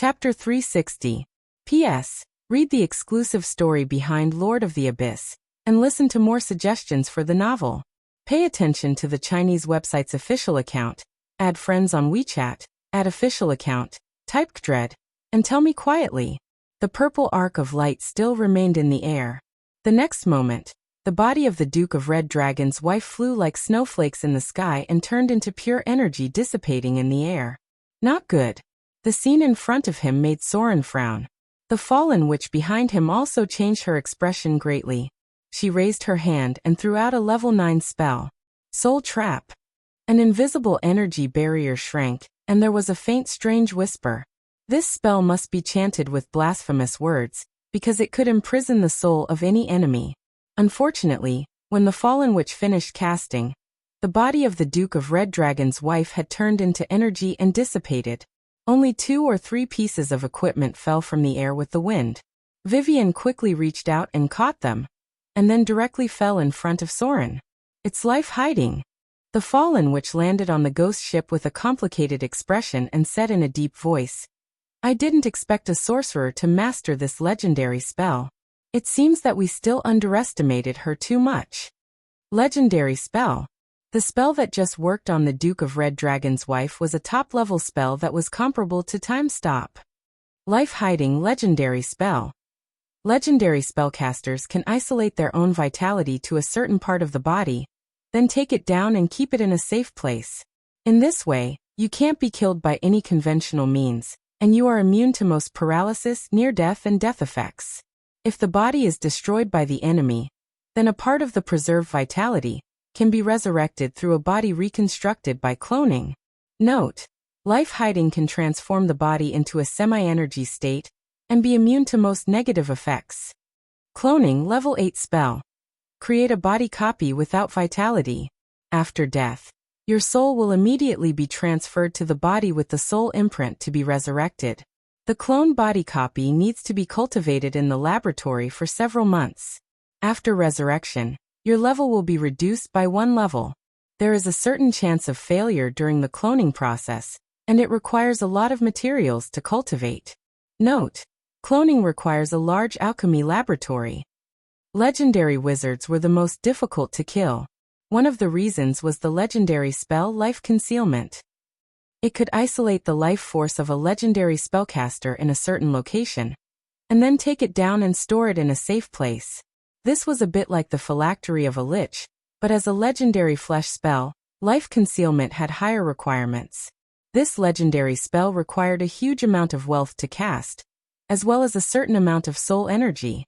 Chapter 360. P.S. Read the exclusive story behind Lord of the Abyss, and listen to more suggestions for the novel. Pay attention to the Chinese website's official account, add friends on WeChat, add official account, type Dread, and tell me quietly. The purple arc of light still remained in the air. The next moment, the body of the Duke of Red Dragon's wife flew like snowflakes in the sky and turned into pure energy dissipating in the air. Not good. The scene in front of him made Soren frown. The fallen witch behind him also changed her expression greatly. She raised her hand and threw out a level 9 spell. Soul Trap. An invisible energy barrier shrank, and there was a faint strange whisper. This spell must be chanted with blasphemous words, because it could imprison the soul of any enemy. Unfortunately, when the fallen witch finished casting, the body of the Duke of Red Dragon's wife had turned into energy and dissipated. Only 2 or 3 pieces of equipment fell from the air with the wind. Vivian quickly reached out and caught them, and then directly fell in front of Soren. It's life hiding. The fallen witch landed on the ghost ship with a complicated expression and said in a deep voice, "I didn't expect a sorcerer to master this legendary spell. It seems that we still underestimated her too much." Legendary spell. The spell that just worked on the Duke of Red Dragon's wife was a top-level spell that was comparable to Time Stop. Life-hiding legendary spell. Legendary spellcasters can isolate their own vitality to a certain part of the body, then take it down and keep it in a safe place. In this way, you can't be killed by any conventional means, and you are immune to most paralysis, near-death, and death effects. If the body is destroyed by the enemy, then a part of the preserved vitality can be resurrected through a body reconstructed by cloning. Note: life hiding can transform the body into a semi-energy state and be immune to most negative effects. Cloning level 8 spell. Create a body copy without vitality. After death, your soul will immediately be transferred to the body with the soul imprint to be resurrected. The clone body copy needs to be cultivated in the laboratory for several months. After resurrection, your level will be reduced by 1 level. There is a certain chance of failure during the cloning process, and it requires a lot of materials to cultivate. Note: cloning requires a large alchemy laboratory. Legendary wizards were the most difficult to kill. One of the reasons was the legendary spell Life Concealment. It could isolate the life force of a legendary spellcaster in a certain location, and then take it down and store it in a safe place. This was a bit like the phylactery of a lich, but as a legendary flesh spell, Life Concealment had higher requirements. This legendary spell required a huge amount of wealth to cast, as well as a certain amount of soul energy.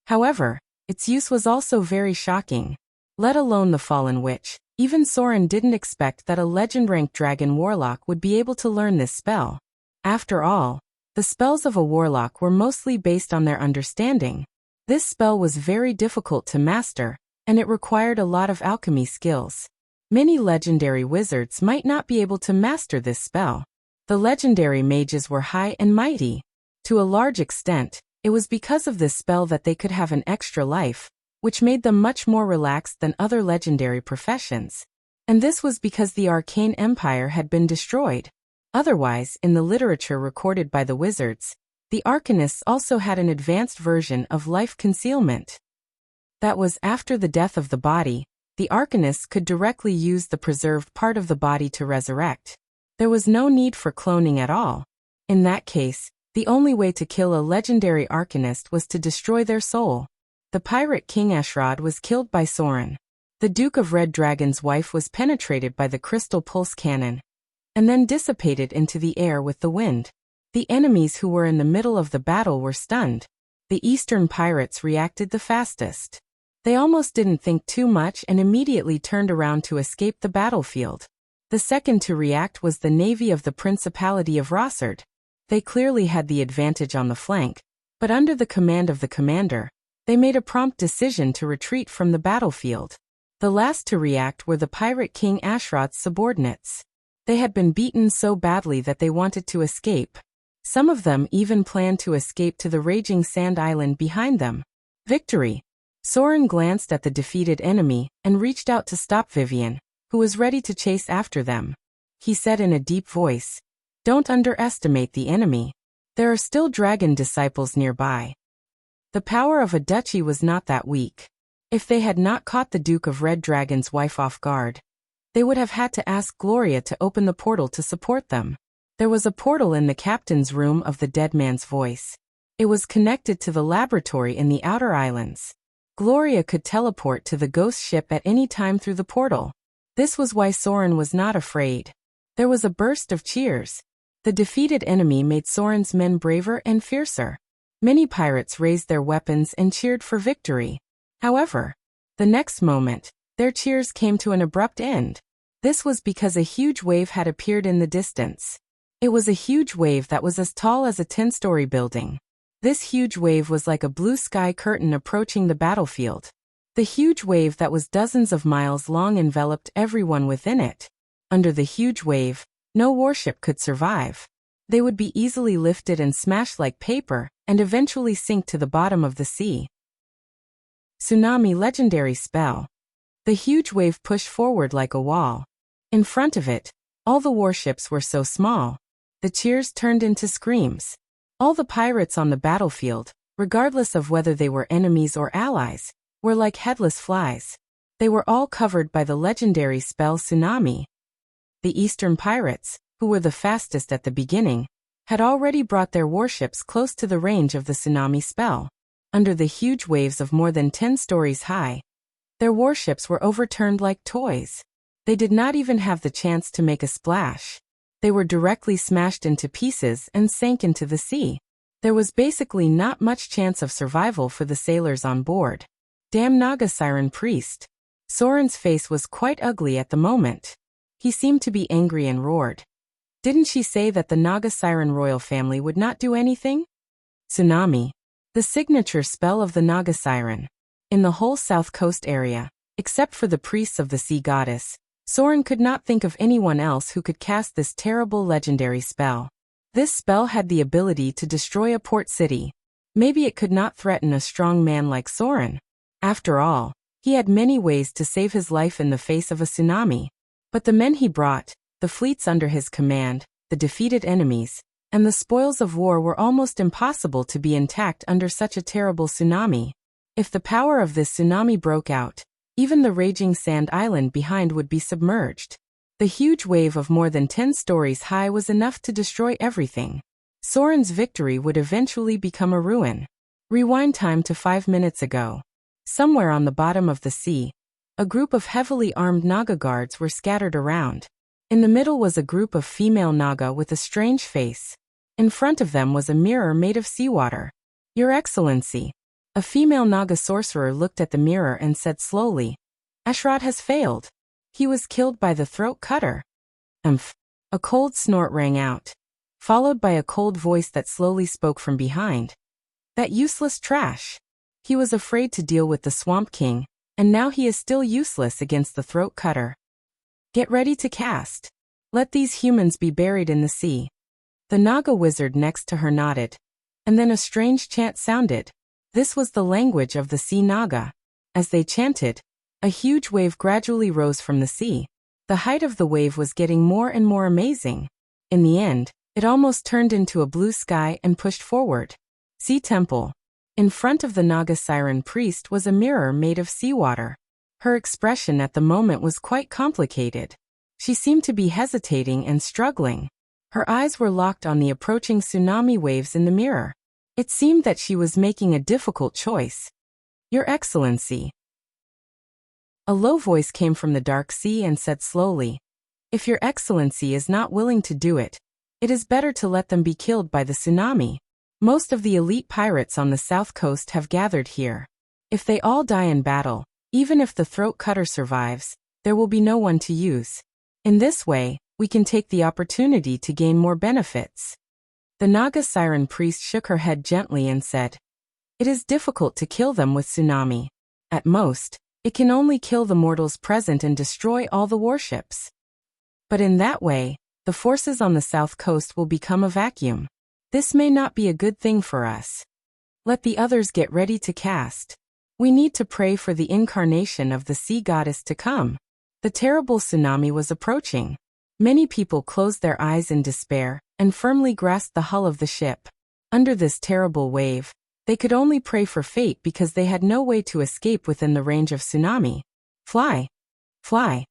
However, its use was also very shocking. Let alone the fallen witch, even Soren didn't expect that a legend-ranked dragon warlock would be able to learn this spell. After all, the spells of a warlock were mostly based on their understanding. This spell was very difficult to master, and it required a lot of alchemy skills. Many legendary wizards might not be able to master this spell. The legendary mages were high and mighty. To a large extent, it was because of this spell that they could have an extra life, which made them much more relaxed than other legendary professions. And this was because the Arcane Empire had been destroyed. Otherwise, in the literature recorded by the wizards, the Arcanists also had an advanced version of Life Concealment. That was after the death of the body, the Arcanists could directly use the preserved part of the body to resurrect. There was no need for cloning at all. In that case, the only way to kill a legendary Arcanist was to destroy their soul. The pirate King Ashrod was killed by Soren. The Duke of Red Dragon's wife was penetrated by the crystal pulse cannon, and then dissipated into the air with the wind. The enemies who were in the middle of the battle were stunned. The Eastern pirates reacted the fastest. They almost didn't think too much and immediately turned around to escape the battlefield. The second to react was the navy of the Principality of Rossard. They clearly had the advantage on the flank, but under the command of the commander, they made a prompt decision to retreat from the battlefield. The last to react were the pirate King Ashrod's subordinates. They had been beaten so badly that they wanted to escape. Some of them even planned to escape to the raging sand island behind them. Victory! Soren glanced at the defeated enemy and reached out to stop Vivian, who was ready to chase after them. He said in a deep voice, Don't underestimate the enemy. There are still dragon disciples nearby. The power of a duchy was not that weak. If they had not caught the Duke of Red Dragon's wife off guard, they would have had to ask Gloria to open the portal to support them. There was a portal in the captain's room of the dead man's voice. It was connected to the laboratory in the outer islands. Gloria could teleport to the ghost ship at any time through the portal. This was why Soren was not afraid. There was a burst of cheers. The defeated enemy made Soren's men braver and fiercer. Many pirates raised their weapons and cheered for victory. However, the next moment, their cheers came to an abrupt end. This was because a huge wave had appeared in the distance. It was a huge wave that was as tall as a 10-story building. This huge wave was like a blue sky curtain approaching the battlefield. The huge wave that was dozens of miles long enveloped everyone within it. Under the huge wave, no warship could survive. They would be easily lifted and smashed like paper, and eventually sink to the bottom of the sea. Tsunami legendary spell. The huge wave pushed forward like a wall. In front of it, all the warships were so small. The cheers turned into screams. All the pirates on the battlefield, regardless of whether they were enemies or allies, were like headless flies. They were all covered by the legendary spell Tsunami. The Eastern pirates, who were the fastest at the beginning, had already brought their warships close to the range of the Tsunami spell. Under the huge waves of more than 10 stories high, their warships were overturned like toys. They did not even have the chance to make a splash. They were directly smashed into pieces and sank into the sea. There was basically not much chance of survival for the sailors on board. Damn Naga Siren Priest. Soren's face was quite ugly at the moment. He seemed to be angry and roared. Didn't she say that the Naga Siren royal family would not do anything? Tsunami. The signature spell of the Naga Siren. In the whole south coast area, except for the priests of the sea goddess, Soren could not think of anyone else who could cast this terrible legendary spell. This spell had the ability to destroy a port city. Maybe it could not threaten a strong man like Soren. After all, he had many ways to save his life in the face of a tsunami. But the men he brought, the fleets under his command, the defeated enemies, and the spoils of war were almost impossible to be intact under such a terrible tsunami. If the power of this tsunami broke out, even the raging sand island behind would be submerged. The huge wave of more than 10 stories high was enough to destroy everything. Soren's victory would eventually become a ruin. Rewind time to 5 minutes ago. Somewhere on the bottom of the sea, a group of heavily armed Naga guards were scattered around. In the middle was a group of female Naga with a strange face. In front of them was a mirror made of seawater. Your Excellency. A female Naga sorcerer looked at the mirror and said slowly, Ashrad has failed. He was killed by the throat cutter. Umph. A cold snort rang out, followed by a cold voice that slowly spoke from behind. That useless trash. He was afraid to deal with the Swamp King, and now he is still useless against the throat cutter. Get ready to cast. Let these humans be buried in the sea. The Naga wizard next to her nodded, and then a strange chant sounded. This was the language of the sea Naga. As they chanted, a huge wave gradually rose from the sea. The height of the wave was getting more and more amazing. In the end, it almost turned into a blue sky and pushed forward. Sea Temple. In front of the Naga Siren priest was a mirror made of seawater. Her expression at the moment was quite complicated. She seemed to be hesitating and struggling. Her eyes were locked on the approaching tsunami waves in the mirror. It seemed that she was making a difficult choice. Your Excellency. A low voice came from the dark sea and said slowly, If Your Excellency is not willing to do it, it is better to let them be killed by the tsunami. Most of the elite pirates on the south coast have gathered here. If they all die in battle, even if the throat cutter survives, there will be no one to use. In this way, we can take the opportunity to gain more benefits. The Naga Siren priest shook her head gently and said, It is difficult to kill them with tsunami. At most, it can only kill the mortals present and destroy all the warships. But in that way, the forces on the south coast will become a vacuum. This may not be a good thing for us. Let the others get ready to cast. We need to pray for the incarnation of the sea goddess to come. The terrible tsunami was approaching. Many people closed their eyes in despair, and firmly grasped the hull of the ship. Under this terrible wave, they could only pray for fate because they had no way to escape within the range of tsunami. Fly! Fly!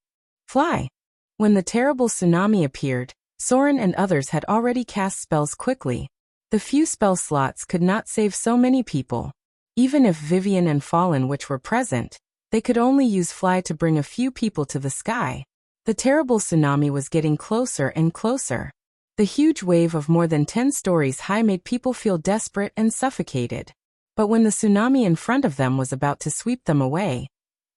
Fly! When the terrible tsunami appeared, Soren and others had already cast spells quickly. The few spell slots could not save so many people. Even if Vivian and Fallen which were present, they could only use fly to bring a few people to the sky. The terrible tsunami was getting closer and closer. The huge wave of more than 10 stories high made people feel desperate and suffocated. But when the tsunami in front of them was about to sweep them away,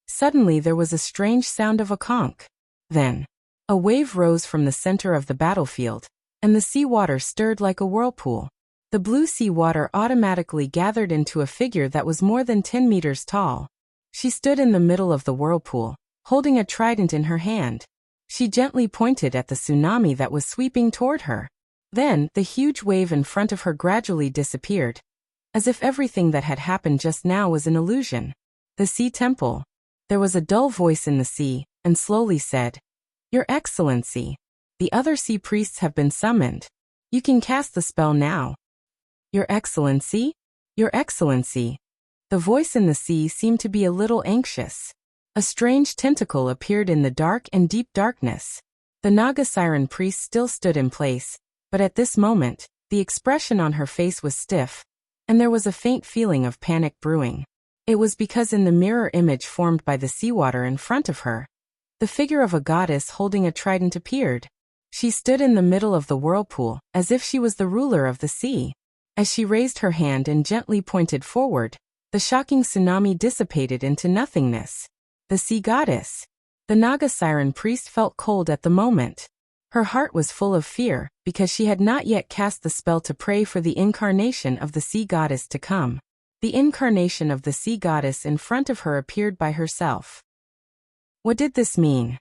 suddenly there was a strange sound of a conch. Then, a wave rose from the center of the battlefield, and the sea water stirred like a whirlpool. The blue sea water automatically gathered into a figure that was more than 10 meters tall. She stood in the middle of the whirlpool, holding a trident in her hand. She gently pointed at the tsunami that was sweeping toward her. Then, the huge wave in front of her gradually disappeared, as if everything that had happened just now was an illusion. The Sea Temple. There was a dull voice in the sea, and slowly said, "Your Excellency, the other sea priests have been summoned. You can cast the spell now." "Your Excellency? Your Excellency." The voice in the sea seemed to be a little anxious. A strange tentacle appeared in the dark and deep darkness. The Naga Siren priest still stood in place, but at this moment, the expression on her face was stiff, and there was a faint feeling of panic brewing. It was because in the mirror image formed by the seawater in front of her, the figure of a goddess holding a trident appeared. She stood in the middle of the whirlpool, as if she was the ruler of the sea. As she raised her hand and gently pointed forward, the shocking tsunami dissipated into nothingness. The sea goddess. The Naga Siren priest felt cold at the moment. Her heart was full of fear, because she had not yet cast the spell to pray for the incarnation of the sea goddess to come. The incarnation of the sea goddess in front of her appeared by herself. What did this mean?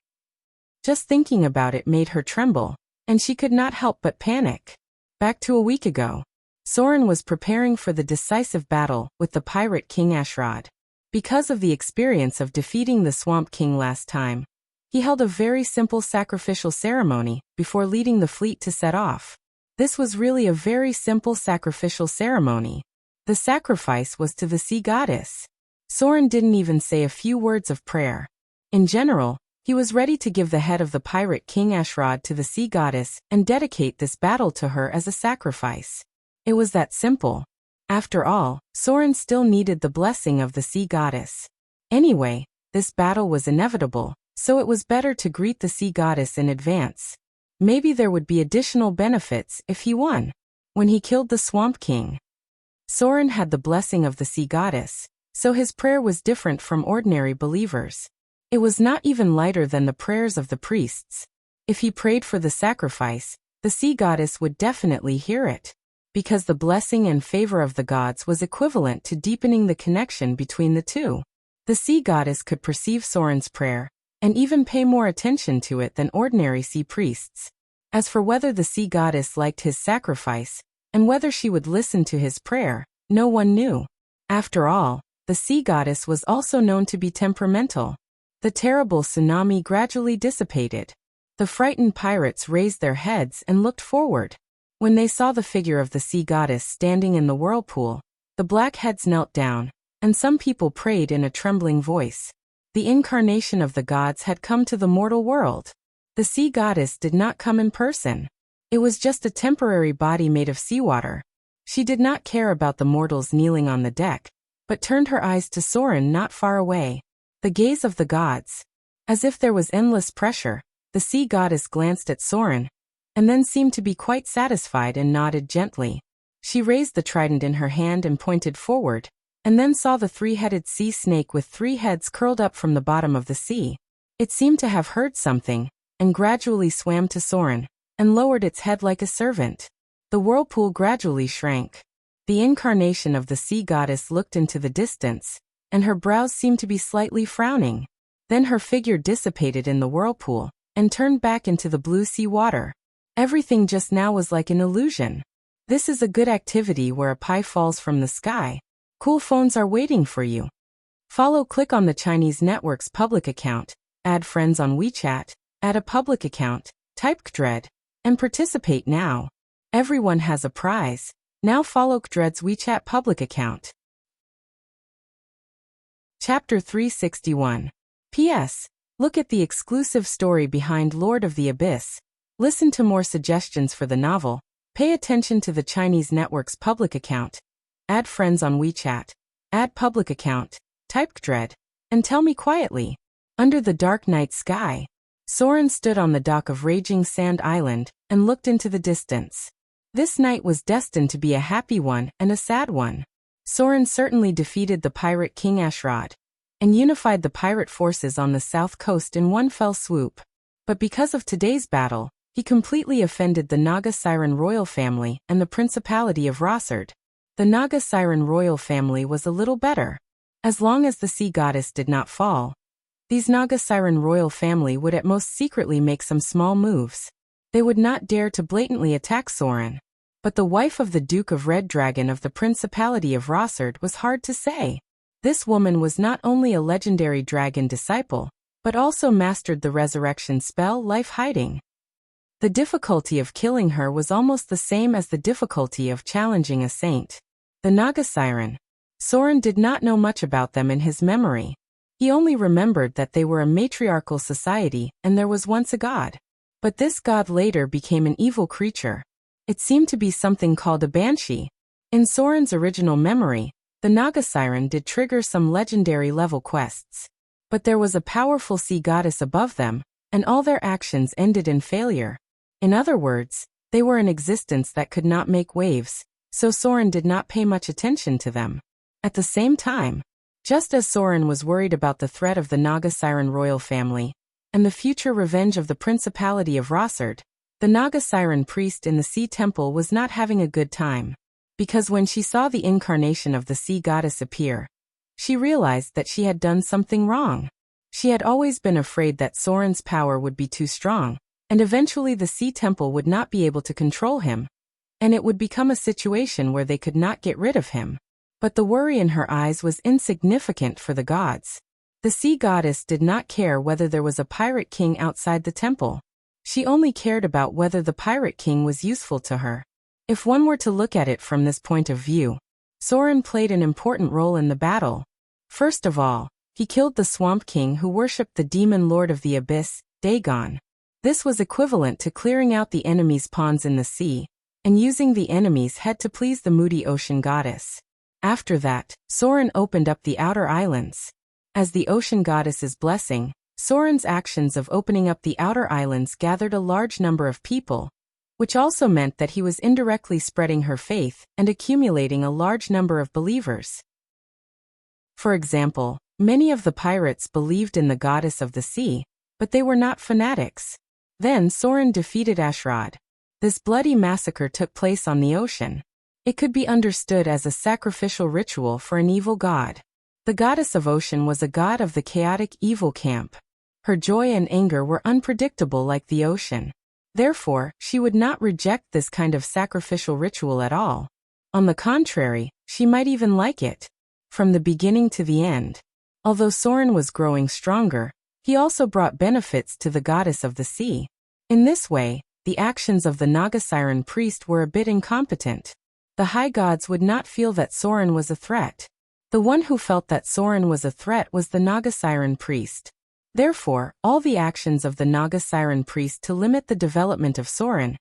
Just thinking about it made her tremble, and she could not help but panic. Back to a week ago, Soren was preparing for the decisive battle with the pirate King Ashrod. Because of the experience of defeating the Swamp King last time, he held a very simple sacrificial ceremony before leading the fleet to set off. This was really a very simple sacrificial ceremony. The sacrifice was to the sea goddess. Soren didn't even say a few words of prayer. In general, he was ready to give the head of the pirate King Ashrod to the sea goddess and dedicate this battle to her as a sacrifice. It was that simple. After all, Soren still needed the blessing of the sea goddess. Anyway, this battle was inevitable, so it was better to greet the sea goddess in advance. Maybe there would be additional benefits if he won. When he killed the Swamp King, Soren had the blessing of the sea goddess, so his prayer was different from ordinary believers. It was not even lighter than the prayers of the priests. If he prayed for the sacrifice, the sea goddess would definitely hear it, because the blessing and favor of the gods was equivalent to deepening the connection between the two. The sea goddess could perceive Soren's prayer, and even pay more attention to it than ordinary sea priests. As for whether the sea goddess liked his sacrifice, and whether she would listen to his prayer, no one knew. After all, the sea goddess was also known to be temperamental. The terrible tsunami gradually dissipated. The frightened pirates raised their heads and looked forward. When they saw the figure of the sea goddess standing in the whirlpool, the black heads knelt down, and some people prayed in a trembling voice. The incarnation of the gods had come to the mortal world. The sea goddess did not come in person. It was just a temporary body made of seawater. She did not care about the mortals kneeling on the deck, but turned her eyes to Soren not far away. The gaze of the gods. As if there was endless pressure, the sea goddess glanced at Soren, and then seemed to be quite satisfied and nodded gently. She raised the trident in her hand and pointed forward, and then saw the three-headed sea snake with 3 heads curled up from the bottom of the sea. It seemed to have heard something, and gradually swam to Soren, and lowered its head like a servant. The whirlpool gradually shrank. The incarnation of the sea goddess looked into the distance, and her brows seemed to be slightly frowning. Then her figure dissipated in the whirlpool, and turned back into the blue sea water. Everything just now was like an illusion. This is a good activity where a pie falls from the sky. Cool phones are waiting for you. Click on the Chinese network's public account, add friends on WeChat, add a public account, type KDRED, and participate now. Everyone has a prize. Now follow Kdred's WeChat public account. Chapter 361. P.S. Look at the exclusive story behind Lord of the Abyss. Listen to more suggestions for the novel. Pay attention to the Chinese network's public account. Add friends on WeChat. Add public account. Type Kdred. And tell me quietly. Under the dark night sky, Soren stood on the dock of Raging Sand Island and looked into the distance. This night was destined to be a happy one and a sad one. Soren certainly defeated the pirate King Ashrod and unified the pirate forces on the south coast in one fell swoop. But because of today's battle, he completely offended the Naga Siren royal family and the Principality of Rossard. The Naga Siren royal family was a little better. As long as the sea goddess did not fall, these Naga Siren royal family would at most secretly make some small moves. They would not dare to blatantly attack Soren. But the wife of the Duke of Red Dragon of the Principality of Rossard was hard to say. This woman was not only a legendary dragon disciple, but also mastered the resurrection spell Life Hiding. The difficulty of killing her was almost the same as the difficulty of challenging a saint. The Naga Siren. Soren did not know much about them in his memory. He only remembered that they were a matriarchal society and there was once a god. But this god later became an evil creature. It seemed to be something called a banshee. In Soren's original memory, the Naga Siren did trigger some legendary level quests. But there was a powerful sea goddess above them, and all their actions ended in failure. In other words, they were an existence that could not make waves, so Soren did not pay much attention to them. At the same time, just as Soren was worried about the threat of the Naga Siren royal family and the future revenge of the Principality of Rossard, the Naga Siren priest in the sea temple was not having a good time. Because when she saw the incarnation of the sea goddess appear, she realized that she had done something wrong. She had always been afraid that Soren's power would be too strong, and eventually the sea temple would not be able to control him, and it would become a situation where they could not get rid of him. But the worry in her eyes was insignificant for the gods. The sea goddess did not care whether there was a pirate king outside the temple. She only cared about whether the pirate king was useful to her. If one were to look at it from this point of view, Soren played an important role in the battle. First of all, he killed the Swamp King who worshipped the demon lord of the abyss, Dagon. This was equivalent to clearing out the enemy's pawns in the sea, and using the enemy's head to please the moody ocean goddess. After that, Soren opened up the outer islands. As the ocean goddess's blessing, Soren's actions of opening up the outer islands gathered a large number of people, which also meant that he was indirectly spreading her faith and accumulating a large number of believers. For example, many of the pirates believed in the goddess of the sea, but they were not fanatics. Then Soren defeated Ashrod. This bloody massacre took place on the ocean. It could be understood as a sacrificial ritual for an evil god. The goddess of ocean was a god of the chaotic evil camp. Her joy and anger were unpredictable like the ocean. Therefore, she would not reject this kind of sacrificial ritual at all. On the contrary, she might even like it. From the beginning to the end. Although Soren was growing stronger, he also brought benefits to the goddess of the sea. In this way, the actions of the Naga Siren priest were a bit incompetent. The high gods would not feel that Soren was a threat. The one who felt that Soren was a threat was the Naga Siren priest. Therefore, all the actions of the Naga Siren priest to limit the development of Soren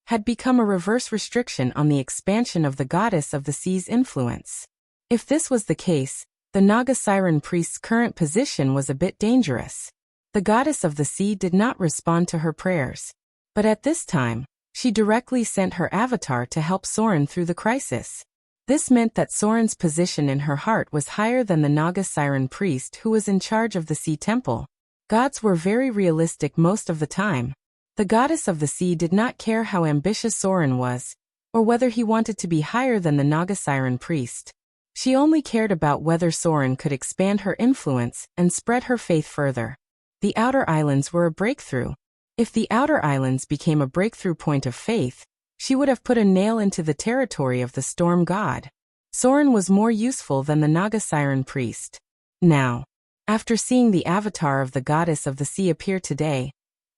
had become a reverse restriction on the expansion of the goddess of the sea's influence. If this was the case, the Naga Siren priest's current position was a bit dangerous. The goddess of the sea did not respond to her prayers. But at this time, she directly sent her avatar to help Soren through the crisis. This meant that Soren's position in her heart was higher than the Naga Siren priest who was in charge of the sea temple. Gods were very realistic most of the time. The goddess of the sea did not care how ambitious Soren was, or whether he wanted to be higher than the Naga Siren priest. She only cared about whether Soren could expand her influence and spread her faith further. The outer islands were a breakthrough. If the outer islands became a breakthrough point of faith, she would have put a nail into the territory of the storm god. Soren was more useful than the Naga Siren priest. Now, after seeing the avatar of the goddess of the sea appear today,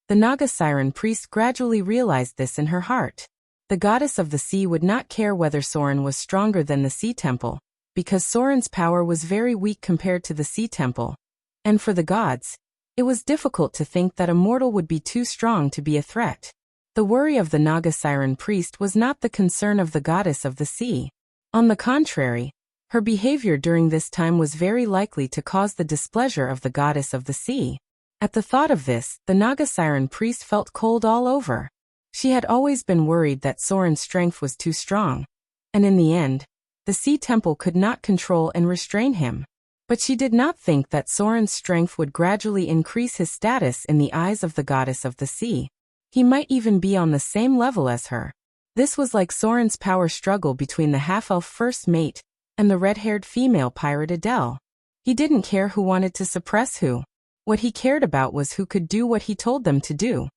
the Naga Siren priest gradually realized this in her heart. The goddess of the sea would not care whether Soren was stronger than the sea temple, because Soren's power was very weak compared to the sea temple. And for the gods, it was difficult to think that a mortal would be too strong to be a threat. The worry of the Naga siren priest was not the concern of the goddess of the sea. On the contrary, her behavior during this time was very likely to cause the displeasure of the goddess of the sea. At the thought of this, the Naga siren priest felt cold all over. She had always been worried that Soren's strength was too strong, and in the end, the sea temple could not control and restrain him. But she did not think that Soren's strength would gradually increase his status in the eyes of the goddess of the sea. He might even be on the same level as her. This was like Soren's power struggle between the half-elf first mate and the red-haired female pirate Adele. He didn't care who wanted to suppress who. What he cared about was who could do what he told them to do.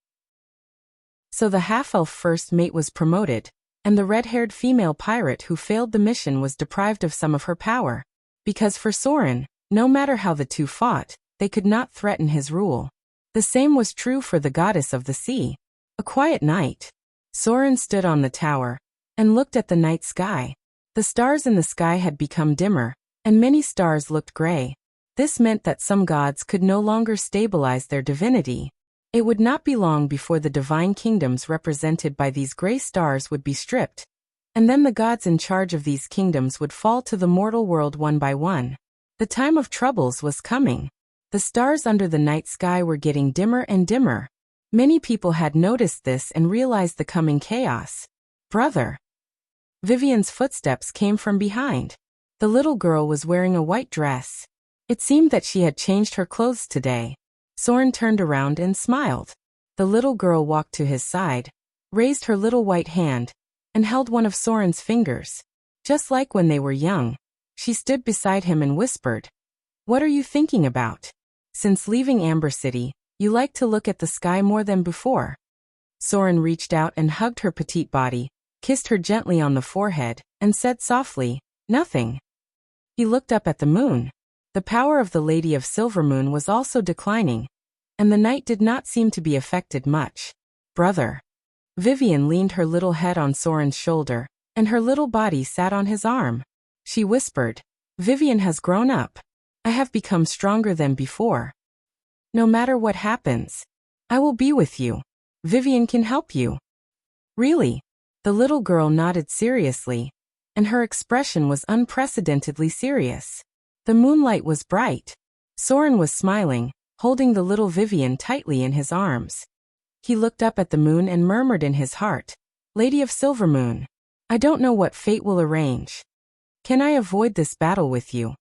So the half-elf first mate was promoted, and the red-haired female pirate who failed the mission was deprived of some of her power. Because for Soren, no matter how the two fought, they could not threaten his rule. The same was true for the goddess of the sea. A quiet night. Soren stood on the tower and looked at the night sky. The stars in the sky had become dimmer, and many stars looked gray. This meant that some gods could no longer stabilize their divinity. It would not be long before the divine kingdoms represented by these gray stars would be stripped, and then the gods in charge of these kingdoms would fall to the mortal world one by one. The time of troubles was coming. The stars under the night sky were getting dimmer and dimmer. Many people had noticed this and realized the coming chaos. Brother. Vivian's footsteps came from behind. The little girl was wearing a white dress. It seemed that she had changed her clothes today. Soren turned around and smiled. The little girl walked to his side, raised her little white hand, and held one of Soren's fingers. Just like when they were young, she stood beside him and whispered, "What are you thinking about? Since leaving Amber City, you like to look at the sky more than before." Soren reached out and hugged her petite body, kissed her gently on the forehead, and said softly, "Nothing." He looked up at the moon. The power of the Lady of Silvermoon was also declining, and the night did not seem to be affected much. "Brother." Vivian leaned her little head on Soren's shoulder, and her little body sat on his arm. She whispered, "Vivian has grown up. I have become stronger than before. No matter what happens, I will be with you. Vivian can help you." "Really?" The little girl nodded seriously, and her expression was unprecedentedly serious. The moonlight was bright. Soren was smiling, holding the little Vivian tightly in his arms. He looked up at the moon and murmured in his heart, "Lady of Silvermoon, I don't know what fate will arrange. Can I avoid this battle with you?"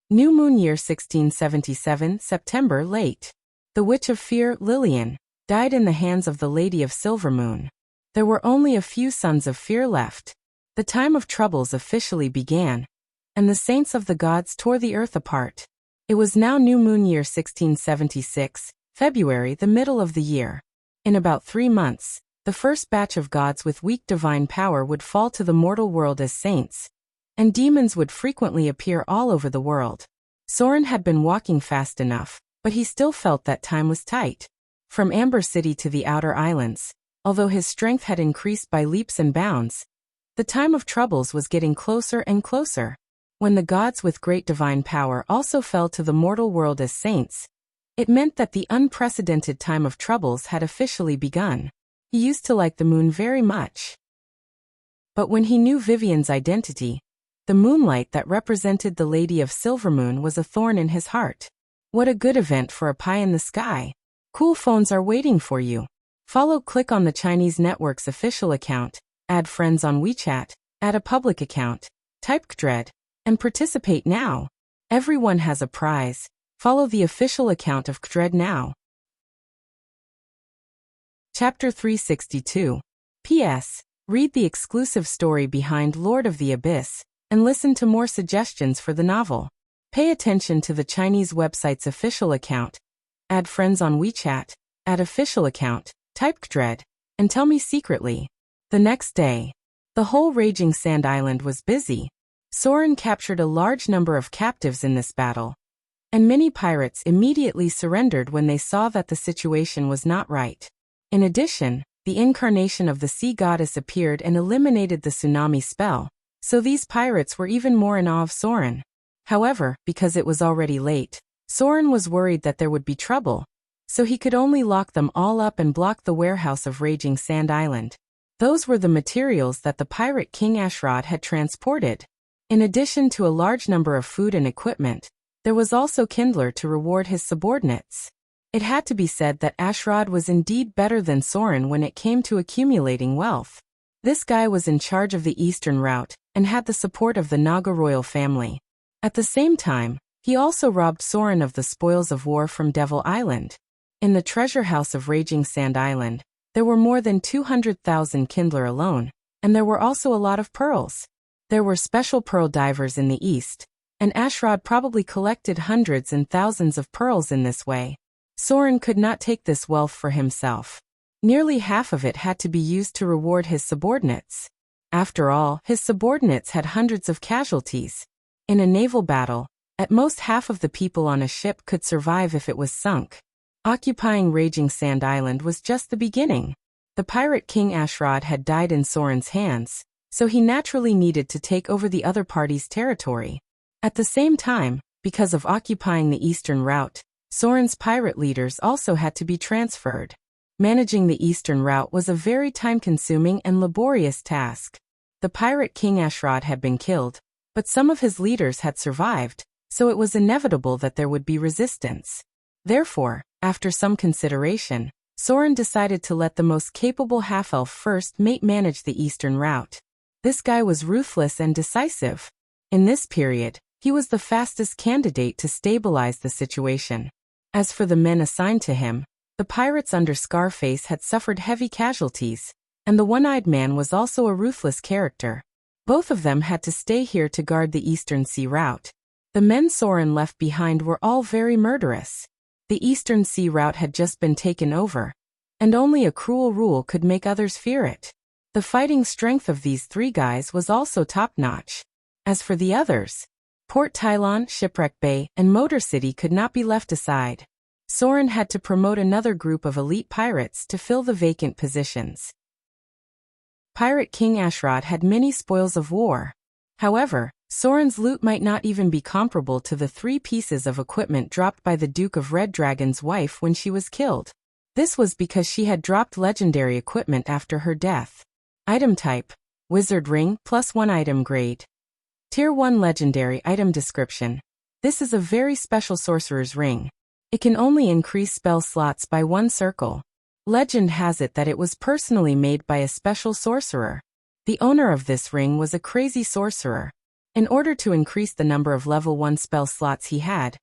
New Moon Year 1677, September late. The Witch of Fear, Lillian, died in the hands of the Lady of Silvermoon. There were only a few sons of fear left. The time of troubles officially began, and the saints of the gods tore the earth apart. It was now New Moon Year 1676, February, the middle of the year. In about 3 months, the first batch of gods with weak divine power would fall to the mortal world as saints, and demons would frequently appear all over the world. Soren had been walking fast enough, but he still felt that time was tight. From Amber City to the outer islands, although his strength had increased by leaps and bounds, the time of troubles was getting closer and closer. When the gods with great divine power also fell to the mortal world as saints, it meant that the unprecedented time of troubles had officially begun. He used to like the moon very much. But when he knew Vivian's identity, the moonlight that represented the Lady of Silvermoon was a thorn in his heart. What a good event for a pie in the sky. Cool phones are waiting for you. Click on the Chinese network's official account, add friends on WeChat, add a public account, type KDRED, and participate now. Everyone has a prize. Follow the official account of KDRED now. Chapter 362. P.S. Read the exclusive story behind Lord of the Abyss, and listen to more suggestions for the novel. Pay attention to the Chinese website's official account, add friends on WeChat, add official account, type KDRED, and tell me secretly. The next day, the whole raging sand island was busy. Soren captured a large number of captives in this battle, and many pirates immediately surrendered when they saw that the situation was not right. In addition, the incarnation of the sea goddess appeared and eliminated the tsunami spell, so these pirates were even more in awe of Soren. However, because it was already late, Soren was worried that there would be trouble, so he could only lock them all up and block the warehouse of Raging Sand Island. Those were the materials that the pirate King Ashrod had transported. In addition to a large number of food and equipment, there was also kindler to reward his subordinates. It had to be said that Ashrod was indeed better than Soren when it came to accumulating wealth. This guy was in charge of the eastern route and had the support of the Naga royal family. At the same time, he also robbed Soren of the spoils of war from Devil Island. In the treasure house of Raging Sand Island, there were more than 200,000 kindler alone, and there were also a lot of pearls. There were special pearl divers in the east, and Ashrod probably collected hundreds and thousands of pearls in this way. Soren could not take this wealth for himself. Nearly half of it had to be used to reward his subordinates. After all, his subordinates had hundreds of casualties. In a naval battle, at most half of the people on a ship could survive if it was sunk. Occupying Raging Sand Island was just the beginning. The pirate King Ashrod had died in Soren's hands, so he naturally needed to take over the other party's territory. At the same time, because of occupying the eastern route, Soren's pirate leaders also had to be transferred. Managing the eastern route was a very time-consuming and laborious task. The pirate King Ashrod had been killed, but some of his leaders had survived, so it was inevitable that there would be resistance. Therefore, after some consideration, Soren decided to let the most capable half-elf first mate manage the eastern route. This guy was ruthless and decisive. In this period, he was the fastest candidate to stabilize the situation. As for the men assigned to him, the pirates under Scarface had suffered heavy casualties, and the one-eyed man was also a ruthless character. Both of them had to stay here to guard the eastern sea route. The men Soren left behind were all very murderous. The eastern sea route had just been taken over, and only a cruel rule could make others fear it. The fighting strength of these three guys was also top-notch. As for the others, Port Tylon, Shipwreck Bay, and Motor City could not be left aside. Soren had to promote another group of elite pirates to fill the vacant positions. Pirate King Ashrod had many spoils of war. However, Soren's loot might not even be comparable to the 3 pieces of equipment dropped by the Duke of Red Dragon's wife when she was killed. This was because she had dropped legendary equipment after her death. Item type: Wizard Ring, +1 item grade. Tier 1 legendary item description. This is a very special sorcerer's ring. It can only increase spell slots by 1 circle. Legend has it that it was personally made by a special sorcerer. The owner of this ring was a crazy sorcerer. In order to increase the number of level 1 spell slots he had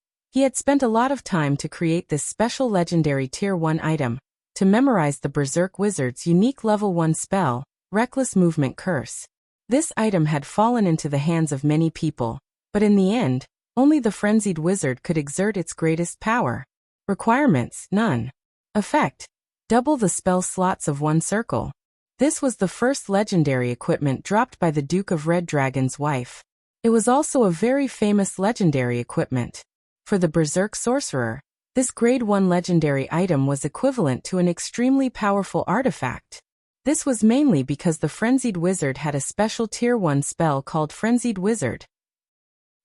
spent a lot of time to create this special legendary tier 1 item, to memorize the Berserk Wizard's unique level 1 spell, Reckless Movement Curse. This item had fallen into the hands of many people, but in the end, only the Frenzied Wizard could exert its greatest power. Requirements: none. Effect: double the spell slots of 1 circle. This was the first legendary equipment dropped by the Duke of Red Dragon's wife. It was also a very famous legendary equipment. For the Berserk Sorcerer, this grade 1 legendary item was equivalent to an extremely powerful artifact. This was mainly because the Frenzied Wizard had a special Tier 1 spell called Frenzied Wizard.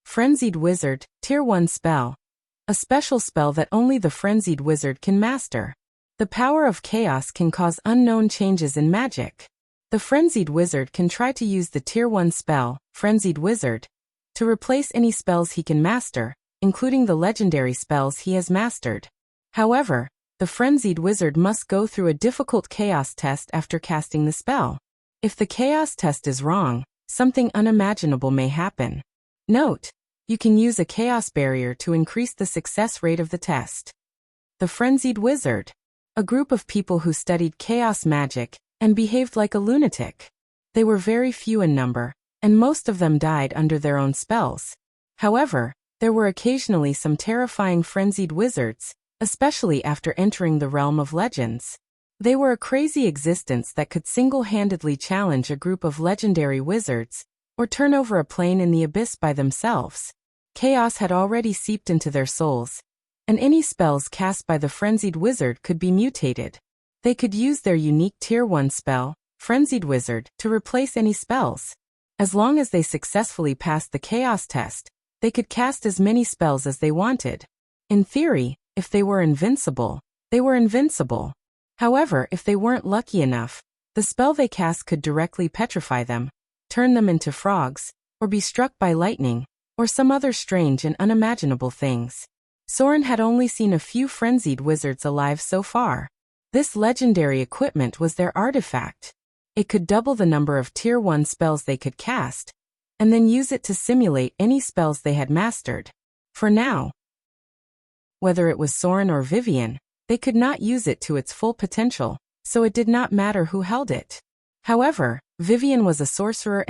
Frenzied Wizard, Tier 1 spell. A special spell that only the Frenzied Wizard can master. The power of chaos can cause unknown changes in magic. The Frenzied Wizard can try to use the Tier 1 spell, Frenzied Wizard, to replace any spells he can master, including the legendary spells he has mastered. However, the Frenzied Wizard must go through a difficult chaos test after casting the spell. If the chaos test is wrong, something unimaginable may happen. Note: you can use a chaos barrier to increase the success rate of the test. The Frenzied Wizard. A group of people who studied chaos magic and behaved like a lunatic. They were very few in number, and most of them died under their own spells. However, there were occasionally some terrifying Frenzied Wizards, especially after entering the realm of legends. They were a crazy existence that could single-handedly challenge a group of legendary wizards, or turn over a plane in the abyss by themselves. Chaos had already seeped into their souls, and any spells cast by the Frenzied Wizard could be mutated. They could use their unique Tier 1 spell, Frenzied Wizard, to replace any spells. As long as they successfully passed the Chaos test, they could cast as many spells as they wanted. In theory, if they were invincible, they were invincible. However, if they weren't lucky enough, the spell they cast could directly petrify them, turn them into frogs, or be struck by lightning, or some other strange and unimaginable things. Soren had only seen a few frenzied wizards alive so far. This legendary equipment was their artifact. It could double the number of Tier 1 spells they could cast, and then use it to simulate any spells they had mastered. For now, whether it was Soren or Vivian, they could not use it to its full potential, so it did not matter who held it. However, Vivian was a sorcerer,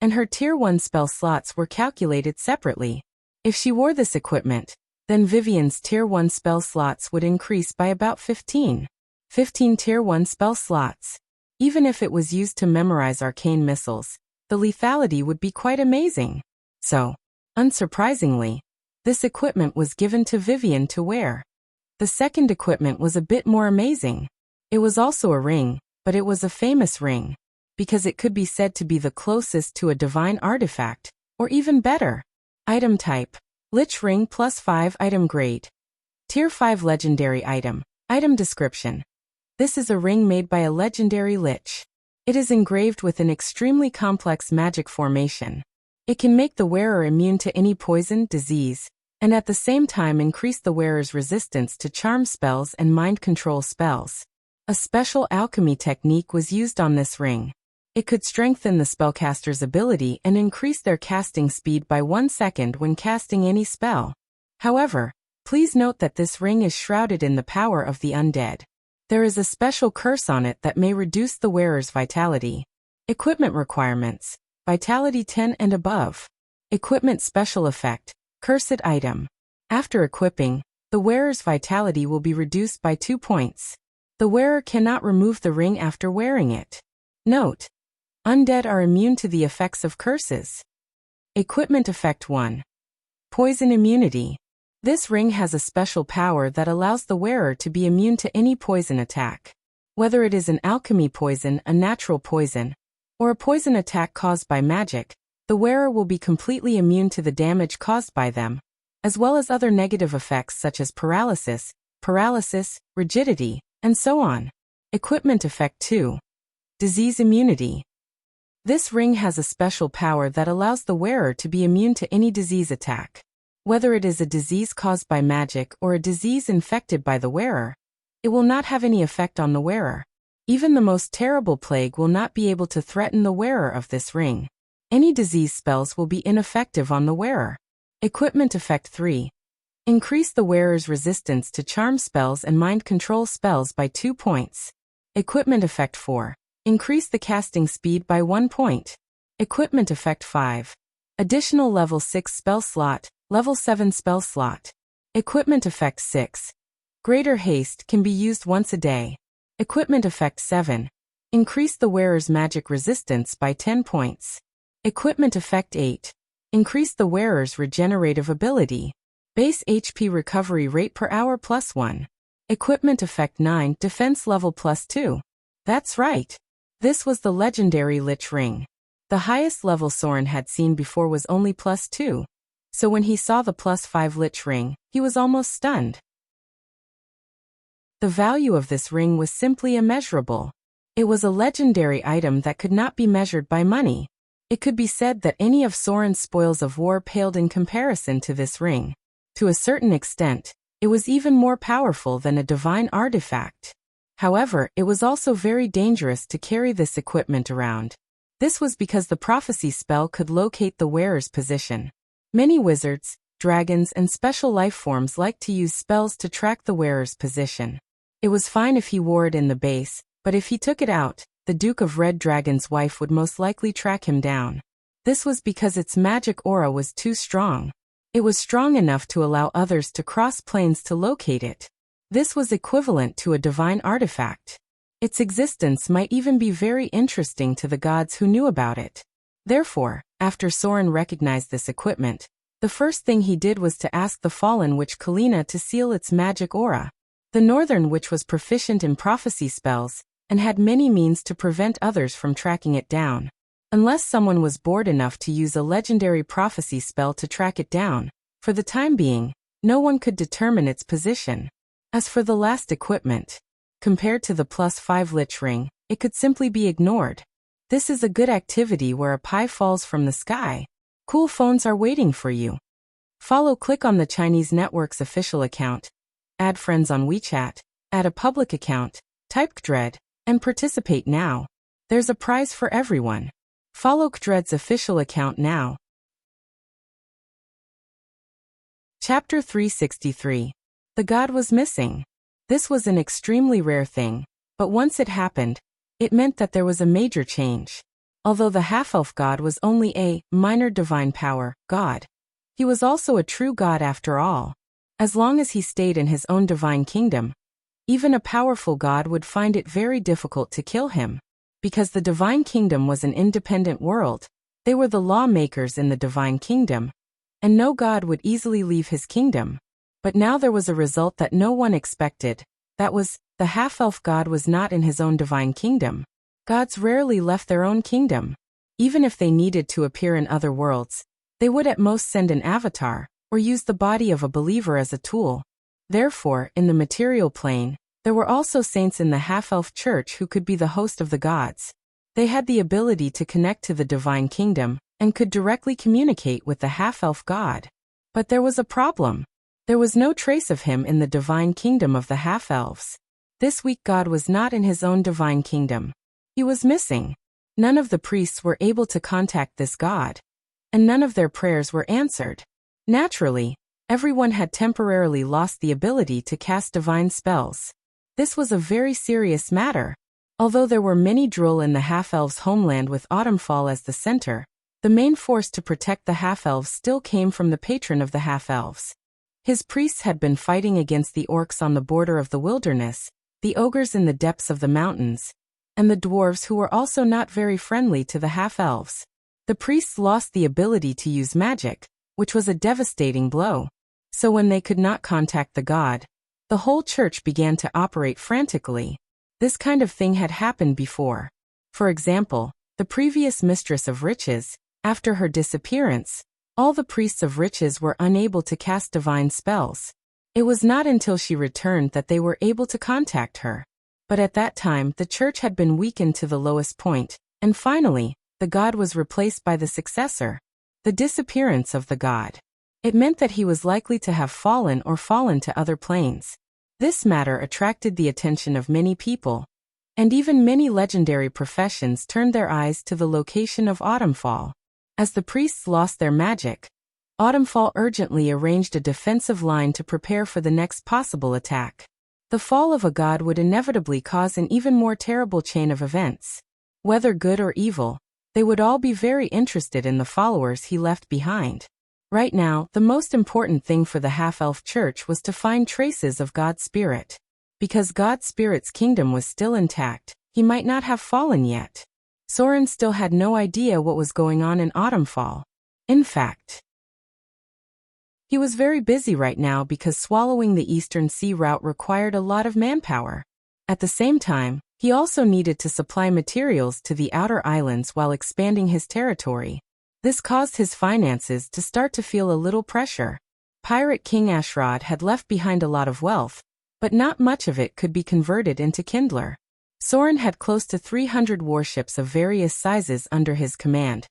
and her Tier 1 spell slots were calculated separately. If she wore this equipment, then Vivian's Tier 1 spell slots would increase by about 15 Tier 1 spell slots. Even if it was used to memorize arcane missiles, the lethality would be quite amazing. So, unsurprisingly, this equipment was given to Vivian to wear. The second equipment was a bit more amazing. It was also a ring, but it was a famous ring, because it could be said to be the closest to a divine artifact, or even better. Item type: Lich Ring +5 item grade. Tier 5 legendary item. Item description: This is a ring made by a legendary lich. It is engraved with an extremely complex magic formation. It can make the wearer immune to any poison, disease, and at the same time increase the wearer's resistance to charm spells and mind control spells. A special alchemy technique was used on this ring. It could strengthen the spellcaster's ability and increase their casting speed by 1 second when casting any spell. However, please note that this ring is shrouded in the power of the undead. There is a special curse on it that may reduce the wearer's vitality. Equipment requirements: Vitality 10 and above. Equipment special effect: Cursed item. After equipping, the wearer's vitality will be reduced by 2 points. The wearer cannot remove the ring after wearing it. Note: Undead are immune to the effects of curses. Equipment effect 1. Poison immunity. This ring has a special power that allows the wearer to be immune to any poison attack. Whether it is an alchemy poison, a natural poison, or a poison attack caused by magic, the wearer will be completely immune to the damage caused by them, as well as other negative effects such as paralysis, rigidity, and so on. Equipment effect 2. Disease immunity. This ring has a special power that allows the wearer to be immune to any disease attack. Whether it is a disease caused by magic or a disease infected by the wearer, it will not have any effect on the wearer. Even the most terrible plague will not be able to threaten the wearer of this ring. Any disease spells will be ineffective on the wearer. Equipment effect 3. Increase the wearer's resistance to charm spells and mind control spells by 2 points. Equipment effect 4. Increase the casting speed by 1 point. Equipment effect 5. Additional level 6 spell slot, level 7 spell slot. Equipment effect 6. Greater haste can be used once a day. Equipment effect 7. Increase the wearer's magic resistance by 10 points. Equipment effect 8. Increase the wearer's regenerative ability. Base HP recovery rate per hour +1. Equipment effect 9. Defense level +2. That's right. This was the legendary Lich Ring. The highest level Soren had seen before was only +2. So when he saw the +5 Lich Ring, he was almost stunned. The value of this ring was simply immeasurable. It was a legendary item that could not be measured by money. It could be said that any of Soren's spoils of war paled in comparison to this ring. To a certain extent, it was even more powerful than a divine artifact. However, it was also very dangerous to carry this equipment around. This was because the prophecy spell could locate the wearer's position. Many wizards, dragons, and special life forms like to use spells to track the wearer's position. It was fine if he wore it in the base, but if he took it out, the Duke of Red Dragon's wife would most likely track him down. This was because its magic aura was too strong. It was strong enough to allow others to cross planes to locate it. This was equivalent to a divine artifact. Its existence might even be very interesting to the gods who knew about it. Therefore, after Soren recognized this equipment, the first thing he did was to ask the fallen witch Kalina to seal its magic aura. The northern witch was proficient in prophecy spells, and had many means to prevent others from tracking it down. Unless someone was bored enough to use a legendary prophecy spell to track it down, for the time being, no one could determine its position. As for the last equipment, compared to the +5 lich ring, it could simply be ignored. This is a good activity where a pie falls from the sky. Cool phones are waiting for you. Click on the Chinese network's official account, add friends on WeChat, add a public account, type Kdred, and participate now. There's a prize for everyone. Follow Kdred's official account now. Chapter 363. The god was missing. This was an extremely rare thing, but once it happened, it meant that there was a major change. Although the half-elf god was only a minor divine power god, he was also a true god after all. As long as he stayed in his own divine kingdom, even a powerful god would find it very difficult to kill him. Because the divine kingdom was an independent world, they were the lawmakers in the divine kingdom, and no god would easily leave his kingdom. But now there was a result that no one expected. That was, the half-elf god was not in his own divine kingdom. Gods rarely left their own kingdom. Even if they needed to appear in other worlds, they would at most send an avatar, or use the body of a believer as a tool. Therefore, in the material plane, there were also saints in the half-elf church who could be the host of the gods. They had the ability to connect to the divine kingdom, and could directly communicate with the half-elf god. But there was a problem. There was no trace of him in the divine kingdom of the half-elves. This weak god was not in his own divine kingdom. He was missing. None of the priests were able to contact this god, and none of their prayers were answered. Naturally, everyone had temporarily lost the ability to cast divine spells. This was a very serious matter. Although there were many drool in the half-elves' homeland with Autumnfall as the center, the main force to protect the half-elves still came from the patron of the half-elves. His priests had been fighting against the orcs on the border of the wilderness, the ogres in the depths of the mountains, and the dwarves who were also not very friendly to the half-elves. The priests lost the ability to use magic, which was a devastating blow. So when they could not contact the god, the whole church began to operate frantically. This kind of thing had happened before. For example, the previous mistress of riches, after her disappearance, all the priests of riches were unable to cast divine spells. It was not until she returned that they were able to contact her. But at that time the church had been weakened to the lowest point, and finally, the god was replaced by the successor. The disappearance of the god. It meant that he was likely to have fallen or fallen to other planes. This matter attracted the attention of many people, and even many legendary professions turned their eyes to the location of Autumnfall. As the priests lost their magic, Autumnfall urgently arranged a defensive line to prepare for the next possible attack. The fall of a god would inevitably cause an even more terrible chain of events. Whether good or evil, they would all be very interested in the followers he left behind. Right now, the most important thing for the half-elf church was to find traces of God's spirit. Because God's spirit's kingdom was still intact, he might not have fallen yet. Soren still had no idea what was going on in Autumnfall. In fact, he was very busy right now because swallowing the Eastern Sea route required a lot of manpower. At the same time, he also needed to supply materials to the outer islands while expanding his territory. This caused his finances to start to feel a little pressure. Pirate King Ashrod had left behind a lot of wealth, but not much of it could be converted into Kindler. Soren had close to 300 warships of various sizes under his command,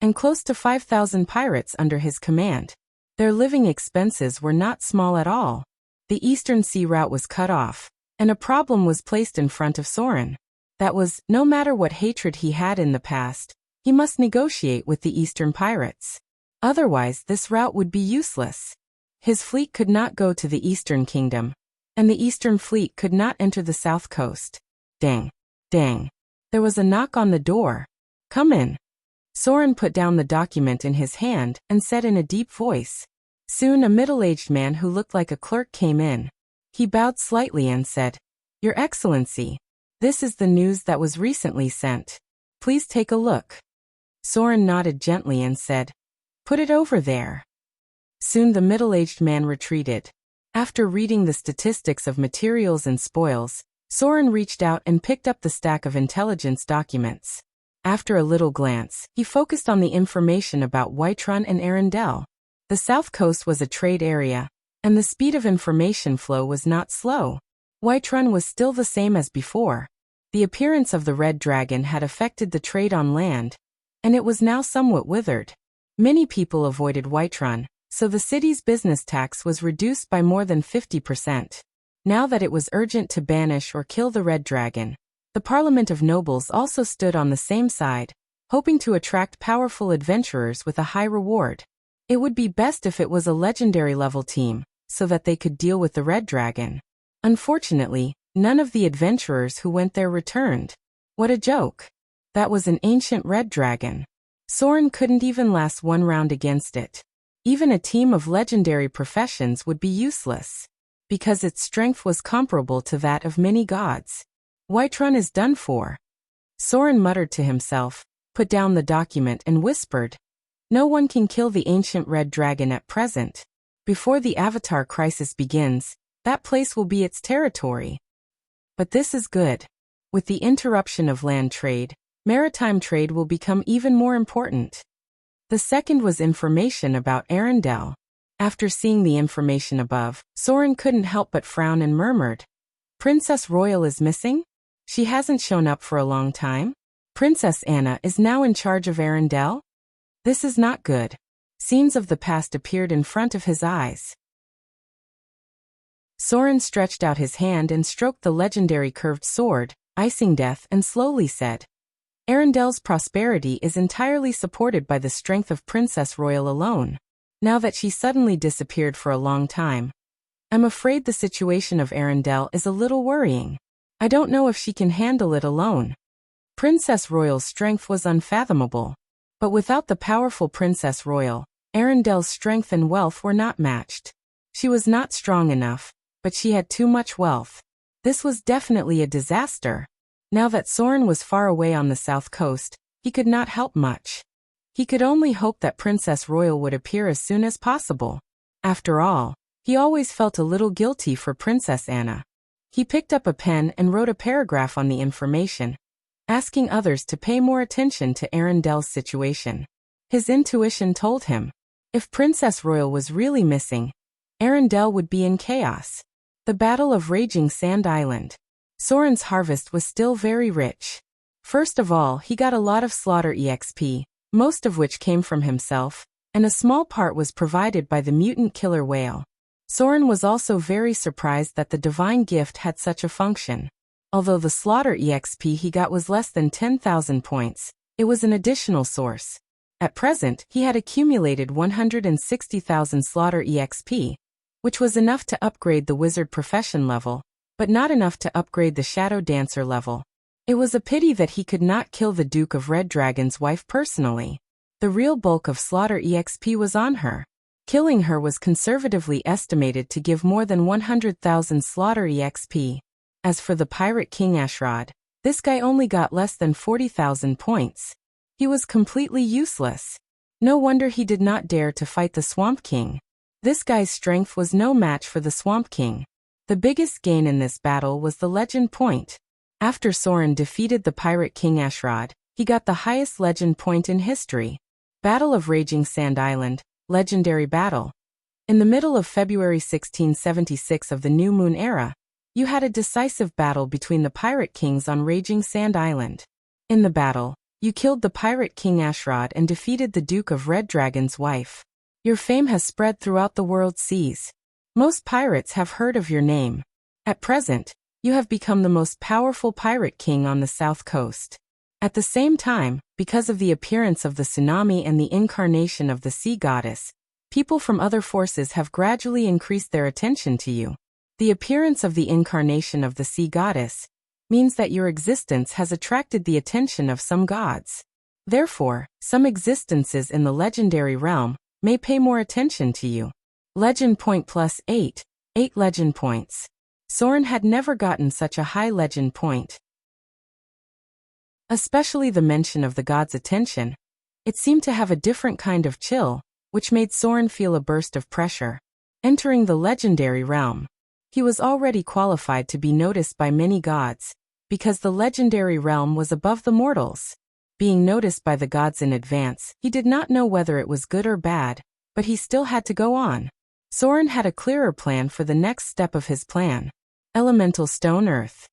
and close to 5,000 pirates under his command. Their living expenses were not small at all. The Eastern Sea route was cut off, and a problem was placed in front of Soren. That was, no matter what hatred he had in the past, he must negotiate with the Eastern pirates. Otherwise, this route would be useless. His fleet could not go to the Eastern Kingdom, and the Eastern Fleet could not enter the South Coast. Dang. Dang. There was a knock on the door. Come in. Soren put down the document in his hand and said in a deep voice. Soon a middle-aged man who looked like a clerk came in. He bowed slightly and said, Your Excellency, this is the news that was recently sent. Please take a look. Soren nodded gently and said, Put it over there. Soon the middle-aged man retreated. After reading the statistics of materials and spoils, Soren reached out and picked up the stack of intelligence documents. After a little glance, he focused on the information about Whiterun and Arendelle. The south coast was a trade area, and the speed of information flow was not slow. Whiterun was still the same as before. The appearance of the red dragon had affected the trade on land, and it was now somewhat withered. Many people avoided Whiterun, so the city's business tax was reduced by more than 50%. Now that it was urgent to banish or kill the red dragon, the Parliament of Nobles also stood on the same side, hoping to attract powerful adventurers with a high reward. It would be best if it was a legendary level team, so that they could deal with the red dragon. Unfortunately, none of the adventurers who went there returned. What a joke! That was an ancient red dragon. Soren couldn't even last one round against it. Even a team of legendary professions would be useless, because its strength was comparable to that of many gods. Whiterun is done for. Soren muttered to himself, put down the document and whispered, "No one can kill the ancient red dragon at present. Before the Avatar crisis begins, that place will be its territory." But this is good. With the interruption of land trade, maritime trade will become even more important. The second was information about Arendelle. After seeing the information above, Soren couldn't help but frown and murmured, "Princess Royal is missing? She hasn't shown up for a long time? Princess Anna is now in charge of Arendelle? This is not good." Scenes of the past appeared in front of his eyes. Soren stretched out his hand and stroked the legendary curved sword, icing death, and slowly said, "Arendelle's prosperity is entirely supported by the strength of Princess Royal alone. Now that she suddenly disappeared for a long time, I'm afraid the situation of Arendelle is a little worrying. I don't know if she can handle it alone." Princess Royal's strength was unfathomable. But without the powerful Princess Royal, Arendelle's strength and wealth were not matched. She was not strong enough, but she had too much wealth. This was definitely a disaster. Now that Soren was far away on the south coast, he could not help much. He could only hope that Princess Royal would appear as soon as possible. After all, he always felt a little guilty for Princess Anna. He picked up a pen and wrote a paragraph on the information, asking others to pay more attention to Arendelle's situation. His intuition told him, if Princess Royal was really missing, Arendelle would be in chaos. The Battle of Raging Sand Island. Soren's harvest was still very rich. First of all, he got a lot of slaughter EXP, most of which came from himself, and a small part was provided by the mutant killer whale. Soren was also very surprised that the divine gift had such a function. Although the slaughter EXP he got was less than 10,000 points, it was an additional source. At present, he had accumulated 160,000 slaughter EXP, which was enough to upgrade the wizard profession level, but not enough to upgrade the shadow dancer level. It was a pity that he could not kill the Duke of Red Dragon's wife personally. The real bulk of slaughter EXP was on her. Killing her was conservatively estimated to give more than 100,000 slaughter EXP. As for the Pirate King Ashrod, this guy only got less than 40,000 points. He was completely useless. No wonder he did not dare to fight the Swamp King. This guy's strength was no match for the Swamp King. The biggest gain in this battle was the legend point. After Soren defeated the Pirate King Ashrod, he got the highest legend point in history. Battle of Raging Sand Island, legendary battle. In the middle of February 1676 of the New Moon era, you had a decisive battle between the Pirate Kings on Raging Sand Island. In the battle, you killed the Pirate King Ashrod and defeated the Duke of Red Dragon's wife. Your fame has spread throughout the world's seas. Most pirates have heard of your name. At present, you have become the most powerful pirate king on the south coast. At the same time, because of the appearance of the tsunami and the incarnation of the sea goddess, people from other forces have gradually increased their attention to you. The appearance of the incarnation of the sea goddess means that your existence has attracted the attention of some gods. Therefore, some existences in the legendary realm may pay more attention to you. Legend point plus 8. 8 legend points. Soren had never gotten such a high legend point. Especially the mention of the god's attention. It seemed to have a different kind of chill, which made Soren feel a burst of pressure. Entering the legendary realm, he was already qualified to be noticed by many gods, because the legendary realm was above the mortals. Being noticed by the gods in advance, he did not know whether it was good or bad, but he still had to go on. Soren had a clearer plan for the next step of his plan. Elemental Stone Earth.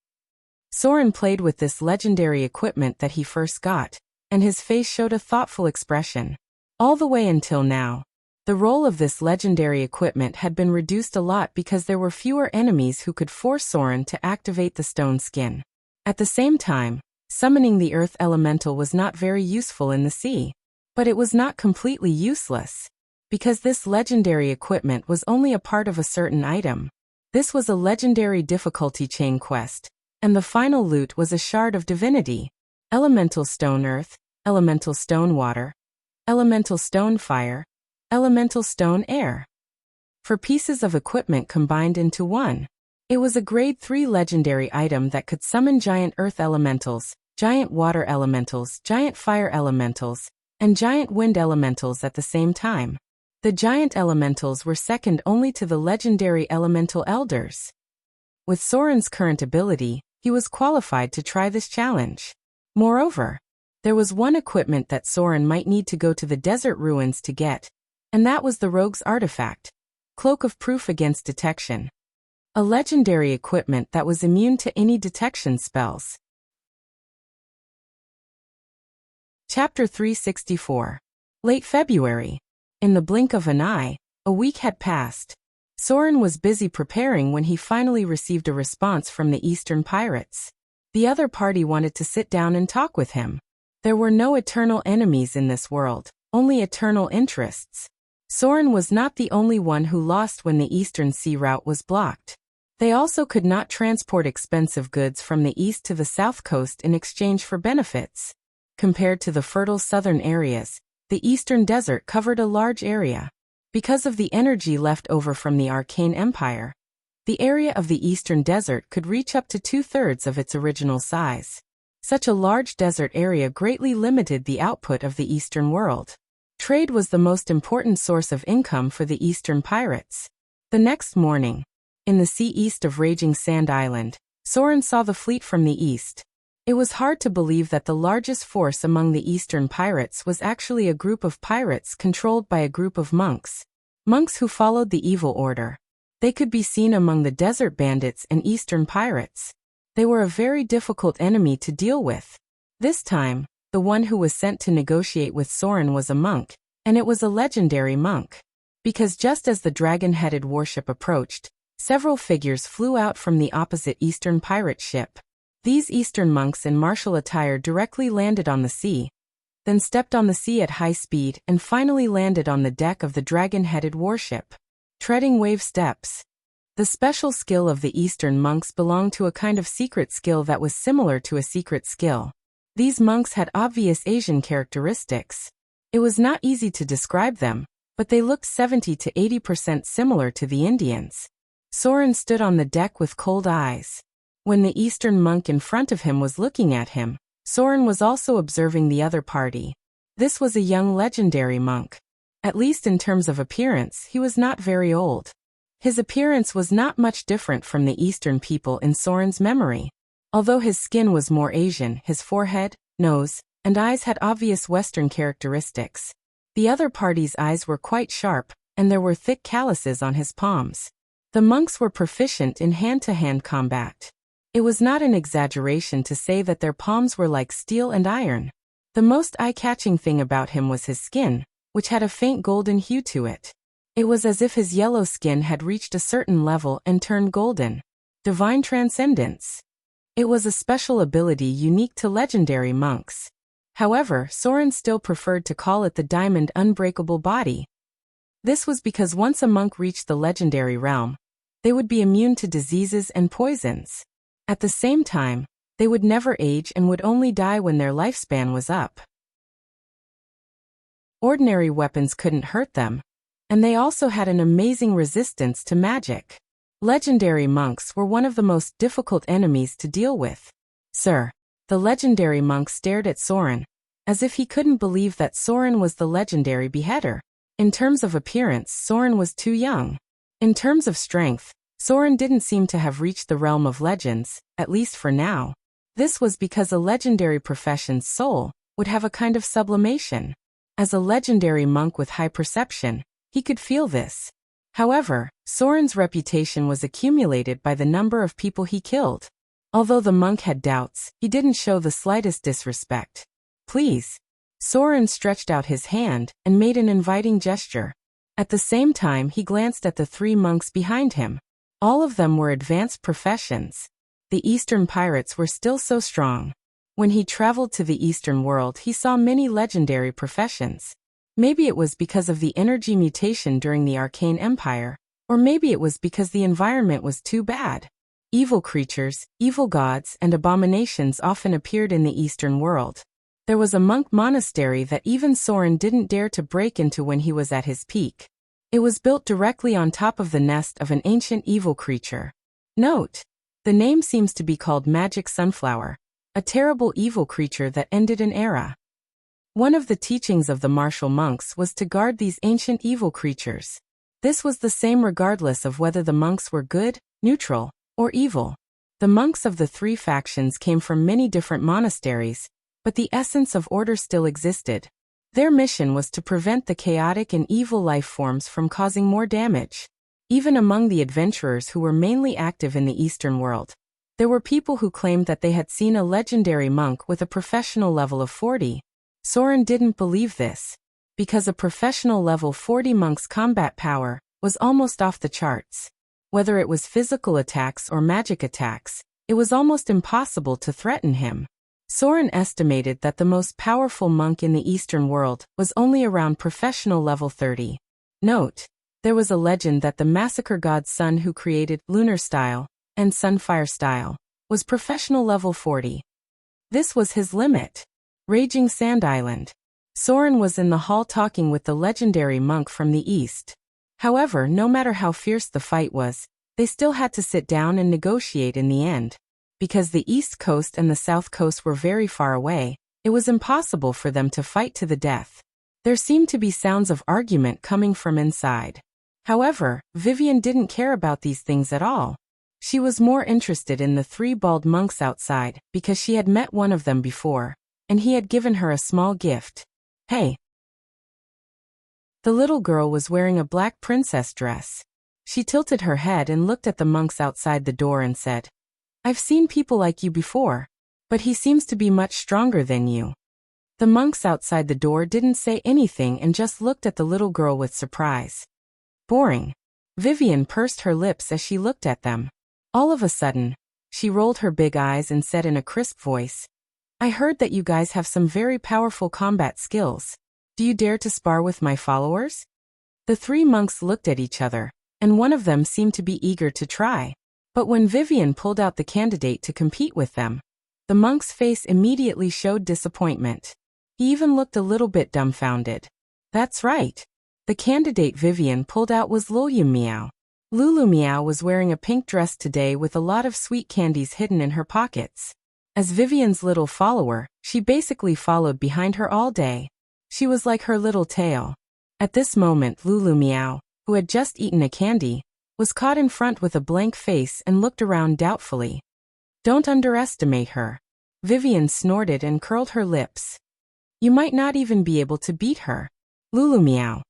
Soren played with this legendary equipment that he first got, and his face showed a thoughtful expression. All the way until now, the role of this legendary equipment had been reduced a lot because there were fewer enemies who could force Soren to activate the stone skin. At the same time, summoning the earth elemental was not very useful in the sea. But it was not completely useless, because this legendary equipment was only a part of a certain item. This was a legendary difficulty chain quest, and the final loot was a shard of divinity. Elemental Stone Earth, Elemental Stone Water, Elemental Stone Fire, Elemental Stone Air. 4 pieces of equipment combined into one. It was a grade 3 legendary item that could summon giant earth elementals, giant water elementals, giant fire elementals, and giant wind elementals at the same time. The giant elementals were second only to the legendary elemental elders. With Soren's current ability, he was qualified to try this challenge. Moreover, there was one equipment that Soren might need to go to the desert ruins to get, and that was the rogue's artifact, Cloak of Proof Against Detection. A legendary equipment that was immune to any detection spells. Chapter 364. Late February. In the blink of an eye, a week had passed. Soren was busy preparing when he finally received a response from the Eastern Pirates. The other party wanted to sit down and talk with him. There were no eternal enemies in this world, only eternal interests. Soren was not the only one who lost when the Eastern Sea route was blocked. They also could not transport expensive goods from the east to the south coast in exchange for benefits. Compared to the fertile southern areas, the Eastern Desert covered a large area. Because of the energy left over from the Arcane Empire, the area of the Eastern Desert could reach up to 2/3 of its original size. Such a large desert area greatly limited the output of the Eastern world. Trade was the most important source of income for the Eastern Pirates. The next morning, in the sea east of Raging Sand Island, Soren saw the fleet from the east. It was hard to believe that the largest force among the Eastern Pirates was actually a group of pirates controlled by a group of monks. Monks who followed the evil order. They could be seen among the desert bandits and Eastern Pirates. They were a very difficult enemy to deal with. This time, the one who was sent to negotiate with Soren was a monk, and it was a legendary monk. Because just as the dragon-headed warship approached, several figures flew out from the opposite Eastern pirate ship. These Eastern monks in martial attire directly landed on the sea, then stepped on the sea at high speed and finally landed on the deck of the dragon-headed warship. Treading wave steps. The special skill of the Eastern monks belonged to a kind of secret skill that was similar to a secret skill. These monks had obvious Asian characteristics. It was not easy to describe them, but they looked 70 to 80% similar to the Indians. Soren stood on the deck with cold eyes. When the Eastern monk in front of him was looking at him, Soren was also observing the other party. This was a young legendary monk. At least in terms of appearance, he was not very old. His appearance was not much different from the Eastern people in Soren's memory. Although his skin was more Asian, his forehead, nose, and eyes had obvious Western characteristics. The other party's eyes were quite sharp, and there were thick calluses on his palms. The monks were proficient in hand-to-hand combat. It was not an exaggeration to say that their palms were like steel and iron. The most eye-catching thing about him was his skin, which had a faint golden hue to it. It was as if his yellow skin had reached a certain level and turned golden. Divine transcendence. It was a special ability unique to legendary monks. However, Soren still preferred to call it the diamond unbreakable body. This was because once a monk reached the legendary realm, they would be immune to diseases and poisons. At the same time, they would never age and would only die when their lifespan was up. Ordinary weapons couldn't hurt them, and they also had an amazing resistance to magic. Legendary monks were one of the most difficult enemies to deal with. Sir, the legendary monk stared at Soren, as if he couldn't believe that Soren was the legendary beheader. In terms of appearance, Soren was too young. In terms of strength, Soren didn't seem to have reached the realm of legends, at least for now. This was because a legendary profession's soul would have a kind of sublimation. As a legendary monk with high perception, he could feel this. However, Soren's reputation was accumulated by the number of people he killed. Although the monk had doubts, he didn't show the slightest disrespect. Please. Soren stretched out his hand and made an inviting gesture. At the same time, he glanced at the 3 monks behind him. All of them were advanced professions. The Eastern pirates were still so strong. When he traveled to the Eastern world, he saw many legendary professions. Maybe it was because of the energy mutation during the Arcane Empire, or maybe it was because the environment was too bad. Evil creatures, evil gods, and abominations often appeared in the Eastern world. There was a monk monastery that even Soren didn't dare to break into when he was at his peak. It was built directly on top of the nest of an ancient evil creature. Note: the name seems to be called Magic Sunflower, a terrible evil creature that ended an era. One of the teachings of the martial monks was to guard these ancient evil creatures. This was the same regardless of whether the monks were good, neutral, or evil. The monks of the 3 factions came from many different monasteries, but the essence of order still existed. Their mission was to prevent the chaotic and evil life forms from causing more damage. Even among the adventurers who were mainly active in the Eastern world, there were people who claimed that they had seen a legendary monk with a professional level of 40. Soren didn't believe this, because a professional level 40 monk's combat power was almost off the charts. Whether it was physical attacks or magic attacks, it was almost impossible to threaten him. Soren estimated that the most powerful monk in the Eastern world was only around professional level 30. Note: there was a legend that the massacre god's son who created Lunar Style and Sunfire Style was professional level 40. This was his limit. Raging Sand Island. Soren was in the hall talking with the legendary monk from the east. However, no matter how fierce the fight was, they still had to sit down and negotiate in the end. Because the East Coast and the South Coast were very far away, it was impossible for them to fight to the death. There seemed to be sounds of argument coming from inside. However, Vivian didn't care about these things at all. She was more interested in the 3 bald monks outside because she had met one of them before, and he had given her a small gift. Hey. The little girl was wearing a black princess dress. She tilted her head and looked at the monks outside the door and said, "I've seen people like you before, but he seems to be much stronger than you." The monks outside the door didn't say anything and just looked at the little girl with surprise. Boring. Vivian pursed her lips as she looked at them. All of a sudden, she rolled her big eyes and said in a crisp voice, "I heard that you guys have some very powerful combat skills. Do you dare to spar with my followers?" The 3 monks looked at each other, and one of them seemed to be eager to try. But when Vivian pulled out the candidate to compete with them, the monk's face immediately showed disappointment. He even looked a little bit dumbfounded. That's right. The candidate Vivian pulled out was Lulu Meow. Lulu Meow was wearing a pink dress today with a lot of sweet candies hidden in her pockets. As Vivian's little follower, she basically followed behind her all day. She was like her little tail. At this moment, Lulu Meow, who had just eaten a candy, was caught in front with a blank face and looked around doubtfully. "Don't underestimate her." Vivian snorted and curled her lips. "You might not even be able to beat her." Lulu Meow.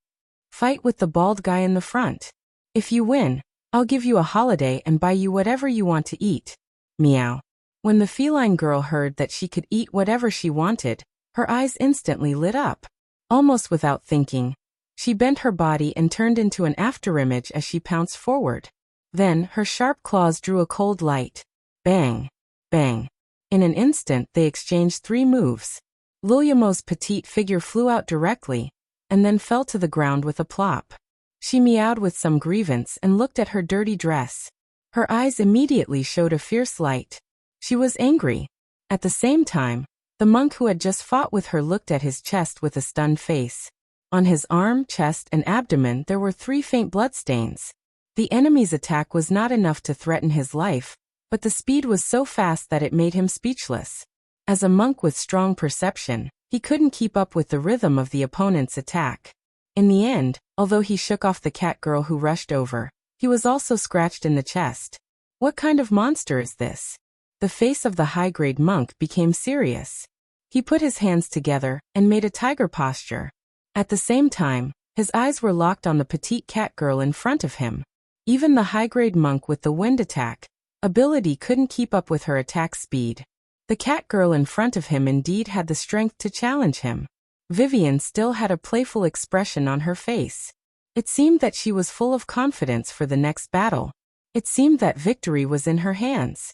"Fight with the bald guy in the front. If you win, I'll give you a holiday and buy you whatever you want to eat." Meow. When the feline girl heard that she could eat whatever she wanted, her eyes instantly lit up. Almost without thinking, she bent her body and turned into an afterimage as she pounced forward. Then, her sharp claws drew a cold light. Bang! Bang! In an instant, they exchanged 3 moves. Lulyamo's petite figure flew out directly, and then fell to the ground with a plop. She meowed with some grievance and looked at her dirty dress. Her eyes immediately showed a fierce light. She was angry. At the same time, the monk who had just fought with her looked at his chest with a stunned face. On his arm, chest, and abdomen there were 3 faint bloodstains. The enemy's attack was not enough to threaten his life, but the speed was so fast that it made him speechless. As a monk with strong perception, he couldn't keep up with the rhythm of the opponent's attack. In the end, although he shook off the cat girl who rushed over, He was also scratched in the chest. What kind of monster is this? The face of the high-grade monk became serious. He put his hands together and made a tiger posture. At the same time, his eyes were locked on the petite cat girl in front of him. Even the high-grade monk with the wind attack ability couldn't keep up with her attack speed. The cat girl in front of him indeed had the strength to challenge him. Vivian still had a playful expression on her face. It seemed that she was full of confidence for the next battle. It seemed that victory was in her hands.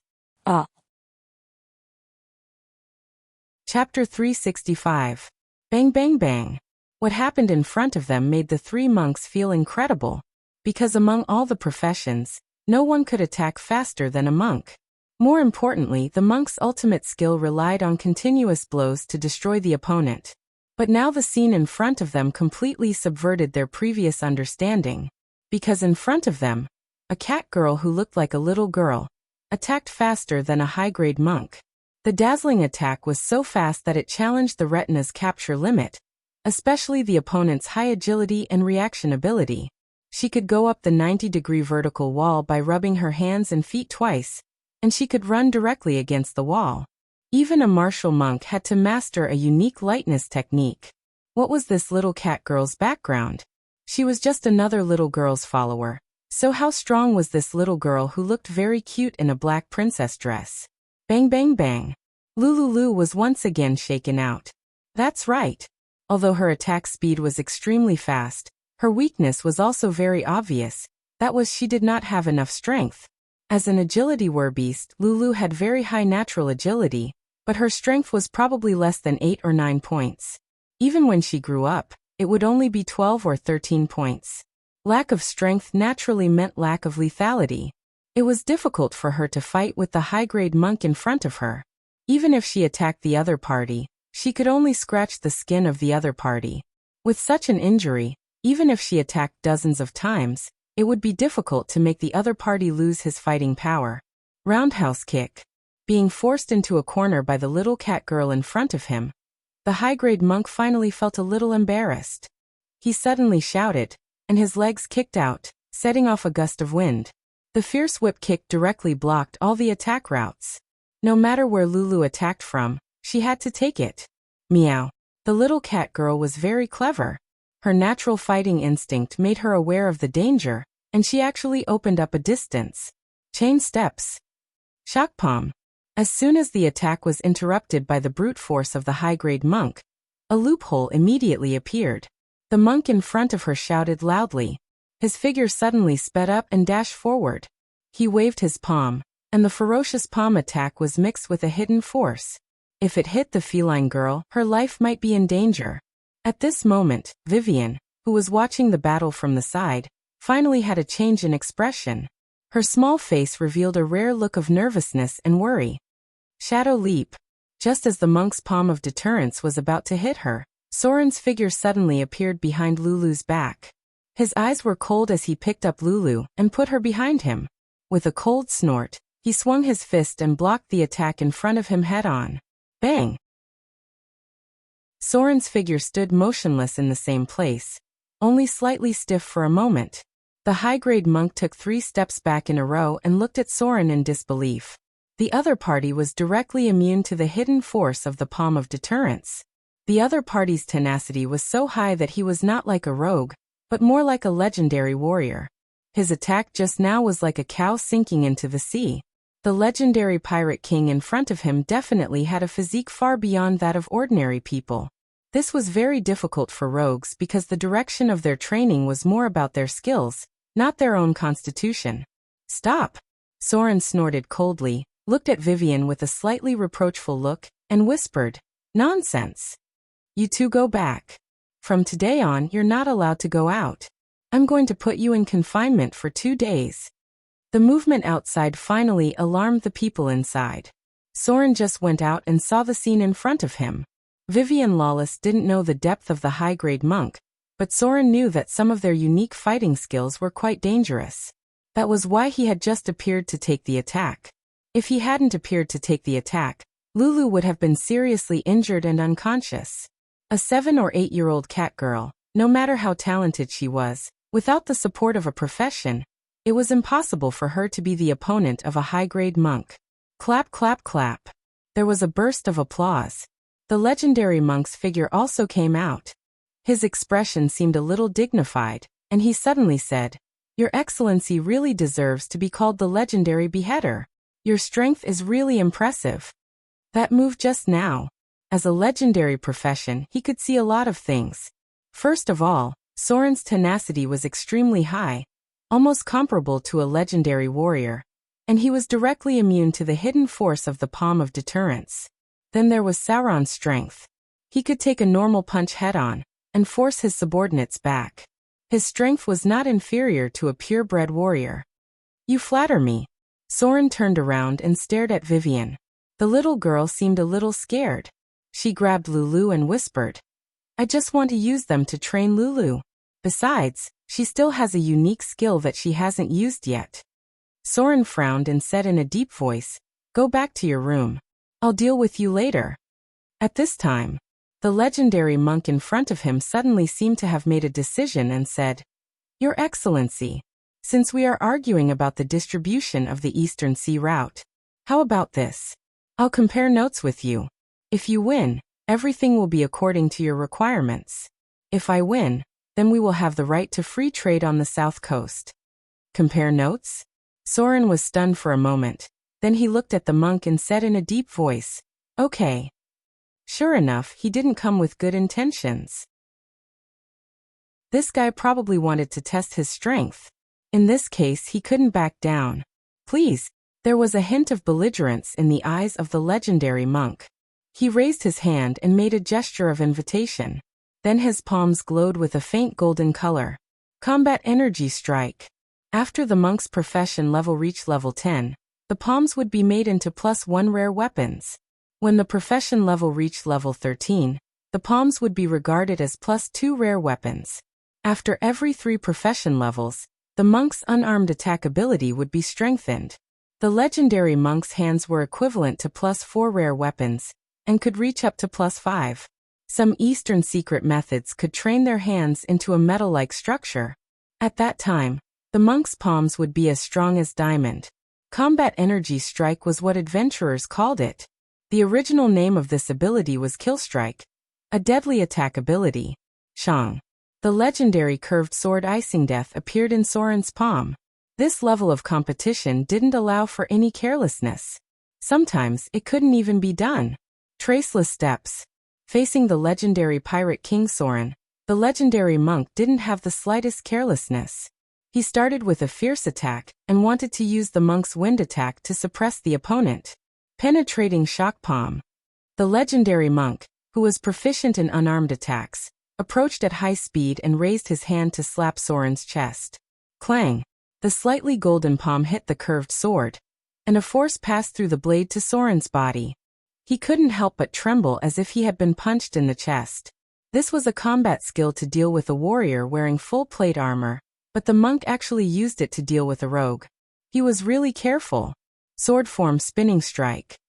Chapter 365. Bang bang bang. What happened in front of them made the three monks feel incredible. Because among all the professions, no one could attack faster than a monk. More importantly, the monk's ultimate skill relied on continuous blows to destroy the opponent. But now the scene in front of them completely subverted their previous understanding. Because in front of them, a cat girl who looked like a little girl attacked faster than a high-grade monk. The dazzling attack was so fast that it challenged the retina's capture limit, especially the opponent's high agility and reaction ability. She could go up the 90-degree vertical wall by rubbing her hands and feet twice, and she could run directly against the wall. Even a martial monk had to master a unique lightness technique. What was this little cat girl's background? She was just another little girl's follower. So how strong was this little girl who looked very cute in a black princess dress? Bang bang bang. Lulu was once again shaken out. That's right. Although her attack speed was extremely fast, her weakness was also very obvious. That was she did not have enough strength. As an agility werbeast, Lulu had very high natural agility, but her strength was probably less than 8 or 9 points. Even when she grew up, it would only be 12 or 13 points. Lack of strength naturally meant lack of lethality. It was difficult for her to fight with the high-grade monk in front of her. Even if she attacked the other party, she could only scratch the skin of the other party. With such an injury, even if she attacked dozens of times, it would be difficult to make the other party lose his fighting power. Roundhouse kick. Being forced into a corner by the little cat girl in front of him, the high-grade monk finally felt a little embarrassed. He suddenly shouted, and his legs kicked out, setting off a gust of wind. The fierce whip kick directly blocked all the attack routes. No matter where Lulu attacked from, she had to take it. Meow. The little cat girl was very clever. Her natural fighting instinct made her aware of the danger, and she actually opened up a distance. Chain steps. Shock palm. As soon as the attack was interrupted by the brute force of the high-grade monk, a loophole immediately appeared. The monk in front of her shouted loudly. His figure suddenly sped up and dashed forward. He waved his palm, and the ferocious palm attack was mixed with a hidden force. If it hit the feline girl, her life might be in danger. At this moment, Vivian, who was watching the battle from the side, finally had a change in expression. Her small face revealed a rare look of nervousness and worry. Shadow leap. Just as the monk's palm of deterrence was about to hit her, Soren's figure suddenly appeared behind Lulu's back. His eyes were cold as he picked up Lulu and put her behind him. With a cold snort, he swung his fist and blocked the attack in front of him head-on. Bang! Soren's figure stood motionless in the same place, only slightly stiff for a moment. The high-grade monk took 3 steps back in a row and looked at Soren in disbelief. The other party was directly immune to the hidden force of the palm of deterrence. The other party's tenacity was so high that he was not like a rogue, but more like a legendary warrior. His attack just now was like a cow sinking into the sea. The legendary pirate king in front of him definitely had a physique far beyond that of ordinary people. This was very difficult for rogues because the direction of their training was more about their skills, not their own constitution. Stop! Soren snorted coldly, looked at Vivian with a slightly reproachful look, and whispered, Nonsense! You two go back. From today on, you're not allowed to go out. I'm going to put you in confinement for 2 days. The movement outside finally alarmed the people inside. Soren just went out and saw the scene in front of him. Vivian Lawless didn't know the depth of the high-grade monk, but Soren knew that some of their unique fighting skills were quite dangerous. That was why he had just appeared to take the attack. If he hadn't appeared to take the attack, Lulu would have been seriously injured and unconscious. A 7 or 8-year-old cat girl, no matter how talented she was, without the support of a profession, It was impossible for her to be the opponent of a high-grade monk. Clap, clap, clap. There was a burst of applause. The legendary monk's figure also came out. His expression seemed a little dignified, and he suddenly said, "Your Excellency really deserves to be called the legendary beheader. Your strength is really impressive." That move just now. As a legendary profession, he could see a lot of things. First of all, Soren's tenacity was extremely high, almost comparable to a legendary warrior, and he was directly immune to the hidden force of the palm of deterrence. Then there was Sauron's strength. He could take a normal punch head-on, and force his subordinates back. His strength was not inferior to a purebred warrior. "You flatter me." Soren turned around and stared at Vivian. The little girl seemed a little scared. She grabbed Lulu and whispered, "I just want to use them to train Lulu. Besides, she still has a unique skill that she hasn't used yet." Soren frowned and said in a deep voice, "Go back to your room. I'll deal with you later." At this time, the legendary monk in front of him suddenly seemed to have made a decision and said, "Your Excellency, since we are arguing about the distribution of the Eastern Sea route, how about this? I'll compare notes with you. If you win, everything will be according to your requirements. If I win, then we will have the right to free trade on the south coast." Compare notes? Soren was stunned for a moment. Then he looked at the monk and said in a deep voice, "Okay." Sure enough, he didn't come with good intentions. This guy probably wanted to test his strength. In this case, he couldn't back down. "Please." There was a hint of belligerence in the eyes of the legendary monk. He raised his hand and made a gesture of invitation. Then his palms glowed with a faint golden color. Combat energy strike. After the monk's profession level reached level 10, the palms would be made into +1 rare weapons. When the profession level reached level 13, the palms would be regarded as +2 rare weapons. After every 3 profession levels, the monk's unarmed attack ability would be strengthened. The legendary monk's hands were equivalent to +4 rare weapons, and could reach up to +5. Some Eastern secret methods could train their hands into a metal-like structure. At that time, the monk's palms would be as strong as diamond. Combat energy strike was what adventurers called it. The original name of this ability was Kill Strike, a deadly attack ability. Shang. The legendary curved sword Icing Death appeared in Soren's palm. This level of competition didn't allow for any carelessness. Sometimes it couldn't even be done. Traceless steps. Facing the legendary pirate King Soren, the legendary monk didn't have the slightest carelessness. He started with a fierce attack and wanted to use the monk's wind attack to suppress the opponent. Penetrating shock palm. The legendary monk, who was proficient in unarmed attacks, approached at high speed and raised his hand to slap Soren's chest. Clang. The slightly golden palm hit the curved sword, and a force passed through the blade to Soren's body. He couldn't help but tremble as if he had been punched in the chest. This was a combat skill to deal with a warrior wearing full plate armor, but the monk actually used it to deal with a rogue. He was really careful. Sword form spinning strike.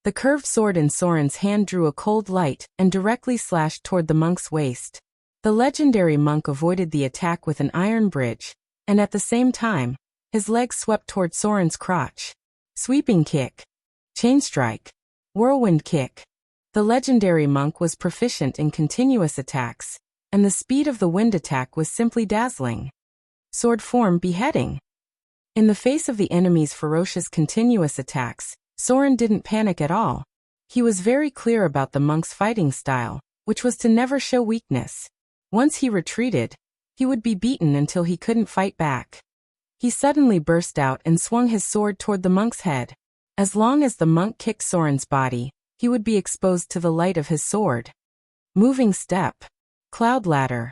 The curved sword in Soren's hand drew a cold light and directly slashed toward the monk's waist. The legendary monk avoided the attack with an iron bridge, and at the same time, his legs swept toward Soren's crotch. Sweeping kick. Chain strike. Whirlwind kick. The legendary monk was proficient in continuous attacks, and the speed of the wind attack was simply dazzling. Sword form beheading. In the face of the enemy's ferocious continuous attacks, Soren didn't panic at all. He was very clear about the monk's fighting style, which was to never show weakness. Once he retreated, he would be beaten until he couldn't fight back. He suddenly burst out and swung his sword toward the monk's head. As long as the monk kicked Soren's body, he would be exposed to the light of his sword. Moving step. Cloud ladder.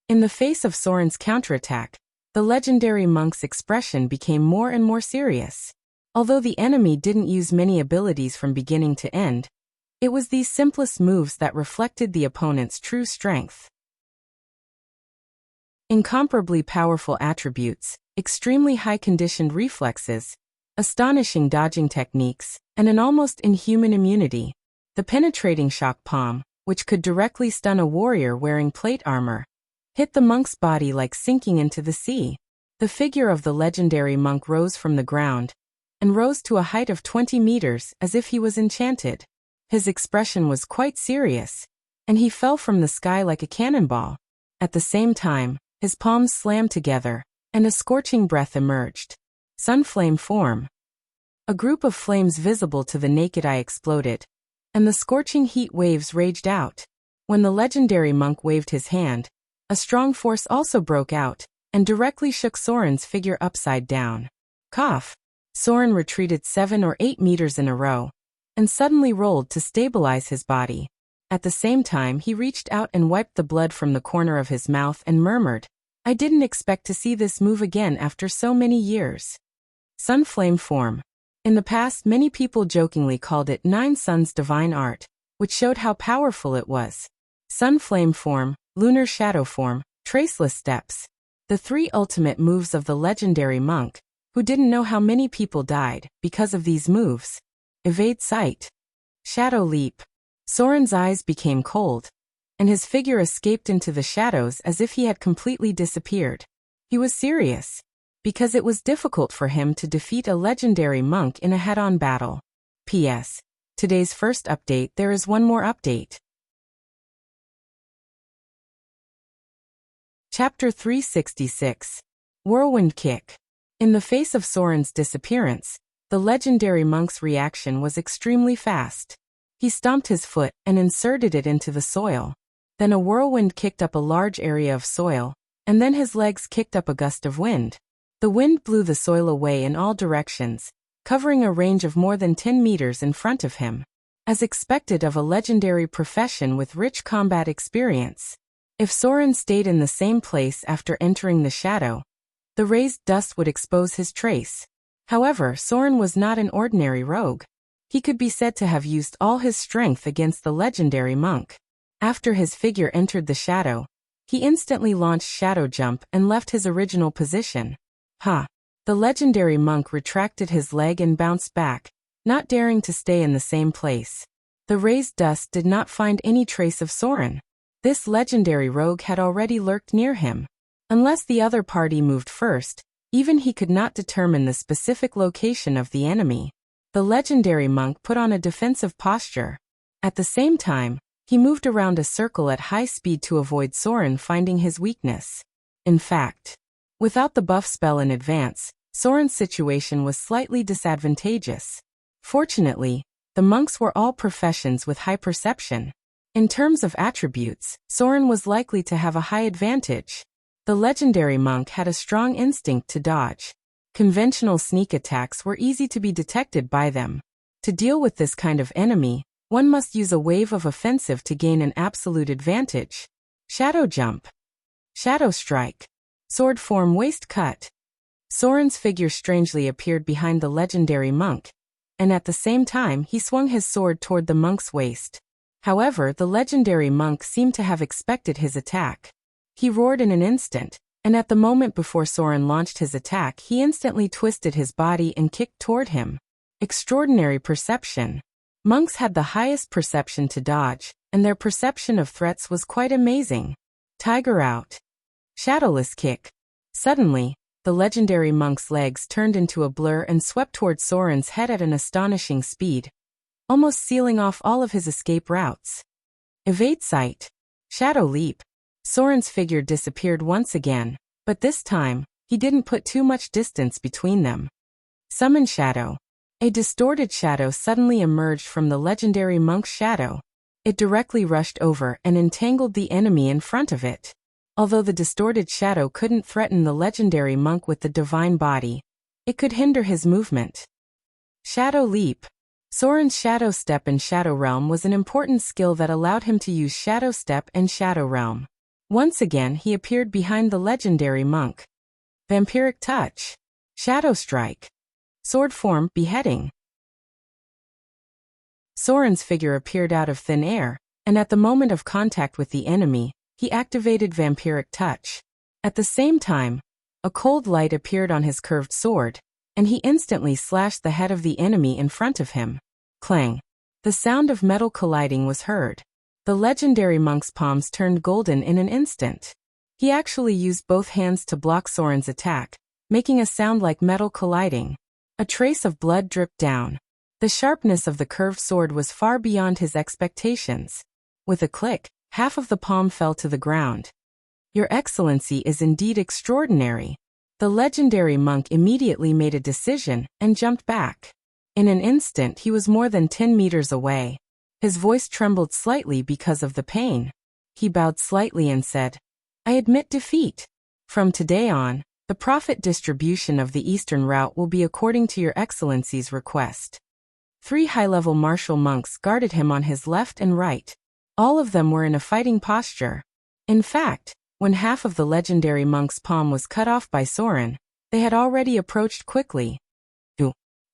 In the face of Soren's counterattack, the legendary monk's expression became more and more serious. Although the enemy didn't use many abilities from beginning to end, it was these simplest moves that reflected the opponent's true strength. Incomparably powerful attributes, extremely high conditioned reflexes, astonishing dodging techniques, and an almost inhuman immunity. The penetrating shock palm, which could directly stun a warrior wearing plate armor, hit the monk's body like sinking into the sea. The figure of the legendary monk rose from the ground, and rose to a height of 20 meters as if he was enchanted. His expression was quite serious, and he fell from the sky like a cannonball. At the same time, his palms slammed together, and a scorching breath emerged. Sunflame form. A group of flames visible to the naked eye exploded, and the scorching heat waves raged out. When the legendary monk waved his hand, a strong force also broke out, and directly shook Soren's figure upside down. Cough. Soren retreated 7 or 8 meters in a row, and suddenly rolled to stabilize his body. At the same time he reached out and wiped the blood from the corner of his mouth and murmured, "I didn't expect to see this move again after so many years." Sunflame form. In the past many people jokingly called it Nine Suns' divine art, which showed how powerful it was. Sunflame form, lunar shadow form, traceless steps. The 3 ultimate moves of the legendary monk, who didn't know how many people died because of these moves. Evade sight. Shadow leap. Soren's eyes became cold, and his figure escaped into the shadows as if he had completely disappeared. He was serious, because it was difficult for him to defeat a legendary monk in a head-on battle. P.S. Today's first update, there is one more update. Chapter 366. Whirlwind Kick. In the face of Soren's disappearance, the legendary monk's reaction was extremely fast. He stomped his foot and inserted it into the soil. Then a whirlwind kicked up a large area of soil, and then his legs kicked up a gust of wind. The wind blew the soil away in all directions, covering a range of more than 10 meters in front of him. As expected of a legendary profession with rich combat experience. If Soren stayed in the same place after entering the shadow, the raised dust would expose his trace. However, Soren was not an ordinary rogue. He could be said to have used all his strength against the legendary monk. After his figure entered the shadow, he instantly launched Shadow Jump and left his original position. The legendary monk retracted his leg and bounced back, not daring to stay in the same place. The raised dust did not find any trace of Soren. This legendary rogue had already lurked near him. Unless the other party moved first, even he could not determine the specific location of the enemy. The legendary monk put on a defensive posture. At the same time, he moved around a circle at high speed to avoid Soren finding his weakness. In fact, without the buff spell in advance, Soren's situation was slightly disadvantageous. Fortunately, the monks were all professions with high perception. In terms of attributes, Soren was likely to have a high advantage. The legendary monk had a strong instinct to dodge. Conventional sneak attacks were easy to be detected by them. To deal with this kind of enemy, one must use a wave of offensive to gain an absolute advantage. Shadow Jump. Shadow Strike. Sword form waist cut. Soren's figure strangely appeared behind the legendary monk, and at the same time he swung his sword toward the monk's waist. However, the legendary monk seemed to have expected his attack. He roared in an instant, and at the moment before Soren launched his attack he instantly twisted his body and kicked toward him. Extraordinary perception. Monks had the highest perception to dodge, and their perception of threats was quite amazing. Tiger out. Shadowless kick. Suddenly, the legendary monk's legs turned into a blur and swept toward Soren's head at an astonishing speed, almost sealing off all of his escape routes. Evade sight. Shadow leap. Soren's figure disappeared once again, but this time, he didn't put too much distance between them. Summon shadow. A distorted shadow suddenly emerged from the legendary monk's shadow. It directly rushed over and entangled the enemy in front of it. Although the distorted shadow couldn't threaten the legendary monk with the divine body, it could hinder his movement. Shadow leap. Soren's Shadow Step in Shadow Realm was an important skill that allowed him to use Shadow Step and Shadow Realm. Once again he appeared behind the legendary monk. Vampiric Touch. Shadow Strike. Sword form beheading. Soren's figure appeared out of thin air, and at the moment of contact with the enemy, he activated Vampiric Touch. At the same time, a cold light appeared on his curved sword, and he instantly slashed the head of the enemy in front of him. Clang. The sound of metal colliding was heard. The legendary monk's palms turned golden in an instant. He actually used both hands to block Soren's attack, making a sound like metal colliding. A trace of blood dripped down. The sharpness of the curved sword was far beyond his expectations. With a click, half of the palm fell to the ground. "Your Excellency is indeed extraordinary." The legendary monk immediately made a decision and jumped back. In an instant he was more than 10 meters away. His voice trembled slightly because of the pain. He bowed slightly and said, "I admit defeat. From today on, the profit distribution of the eastern route will be according to Your Excellency's request." 3 high-level martial monks guarded him on his left and right. All of them were in a fighting posture. In fact, when half of the legendary monk's palm was cut off by Soren, they had already approached quickly.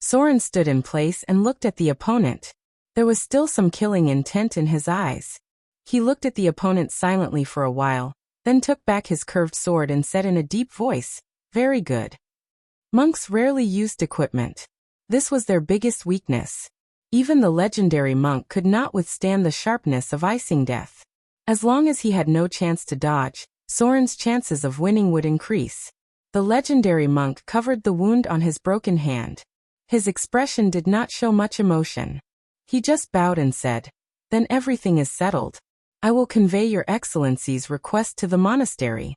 Soren stood in place and looked at the opponent. There was still some killing intent in his eyes. He looked at the opponent silently for a while, then took back his curved sword and said in a deep voice, "Very good." Monks rarely used equipment. This was their biggest weakness. Even the legendary monk could not withstand the sharpness of icing death. As long as he had no chance to dodge, Soren's chances of winning would increase. The legendary monk covered the wound on his broken hand. His expression did not show much emotion. He just bowed and said, "Then everything is settled. I will convey Your Excellency's request to the monastery.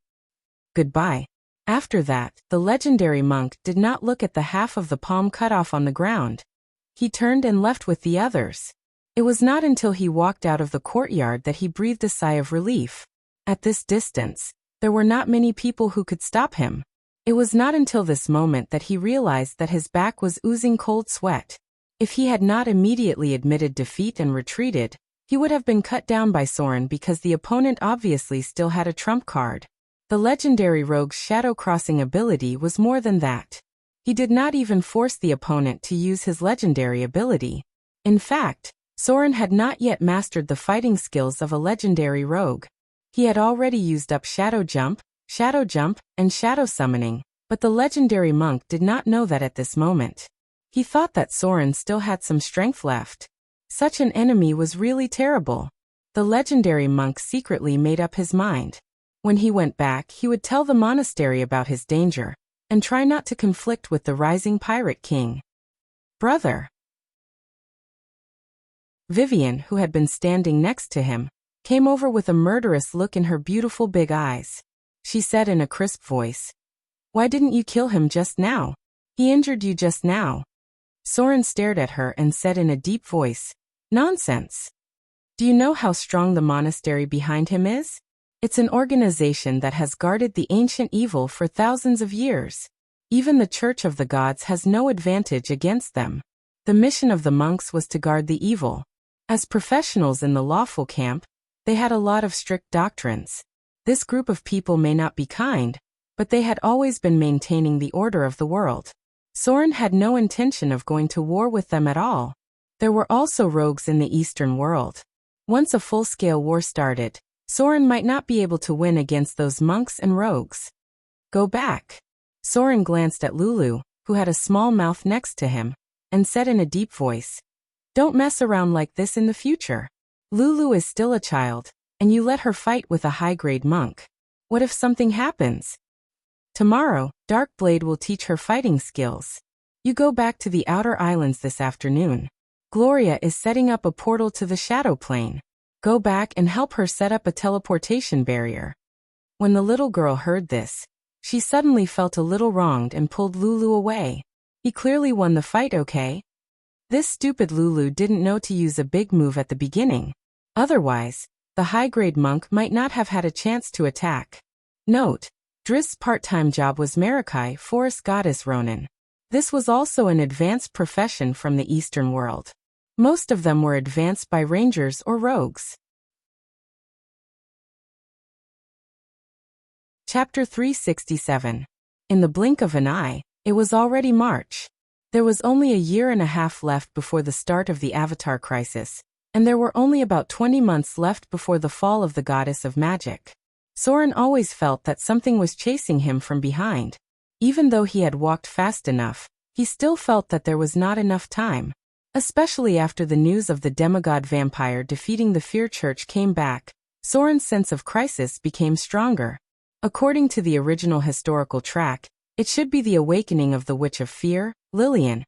Goodbye." After that, the legendary monk did not look at the half of the palm cut off on the ground. He turned and left with the others. It was not until he walked out of the courtyard that he breathed a sigh of relief. At this distance, there were not many people who could stop him. It was not until this moment that he realized that his back was oozing cold sweat. If he had not immediately admitted defeat and retreated, he would have been cut down by Soren because the opponent obviously still had a trump card. The legendary rogue's shadow-crossing ability was more than that. He did not even force the opponent to use his legendary ability. In fact, Soren had not yet mastered the fighting skills of a legendary rogue. He had already used up Shadow Jump, and Shadow Summoning, but the legendary monk did not know that at this moment. He thought that Soren still had some strength left. Such an enemy was really terrible. The legendary monk secretly made up his mind. When he went back, he would tell the monastery about his danger, and try not to conflict with the rising pirate king. "Brother." Vivian, who had been standing next to him, came over with a murderous look in her beautiful big eyes. She said in a crisp voice, "Why didn't you kill him just now? He injured you just now." Soren stared at her and said in a deep voice, "Nonsense. Do you know how strong the monastery behind him is? It's an organization that has guarded the ancient evil for thousands of years. Even the Church of the Gods has no advantage against them. The mission of the monks was to guard the evil. As professionals in the lawful camp, they had a lot of strict doctrines. This group of people may not be kind, but they had always been maintaining the order of the world. Soren had no intention of going to war with them at all. There were also rogues in the Eastern world. Once a full-scale war started, Soren might not be able to win against those monks and rogues. Go back." Soren glanced at Lulu, who had a small mouth next to him, and said in a deep voice, "Don't mess around like this in the future. Lulu is still a child, and you let her fight with a high-grade monk. What if something happens? Tomorrow, Darkblade will teach her fighting skills. You go back to the outer islands this afternoon. Gloria is setting up a portal to the shadow plane. Go back and help her set up a teleportation barrier." When the little girl heard this, she suddenly felt a little wronged and pulled Lulu away. He clearly won the fight, okay? This stupid Lulu didn't know to use a big move at the beginning. Otherwise, the high-grade monk might not have had a chance to attack. Note: Drist's part-time job was Marikai, forest goddess Ronin. This was also an advanced profession from the Eastern world. Most of them were advanced by rangers or rogues. Chapter 367. In the blink of an eye, it was already March. There was only a year and a half left before the start of the Avatar crisis, and there were only about 20 months left before the fall of the goddess of magic. Soren always felt that something was chasing him from behind. Even though he had walked fast enough, he still felt that there was not enough time. Especially after the news of the demigod vampire defeating the Fear Church came back, Soren's sense of crisis became stronger. According to the original historical track, It should be the awakening of the Witch of Fear, Lillian.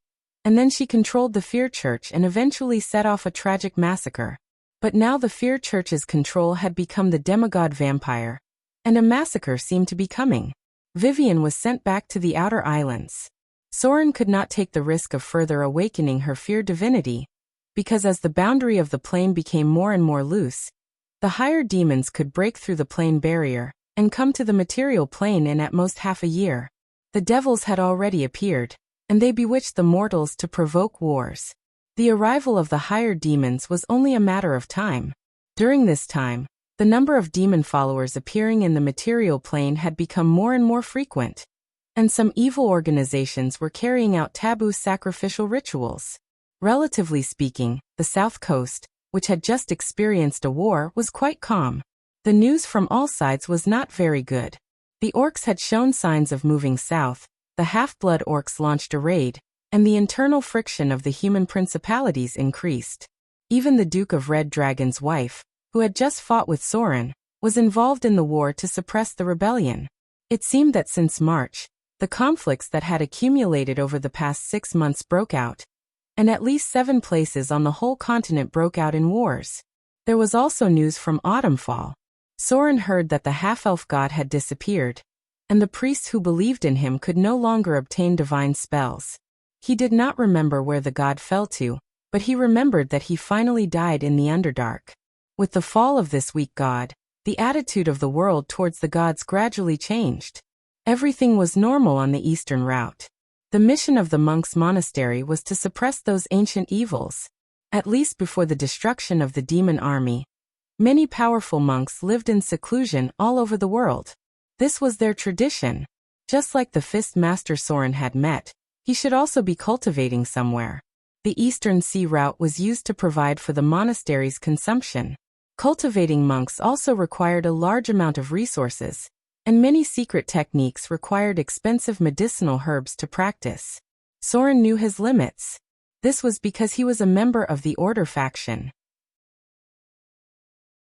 And then she controlled the Fear Church and eventually set off a tragic massacre. But now the Fear Church's control had become the demigod vampire, and a massacre seemed to be coming. Vivian was sent back to the Outer Islands. Soren could not take the risk of further awakening her fear divinity, because as the boundary of the plane became more and more loose, the higher demons could break through the plane barrier and come to the material plane in at most half a year. The devils had already appeared, and they bewitched the mortals to provoke wars. The arrival of the higher demons was only a matter of time. During this time, the number of demon followers appearing in the material plane had become more and more frequent, and some evil organizations were carrying out taboo sacrificial rituals. Relatively speaking, the South Coast, which had just experienced a war, was quite calm. The news from all sides was not very good. The orcs had shown signs of moving south, the half-blood orcs launched a raid, and the internal friction of the human principalities increased. Even the Duke of Red Dragon's wife, who had just fought with Soren, was involved in the war to suppress the rebellion. It seemed that since March, the conflicts that had accumulated over the past 6 months broke out, and at least 7 places on the whole continent broke out in wars. There was also news from Autumnfall. Soren heard that the half-elf god had disappeared, and the priests who believed in him could no longer obtain divine spells. He did not remember where the god fell to, but he remembered that he finally died in the Underdark. With the fall of this weak god, the attitude of the world towards the gods gradually changed. Everything was normal on the eastern route. The mission of the monks' monastery was to suppress those ancient evils, at least before the destruction of the demon army. Many powerful monks lived in seclusion all over the world. This was their tradition. Just like the Fist Master Soren had met, he should also be cultivating somewhere. The Eastern Sea route was used to provide for the monastery's consumption. Cultivating monks also required a large amount of resources, and many secret techniques required expensive medicinal herbs to practice. Soren knew his limits. This was because he was a member of the Order faction.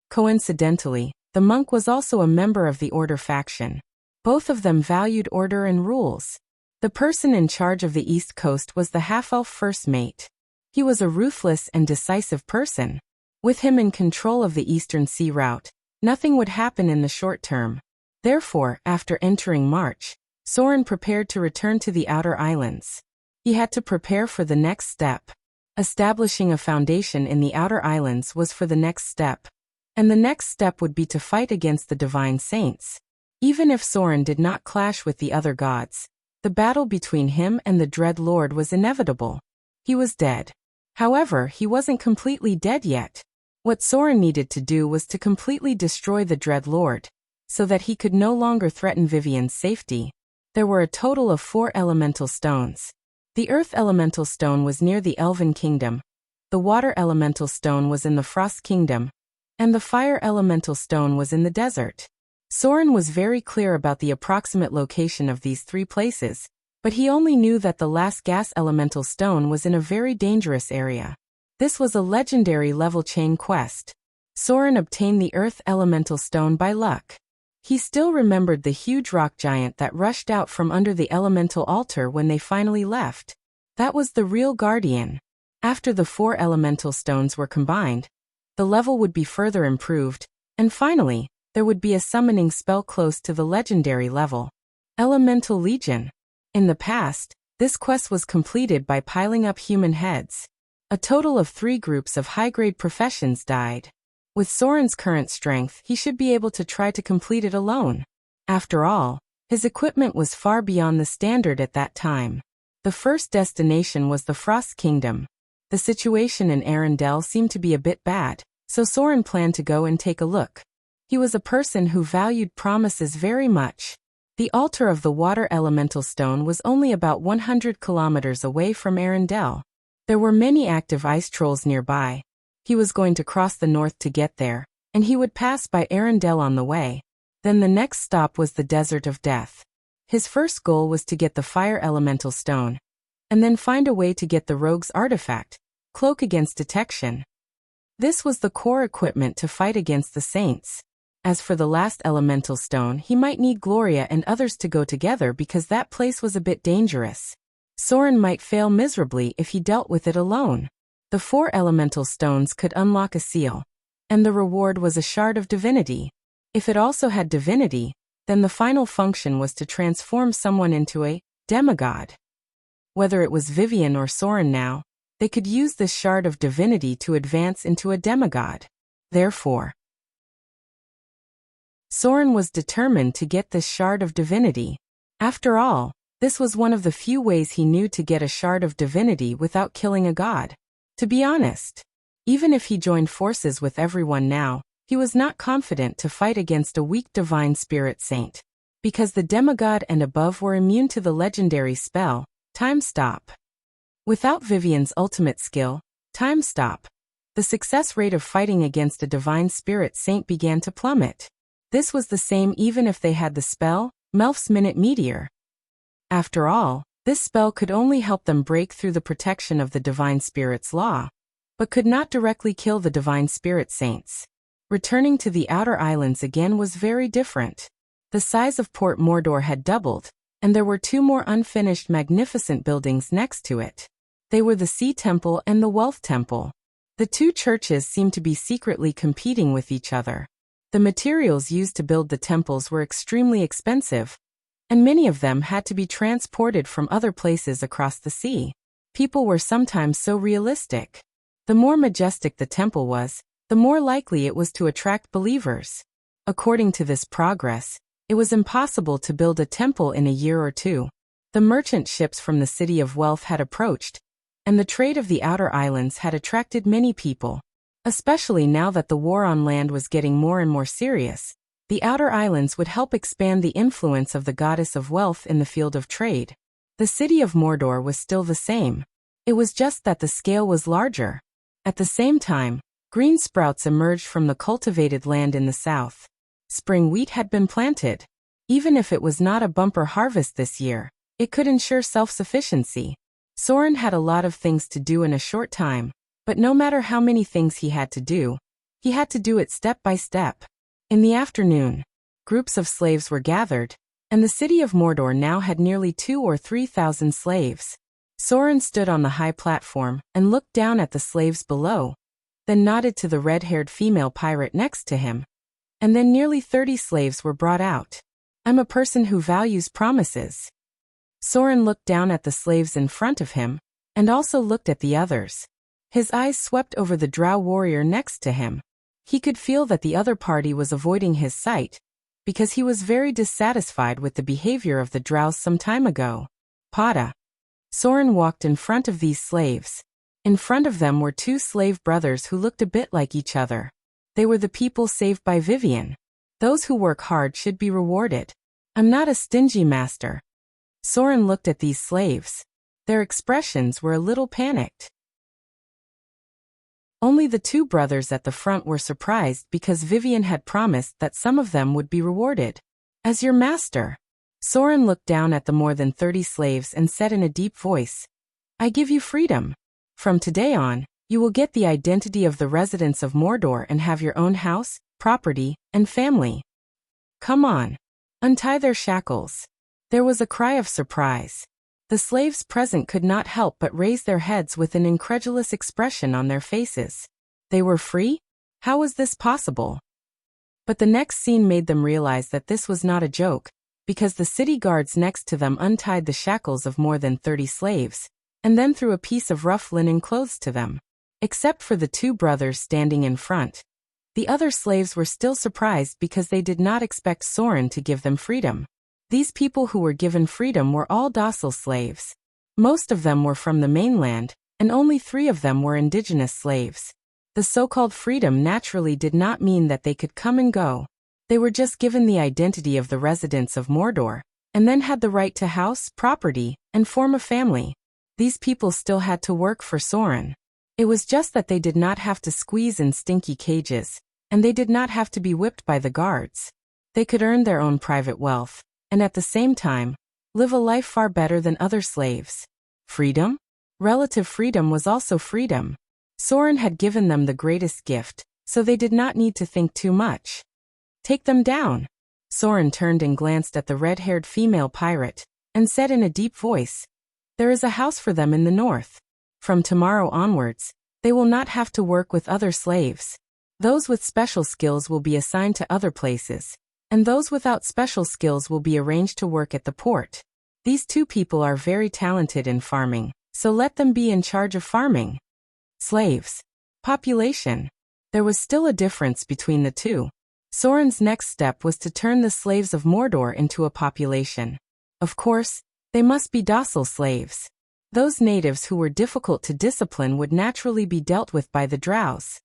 Coincidentally, the monk was also a member of the Order faction. Both of them valued order and rules. The person in charge of the East Coast was the half-elf first mate. He was a ruthless and decisive person. With him in control of the Eastern Sea route, nothing would happen in the short term. Therefore, after entering March, Soren prepared to return to the Outer Islands. He had to prepare for the next step. Establishing a foundation in the Outer Islands was for the next step, and the next step would be to fight against the divine saints. Even if Soren did not clash with the other gods, the battle between him and the Dread Lord was inevitable. He was dead. However, he wasn't completely dead yet. What Soren needed to do was to completely destroy the Dread Lord, so that he could no longer threaten Vivian's safety. There were a total of 4 elemental stones. The Earth Elemental Stone was near the Elven Kingdom, the Water Elemental Stone was in the Frost Kingdom, and the Fire Elemental Stone was in the desert. Soren was very clear about the approximate location of these 3 places, but he only knew that the last Gas Elemental Stone was in a very dangerous area. This was a legendary level chain quest. Soren obtained the Earth Elemental Stone by luck. He still remembered the huge rock giant that rushed out from under the elemental altar when they finally left. That was the real guardian. After the 4 elemental stones were combined, the level would be further improved, and finally, there would be a summoning spell close to the legendary level. Elemental Legion. In the past, this quest was completed by piling up human heads. A total of 3 groups of high-grade professions died. With Soren's current strength, he should be able to try to complete it alone. After all, his equipment was far beyond the standard at that time. The first destination was the Frost Kingdom. The situation in Arendelle seemed to be a bit bad, so Soren planned to go and take a look. He was a person who valued promises very much. The altar of the Water Elemental Stone was only about 100 kilometers away from Arendelle. There were many active ice trolls nearby. He was going to cross the north to get there, and he would pass by Arendelle on the way. Then the next stop was the Desert of Death. His first goal was to get the Fire Elemental Stone, and then find a way to get the Rogue's artifact, Cloak Against Detection. This was the core equipment to fight against the Saints. As for the last elemental stone, he might need Gloria and others to go together because that place was a bit dangerous. Soren might fail miserably if he dealt with it alone. The 4 elemental stones could unlock a seal, and the reward was a shard of divinity. If it also had divinity, then the final function was to transform someone into a demigod. Whether it was Vivian or Soren now, they could use this shard of divinity to advance into a demigod. Therefore, Soren was determined to get this shard of divinity. After all, this was one of the few ways he knew to get a shard of divinity without killing a god. To be honest, even if he joined forces with everyone now, he was not confident to fight against a weak divine spirit saint. Because the demigod and above were immune to the legendary spell, Time Stop. Without Vivian's ultimate skill, Time Stop, the success rate of fighting against a divine spirit saint began to plummet. This was the same even if they had the spell, Melf's Minute Meteor. After all, this spell could only help them break through the protection of the divine spirit's law, but could not directly kill the divine spirit saints. Returning to the outer islands again was very different. The size of Port Mordor had doubled, and there were 2 more unfinished magnificent buildings next to it. They were the Sea Temple and the Wealth Temple. The 2 churches seemed to be secretly competing with each other. The materials used to build the temples were extremely expensive, and many of them had to be transported from other places across the sea. People were sometimes so realistic. The more majestic the temple was, the more likely it was to attract believers. According to this progress, it was impossible to build a temple in a year or 2. The merchant ships from the City of Wealth had approached, and the trade of the outer islands had attracted many people. Especially now that the war on land was getting more and more serious, the outer islands would help expand the influence of the goddess of wealth in the field of trade. The city of Mordor was still the same. It was just that the scale was larger. At the same time, green sprouts emerged from the cultivated land in the south. Spring wheat had been planted. Even if it was not a bumper harvest this year, it could ensure self-sufficiency. Soren had a lot of things to do in a short time, but no matter how many things he had to do it step by step. In the afternoon, groups of slaves were gathered, and the city of Mordor now had nearly 2,000 or 3,000 slaves. Soren stood on the high platform and looked down at the slaves below, then nodded to the red-haired female pirate next to him. And then nearly 30 slaves were brought out. I'm a person who values promises. Soren looked down at the slaves in front of him, and also looked at the others. His eyes swept over the drow warrior next to him. He could feel that the other party was avoiding his sight, because he was very dissatisfied with the behavior of the drows some time ago. Pada. Soren walked in front of these slaves. In front of them were 2 slave brothers who looked a bit like each other. They were the people saved by Vivian. Those who work hard should be rewarded. I'm not a stingy master. Soren looked at these slaves. Their expressions were a little panicked. Only the 2 brothers at the front were surprised because Vivian had promised that some of them would be rewarded. As your master. Soren looked down at the more than 30 slaves and said in a deep voice, I give you freedom. From today on, you will get the identity of the residents of Mordor and have your own house, property, and family. Come on. Untie their shackles. There was a cry of surprise. The slaves present could not help but raise their heads with an incredulous expression on their faces. They were free? How was this possible? But the next scene made them realize that this was not a joke, because the city guards next to them untied the shackles of more than 30 slaves, and then threw a piece of rough linen clothes to them. Except for the 2 brothers standing in front. The other slaves were still surprised because they did not expect Soren to give them freedom. These people who were given freedom were all docile slaves. Most of them were from the mainland, and only 3 of them were indigenous slaves. The so-called freedom naturally did not mean that they could come and go. They were just given the identity of the residents of Mordor, and then had the right to house, property, and form a family. These people still had to work for Soren. It was just that they did not have to squeeze in stinky cages, and they did not have to be whipped by the guards. They could earn their own private wealth, and at the same time, live a life far better than other slaves. Freedom? Relative freedom was also freedom. Soren had given them the greatest gift, so they did not need to think too much. Take them down. Soren turned and glanced at the red-haired female pirate, and said in a deep voice, "There is a house for them in the north. From tomorrow onwards, they will not have to work with other slaves. Those with special skills will be assigned to other places, and those without special skills will be arranged to work at the port. These two people are very talented in farming, so let them be in charge of farming." Slaves. Population. There was still a difference between the two. Soren's next step was to turn the slaves of Mordor into a population. Of course, they must be docile slaves. Those natives who were difficult to discipline would naturally be dealt with by the drows.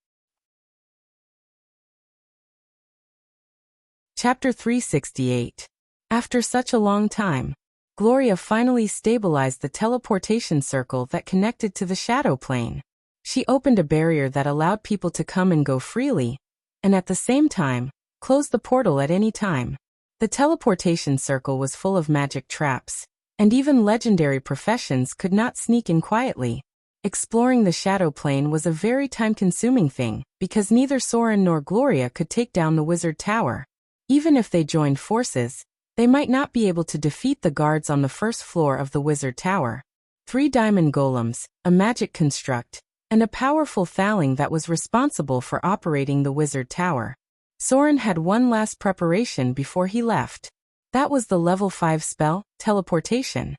Chapter 368. After such a long time, Gloria finally stabilized the teleportation circle that connected to the shadow plane. She opened a barrier that allowed people to come and go freely, and at the same time, closed the portal at any time. The teleportation circle was full of magic traps, and even legendary professions could not sneak in quietly. Exploring the shadow plane was a very time-consuming thing, because neither Soren nor Gloria could take down the wizard tower. Even if they joined forces, they might not be able to defeat the guards on the first floor of the wizard tower. 3 diamond golems, a magic construct, and a powerful thaling that was responsible for operating the wizard tower. Soren had one last preparation before he left. That was the level 5 spell, teleportation.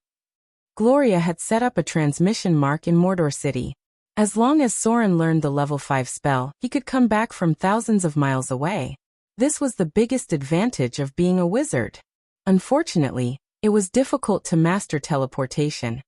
Gloria had set up a transmission mark in Mordor City. As long as Soren learned the level 5 spell, he could come back from thousands of miles away. This was the biggest advantage of being a wizard. Unfortunately, it was difficult to master teleportation,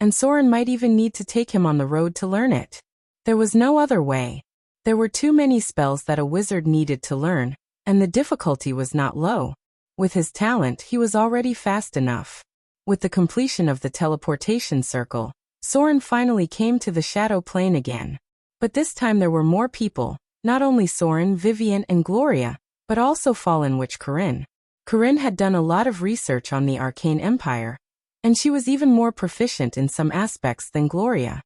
and Soren might even need to take him on the road to learn it. There was no other way. There were too many spells that a wizard needed to learn, and the difficulty was not low. With his talent, he was already fast enough. With the completion of the teleportation circle, Soren finally came to the shadow plane again. But this time there were more people, not only Soren, Vivian, and Gloria, but also Fallen Witch Corinne. Corinne had done a lot of research on the Arcane Empire, and she was even more proficient in some aspects than Gloria.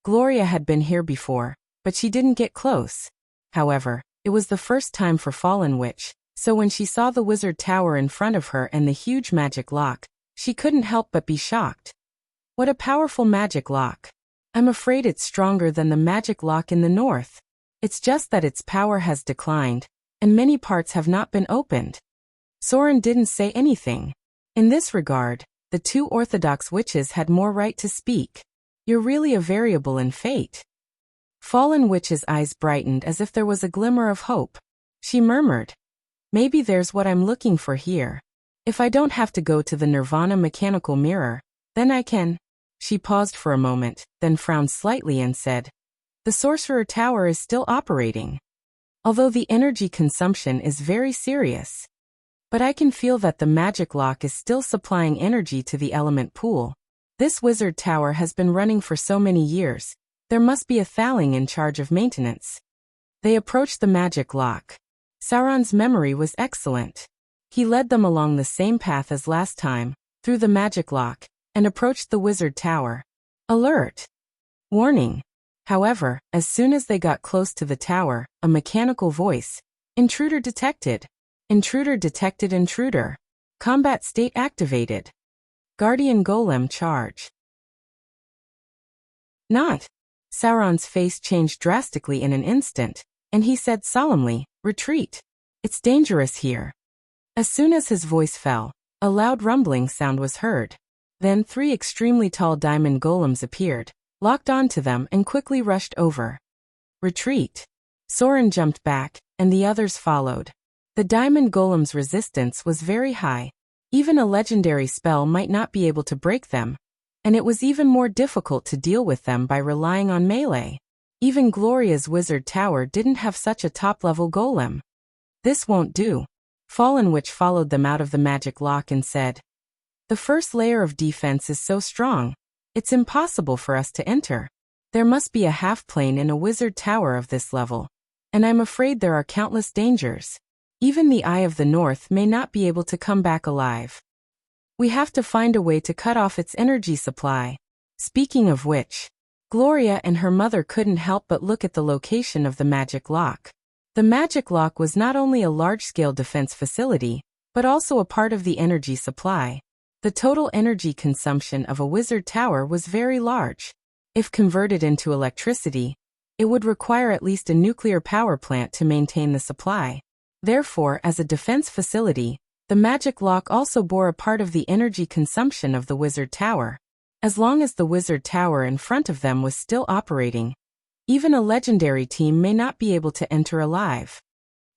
Gloria had been here before, but she didn't get close. However, it was the first time for Fallen Witch, so when she saw the wizard tower in front of her and the huge magic lock, she couldn't help but be shocked. What a powerful magic lock. I'm afraid it's stronger than the magic lock in the north. It's just that its power has declined, and many parts have not been opened. Soren didn't say anything. In this regard, the 2 orthodox witches had more right to speak. You're really a variable in fate. Fallen Witch's eyes brightened as if there was a glimmer of hope. She murmured, "Maybe there's what I'm looking for here. If I don't have to go to the Nirvana mechanical mirror, then I can." She paused for a moment, then frowned slightly and said, "The Sorcerer Tower is still operating. Although the energy consumption is very serious. But I can feel that the magic lock is still supplying energy to the element pool. This wizard tower has been running for so many years. There must be a thaling in charge of maintenance." They approached the magic lock. Sauron's memory was excellent. He led them along the same path as last time, through the magic lock, and approached the wizard tower. Alert! Warning! However, as soon as they got close to the tower, a mechanical voice. "Intruder detected. Intruder detected intruder. Combat state activated. Guardian Golem charge." Not. Sauron's face changed drastically in an instant, and he said solemnly, "Retreat. It's dangerous here." As soon as his voice fell, a loud rumbling sound was heard. Then 3 extremely tall diamond golems appeared, locked onto them and quickly rushed over. "Retreat." Soren jumped back, and the others followed. The diamond golem's resistance was very high. Even a legendary spell might not be able to break them, and it was even more difficult to deal with them by relying on melee. Even Gloria's wizard tower didn't have such a top-level golem. "This won't do." Fallen Witch followed them out of the magic lock and said, "The first layer of defense is so strong, it's impossible for us to enter. There must be a half-plane in a wizard tower of this level, and I'm afraid there are countless dangers. Even the Eye of the North may not be able to come back alive. We have to find a way to cut off its energy supply." Speaking of which, Gloria and her mother couldn't help but look at the location of the magic lock. The magic lock was not only a large-scale defense facility, but also a part of the energy supply. The total energy consumption of a wizard tower was very large. If converted into electricity, it would require at least a nuclear power plant to maintain the supply. Therefore, as a defense facility, the magic lock also bore a part of the energy consumption of the wizard tower. As long as the wizard tower in front of them was still operating, even a legendary team may not be able to enter alive.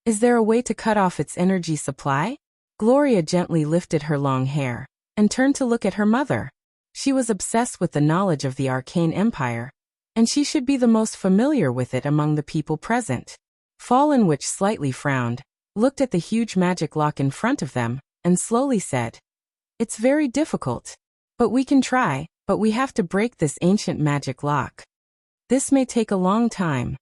Is there a way to cut off its energy supply? Gloria gently lifted her long hair and turned to look at her mother. She was obsessed with the knowledge of the arcane empire, and she should be the most familiar with it among the people present. Fallen Witch slightly frowned, looked at the huge magic lock in front of them, and slowly said, "It's very difficult. But we can try, but we have to break this ancient magic lock. This may take a long time.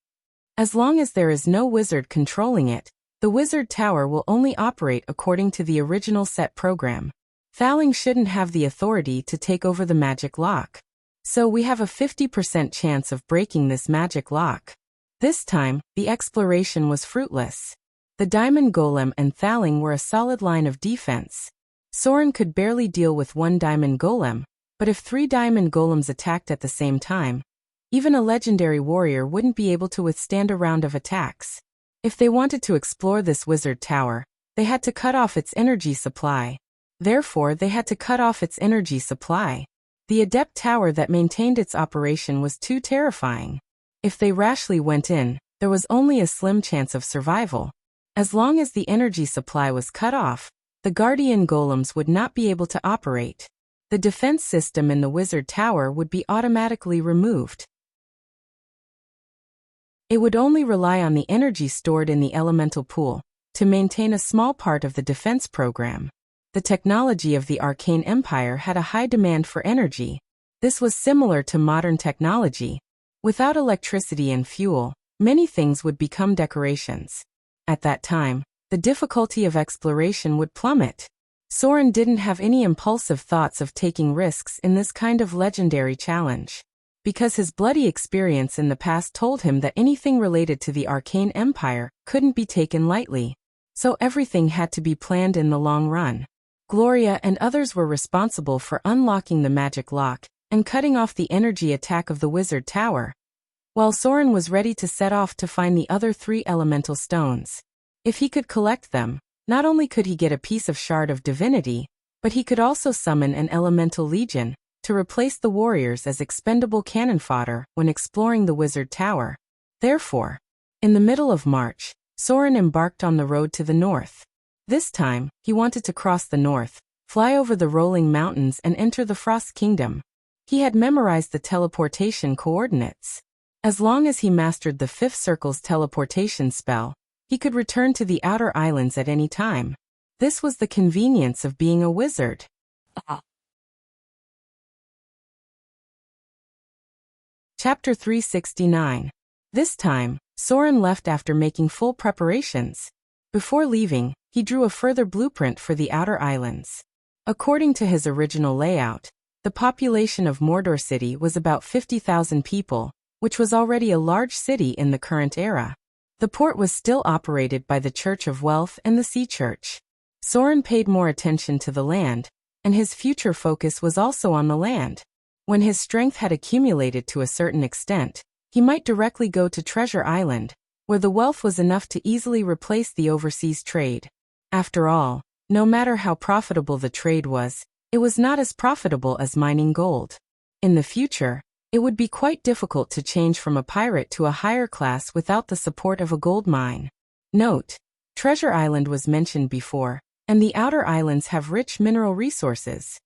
As long as there is no wizard controlling it, the wizard tower will only operate according to the original set program. Thaling shouldn't have the authority to take over the magic lock. So we have a 50% chance of breaking this magic lock." This time, the exploration was fruitless. The diamond golem and Thaling were a solid line of defense. Soren could barely deal with one diamond golem, but if 3 diamond golems attacked at the same time, even a legendary warrior wouldn't be able to withstand a round of attacks. If they wanted to explore this wizard tower, they had to cut off its energy supply. Therefore, they had to cut off its energy supply. The adept tower that maintained its operation was too terrifying. If they rashly went in, there was only a slim chance of survival. As long as the energy supply was cut off, the guardian golems would not be able to operate. The defense system in the wizard tower would be automatically removed. It would only rely on the energy stored in the elemental pool to maintain a small part of the defense program. The technology of the Arcane Empire had a high demand for energy. This was similar to modern technology. Without electricity and fuel, many things would become decorations. At that time, the difficulty of exploration would plummet. Soren didn't have any impulsive thoughts of taking risks in this kind of legendary challenge, because his bloody experience in the past told him that anything related to the Arcane Empire couldn't be taken lightly. So everything had to be planned in the long run. Gloria and others were responsible for unlocking the magic lock and cutting off the energy attack of the wizard tower, while Soren was ready to set off to find the other 3 elemental stones. If he could collect them, not only could he get a piece of shard of divinity, but he could also summon an elemental legion to replace the warriors as expendable cannon fodder when exploring the wizard tower. Therefore, in the middle of March, Soren embarked on the road to the north. This time, he wanted to cross the north, fly over the rolling mountains and enter the Frost Kingdom. He had memorized the teleportation coordinates. As long as he mastered the 5th circle's teleportation spell, he could return to the outer islands at any time. This was the convenience of being a wizard. Chapter 369. This time, Soren left after making full preparations. Before leaving, he drew a further blueprint for the outer islands. According to his original layout, the population of Mordor City was about 50,000 people, which was already a large city in the current era. The port was still operated by the Church of Wealth and the Sea Church. Soren paid more attention to the land, and his future focus was also on the land. When his strength had accumulated to a certain extent, he might directly go to Treasure Island, where the wealth was enough to easily replace the overseas trade. After all, no matter how profitable the trade was, it was not as profitable as mining gold. In the future, it would be quite difficult to change from a pirate to a higher class without the support of a gold mine. Note: Treasure Island was mentioned before, and the outer islands have rich mineral resources.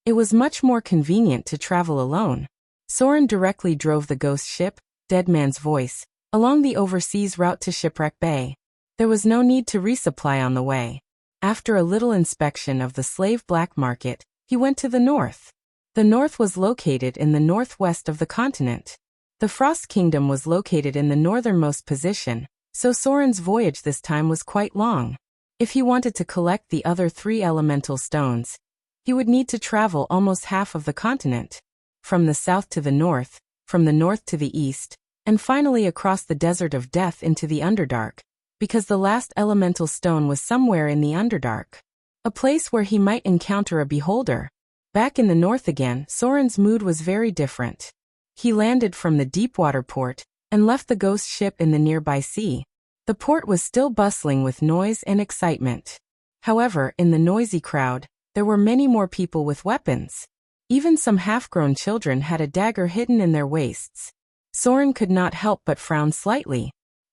It was much more convenient to travel alone. Soren directly drove the ghost ship, Dead Man's Voice, along the overseas route to Shipwreck Bay. There was no need to resupply on the way. After a little inspection of the slave black market, he went to the north. The north was located in the northwest of the continent. The Frost Kingdom was located in the northernmost position, so Soren's voyage this time was quite long. If he wanted to collect the other 3 elemental stones, he would need to travel almost half of the continent. From the south to the north, from the north to the east, and finally across the Desert of Death into the Underdark, because the last elemental stone was somewhere in the Underdark. A place where he might encounter a beholder. Back in the north again, Soren's mood was very different. He landed from the Deepwater port and left the ghost ship in the nearby sea. The port was still bustling with noise and excitement. However, in the noisy crowd, there were many more people with weapons. Even some half-grown children had a dagger hidden in their waists. Soren could not help but frown slightly.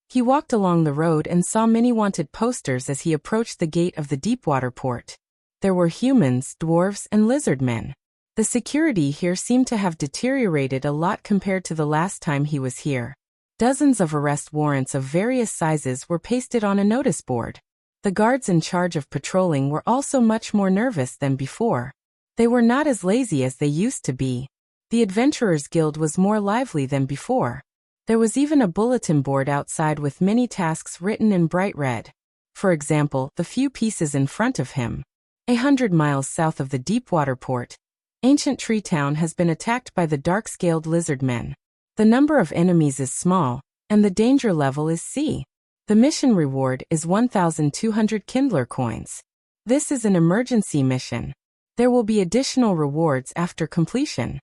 He walked along the road and saw many wanted posters as he approached the gate of the Deepwater port. There were humans, dwarves, and lizard men. The security here seemed to have deteriorated a lot compared to the last time he was here. Dozens of arrest warrants of various sizes were pasted on a notice board. The guards in charge of patrolling were also much more nervous than before. They were not as lazy as they used to be. The Adventurers Guild was more lively than before. There was even a bulletin board outside with many tasks written in bright red. For example, the few pieces in front of him. 100 miles south of the Deepwater port, ancient Tree Town has been attacked by the dark-scaled lizard men. The number of enemies is small, and the danger level is C. The mission reward is 1,200 Kindler coins. This is an emergency mission. There will be additional rewards after completion.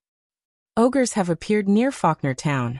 Ogres have appeared near Faulkner Town.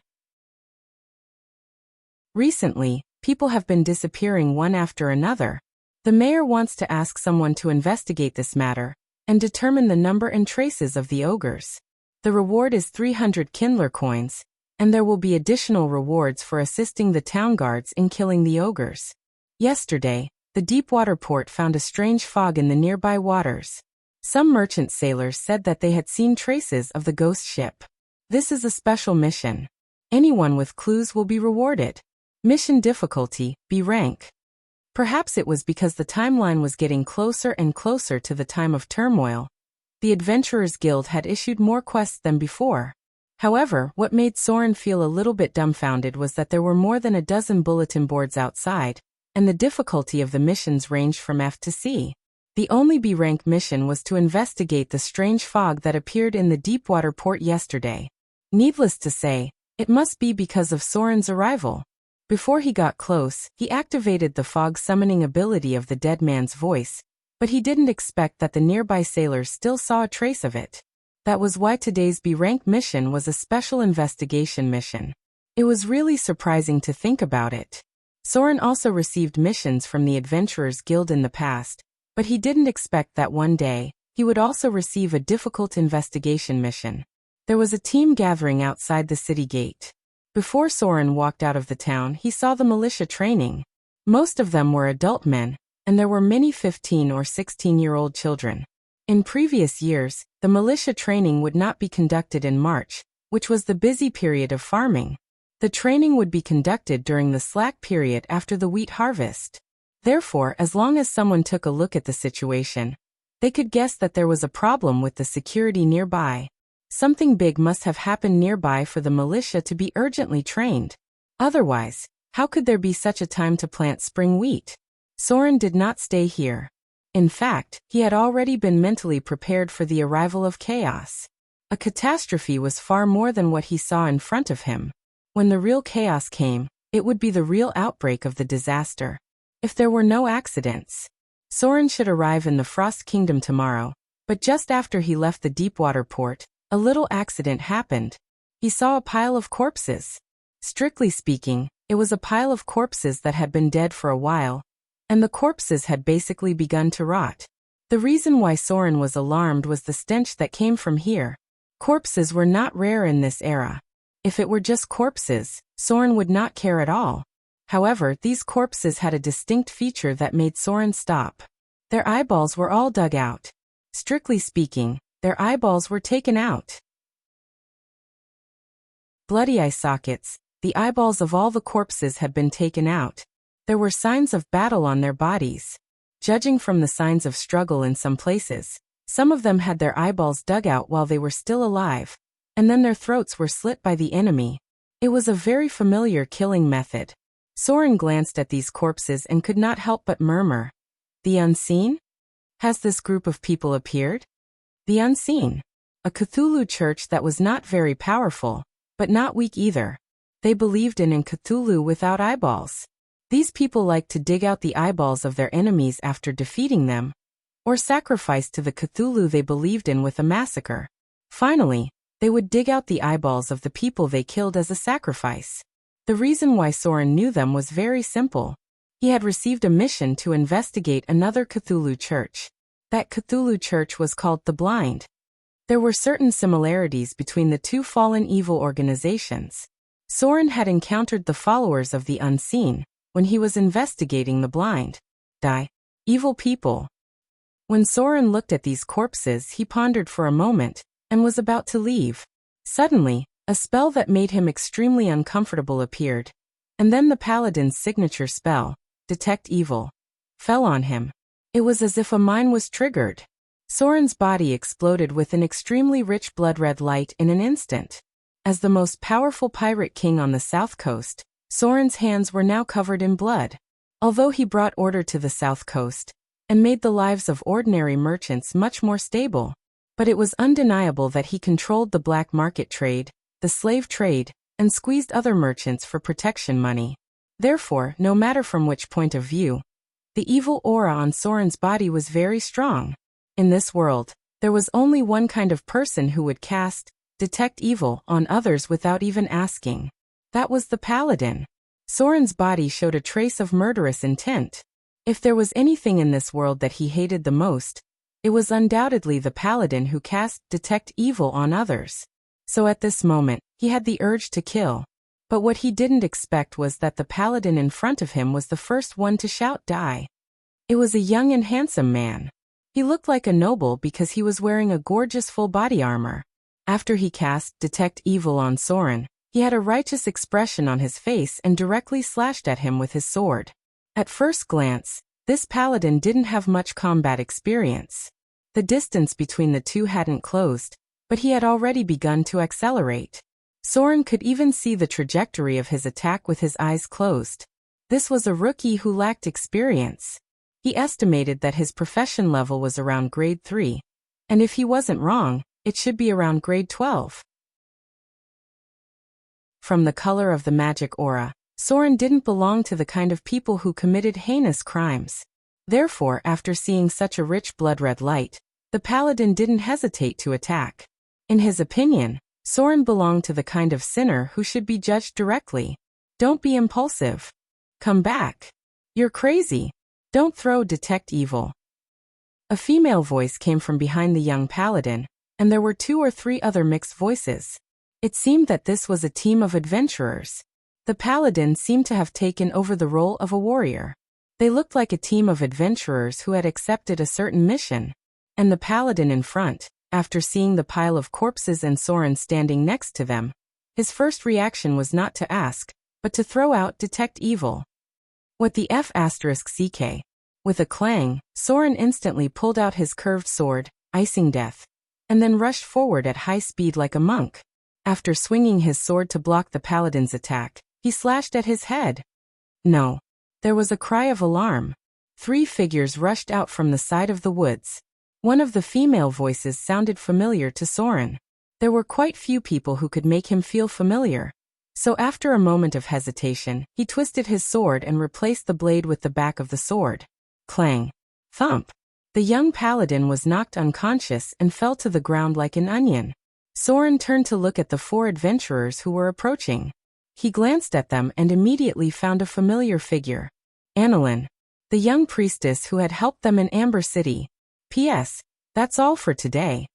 Recently, people have been disappearing one after another. The mayor wants to ask someone to investigate this matter and determine the number and traces of the ogres. The reward is 300 Kindler coins, and there will be additional rewards for assisting the town guards in killing the ogres. Yesterday, the Deepwater port found a strange fog in the nearby waters. Some merchant sailors said that they had seen traces of the ghost ship. This is a special mission. Anyone with clues will be rewarded. Mission difficulty, B rank. Perhaps it was because the timeline was getting closer and closer to the time of turmoil. The Adventurers Guild had issued more quests than before. However, what made Soren feel a little bit dumbfounded was that there were more than a dozen bulletin boards outside, and the difficulty of the missions ranged from F to C. The only B-rank mission was to investigate the strange fog that appeared in the Deepwater port yesterday. Needless to say, it must be because of Soren's arrival. Before he got close, he activated the fog summoning ability of the dead man's voice, but he didn't expect that the nearby sailors still saw a trace of it. That was why today's B-rank mission was a special investigation mission. It was really surprising to think about it. Soren also received missions from the Adventurers Guild in the past, but he didn't expect that one day, he would also receive a difficult investigation mission. There was a team gathering outside the city gate. Before Soren walked out of the town, he saw the militia training. Most of them were adult men, and there were many 15 or 16-year-old children. In previous years, the militia training would not be conducted in March, which was the busy period of farming. The training would be conducted during the slack period after the wheat harvest. Therefore, as long as someone took a look at the situation, they could guess that there was a problem with the security nearby. Something big must have happened nearby for the militia to be urgently trained. Otherwise, how could there be such a time to plant spring wheat? Soren did not stay here. In fact, he had already been mentally prepared for the arrival of chaos. A catastrophe was far more than what he saw in front of him. When the real chaos came, it would be the real outbreak of the disaster. If there were no accidents, Soren should arrive in the Frost Kingdom tomorrow, but just after he left the Deepwater port, a little accident happened. He saw a pile of corpses. Strictly speaking, it was a pile of corpses that had been dead for a while, and the corpses had basically begun to rot. The reason why Soren was alarmed was the stench that came from here. Corpses were not rare in this era. If it were just corpses, Soren would not care at all. However, these corpses had a distinct feature that made Soren stop. Their eyeballs were all dug out. Strictly speaking, their eyeballs were taken out. Bloody eye sockets, the eyeballs of all the corpses had been taken out. There were signs of battle on their bodies. Judging from the signs of struggle in some places, some of them had their eyeballs dug out while they were still alive, and then their throats were slit by the enemy. It was a very familiar killing method. Soren glanced at these corpses and could not help but murmur, "The Unseen? Has this group of people appeared?" The Unseen. A Cthulhu church that was not very powerful, but not weak either. They believed in Cthulhu without eyeballs. These people liked to dig out the eyeballs of their enemies after defeating them, or sacrifice to the Cthulhu they believed in with a massacre. Finally, they would dig out the eyeballs of the people they killed as a sacrifice. The reason why Soren knew them was very simple. He had received a mission to investigate another Cthulhu church. That Cthulhu church was called the Blind. There were certain similarities between the two fallen evil organizations. Soren had encountered the followers of the unseen when he was investigating the Blind. Evil people. When Soren looked at these corpses, he pondered for a moment and was about to leave. Suddenly, a spell that made him extremely uncomfortable appeared, and then the paladin's signature spell, Detect Evil, fell on him. It was as if a mine was triggered. Soren's body exploded with an extremely rich blood-red light in an instant. As the most powerful pirate king on the south coast, Soren's hands were now covered in blood. Although he brought order to the south coast and made the lives of ordinary merchants much more stable, but it was undeniable that he controlled the black market trade, the slave trade, and squeezed other merchants for protection money. Therefore, no matter from which point of view, the evil aura on Soren's body was very strong. In this world, there was only one kind of person who would cast Detect Evil on others without even asking. That was the paladin. Soren's body showed a trace of murderous intent. If there was anything in this world that he hated the most, it was undoubtedly the paladin who cast Detect Evil on others. So at this moment, he had the urge to kill. But what he didn't expect was that the paladin in front of him was the first one to shout die. It was a young and handsome man. He looked like a noble because he was wearing a gorgeous full body armor. After he cast Detect Evil on Soren, he had a righteous expression on his face and directly slashed at him with his sword. At first glance, this paladin didn't have much combat experience. The distance between the two hadn't closed, but he had already begun to accelerate. Soren could even see the trajectory of his attack with his eyes closed. This was a rookie who lacked experience. He estimated that his profession level was around grade 3, and if he wasn't wrong, it should be around grade 12. From the color of the magic aura, Soren didn't belong to the kind of people who committed heinous crimes. Therefore, after seeing such a rich blood-red light, the paladin didn't hesitate to attack. In his opinion, Soren belonged to the kind of sinner who should be judged directly. Don't be impulsive. Come back. You're crazy. Don't throw Detect Evil. A female voice came from behind the young paladin, and there were 2 or 3 other mixed voices. It seemed that this was a team of adventurers. The paladin seemed to have taken over the role of a warrior. They looked like a team of adventurers who had accepted a certain mission. And the paladin in front, after seeing the pile of corpses and Soren standing next to them, his first reaction was not to ask, but to throw out Detect Evil. What the F***ck? With a clang, Soren instantly pulled out his curved sword, Icing Death, and then rushed forward at high speed like a monk. After swinging his sword to block the paladin's attack, he slashed at his head. No. There was a cry of alarm. 3 figures rushed out from the side of the woods. One of the female voices sounded familiar to Soren. There were quite few people who could make him feel familiar. So after a moment of hesitation, he twisted his sword and replaced the blade with the back of the sword. Clang. Thump. The young paladin was knocked unconscious and fell to the ground like an onion. Soren turned to look at the 4 adventurers who were approaching. He glanced at them and immediately found a familiar figure. Annalyn, the young priestess who had helped them in Amber City. P.S. That's all for today.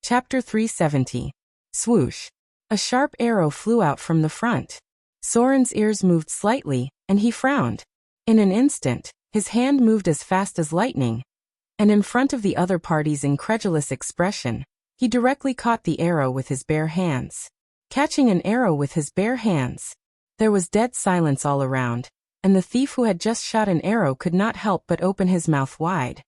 Chapter 370. Swoosh. A sharp arrow flew out from the front. Soren's ears moved slightly, and he frowned. In an instant, his hand moved as fast as lightning, and in front of the other party's incredulous expression, he directly caught the arrow with his bare hands. Catching an arrow with his bare hands. There was dead silence all around, and the thief who had just shot an arrow could not help but open his mouth wide.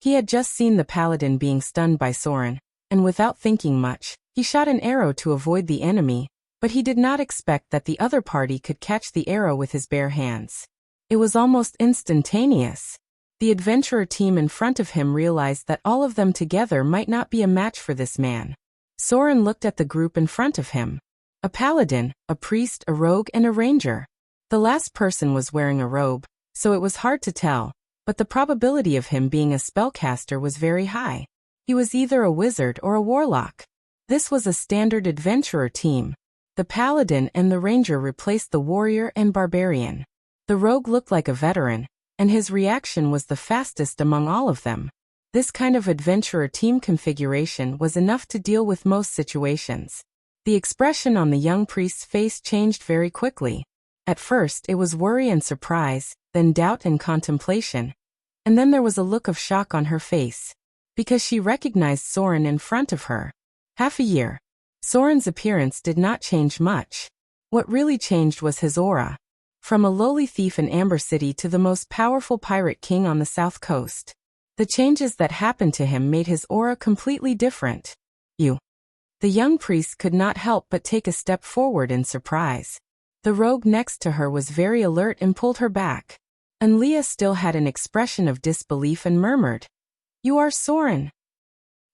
He had just seen the paladin being stunned by Soren, and without thinking much, he shot an arrow to avoid the enemy, but he did not expect that the other party could catch the arrow with his bare hands. It was almost instantaneous. The adventurer team in front of him realized that all of them together might not be a match for this man. Soren looked at the group in front of him. A paladin, a priest, a rogue, and a ranger. The last person was wearing a robe, so it was hard to tell, but the probability of him being a spellcaster was very high. He was either a wizard or a warlock. This was a standard adventurer team. The paladin and the ranger replaced the warrior and barbarian. The rogue looked like a veteran, and his reaction was the fastest among all of them. This kind of adventurer team configuration was enough to deal with most situations. The expression on the young priest's face changed very quickly. At first it was worry and surprise, then doubt and contemplation. And then there was a look of shock on her face, because she recognized Soren in front of her. Half a year. Soren's appearance did not change much. What really changed was his aura. From a lowly thief in Amber City to the most powerful pirate king on the south coast. The changes that happened to him made his aura completely different. The young priest could not help but take a step forward in surprise. The rogue next to her was very alert and pulled her back. And Leah still had an expression of disbelief and murmured, "You are Soren."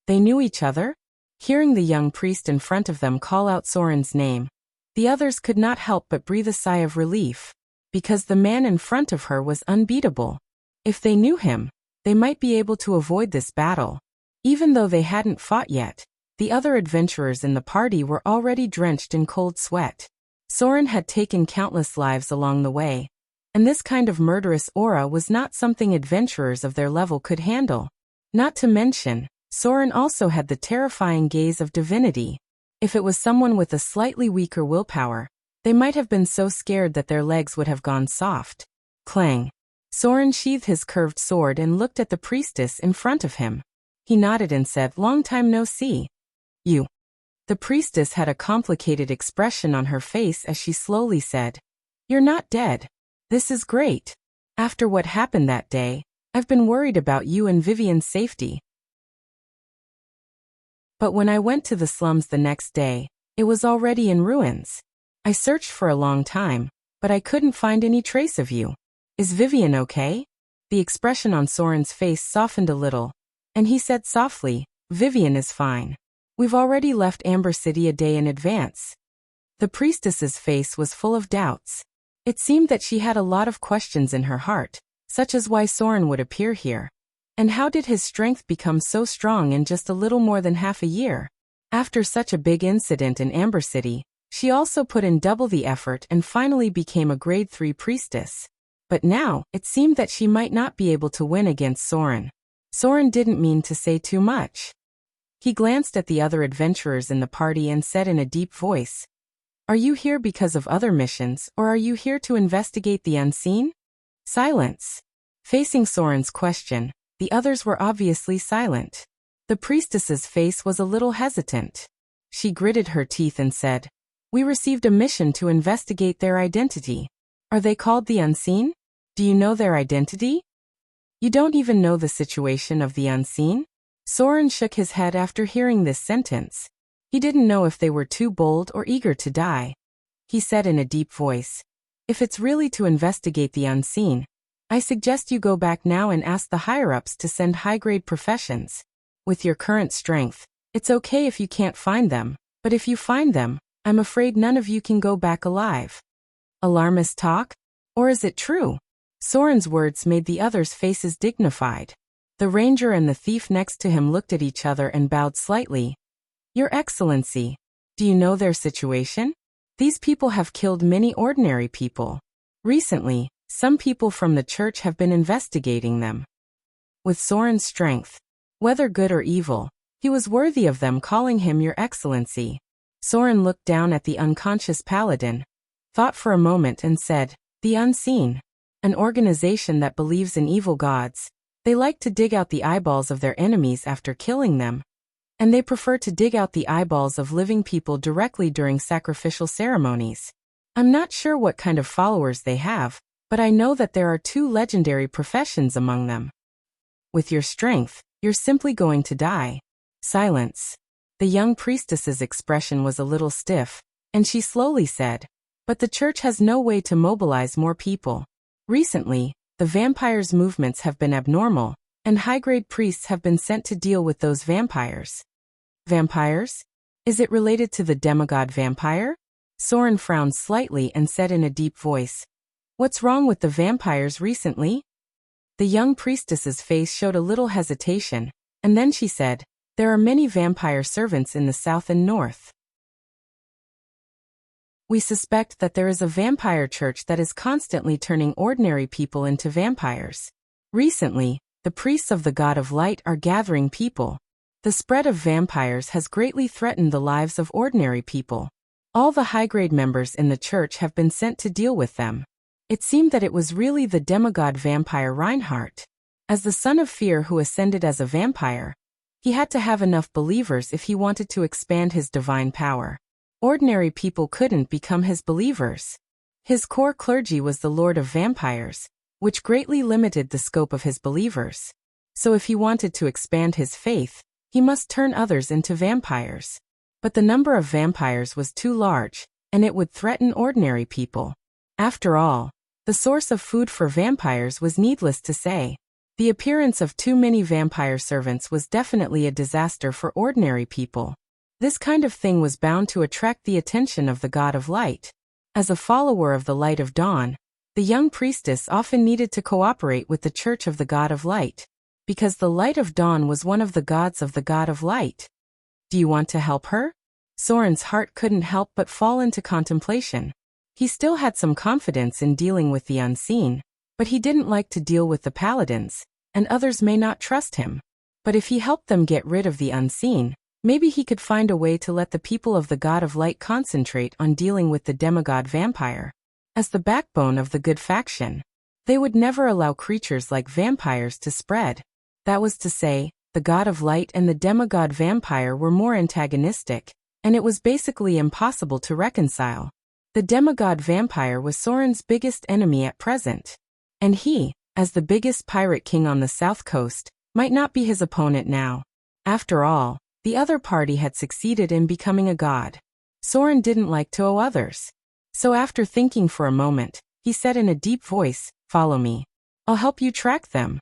They knew each other? Hearing the young priest in front of them call out Soren's name, the others could not help but breathe a sigh of relief, because the man in front of her was unbeatable. If they knew him, they might be able to avoid this battle. Even though they hadn't fought yet, the other adventurers in the party were already drenched in cold sweat. Soren had taken countless lives along the way, and this kind of murderous aura was not something adventurers of their level could handle. Not to mention, Soren also had the terrifying gaze of divinity. If it was someone with a slightly weaker willpower, they might have been so scared that their legs would have gone soft. Clang. Soren sheathed his curved sword and looked at the priestess in front of him. He nodded and said, "Long time no see." The priestess had a complicated expression on her face as she slowly said, "You're not dead. This is great. After what happened that day, I've been worried about you and Vivian's safety. But when I went to the slums the next day, it was already in ruins. I searched for a long time, but I couldn't find any trace of you. Is Vivian okay?" The expression on Soren's face softened a little, and he said softly, "Vivian is fine. We've already left Amber City a day in advance." The priestess's face was full of doubts. It seemed that she had a lot of questions in her heart, such as why Soren would appear here. And how did his strength become so strong in just a little more than half a year? After such a big incident in Amber City, she also put in double the effort and finally became a grade 3 priestess. But now, it seemed that she might not be able to win against Soren. Soren didn't mean to say too much. He glanced at the other adventurers in the party and said in a deep voice, "Are you here because of other missions, or are you here to investigate the unseen?" Silence. Facing Soren's question, the others were obviously silent. The priestess's face was a little hesitant. She gritted her teeth and said, "We received a mission to investigate their identity. Are they called the Unseen? Do you know their identity? You don't even know the situation of the Unseen?" Soren shook his head after hearing this sentence. He didn't know if they were too bold or eager to die. He said in a deep voice, "If it's really to investigate the unseen, I suggest you go back now and ask the higher-ups to send high-grade professions. With your current strength, it's okay if you can't find them, but if you find them, I'm afraid none of you can go back alive." Alarmist talk? Or is it true? Soren's words made the others' faces dignified. The ranger and the thief next to him looked at each other and bowed slightly. "Your Excellency, do you know their situation? These people have killed many ordinary people. Recently, some people from the church have been investigating them." With Soren's strength, whether good or evil, he was worthy of them calling him Your Excellency. Soren looked down at the unconscious paladin, thought for a moment and said, "The Unseen, an organization that believes in evil gods. They like to dig out the eyeballs of their enemies after killing them. And they prefer to dig out the eyeballs of living people directly during sacrificial ceremonies. I'm not sure what kind of followers they have, but I know that there are 2 legendary professions among them. With your strength, you're simply going to die." Silence. The young priestess's expression was a little stiff, and she slowly said, "But the church has no way to mobilize more people. Recently, the vampires' movements have been abnormal, and high-grade priests have been sent to deal with those vampires." Vampires? Is it related to the demigod vampire? Soren frowned slightly and said in a deep voice, "What's wrong with the vampires recently?" The young priestess's face showed a little hesitation, and then she said, "There are many vampire servants in the south and north. We suspect that there is a vampire church that is constantly turning ordinary people into vampires. Recently, the priests of the God of Light are gathering people. The spread of vampires has greatly threatened the lives of ordinary people. All the high-grade members in the church have been sent to deal with them." It seemed that it was really the demigod vampire Reinhardt. As the son of fear who ascended as a vampire, he had to have enough believers if he wanted to expand his divine power. Ordinary people couldn't become his believers. His core clergy was the Lord of Vampires, which greatly limited the scope of his believers. So if he wanted to expand his faith, he must turn others into vampires. But the number of vampires was too large, and it would threaten ordinary people. After all, the source of food for vampires was needless to say. The appearance of too many vampire servants was definitely a disaster for ordinary people. This kind of thing was bound to attract the attention of the God of Light. As a follower of the Light of Dawn, the young priestess often needed to cooperate with the Church of the God of Light, because the Light of Dawn was one of the gods of the God of Light. "Do you want to help her?" Soren's heart couldn't help but fall into contemplation. He still had some confidence in dealing with the unseen, but he didn't like to deal with the paladins, and others may not trust him. But if he helped them get rid of the unseen, maybe he could find a way to let the people of the God of Light concentrate on dealing with the demigod vampire. As the backbone of the good faction, they would never allow creatures like vampires to spread. That was to say, the God of Light and the demigod vampire were more antagonistic, and it was basically impossible to reconcile. The demigod vampire was Soren's biggest enemy at present, and he, as the biggest pirate king on the south coast, might not be his opponent now. After all, the other party had succeeded in becoming a god. Soren didn't like to owe others. So after thinking for a moment, he said in a deep voice, "Follow me. I'll help you track them."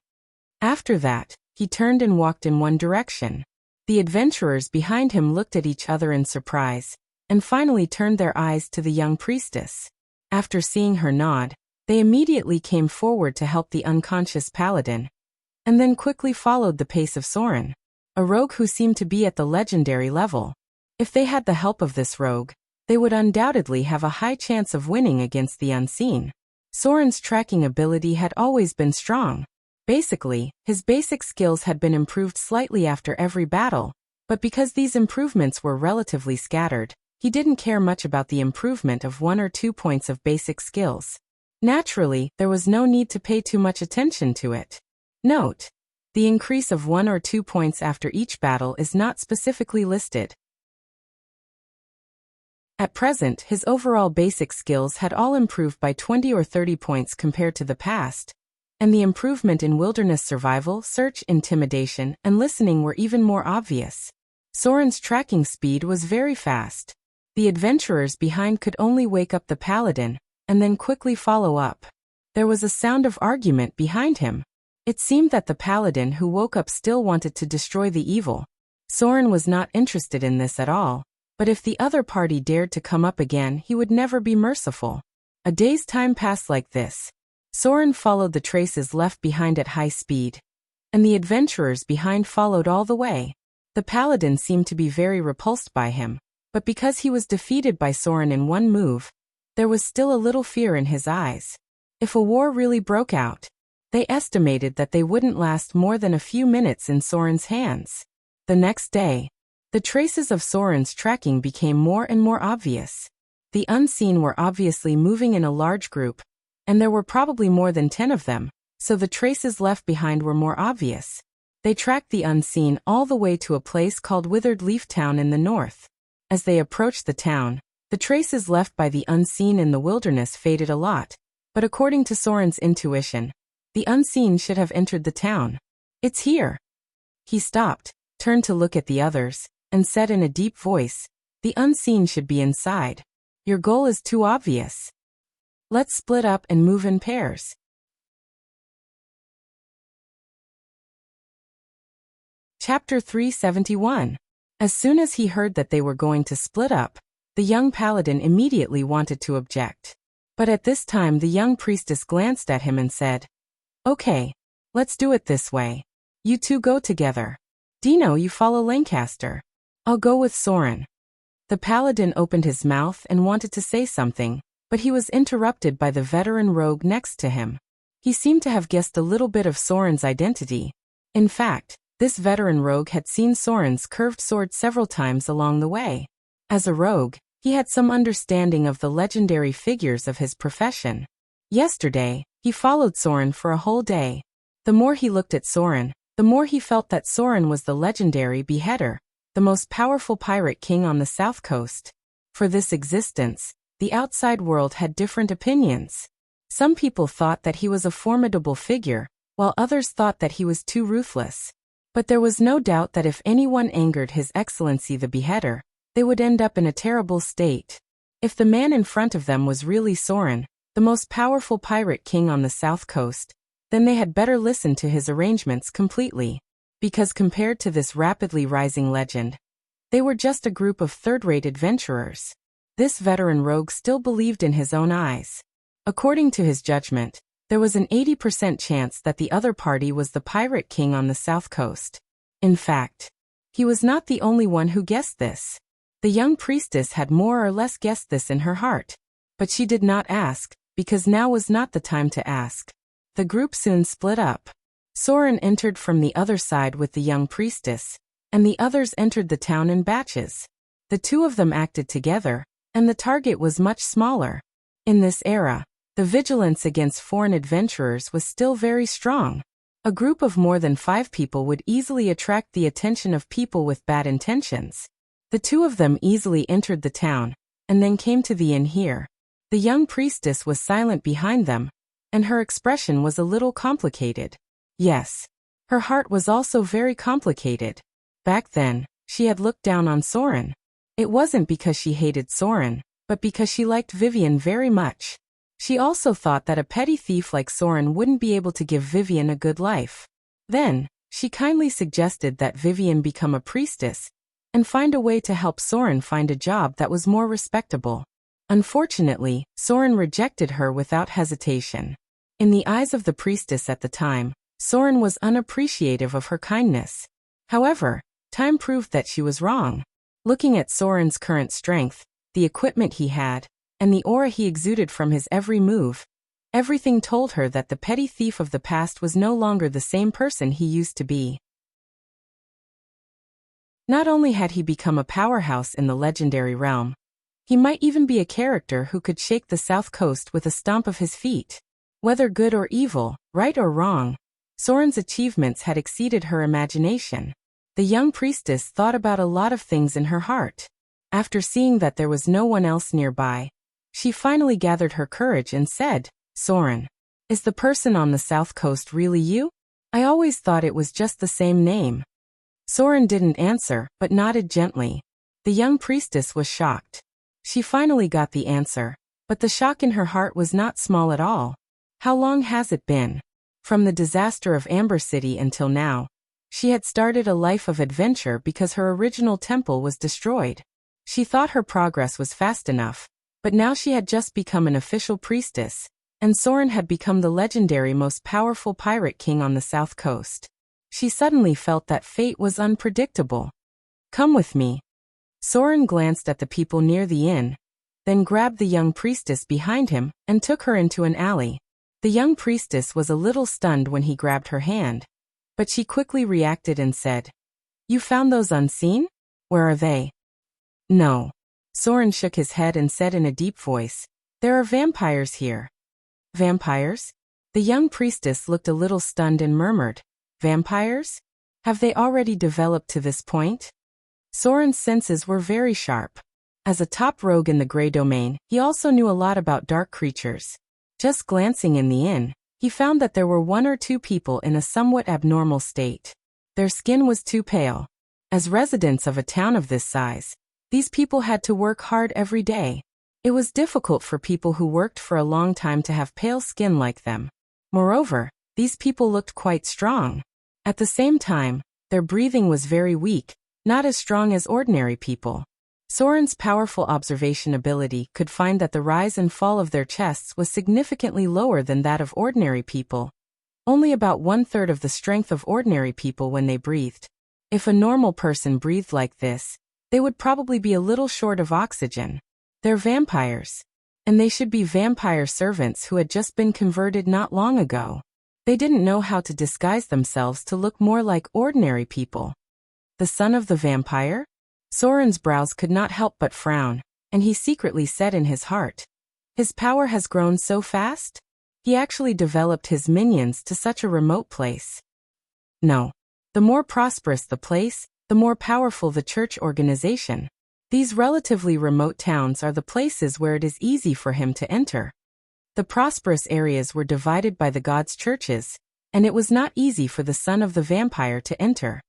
After that, he turned and walked in one direction. The adventurers behind him looked at each other in surprise, and finally turned their eyes to the young priestess. After seeing her nod, they immediately came forward to help the unconscious paladin, and then quickly followed the pace of Soren, a rogue who seemed to be at the legendary level. If they had the help of this rogue, they would undoubtedly have a high chance of winning against the unseen. Soren's tracking ability had always been strong. Basically, his basic skills had been improved slightly after every battle, but because these improvements were relatively scattered, he didn't care much about the improvement of 1 or 2 points of basic skills. Naturally, there was no need to pay too much attention to it. Note: the increase of 1 or 2 points after each battle is not specifically listed. At present, his overall basic skills had all improved by 20 or 30 points compared to the past, and the improvement in wilderness survival, search, intimidation, and listening were even more obvious. Soren's tracking speed was very fast. The adventurers behind could only wake up the paladin, and then quickly follow up. There was a sound of argument behind him. It seemed that the paladin who woke up still wanted to destroy the evil. Soren was not interested in this at all, but if the other party dared to come up again, he would never be merciful. A day's time passed like this. Soren followed the traces left behind at high speed, and the adventurers behind followed all the way. The paladin seemed to be very repulsed by him, but because he was defeated by Soren in one move, there was still a little fear in his eyes. If a war really broke out, they estimated that they wouldn't last more than a few minutes in Soren's hands. The next day, the traces of Soren's tracking became more and more obvious. The unseen were obviously moving in a large group, and there were probably more than 10 of them, so the traces left behind were more obvious. They tracked the unseen all the way to a place called Withered Leaf Town in the north. As they approached the town, the traces left by the unseen in the wilderness faded a lot, but according to Soren's intuition, the unseen should have entered the town. "It's here." He stopped, turned to look at the others, and said in a deep voice, "The unseen should be inside. Your goal is too obvious. Let's split up and move in pairs." Chapter 371. As soon as he heard that they were going to split up, The young paladin immediately wanted to object. But at this time the young priestess glanced at him and said, "Okay, let's do it this way. You two go together. Dino, you follow Lancaster. I'll go with Soren." The paladin opened his mouth and wanted to say something, but he was interrupted by the veteran rogue next to him. He seemed to have guessed a little bit of Soren's identity. In fact, this veteran rogue had seen Soren's curved sword several times along the way. As a rogue, he had some understanding of the legendary figures of his profession. Yesterday, he followed Soren for a whole day. The more he looked at Soren, the more he felt that Soren was the legendary beheader, the most powerful pirate king on the south coast. For this existence, the outside world had different opinions. Some people thought that he was a formidable figure, while others thought that he was too ruthless. But there was no doubt that if anyone angered His Excellency the Beheader, they would end up in a terrible state. If the man in front of them was really Soren, the most powerful pirate king on the south coast, then they had better listen to his arrangements completely. Because compared to this rapidly rising legend, they were just a group of third-rate adventurers. This veteran rogue still believed in his own eyes. According to his judgment, there was an 80% chance that the other party was the pirate king on the south coast. In fact, he was not the only one who guessed this. The young priestess had more or less guessed this in her heart. But she did not ask, because now was not the time to ask. The group soon split up. Soren entered from the other side with the young priestess, and the others entered the town in batches. The two of them acted together, and the target was much smaller. In this era, the vigilance against foreign adventurers was still very strong. A group of more than 5 people would easily attract the attention of people with bad intentions. The two of them easily entered the town, and then came to the inn here. The young priestess was silent behind them, and her expression was a little complicated. Yes, her heart was also very complicated. Back then, she had looked down on Soren. It wasn't because she hated Soren, but because she liked Vivian very much. She also thought that a petty thief like Soren wouldn't be able to give Vivian a good life. Then, she kindly suggested that Vivian become a priestess, and find a way to help Soren find a job that was more respectable. Unfortunately, Soren rejected her without hesitation. In the eyes of the priestess at the time, Soren was unappreciative of her kindness. However, time proved that she was wrong. Looking at Soren's current strength, the equipment he had, and the aura he exuded from his every move, everything told her that the petty thief of the past was no longer the same person he used to be. Not only had he become a powerhouse in the legendary realm, he might even be a character who could shake the south coast with a stomp of his feet. Whether good or evil, right or wrong, Soren's achievements had exceeded her imagination. The young priestess thought about a lot of things in her heart. After seeing that there was no one else nearby, she finally gathered her courage and said, "Soren, is the person on the south coast really you? I always thought it was just the same name." Soren didn't answer, but nodded gently. The young priestess was shocked. She finally got the answer, but the shock in her heart was not small at all. How long has it been? From the disaster of Amber City until now, she had started a life of adventure because her original temple was destroyed. She thought her progress was fast enough, but now she had just become an official priestess, and Soren had become the legendary most powerful pirate king on the south coast. She suddenly felt that fate was unpredictable. "Come with me." Soren glanced at the people near the inn, then grabbed the young priestess behind him and took her into an alley. The young priestess was a little stunned when he grabbed her hand, but she quickly reacted and said, "You found those unseen? Where are they?" "No." Soren shook his head and said in a deep voice, "There are vampires here." "Vampires?" The young priestess looked a little stunned and murmured, "Vampires? Have they already developed to this point?" Soren's senses were very sharp. As a top rogue in the Grey Domain, he also knew a lot about dark creatures. Just glancing in the inn, he found that there were 1 or 2 people in a somewhat abnormal state. Their skin was too pale. As residents of a town of this size, these people had to work hard every day. It was difficult for people who worked for a long time to have pale skin like them. Moreover, these people looked quite strong. At the same time, their breathing was very weak, not as strong as ordinary people. Soren's powerful observation ability could find that the rise and fall of their chests was significantly lower than that of ordinary people, only about 1/3 of the strength of ordinary people when they breathed. If a normal person breathed like this, they would probably be a little short of oxygen. They're vampires. And they should be vampire servants who had just been converted not long ago. They didn't know how to disguise themselves to look more like ordinary people. The son of the vampire? Soren's brows could not help but frown, and he secretly said in his heart, his power has grown so fast? He actually developed his minions to such a remote place. No. The more prosperous the place, the more powerful the church organization. These relatively remote towns are the places where it is easy for him to enter. The prosperous areas were divided by the gods' churches, and it was not easy for the son of the vampire to enter.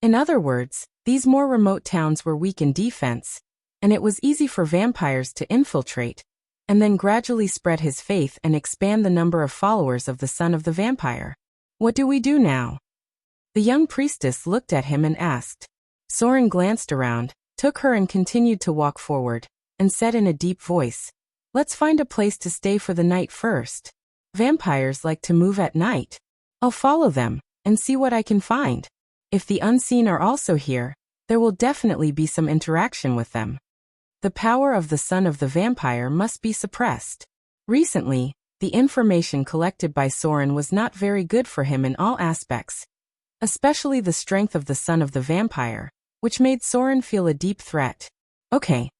In other words, these more remote towns were weak in defense, and it was easy for vampires to infiltrate, and then gradually spread his faith and expand the number of followers of the son of the vampire. What do we do now? The young priestess looked at him and asked. Soren glanced around, took her and continued to walk forward, and said in a deep voice, let's find a place to stay for the night first. Vampires like to move at night. I'll follow them, and see what I can find. If the unseen are also here, there will definitely be some interaction with them. The power of the son of the vampire must be suppressed. Recently, the information collected by Soren was not very good for him in all aspects, especially the strength of the son of the vampire, which made Soren feel a deep threat. Okay.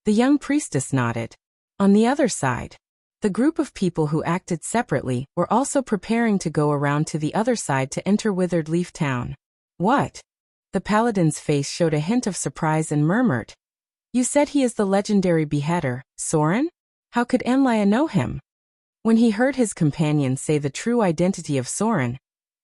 The young priestess nodded. On the other side, the group of people who acted separately were also preparing to go around to the other side to enter Withered Leaf Town. What? The paladin's face showed a hint of surprise and murmured. You said he is the legendary beheader, Soren? How could Enlia know him? When he heard his companion say the true identity of Soren,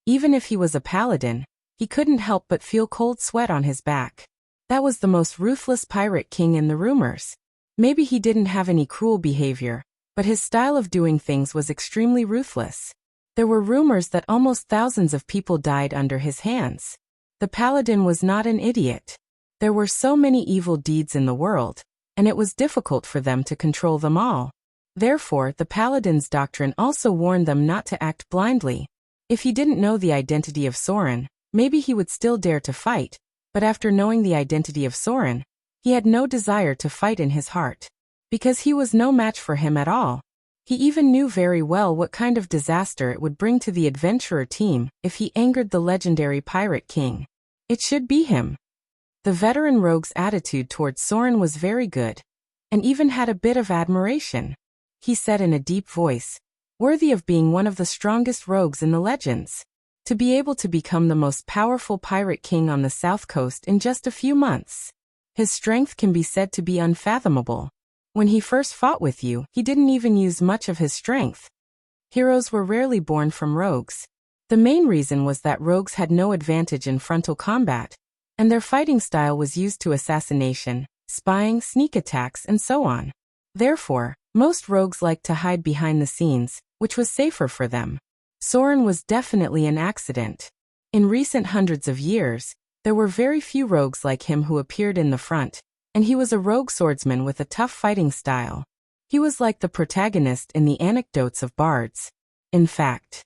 even if he was a paladin, he couldn't help but feel cold sweat on his back. That was the most ruthless pirate king in the rumors. Maybe he didn't have any cruel behavior, but his style of doing things was extremely ruthless. There were rumors that almost thousands of people died under his hands. The paladin was not an idiot. There were so many evil deeds in the world, and it was difficult for them to control them all. Therefore, the paladin's doctrine also warned them not to act blindly. If he didn't know the identity of Soren, maybe he would still dare to fight, but after knowing the identity of Soren, he had no desire to fight in his heart, because he was no match for him at all. He even knew very well what kind of disaster it would bring to the adventurer team if he angered the legendary pirate king. It should be him. The veteran rogue's attitude towards Soren was very good, and even had a bit of admiration. He said in a deep voice, worthy of being one of the strongest rogues in the legends. To be able to become the most powerful pirate king on the south coast in just a few months. His strength can be said to be unfathomable. When he first fought with you, he didn't even use much of his strength. Heroes were rarely born from rogues. The main reason was that rogues had no advantage in frontal combat, and their fighting style was used to assassination, spying, sneak attacks, and so on. Therefore, most rogues liked to hide behind the scenes, which was safer for them. Soren was definitely an accident. In recent hundreds of years, there were very few rogues like him who appeared in the front, and he was a rogue swordsman with a tough fighting style. He was like the protagonist in the anecdotes of bards. In fact,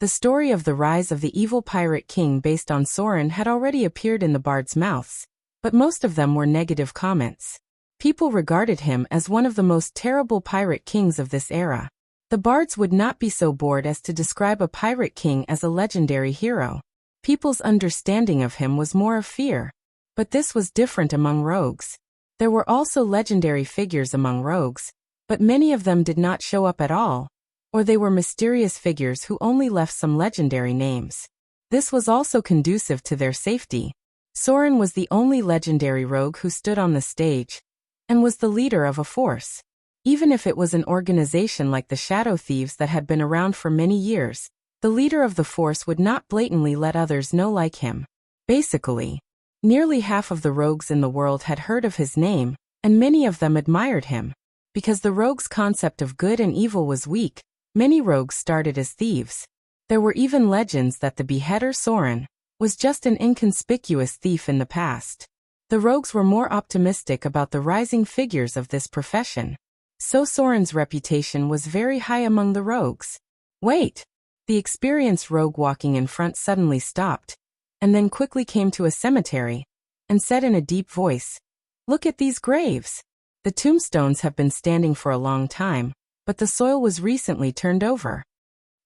the story of the rise of the evil pirate king based on Soren had already appeared in the bards' mouths, but most of them were negative comments. People regarded him as one of the most terrible pirate kings of this era. The bards would not be so bored as to describe a pirate king as a legendary hero. People's understanding of him was more of fear. But this was different among rogues. There were also legendary figures among rogues, but many of them did not show up at all, or they were mysterious figures who only left some legendary names. This was also conducive to their safety. Soren was the only legendary rogue who stood on the stage, and was the leader of a force. Even if it was an organization like the Shadow Thieves that had been around for many years, the leader of the force would not blatantly let others know like him. Basically, nearly half of the rogues in the world had heard of his name, and many of them admired him. Because the rogue's concept of good and evil was weak, many rogues started as thieves. There were even legends that the beheader Soren, was just an inconspicuous thief in the past. The rogues were more optimistic about the rising figures of this profession. So Soren's reputation was very high among the rogues. Wait! The experienced rogue walking in front suddenly stopped, and then quickly came to a cemetery, and said in a deep voice, "Look at these graves. The tombstones have been standing for a long time, but the soil was recently turned over."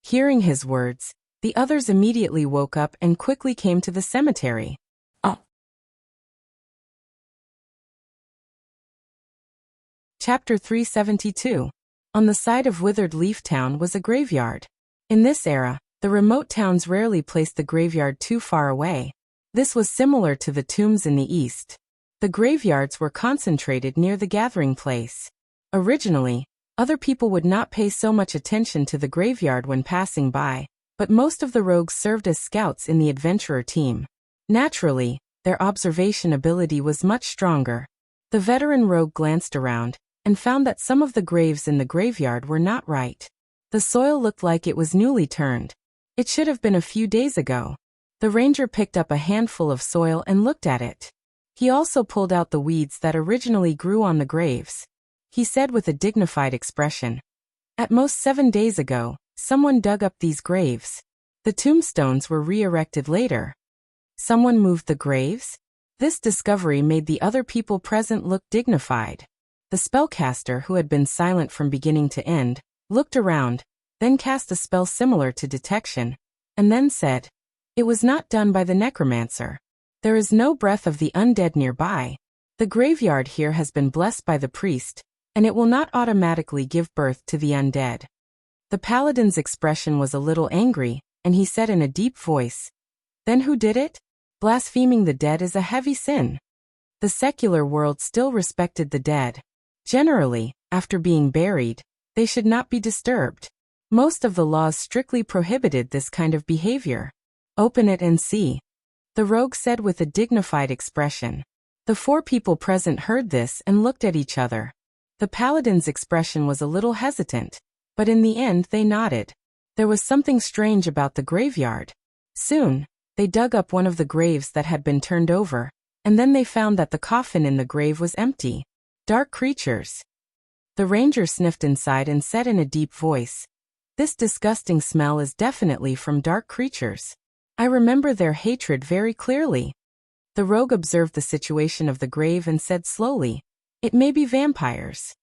Hearing his words, the others immediately woke up and quickly came to the cemetery. Chapter 372. On the side of Withered Leaf Town was a graveyard. In this era, the remote towns rarely placed the graveyard too far away. This was similar to the tombs in the East. The graveyards were concentrated near the gathering place. Originally, other people would not pay so much attention to the graveyard when passing by, but most of the rogues served as scouts in the adventurer team. Naturally, their observation ability was much stronger. The veteran rogue glanced around and found that some of the graves in the graveyard were not right. The soil looked like it was newly turned. It should have been a few days ago. The ranger picked up a handful of soil and looked at it. He also pulled out the weeds that originally grew on the graves. He said with a dignified expression, "At most 7 days ago, someone dug up these graves. The tombstones were re-erected later." Someone moved the graves? This discovery made the other people present look dignified. The spellcaster, who had been silent from beginning to end, looked around, then cast a spell similar to detection, and then said, "It was not done by the necromancer. There is no breath of the undead nearby. The graveyard here has been blessed by the priest, and it will not automatically give birth to the undead." The paladin's expression was a little angry, and he said in a deep voice, "Then who did it? Blaspheming the dead is a heavy sin." The secular world still respected the dead. Generally, after being buried, they should not be disturbed. Most of the laws strictly prohibited this kind of behavior. "Open it and see," the rogue said with a dignified expression. The 4 people present heard this and looked at each other. The paladin's expression was a little hesitant, but in the end they nodded. There was something strange about the graveyard. Soon, they dug up one of the graves that had been turned over, and then they found that the coffin in the grave was empty. Dark creatures. The ranger sniffed inside and said in a deep voice, "This disgusting smell is definitely from dark creatures. I remember their hatred very clearly." The rogue observed the situation of the grave and said slowly, "It may be vampires.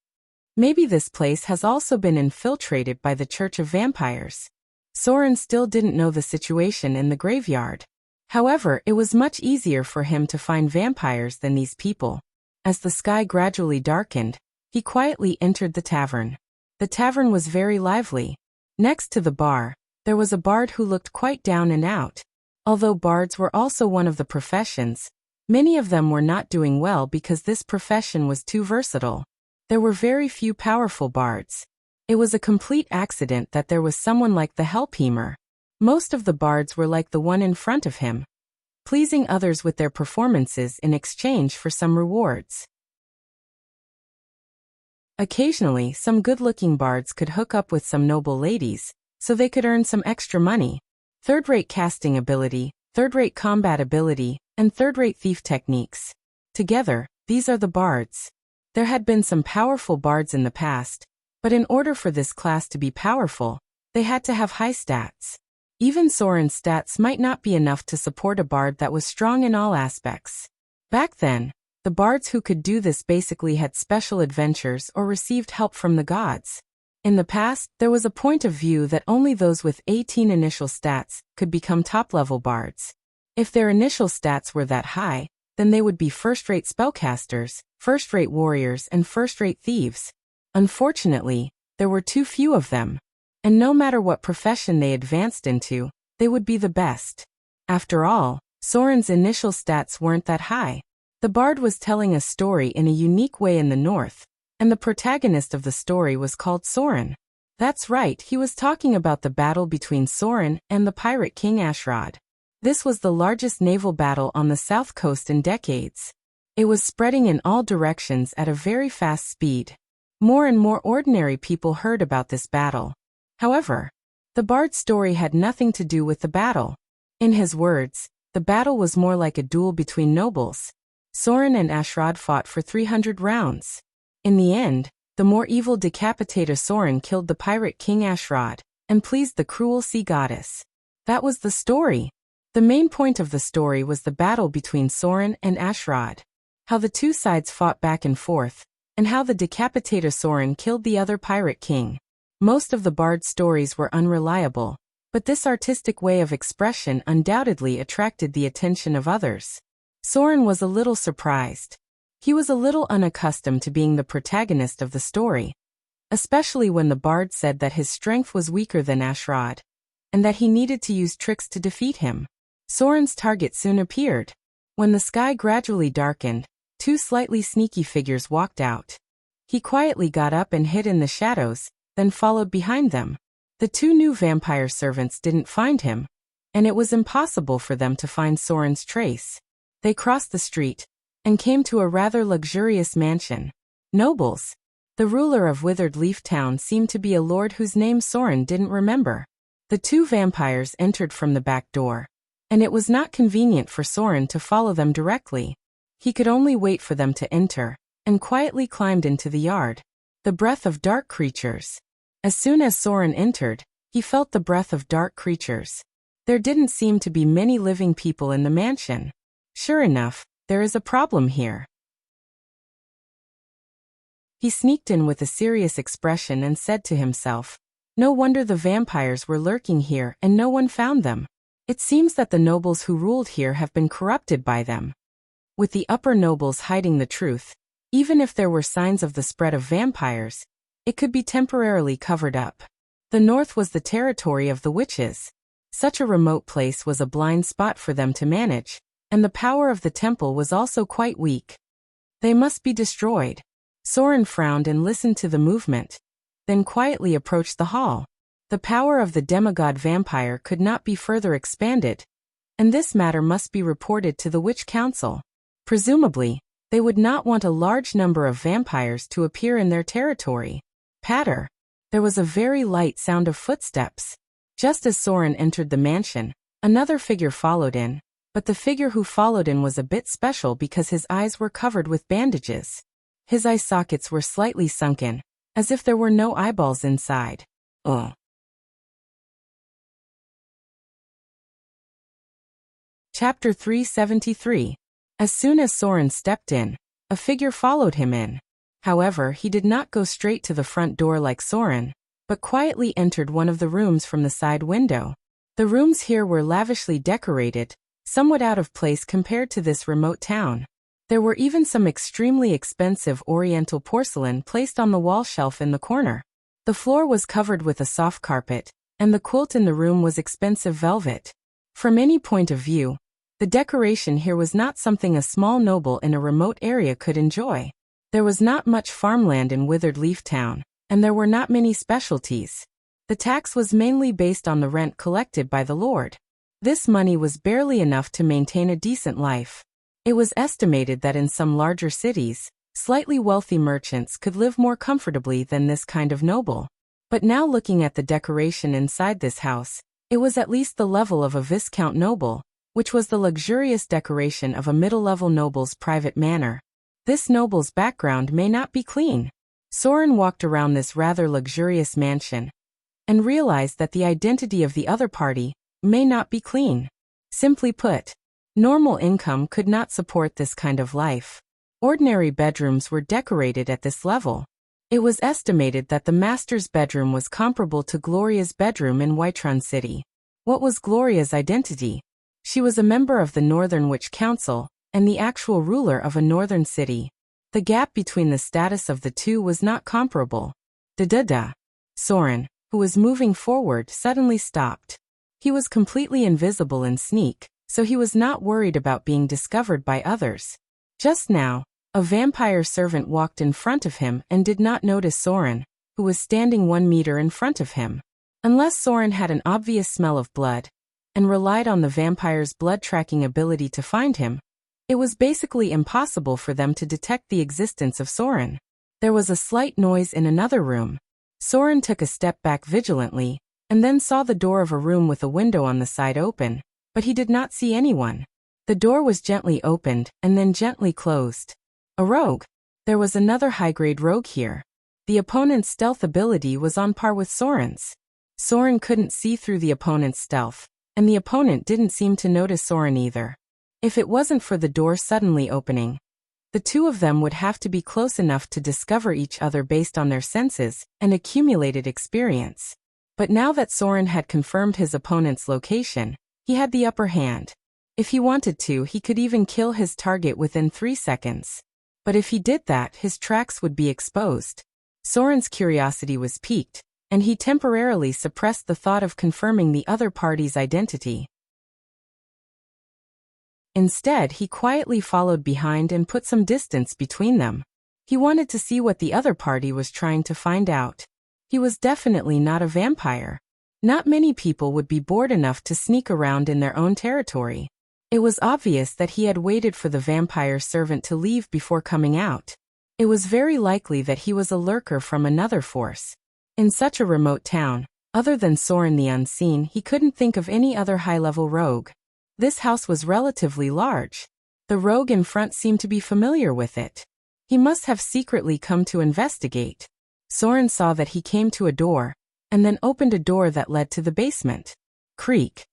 Maybe this place has also been infiltrated by the Church of Vampires." Soren still didn't know the situation in the graveyard. However, it was much easier for him to find vampires than these people. As the sky gradually darkened, he quietly entered the tavern. The tavern was very lively. Next to the bar, there was a bard who looked quite down and out. Although bards were also one of the professions, many of them were not doing well because this profession was too versatile. There were very few powerful bards. It was a complete accident that there was someone like the Helpheimer. Most of the bards were like the one in front of him, pleasing others with their performances in exchange for some rewards. Occasionally, some good-looking bards could hook up with some noble ladies, so they could earn some extra money. Third-rate casting ability, third-rate combat ability, and third-rate thief techniques. Together, these are the bards. There had been some powerful bards in the past, but in order for this class to be powerful, they had to have high stats. Even Soren's stats might not be enough to support a bard that was strong in all aspects. Back then, the bards who could do this basically had special adventures or received help from the gods. In the past, there was a point of view that only those with 18 initial stats could become top-level bards. If their initial stats were that high, then they would be first-rate spellcasters, first-rate warriors, and first-rate thieves. Unfortunately, there were too few of them. And no matter what profession they advanced into, they would be the best. After all, Soren's initial stats weren't that high. The bard was telling a story in a unique way in the north, and the protagonist of the story was called Soren. That's right, he was talking about the battle between Soren and the pirate king Ashrod. This was the largest naval battle on the south coast in decades. It was spreading in all directions at a very fast speed. More and more ordinary people heard about this battle. However, the bard's story had nothing to do with the battle. In his words, The battle was more like a duel between nobles. Soren and Ashrad fought for 300 rounds. In the end, the more evil decapitator Soren killed the pirate king Ashrad, and pleased the cruel sea goddess. That was the story. The main point of the story was the battle between Soren and Ashrad. How the two sides fought back and forth, and how the decapitator Soren killed the other pirate king. Most of the bard's stories were unreliable, but this artistic way of expression undoubtedly attracted the attention of others. Soren was a little surprised. He was a little unaccustomed to being the protagonist of the story, especially when the bard said that his strength was weaker than Ashrad, and that he needed to use tricks to defeat him. Soren's target soon appeared. When the sky gradually darkened, two slightly sneaky figures walked out. He quietly got up and hid in the shadows, then followed behind them. The two new vampire servants didn't find him, and it was impossible for them to find Soren's trace. They crossed the street, and came to a rather luxurious mansion. Nobles. The ruler of Withered Leaf Town seemed to be a lord whose name Soren didn't remember. The two vampires entered from the back door, and it was not convenient for Soren to follow them directly. He could only wait for them to enter, and quietly climbed into the yard. The breath of dark creatures. As soon as Soren entered, he felt the breath of dark creatures. There didn't seem to be many living people in the mansion. Sure enough, there is a problem here. He sneaked in with a serious expression and said to himself, "No wonder the vampires were lurking here and no one found them. It seems that the nobles who ruled here have been corrupted by them." With the upper nobles hiding the truth, even if there were signs of the spread of vampires, it could be temporarily covered up. The north was the territory of the witches. Such a remote place was a blind spot for them to manage, and the power of the temple was also quite weak. They must be destroyed. Soren frowned and listened to the movement, then quietly approached the hall. The power of the demigod vampire could not be further expanded, and this matter must be reported to the Witch Council. Presumably, they would not want a large number of vampires to appear in their territory. Patter. There was a very light sound of footsteps. Just as Soren entered the mansion, another figure followed in, but the figure who followed in was a bit special because his eyes were covered with bandages. His eye sockets were slightly sunken, as if there were no eyeballs inside. Ugh. Chapter 373. As soon as Soren stepped in, a figure followed him in. However, he did not go straight to the front door like Soren, but quietly entered one of the rooms from the side window. The rooms here were lavishly decorated, somewhat out of place compared to this remote town. There were even some extremely expensive oriental porcelain placed on the wall shelf in the corner. The floor was covered with a soft carpet, and the quilt in the room was expensive velvet. From any point of view, the decoration here was not something a small noble in a remote area could enjoy. There was not much farmland in Withered Leaf Town, and there were not many specialties. The tax was mainly based on the rent collected by the lord. This money was barely enough to maintain a decent life. It was estimated that in some larger cities, slightly wealthy merchants could live more comfortably than this kind of noble. But now looking at the decoration inside this house, it was at least the level of a viscount noble, which was the luxurious decoration of a middle-level noble's private manor. This noble's background may not be clean. Soren walked around this rather luxurious mansion, and realized that the identity of the other party may not be clean. Simply put, normal income could not support this kind of life. Ordinary bedrooms were decorated at this level. It was estimated that the master's bedroom was comparable to Gloria's bedroom in Whiterun City. What was Gloria's identity? She was a member of the Northern Witch Council, and the actual ruler of a northern city. The gap between the status of the two was not comparable. Da-da-da. Soren, who was moving forward, suddenly stopped. He was completely invisible and sneak, so he was not worried about being discovered by others. Just now, a vampire servant walked in front of him and did not notice Soren, who was standing 1 meter in front of him. Unless Soren had an obvious smell of blood, and relied on the vampire's blood-tracking ability to find him, it was basically impossible for them to detect the existence of Soren. There was a slight noise in another room. Soren took a step back vigilantly, and then saw the door of a room with a window on the side open. but he did not see anyone. The door was gently opened and then gently closed. A rogue. There was another high-grade rogue here. The opponent's stealth ability was on par with Soren's. Soren couldn't see through the opponent's stealth, and the opponent didn't seem to notice Soren either. If it wasn't for the door suddenly opening, the two of them would have to be close enough to discover each other based on their senses and accumulated experience. But now that Soren had confirmed his opponent's location, he had the upper hand. If he wanted to, he could even kill his target within 3 seconds. But if he did that, his tracks would be exposed. Soren's curiosity was piqued, and he temporarily suppressed the thought of confirming the other party's identity. Instead, he quietly followed behind and put some distance between them. He wanted to see what the other party was trying to find out. He was definitely not a vampire. Not many people would be bored enough to sneak around in their own territory. It was obvious that he had waited for the vampire servant to leave before coming out. It was very likely that he was a lurker from another force. In such a remote town, other than Soren the Unseen, he couldn't think of any other high-level rogue. This house was relatively large. The rogue in front seemed to be familiar with it. He must have secretly come to investigate. Soren saw that he came to a door, and then opened a door that led to the basement. Creak.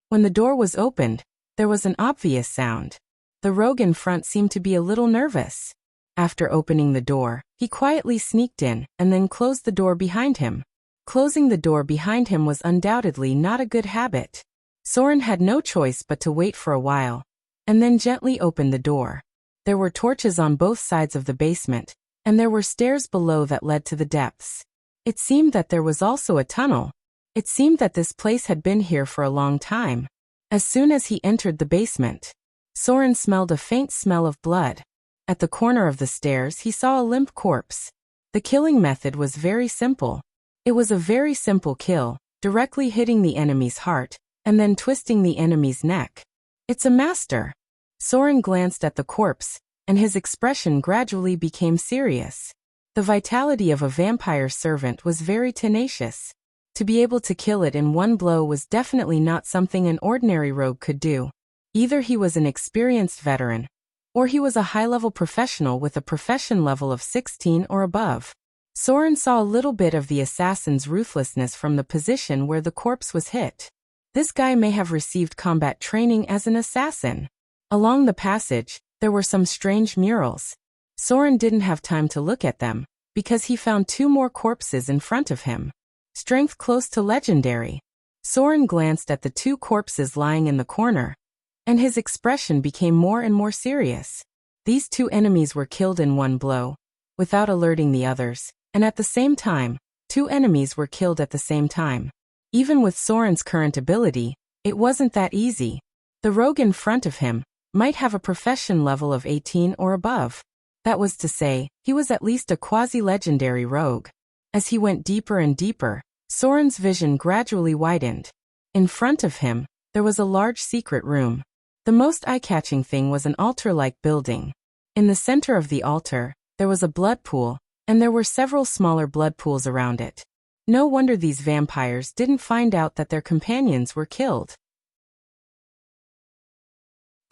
When the door was opened, there was an obvious sound. The rogue in front seemed to be a little nervous. After opening the door, he quietly sneaked in and then closed the door behind him. Closing the door behind him was undoubtedly not a good habit. Soren had no choice but to wait for a while, and then gently opened the door. There were torches on both sides of the basement, and there were stairs below that led to the depths. It seemed that there was also a tunnel. It seemed that this place had been here for a long time. As soon as he entered the basement, Soren smelled a faint smell of blood. At the corner of the stairs, he saw a limp corpse. The killing method was very simple. It was a very simple kill, directly hitting the enemy's heart, and then twisting the enemy's neck. It's a master. Soren glanced at the corpse, and his expression gradually became serious. The vitality of a vampire servant was very tenacious. To be able to kill it in one blow was definitely not something an ordinary rogue could do. Either he was an experienced veteran, or he was a high-level professional with a profession level of 16 or above. Soren saw a little bit of the assassin's ruthlessness from the position where the corpse was hit. This guy may have received combat training as an assassin. Along the passage, there were some strange murals. Soren didn't have time to look at them, because he found 2 more corpses in front of him. Strength close to legendary. Soren glanced at the 2 corpses lying in the corner, and his expression became more and more serious. These 2 enemies were killed in one blow, without alerting the others, and at the same time, 2 enemies were killed at the same time. Even with Soren's current ability, it wasn't that easy. The rogue in front of him might have a profession level of 18 or above. That was to say, he was at least a quasi-legendary rogue. As he went deeper and deeper, Soren's vision gradually widened. In front of him, there was a large secret room. The most eye-catching thing was an altar-like building. In the center of the altar, there was a blood pool, and there were several smaller blood pools around it. No wonder these vampires didn't find out that their companions were killed.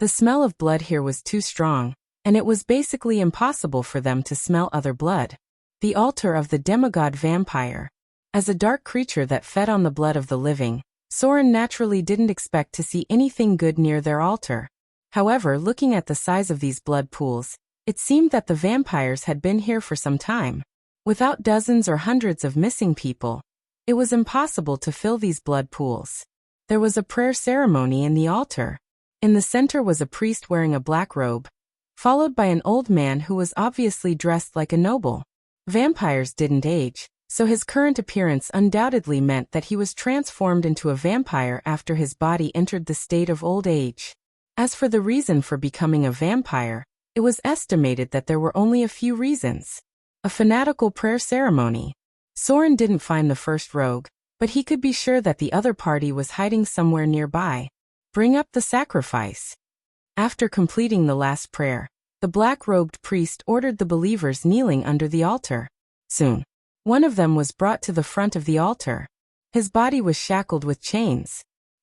The smell of blood here was too strong, and it was basically impossible for them to smell other blood. The altar of the demigod vampire. As a dark creature that fed on the blood of the living, Soren naturally didn't expect to see anything good near their altar. However, looking at the size of these blood pools, it seemed that the vampires had been here for some time. Without dozens or hundreds of missing people, it was impossible to fill these blood pools. There was a prayer ceremony in the altar. In the center was a priest wearing a black robe, followed by an old man who was obviously dressed like a noble. Vampires didn't age, so his current appearance undoubtedly meant that he was transformed into a vampire after his body entered the state of old age. As for the reason for becoming a vampire, it was estimated that there were only a few reasons. A fanatical prayer ceremony. Soren didn't find the first rogue, but he could be sure that the other party was hiding somewhere nearby. Bring up the sacrifice. After completing the last prayer, the black-robed priest ordered the believers kneeling under the altar. Soon, one of them was brought to the front of the altar. His body was shackled with chains.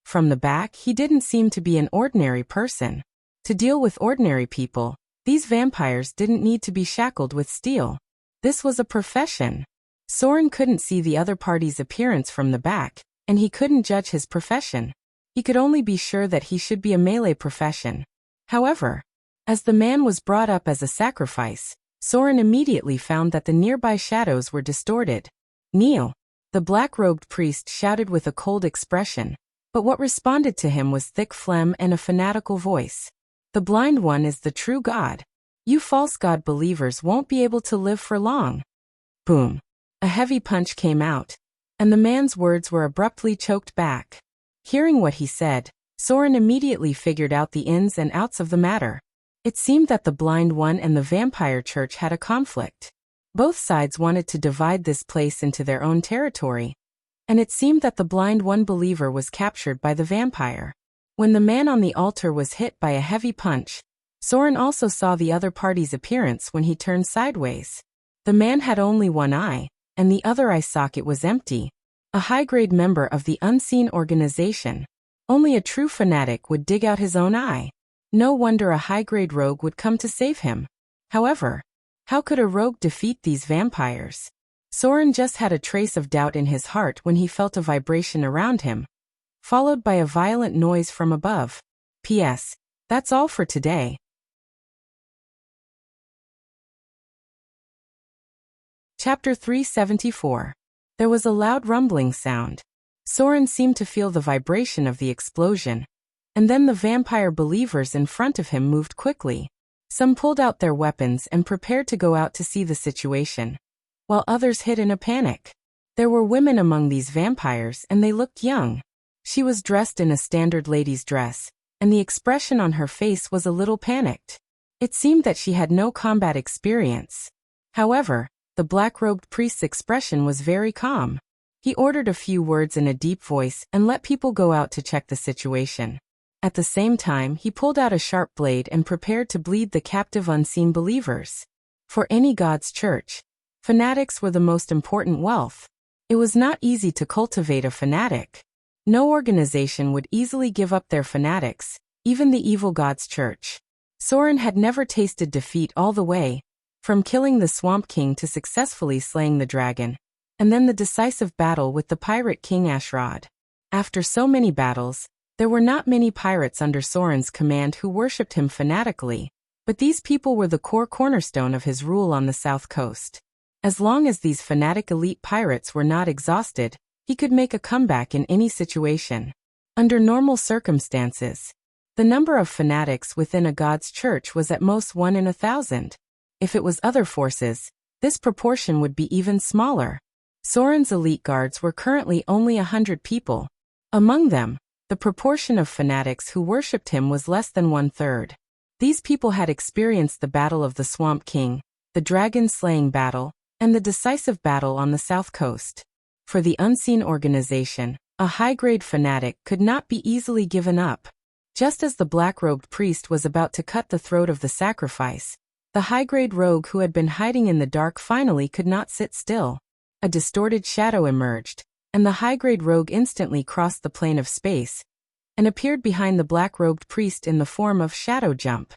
From the back, he didn't seem to be an ordinary person. To deal with ordinary people, these vampires didn't need to be shackled with steel. This was a profession. Soren couldn't see the other party's appearance from the back, and he couldn't judge his profession. He could only be sure that he should be a melee profession. However, as the man was brought up as a sacrifice, Soren immediately found that the nearby shadows were distorted. "Kneel!" The black-robed priest shouted with a cold expression, but what responded to him was thick phlegm and a fanatical voice. "The blind one is the true God. You false God believers won't be able to live for long." Boom! A heavy punch came out, and the man's words were abruptly choked back. Hearing what he said, Soren immediately figured out the ins and outs of the matter. It seemed that the blind one and the vampire church had a conflict. Both sides wanted to divide this place into their own territory, and it seemed that the blind one believer was captured by the vampire. When the man on the altar was hit by a heavy punch, Soren also saw the other party's appearance when he turned sideways. The man had only one eye, and the other eye socket was empty. A high-grade member of the unseen organization. Only a true fanatic would dig out his own eye. No wonder a high-grade rogue would come to save him. However, how could a rogue defeat these vampires? Soren just had a trace of doubt in his heart when he felt a vibration around him, followed by a violent noise from above. P.S. That's all for today. Chapter 374. There was a loud rumbling sound. Soren seemed to feel the vibration of the explosion, and then the vampire believers in front of him moved quickly. Some pulled out their weapons and prepared to go out to see the situation, while others hid in a panic. There were women among these vampires, and they looked young. She was dressed in a standard lady's dress, and the expression on her face was a little panicked. It seemed that she had no combat experience. However, the black-robed priest's expression was very calm. He ordered a few words in a deep voice and let people go out to check the situation. At the same time, he pulled out a sharp blade and prepared to bleed the captive unseen believers. For any God's church, fanatics were the most important wealth. It was not easy to cultivate a fanatic. No organization would easily give up their fanatics, even the evil God's church. Soren had never tasted defeat all the way, from killing the Swamp King to successfully slaying the dragon, and then the decisive battle with the pirate King Ashrod. After so many battles, there were not many pirates under Soren's command who worshipped him fanatically, but these people were the core cornerstone of his rule on the south coast. As long as these fanatic elite pirates were not exhausted, he could make a comeback in any situation. Under normal circumstances, the number of fanatics within a God's church was at most 1 in 1,000. If it was other forces, this proportion would be even smaller. Soren's elite guards were currently only 100 people. Among them, the proportion of fanatics who worshipped him was less than 1/3. These people had experienced the Battle of the Swamp King, the dragon-slaying battle, and the decisive battle on the south coast. For the unseen organization, a high-grade fanatic could not be easily given up. Just as the black-robed priest was about to cut the throat of the sacrifice, the high-grade rogue who had been hiding in the dark finally could not sit still. A distorted shadow emerged, and the high-grade rogue instantly crossed the plane of space and appeared behind the black-robed priest in the form of Shadow Jump.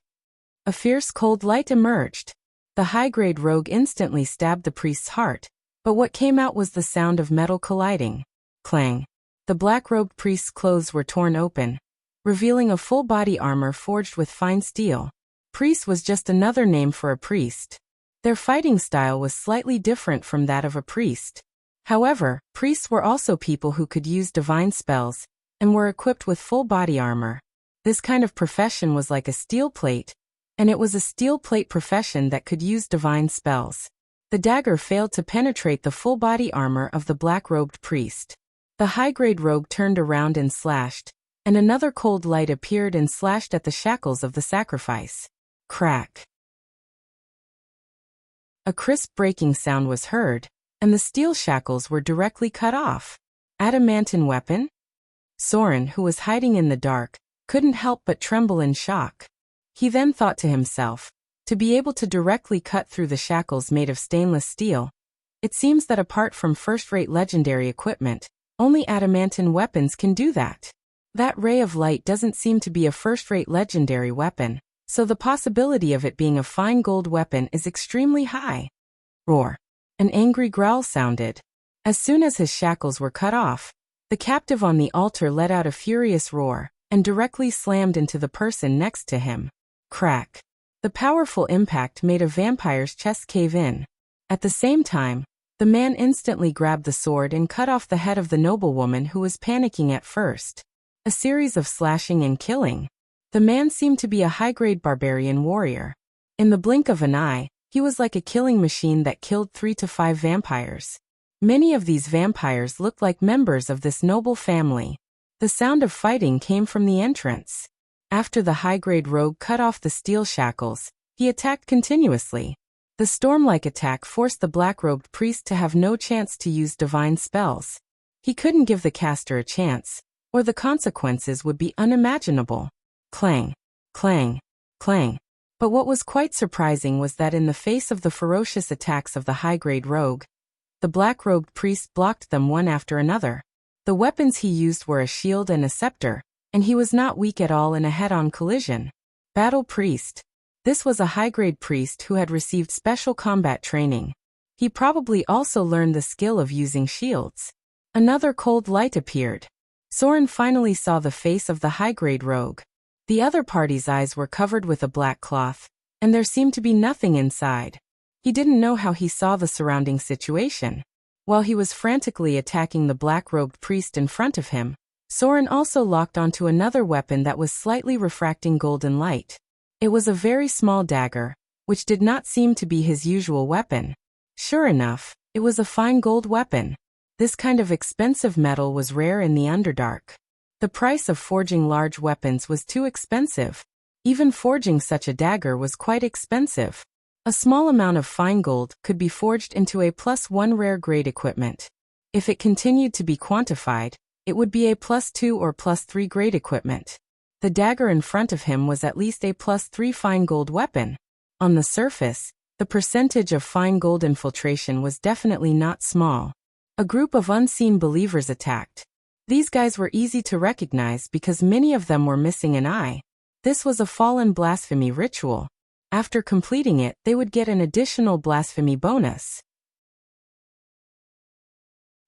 A fierce cold light emerged. The high-grade rogue instantly stabbed the priest's heart, but what came out was the sound of metal colliding. Clang! The black-robed priest's clothes were torn open, revealing a full body armor forged with fine steel. Priest was just another name for a priest. Their fighting style was slightly different from that of a priest. However, priests were also people who could use divine spells and were equipped with full body armor. This kind of profession was like a steel plate, and it was a steel plate profession that could use divine spells. The dagger failed to penetrate the full body armor of the black-robed priest. The high-grade rogue turned around and slashed, and another cold light appeared and slashed at the shackles of the sacrifice. Crack! A crisp breaking sound was heard, and the steel shackles were directly cut off. Adamantine weapon? Soren, who was hiding in the dark, couldn't help but tremble in shock. He then thought to himself, to be able to directly cut through the shackles made of stainless steel, it seems that apart from first-rate legendary equipment, only adamantine weapons can do that. That ray of light doesn't seem to be a first-rate legendary weapon, so the possibility of it being a fine gold weapon is extremely high. Roar. An angry growl sounded. As soon as his shackles were cut off, the captive on the altar let out a furious roar and directly slammed into the person next to him. Crack. The powerful impact made a vampire's chest cave in. At the same time, the man instantly grabbed the sword and cut off the head of the noblewoman who was panicking at first. A series of slashing and killing. The man seemed to be a high-grade barbarian warrior. In the blink of an eye, he was like a killing machine that killed 3 to 5 vampires. Many of these vampires looked like members of this noble family. The sound of fighting came from the entrance. After the high-grade rogue cut off the steel shackles, he attacked continuously. The storm-like attack forced the black-robed priest to have no chance to use divine spells. He couldn't give the caster a chance, or the consequences would be unimaginable. Clang, clang, clang. But what was quite surprising was that in the face of the ferocious attacks of the high-grade rogue, the black-robed priest blocked them one after another. The weapons he used were a shield and a scepter, and he was not weak at all in a head-on collision. Battle Priest. This was a high-grade priest who had received special combat training. He probably also learned the skill of using shields. Another cold light appeared. Soren finally saw the face of the high-grade rogue. The other party's eyes were covered with a black cloth, and there seemed to be nothing inside. He didn't know how he saw the surrounding situation. While he was frantically attacking the black-robed priest in front of him, Soren also locked onto another weapon that was slightly refracting golden light. It was a very small dagger, which did not seem to be his usual weapon. Sure enough, it was a fine gold weapon. This kind of expensive metal was rare in the Underdark. The price of forging large weapons was too expensive. Even forging such a dagger was quite expensive. A small amount of fine gold could be forged into a +1 rare grade equipment. If it continued to be quantified, it would be a +2 or +3 grade equipment. The dagger in front of him was at least a +3 fine gold weapon. On the surface, the percentage of fine gold infiltration was definitely not small. A group of unseen believers attacked. These guys were easy to recognize because many of them were missing an eye. This was a fallen blasphemy ritual. After completing it, they would get an additional blasphemy bonus.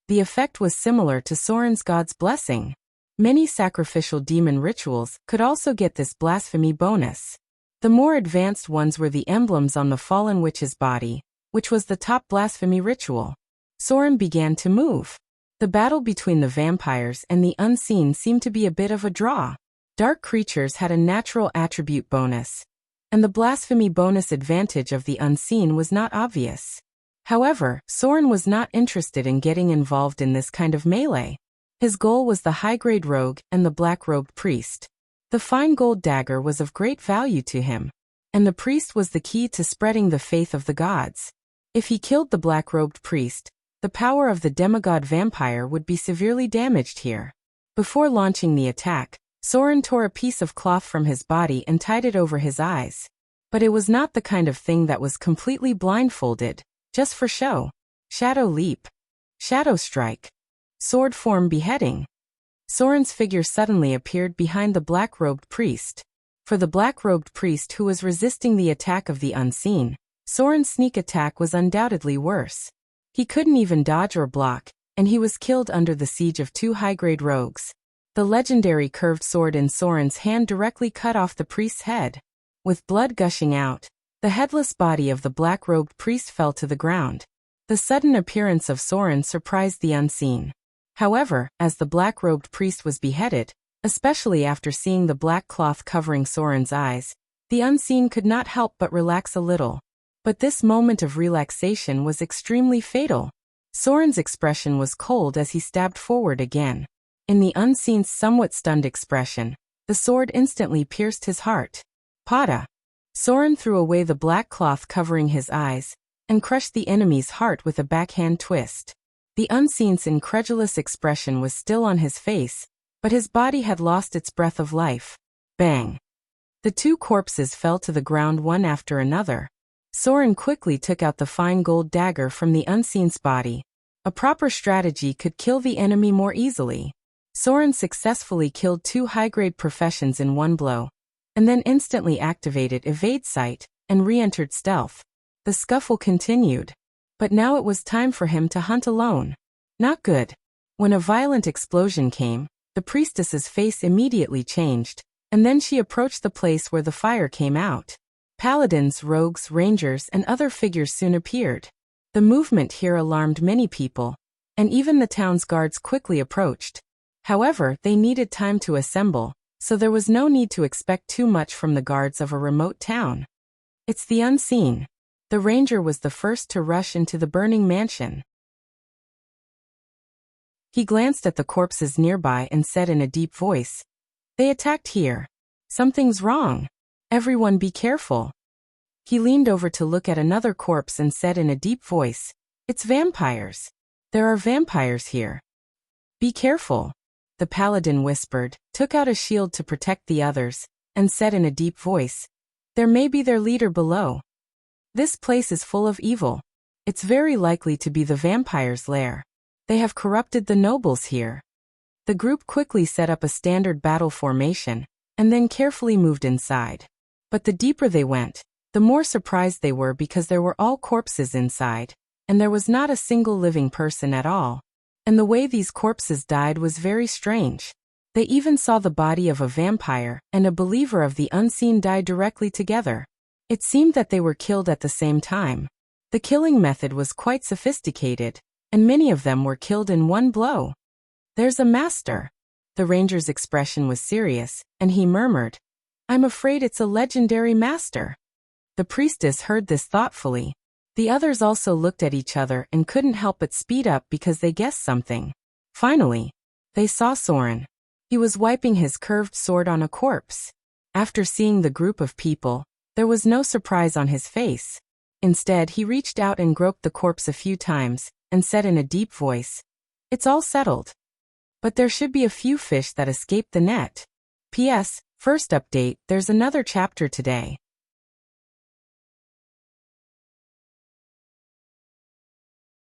The effect was similar to Soren's God's Blessing. Many sacrificial demon rituals could also get this blasphemy bonus. The more advanced ones were the emblems on the fallen witch's body, which was the top blasphemy ritual. Soren began to move. The battle between the vampires and the unseen seemed to be a bit of a draw. Dark creatures had a natural attribute bonus, and the blasphemy bonus advantage of the unseen was not obvious. However, Soren was not interested in getting involved in this kind of melee. His goal was the high-grade rogue and the black-robed priest. The fine gold dagger was of great value to him, and the priest was the key to spreading the faith of the gods. If he killed the black-robed priest, the power of the demigod vampire would be severely damaged here. Before launching the attack, Soren tore a piece of cloth from his body and tied it over his eyes. But it was not the kind of thing that was completely blindfolded, just for show. Shadow leap. Shadow strike. Sword form beheading. Soren's figure suddenly appeared behind the black-robed priest. For the black-robed priest who was resisting the attack of the unseen, Soren's sneak attack was undoubtedly worse. He couldn't even dodge or block, and he was killed under the siege of 2 high-grade rogues. The legendary curved sword in Soren's hand directly cut off the priest's head. With blood gushing out, the headless body of the black-robed priest fell to the ground. The sudden appearance of Soren surprised the unseen. However, as the black-robed priest was beheaded, especially after seeing the black cloth covering Soren's eyes, the unseen could not help but relax a little. But this moment of relaxation was extremely fatal. Soren's expression was cold as he stabbed forward again. In the unseen's somewhat stunned expression, the sword instantly pierced his heart. Pada! Soren threw away the black cloth covering his eyes, and crushed the enemy's heart with a backhand twist. The unseen's incredulous expression was still on his face, but his body had lost its breath of life. Bang! The 2 corpses fell to the ground one after another. Soren quickly took out the fine gold dagger from the unseen's body. A proper strategy could kill the enemy more easily. Soren successfully killed 2 high-grade professions in one blow, and then instantly activated Evade Sight and re-entered Stealth. The scuffle continued. But now it was time for him to hunt alone. Not good. When a violent explosion came, the priestess's face immediately changed, and then she approached the place where the fire came out. Paladins, rogues, rangers, and other figures soon appeared. The movement here alarmed many people, and even the town's guards quickly approached. However, they needed time to assemble, so there was no need to expect too much from the guards of a remote town. It's the unseen. The ranger was the first to rush into the burning mansion. He glanced at the corpses nearby and said in a deep voice, "They attacked here. Something's wrong. Everyone be careful." He leaned over to look at another corpse and said in a deep voice, "It's vampires. There are vampires here. Be careful." The paladin whispered, took out a shield to protect the others, and said in a deep voice, "There may be their leader below. This place is full of evil. It's very likely to be the vampire's lair. They have corrupted the nobles here." The group quickly set up a standard battle formation, and then carefully moved inside. But the deeper they went, the more surprised they were because there were all corpses inside, and there was not a single living person at all. And the way these corpses died was very strange. They even saw the body of a vampire and a believer of the unseen die directly together. It seemed that they were killed at the same time. The killing method was quite sophisticated, and many of them were killed in one blow. "There's a master." The ranger's expression was serious, and he murmured, "I'm afraid it's a legendary master." The priestess heard this thoughtfully. The others also looked at each other and couldn't help but speed up because they guessed something. Finally, they saw Soren. He was wiping his curved sword on a corpse. After seeing the group of people, there was no surprise on his face. Instead, he reached out and groped the corpse a few times, and said in a deep voice, "It's all settled. But there should be a few fish that escaped the net. P.S. First update, there's another chapter today."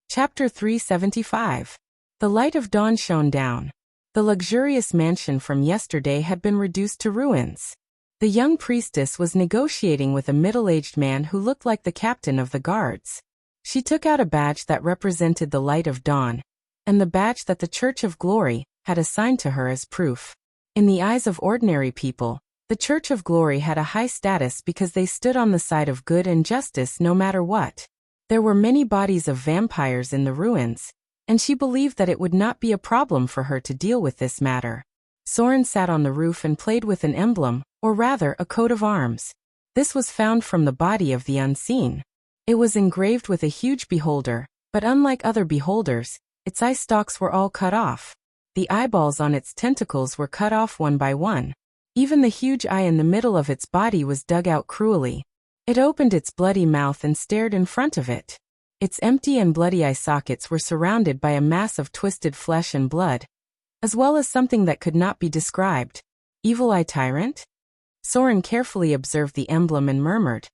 Chapter 375. The light of dawn shone down. The luxurious mansion from yesterday had been reduced to ruins. The young priestess was negotiating with a middle-aged man who looked like the captain of the guards. She took out a badge that represented the light of dawn, and the badge that the Church of Glory had assigned to her as proof. In the eyes of ordinary people, the Church of Glory had a high status because they stood on the side of good and justice no matter what. There were many bodies of vampires in the ruins, and she believed that it would not be a problem for her to deal with this matter. Soren sat on the roof and played with an emblem, or rather a coat of arms. This was found from the body of the unseen. It was engraved with a huge beholder, but unlike other beholders, its eye stalks were all cut off. The eyeballs on its tentacles were cut off one by one. Even the huge eye in the middle of its body was dug out cruelly. It opened its bloody mouth and stared in front of it. Its empty and bloody eye sockets were surrounded by a mass of twisted flesh and blood, as well as something that could not be described. Evil Eye Tyrant? Soren carefully observed the emblem and murmured.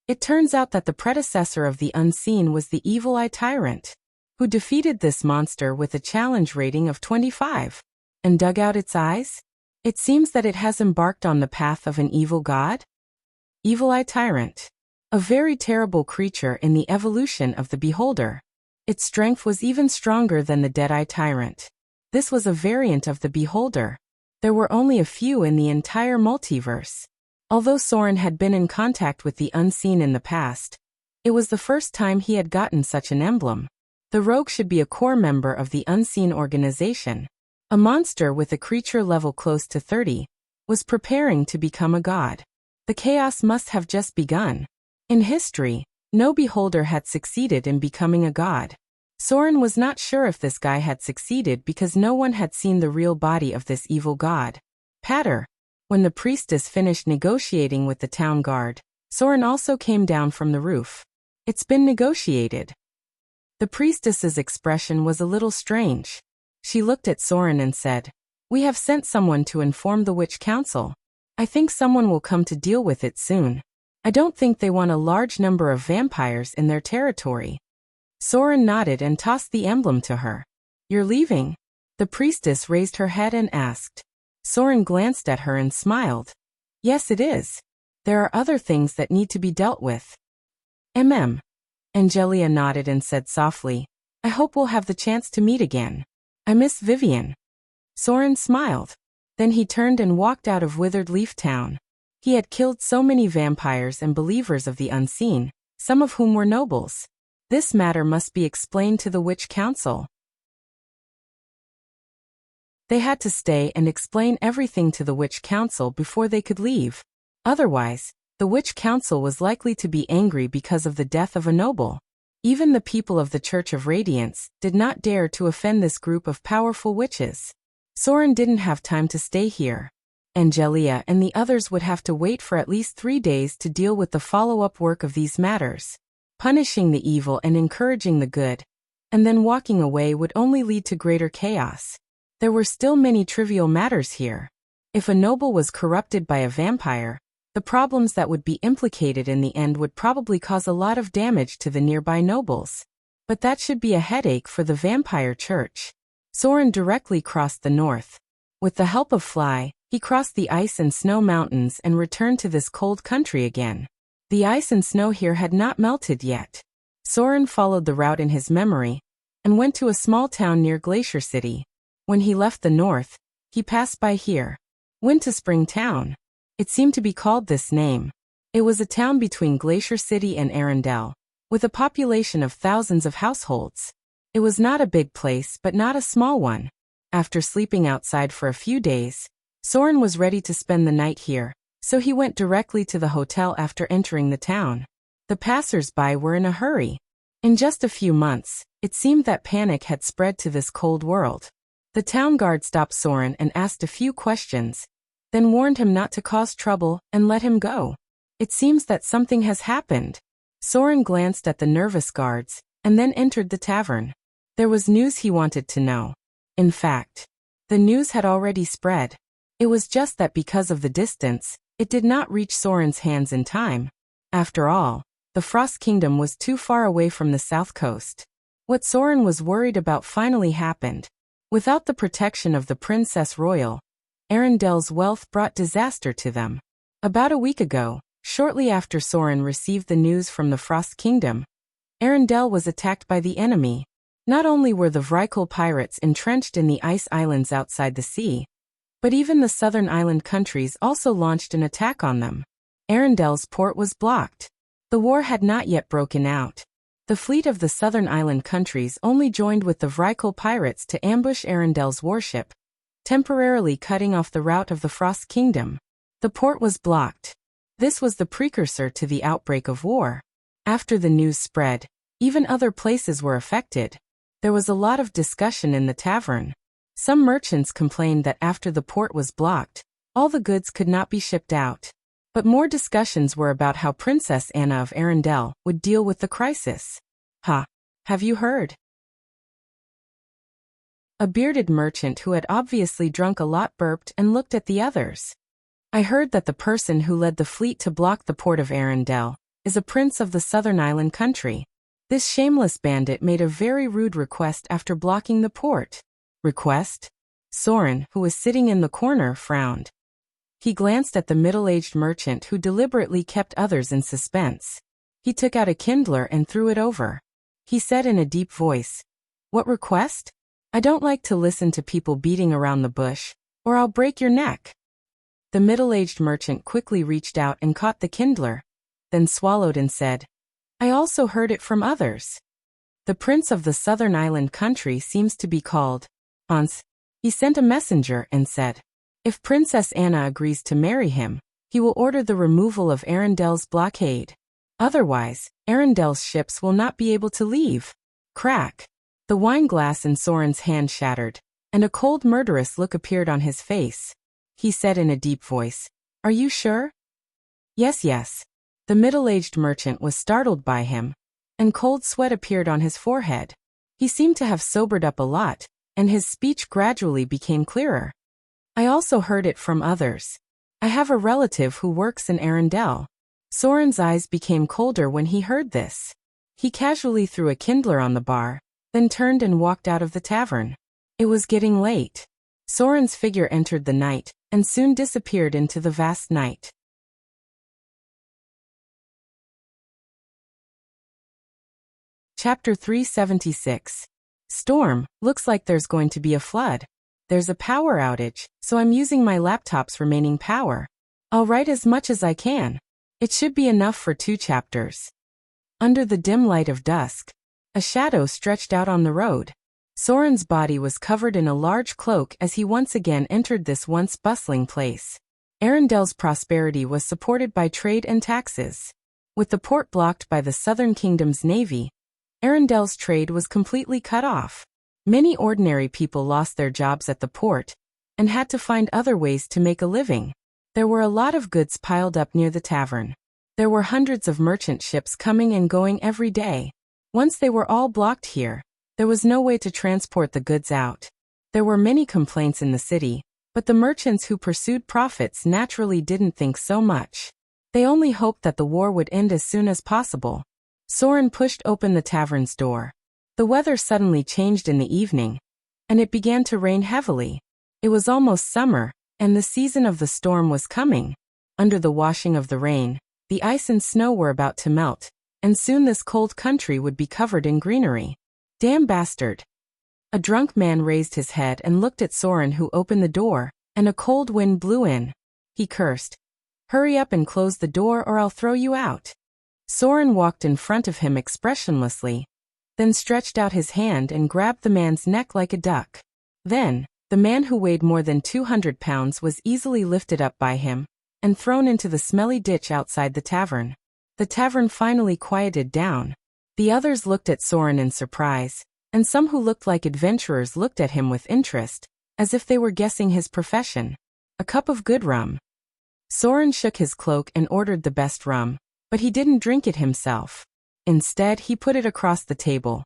It turns out that the predecessor of the unseen was the Evil Eye Tyrant, who defeated this monster with a challenge rating of 25, and dug out its eyes? It seems that it has embarked on the path of an evil god? Evil Eye Tyrant. A very terrible creature in the evolution of the beholder. Its strength was even stronger than the Dead Eye Tyrant. This was a variant of the beholder. There were only a few in the entire multiverse. Although Soren had been in contact with the unseen in the past, it was the first time he had gotten such an emblem. The rogue should be a core member of the unseen organization. A monster with a creature level close to 30 was preparing to become a god. The chaos must have just begun. In history, no beholder had succeeded in becoming a god. Soren was not sure if this guy had succeeded because no one had seen the real body of this evil god. Patter. When the priestess finished negotiating with the town guard, Soren also came down from the roof. It's been negotiated. The priestess's expression was a little strange. She looked at Soren and said, "We have sent someone to inform the Witch Council. I think someone will come to deal with it soon. I don't think they want a large number of vampires in their territory." Soren nodded and tossed the emblem to her. "You're leaving?" The priestess raised her head and asked. Soren glanced at her and smiled. Yes, it is. There are other things that need to be dealt with. Angelia nodded and said softly, I hope we'll have the chance to meet again. I miss Vivian. Soren smiled. Then he turned and walked out of Withered Leaf Town. He had killed so many vampires and believers of the unseen, some of whom were nobles. This matter must be explained to the Witch Council. They had to stay and explain everything to the Witch Council before they could leave. Otherwise, the Witch Council was likely to be angry because of the death of a noble. Even the people of the Church of Radiance did not dare to offend this group of powerful witches. Soren didn't have time to stay here. Angelia and the others would have to wait for at least 3 days to deal with the follow-up work of these matters. Punishing the evil and encouraging the good, and then walking away would only lead to greater chaos. There were still many trivial matters here. If a noble was corrupted by a vampire, the problems that would be implicated in the end would probably cause a lot of damage to the nearby nobles. But that should be a headache for the vampire church. Soren directly crossed the north. With the help of Fly, he crossed the ice and snow mountains and returned to this cold country again. The ice and snow here had not melted yet. Soren followed the route in his memory and went to a small town near Glacier City. When he left the north, he passed by here. Winterspring Town. It seemed to be called this name. It was a town between Glacier City and Arendelle, with a population of thousands of households. It was not a big place but not a small one. After sleeping outside for a few days, Soren was ready to spend the night here, so he went directly to the hotel after entering the town. The passers-by were in a hurry. In just a few months, it seemed that panic had spread to this cold world. The town guard stopped Soren and asked a few questions, then warned him not to cause trouble and let him go. It seems that something has happened. Soren glanced at the nervous guards, and then entered the tavern. There was news he wanted to know. In fact, the news had already spread. It was just that because of the distance, it did not reach Soren's hands in time. After all, the Frost Kingdom was too far away from the south coast. What Soren was worried about finally happened. Without the protection of the Princess Royal, Arendelle's wealth brought disaster to them. About a week ago, shortly after Soren received the news from the Frost Kingdom, Arendelle was attacked by the enemy. Not only were the Vrykul pirates entrenched in the ice islands outside the sea, but even the southern island countries also launched an attack on them. Arendelle's port was blocked. The war had not yet broken out. The fleet of the southern island countries only joined with the Vrykul pirates to ambush Arendelle's warship, temporarily cutting off the route of the Frost Kingdom. The port was blocked. This was the precursor to the outbreak of war. After the news spread, even other places were affected. There was a lot of discussion in the tavern. Some merchants complained that after the port was blocked, all the goods could not be shipped out. But more discussions were about how Princess Anna of Arendelle would deal with the crisis. Have you heard? A bearded merchant who had obviously drunk a lot burped and looked at the others. I heard that the person who led the fleet to block the port of Arendelle is a prince of the southern island country. This shameless bandit made a very rude request after blocking the port. Request? Soren, who was sitting in the corner, frowned. He glanced at the middle-aged merchant who deliberately kept others in suspense. He took out a kindler and threw it over. He said in a deep voice, "What request? I don't like to listen to people beating around the bush, or I'll break your neck." The middle-aged merchant quickly reached out and caught the kindler, then swallowed and said, "I also heard it from others. The prince of the southern island country seems to be called Hans. He sent a messenger and said, if Princess Anna agrees to marry him, he will order the removal of Arendelle's blockade. Otherwise, Arendelle's ships will not be able to leave." Crack! The wine glass in Soren's hand shattered, and a cold murderous look appeared on his face. He said in a deep voice, "Are you sure?" Yes. The middle-aged merchant was startled by him, and cold sweat appeared on his forehead. He seemed to have sobered up a lot, and his speech gradually became clearer. "I also heard it from others. I have a relative who works in Arendelle." Soren's eyes became colder when he heard this. He casually threw a kindler on the bar, then turned and walked out of the tavern. It was getting late. Soren's figure entered the night, and soon disappeared into the vast night. Chapter 376. Storm, looks like there's going to be a flood. There's a power outage, so I'm using my laptop's remaining power. I'll write as much as I can. It should be enough for 2 chapters. Under the dim light of dusk, a shadow stretched out on the road. Soren's body was covered in a large cloak as he once again entered this once bustling place. Arendel's prosperity was supported by trade and taxes. With the port blocked by the Southern Kingdom's navy, Arendel's trade was completely cut off. Many ordinary people lost their jobs at the port and had to find other ways to make a living. There were a lot of goods piled up near the tavern. There were hundreds of merchant ships coming and going every day. Once they were all blocked here, there was no way to transport the goods out. There were many complaints in the city, but the merchants who pursued profits naturally didn't think so much. They only hoped that the war would end as soon as possible. Soren pushed open the tavern's door. The weather suddenly changed in the evening, and it began to rain heavily. It was almost summer, and the season of the storm was coming. Under the washing of the rain, the ice and snow were about to melt, and soon this cold country would be covered in greenery. Damn bastard! A drunk man raised his head and looked at Soren, who opened the door, and a cold wind blew in. He cursed. Hurry up and close the door or I'll throw you out. Soren walked in front of him expressionlessly, then stretched out his hand and grabbed the man's neck like a duck. Then, the man who weighed more than 200 pounds was easily lifted up by him and thrown into the smelly ditch outside the tavern. The tavern finally quieted down. The others looked at Soren in surprise, and some who looked like adventurers looked at him with interest, as if they were guessing his profession. A cup of good rum. Soren shook his cloak and ordered the best rum, but he didn't drink it himself. Instead, he put it across the table.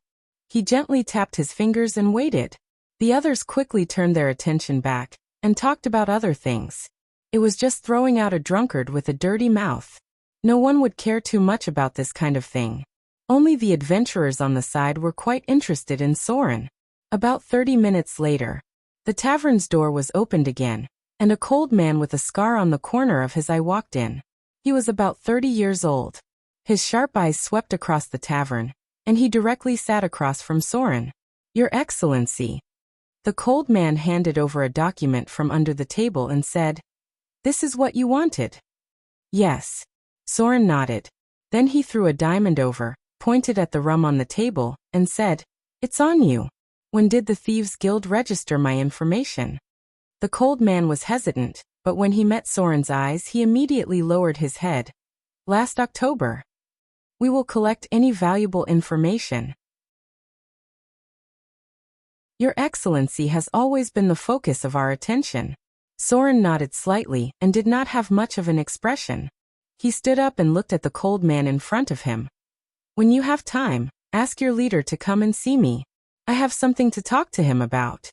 He gently tapped his fingers and waited. The others quickly turned their attention back and talked about other things. It was just throwing out a drunkard with a dirty mouth. No one would care too much about this kind of thing. Only the adventurers on the side were quite interested in Soren. About 30 minutes later, the tavern's door was opened again, and a cold man with a scar on the corner of his eye walked in. He was about 30 years old. His sharp eyes swept across the tavern, and he directly sat across from Soren. Your Excellency. The cold man handed over a document from under the table and said, This is what you wanted? Yes. Soren nodded. Then he threw a diamond over, pointed at the rum on the table, and said, It's on you. When did the Thieves' Guild register my information? The cold man was hesitant, but when he met Soren's eyes he immediately lowered his head. Last October. We will collect any valuable information. Your Excellency has always been the focus of our attention. Soren nodded slightly and did not have much of an expression. He stood up and looked at the cold man in front of him. When you have time, ask your leader to come and see me. I have something to talk to him about.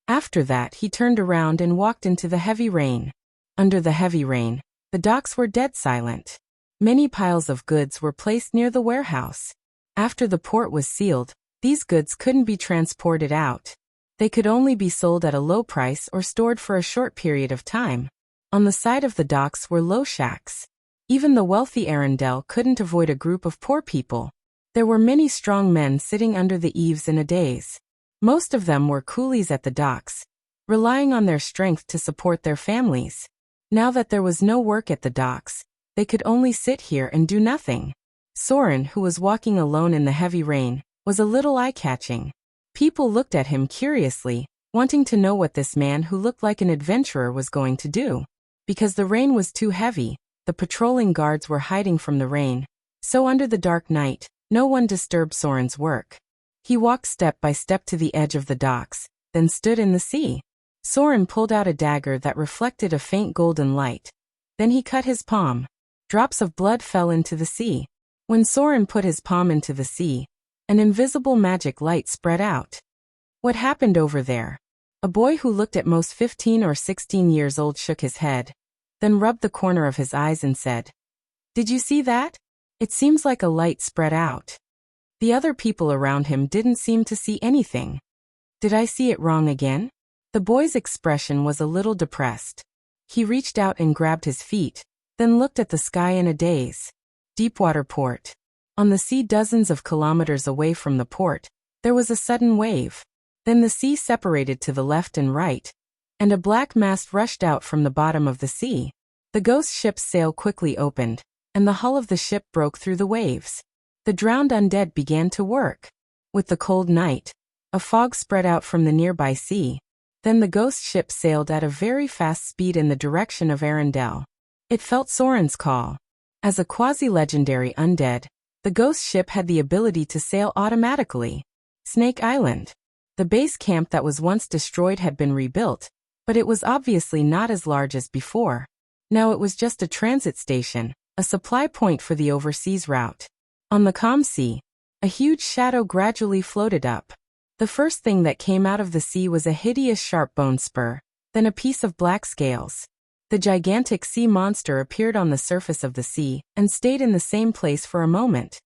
After that he turned around and walked into the heavy rain. Under the heavy rain, the docks were dead silent. Many piles of goods were placed near the warehouse. After the port was sealed, these goods couldn't be transported out. They could only be sold at a low price or stored for a short period of time. On the side of the docks were low shacks. Even the wealthy Arendelle couldn't avoid a group of poor people. There were many strong men sitting under the eaves in a daze. Most of them were coolies at the docks, relying on their strength to support their families. Now that there was no work at the docks, they could only sit here and do nothing. Soren, who was walking alone in the heavy rain, was a little eye-catching. People looked at him curiously, wanting to know what this man who looked like an adventurer was going to do. Because the rain was too heavy, the patrolling guards were hiding from the rain, so under the dark night, no one disturbed Soren's work. He walked step by step to the edge of the docks, then stood in the sea. Soren pulled out a dagger that reflected a faint golden light. Then he cut his palm. Drops of blood fell into the sea. When Soren put his palm into the sea, an invisible magic light spread out. What happened over there? A boy who looked at most 15 or 16 years old shook his head, then rubbed the corner of his eyes and said, Did you see that? It seems like a light spread out. The other people around him didn't seem to see anything. Did I see it wrong again? The boy's expression was a little depressed. He reached out and grabbed his feet, then looked at the sky in a daze. Deepwater port. On the sea dozens of kilometers away from the port, there was a sudden wave. Then the sea separated to the left and right, and a black mast rushed out from the bottom of the sea. The ghost ship's sail quickly opened, and the hull of the ship broke through the waves. The drowned undead began to work. With the cold night, a fog spread out from the nearby sea. Then the ghost ship sailed at a very fast speed in the direction of Arendelle. It felt Soren's call. As a quasi-legendary undead, the ghost ship had the ability to sail automatically. Snake Island. The base camp that was once destroyed had been rebuilt, but it was obviously not as large as before. Now it was just a transit station, a supply point for the overseas route. On the calm sea, a huge shadow gradually floated up. The first thing that came out of the sea was a hideous sharp bone spur, then a piece of black scales. The gigantic sea monster appeared on the surface of the sea and stayed in the same place for a moment.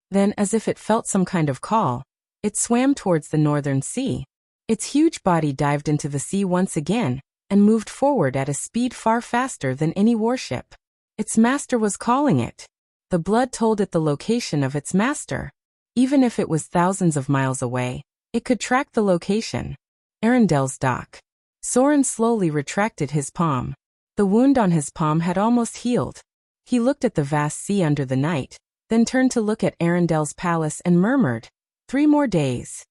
Then, as if it felt some kind of call, it swam towards the northern sea. Its huge body dived into the sea once again and moved forward at a speed far faster than any warship. Its master was calling it. The blood told it the location of its master. Even if it was thousands of miles away, it could track the location. Arendelle's dock. Soren slowly retracted his palm. The wound on his palm had almost healed. He looked at the vast sea under the night, then turned to look at Arendelle's palace and murmured, 3 more days.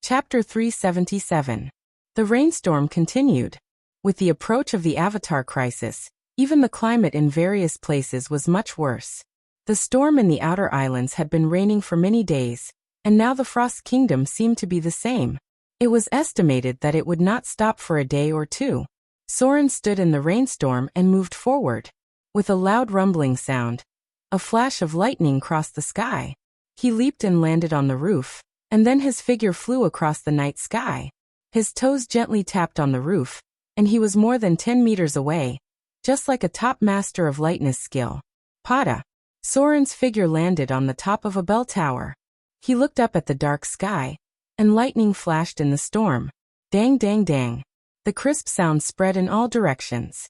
Chapter 377. The rainstorm continued. With the approach of the Avatar crisis, even the climate in various places was much worse. The storm in the outer islands had been raining for many days, and now the Frost Kingdom seemed to be the same. It was estimated that it would not stop for a day or two. Soren stood in the rainstorm and moved forward. With a loud rumbling sound, a flash of lightning crossed the sky. He leaped and landed on the roof, and then his figure flew across the night sky. His toes gently tapped on the roof, and he was more than 10 meters away, just like a top master of lightness skill. Pada. Soren's figure landed on the top of a bell tower. He looked up at the dark sky, and lightning flashed in the storm. Dang, dang, dang. The crisp sound spread in all directions.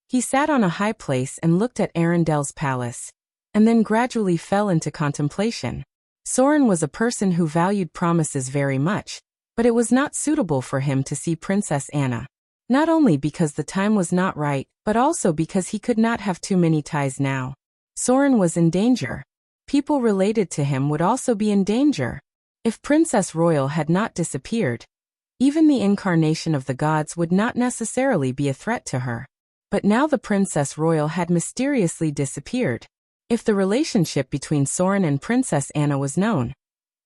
He sat on a high place and looked at Arendelle's palace, and then gradually fell into contemplation. Soren was a person who valued promises very much, but it was not suitable for him to see Princess Anna. Not only because the time was not right, but also because he could not have too many ties now. Soren was in danger. People related to him would also be in danger. If Princess Royal had not disappeared, even the incarnation of the gods would not necessarily be a threat to her. But now the Princess Royal had mysteriously disappeared. If the relationship between Soren and Princess Anna was known,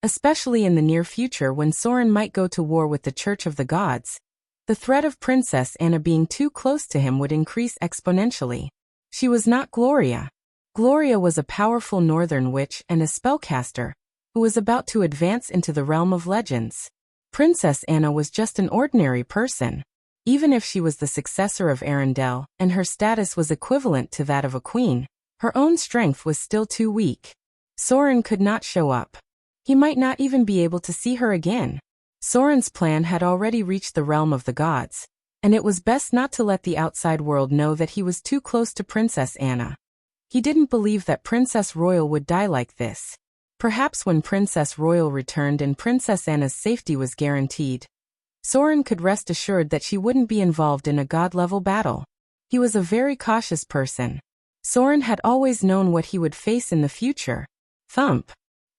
especially in the near future when Soren might go to war with the Church of the Gods, the threat of Princess Anna being too close to him would increase exponentially. She was not Gloria. Gloria was a powerful northern witch and a spellcaster, who was about to advance into the realm of legends. Princess Anna was just an ordinary person. Even if she was the successor of Arendelle, and her status was equivalent to that of a queen, her own strength was still too weak. Soren could not show up. He might not even be able to see her again. Soren's plan had already reached the realm of the gods, and it was best not to let the outside world know that he was too close to Princess Anna. He didn't believe that Princess Royal would die like this. Perhaps when Princess Royal returned and Princess Anna's safety was guaranteed, Soren could rest assured that she wouldn't be involved in a god-level battle. He was a very cautious person. Soren had always known what he would face in the future. Thump.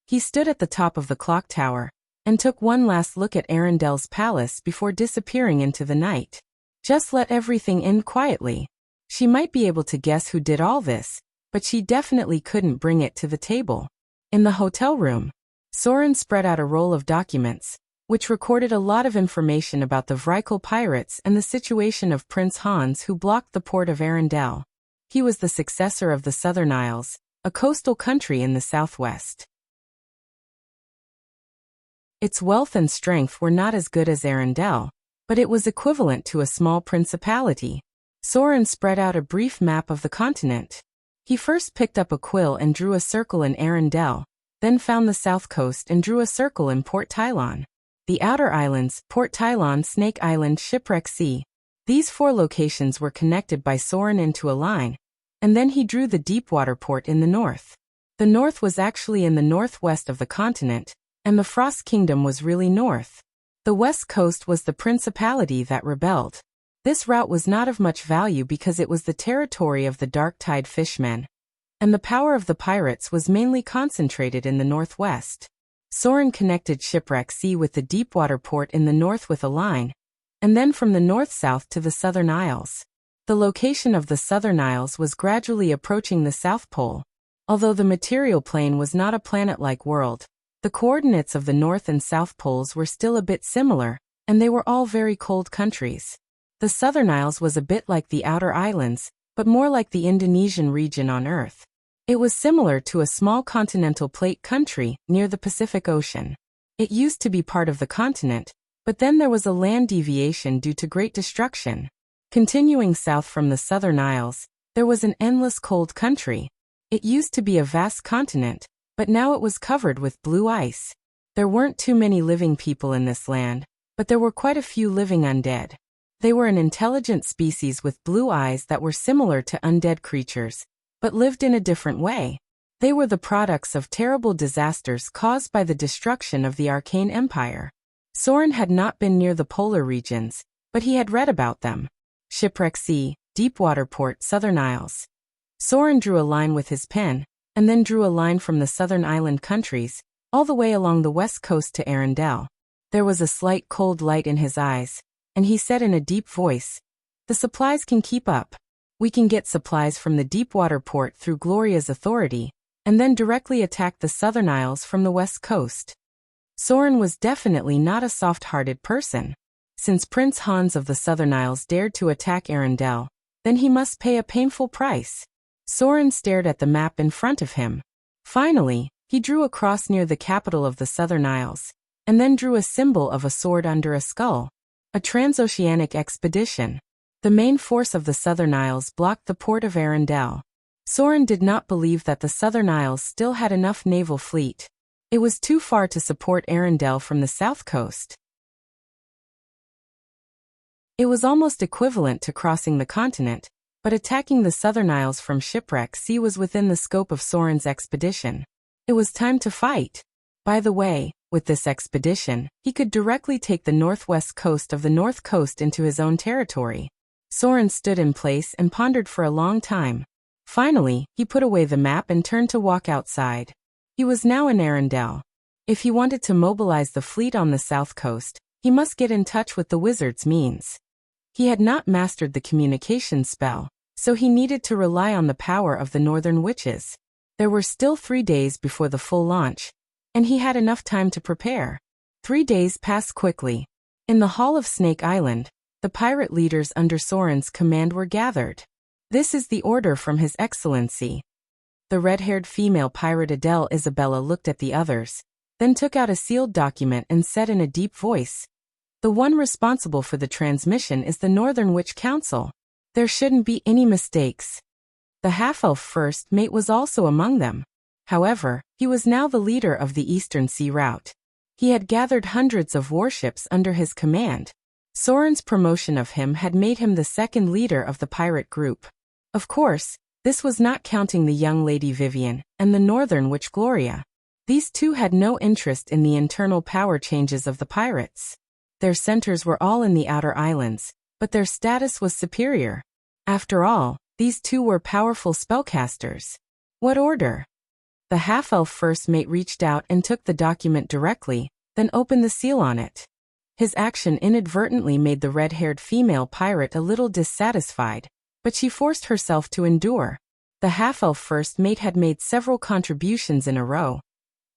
He stood at the top of the clock tower, and took one last look at Arendelle's palace before disappearing into the night. Just let everything end quietly. She might be able to guess who did all this, but she definitely couldn't bring it to the table. In the hotel room, Soren spread out a roll of documents, which recorded a lot of information about the Vrykul pirates and the situation of Prince Hans, who blocked the port of Arendelle. He was the successor of the Southern Isles, a coastal country in the southwest. Its wealth and strength were not as good as Arendelle, but it was equivalent to a small principality. Soren spread out a brief map of the continent. He first picked up a quill and drew a circle in Arendelle, then found the south coast and drew a circle in Port Thailand. The outer islands, Port Thailand, Snake Island, Shipwreck Sea. These 4 locations were connected by Soren into a line, and then he drew the deepwater port in the north. The north was actually in the northwest of the continent, and the Frost Kingdom was really north. The west coast was the principality that rebelled. This route was not of much value because it was the territory of the Dark Tide fishmen, and the power of the pirates was mainly concentrated in the northwest. Soren connected Shipwreck Sea with the deepwater port in the north with a line, and then from the north-south to the Southern Isles. The location of the Southern Isles was gradually approaching the South Pole. Although the material plane was not a planet-like world, the coordinates of the North and South Poles were still a bit similar, and they were all very cold countries. The Southern Isles was a bit like the outer islands, but more like the Indonesian region on Earth. It was similar to a small continental plate country near the Pacific Ocean. It used to be part of the continent, but then there was a land deviation due to great destruction. Continuing south from the Southern Isles, there was an endless cold country. It used to be a vast continent, but now it was covered with blue ice. There weren't too many living people in this land, but there were quite a few living undead. They were an intelligent species with blue eyes that were similar to undead creatures, but lived in a different way. They were the products of terrible disasters caused by the destruction of the Arcane Empire. Soren had not been near the polar regions, but he had read about them. Shipwreck Sea, Deepwater Port, Southern Isles. Soren drew a line with his pen, and then drew a line from the southern island countries, all the way along the west coast to Arendelle. There was a slight cold light in his eyes, and he said in a deep voice, "The supplies can keep up. We can get supplies from the Deepwater Port through Gloria's authority, and then directly attack the Southern Isles from the west coast." Soren was definitely not a soft-hearted person. Since Prince Hans of the Southern Isles dared to attack Arendelle, then he must pay a painful price. Soren stared at the map in front of him. Finally, he drew a cross near the capital of the Southern Isles, and then drew a symbol of a sword under a skull. A transoceanic expedition. The main force of the Southern Isles blocked the port of Arendelle. Soren did not believe that the Southern Isles still had enough naval fleet. It was too far to support Arendelle from the south coast. It was almost equivalent to crossing the continent, but attacking the Southern Isles from Shipwreck Sea was within the scope of Soren's expedition. It was time to fight. By the way, with this expedition, he could directly take the northwest coast of the North Coast into his own territory. Soren stood in place and pondered for a long time. Finally, he put away the map and turned to walk outside. He was now in Arendelle. If he wanted to mobilize the fleet on the south coast, he must get in touch with the wizard's means. He had not mastered the communication spell, so he needed to rely on the power of the northern witches. There were still 3 days before the full launch, and he had enough time to prepare. 3 days passed quickly. In the Hall of Snake Island, the pirate leaders under Soren's command were gathered. "This is the order from His Excellency." The red-haired female pirate Adele Isabella looked at the others, then took out a sealed document and said in a deep voice, "The one responsible for the transmission is the Northern Witch Council. There shouldn't be any mistakes." The half-elf first mate was also among them. However, he was now the leader of the Eastern Sea route. He had gathered hundreds of warships under his command. Soren's promotion of him had made him the second leader of the pirate group. Of course, this was not counting the young Lady Vivian and the Northern Witch Gloria. These two had no interest in the internal power changes of the pirates. Their centers were all in the outer islands, but their status was superior. After all, these two were powerful spellcasters. What order? The half-elf first mate reached out and took the document directly, then opened the seal on it. His action inadvertently made the red-haired female pirate a little dissatisfied, but she forced herself to endure. The half-elf first mate had made several contributions in a row,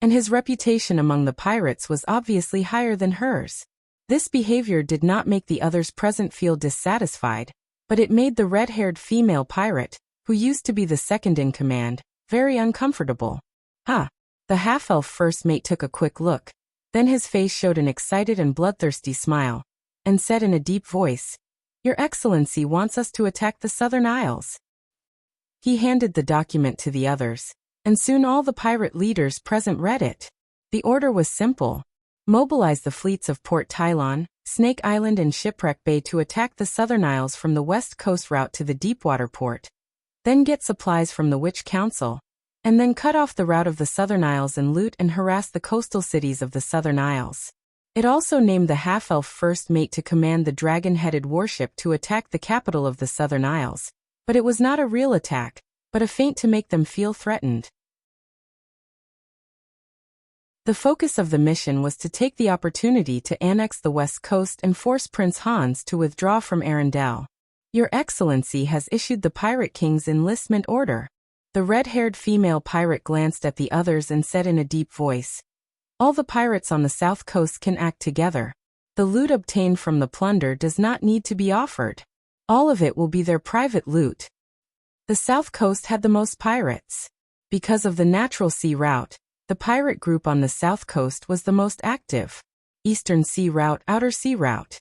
and his reputation among the pirates was obviously higher than hers. This behavior did not make the others present feel dissatisfied, but it made the red-haired female pirate, who used to be the second in command, very uncomfortable. The half-elf first mate took a quick look. Then his face showed an excited and bloodthirsty smile, and said in a deep voice, "Your Excellency wants us to attack the Southern Isles." He handed the document to the others, and soon all the pirate leaders present read it. The order was simple. Mobilize the fleets of Port Tylon, Snake Island and Shipwreck Bay to attack the Southern Isles from the west coast route to the Deepwater port. Then get supplies from the Witch Council. And then cut off the route of the Southern Isles and loot and harass the coastal cities of the Southern Isles. It also named the half-elf first mate to command the dragon-headed warship to attack the capital of the Southern Isles. But it was not a real attack, but a feint to make them feel threatened. The focus of the mission was to take the opportunity to annex the west coast and force Prince Hans to withdraw from Arendelle. Your Excellency has issued the Pirate King's enlistment order. The red-haired female pirate glanced at the others and said in a deep voice, "All the pirates on the south coast can act together. The loot obtained from the plunder does not need to be offered. All of it will be their private loot." The south coast had the most pirates. Because of the natural sea route, the pirate group on the south coast was the most active. Eastern Sea Route, Outer Sea Route.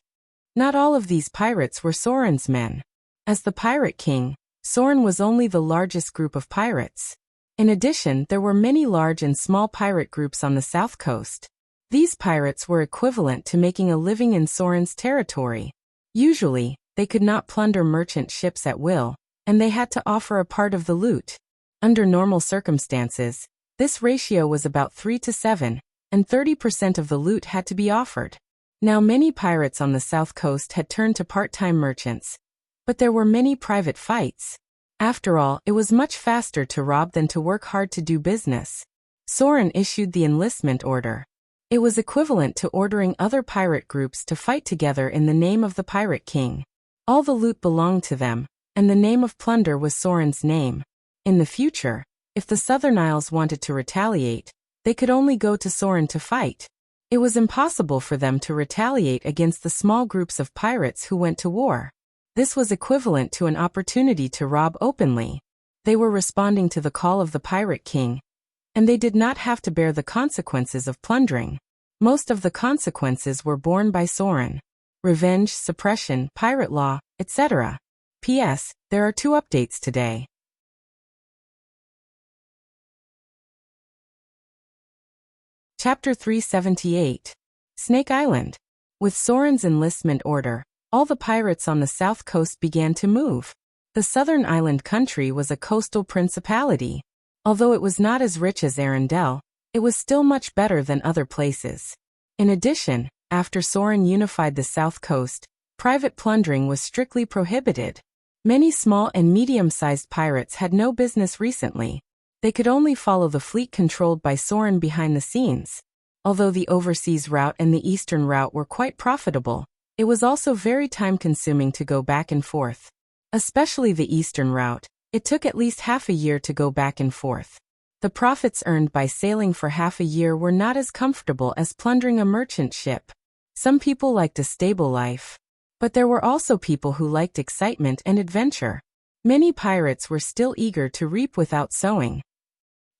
Not all of these pirates were Soren's men. As the Pirate King, Soren was only the largest group of pirates. In addition, there were many large and small pirate groups on the south coast. These pirates were equivalent to making a living in Soren's territory. Usually, they could not plunder merchant ships at will, and they had to offer a part of the loot. Under normal circumstances, this ratio was about 3 to 7, and 30% of the loot had to be offered. Now many pirates on the south coast had turned to part-time merchants. But there were many private fights. After all, it was much faster to rob than to work hard to do business. Soren issued the enlistment order. It was equivalent to ordering other pirate groups to fight together in the name of the Pirate King. All the loot belonged to them, and the name of plunder was Soren's name. In the future, if the Southern Isles wanted to retaliate, they could only go to Soren to fight. It was impossible for them to retaliate against the small groups of pirates who went to war. This was equivalent to an opportunity to rob openly. They were responding to the call of the Pirate King, and they did not have to bear the consequences of plundering. Most of the consequences were borne by Soren. Revenge, suppression, pirate law, etc. P.S. There are 2 updates today. Chapter 378. Snake Island. With Soren's enlistment order, all the pirates on the south coast began to move. The southern island country was a coastal principality. Although it was not as rich as Arendelle, it was still much better than other places. In addition, after Soren unified the south coast, private plundering was strictly prohibited. Many small and medium-sized pirates had no business recently. They could only follow the fleet controlled by Soren behind the scenes. Although the overseas route and the eastern route were quite profitable, it was also very time-consuming to go back and forth. Especially the eastern route, it took at least half a year to go back and forth. The profits earned by sailing for half a year were not as comfortable as plundering a merchant ship. Some people liked a stable life. But there were also people who liked excitement and adventure. Many pirates were still eager to reap without sowing.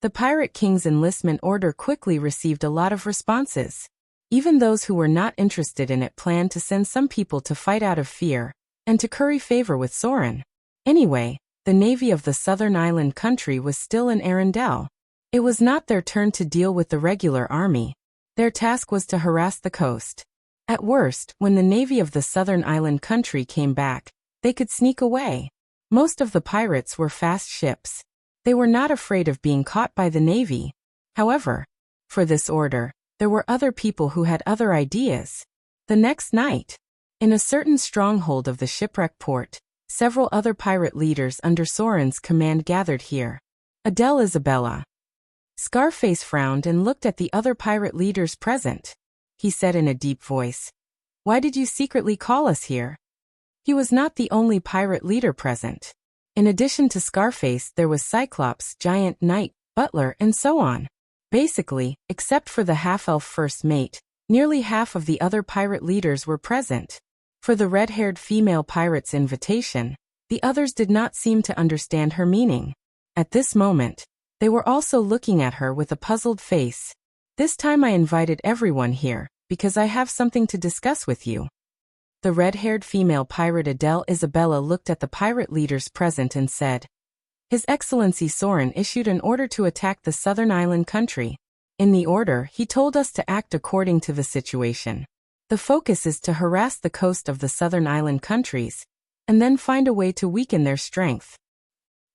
The Pirate King's enlistment order quickly received a lot of responses. Even those who were not interested in it planned to send some people to fight out of fear, and to curry favor with Soren. Anyway, the navy of the southern island country was still in Arendelle. It was not their turn to deal with the regular army. Their task was to harass the coast. At worst, when the navy of the southern island country came back, they could sneak away. Most of the pirates were fast ships. They were not afraid of being caught by the navy. However, for this order, there were other people who had other ideas. The next night, in a certain stronghold of the shipwreck port, several other pirate leaders under Soren's command gathered here. Adele Isabella. Scarface frowned and looked at the other pirate leaders present. He said in a deep voice, "Why did you secretly call us here?" He was not the only pirate leader present. In addition to Scarface, there was Cyclops, Giant, Knight, Butler, and so on. Basically, except for the half-elf first mate, nearly half of the other pirate leaders were present. For the red-haired female pirate's invitation, the others did not seem to understand her meaning. At this moment, they were also looking at her with a puzzled face. "This time I invited everyone here, because I have something to discuss with you." The red-haired female pirate Adele Isabella looked at the pirate leaders present and said, His Excellency Soren issued an order to attack the southern island country. In the order, he told us to act according to the situation. The focus is to harass the coast of the southern island countries, and then find a way to weaken their strength.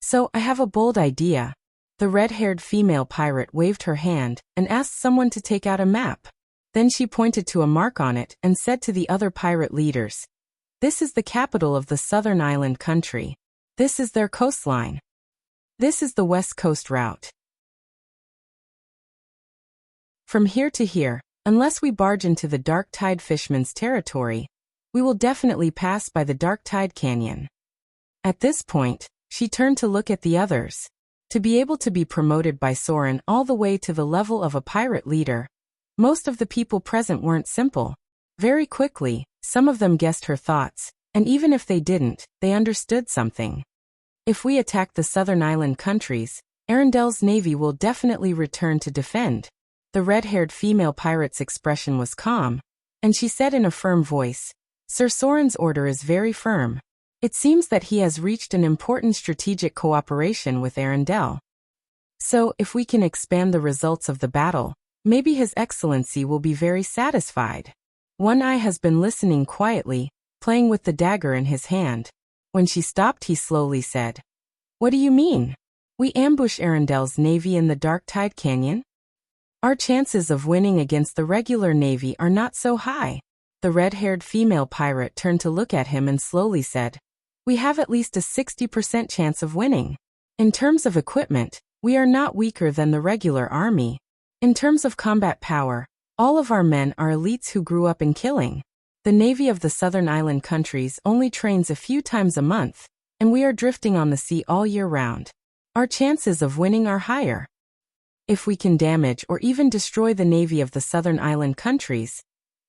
So, I have a bold idea. The red-haired female pirate waved her hand and asked someone to take out a map. Then she pointed to a mark on it and said to the other pirate leaders, "This is the capital of the southern island country. This is their coastline. This is the west coast route. From here to here, unless we barge into the Dark Tide Fishman's territory, we will definitely pass by the Dark Tide Canyon." At this point, she turned to look at the others. To be able to be promoted by Soren all the way to the level of a pirate leader, most of the people present weren't simple. Very quickly, some of them guessed her thoughts, and even if they didn't, they understood something. If we attack the southern island countries, Arendel's navy will definitely return to defend. The red-haired female pirate's expression was calm, and she said in a firm voice, "Sir Soren's order is very firm. It seems that he has reached an important strategic cooperation with Arendelle. So, if we can expand the results of the battle, maybe His Excellency will be very satisfied." One Eye has been listening quietly, playing with the dagger in his hand. When she stopped, he slowly said, "What do you mean? We ambush Arendel's navy in the Dark Tide Canyon? Our chances of winning against the regular navy are not so high." The red-haired female pirate turned to look at him and slowly said, "We have at least a 60% chance of winning. In terms of equipment, we are not weaker than the regular army. In terms of combat power, all of our men are elites who grew up in killing. The navy of the southern island countries only trains a few times a month, and we are drifting on the sea all year round. Our chances of winning are higher. If we can damage or even destroy the navy of the southern island countries,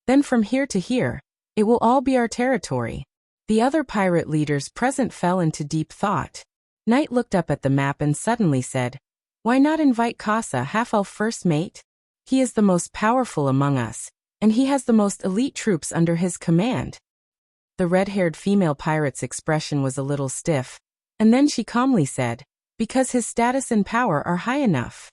then from here to here, it will all be our territory." The other pirate leaders present fell into deep thought. Knight looked up at the map and suddenly said, "Why not invite Kasa, half-elf first mate? He is the most powerful among us, and he has the most elite troops under his command." The red-haired female pirate's expression was a little stiff, and then she calmly said, "Because his status and power are high enough.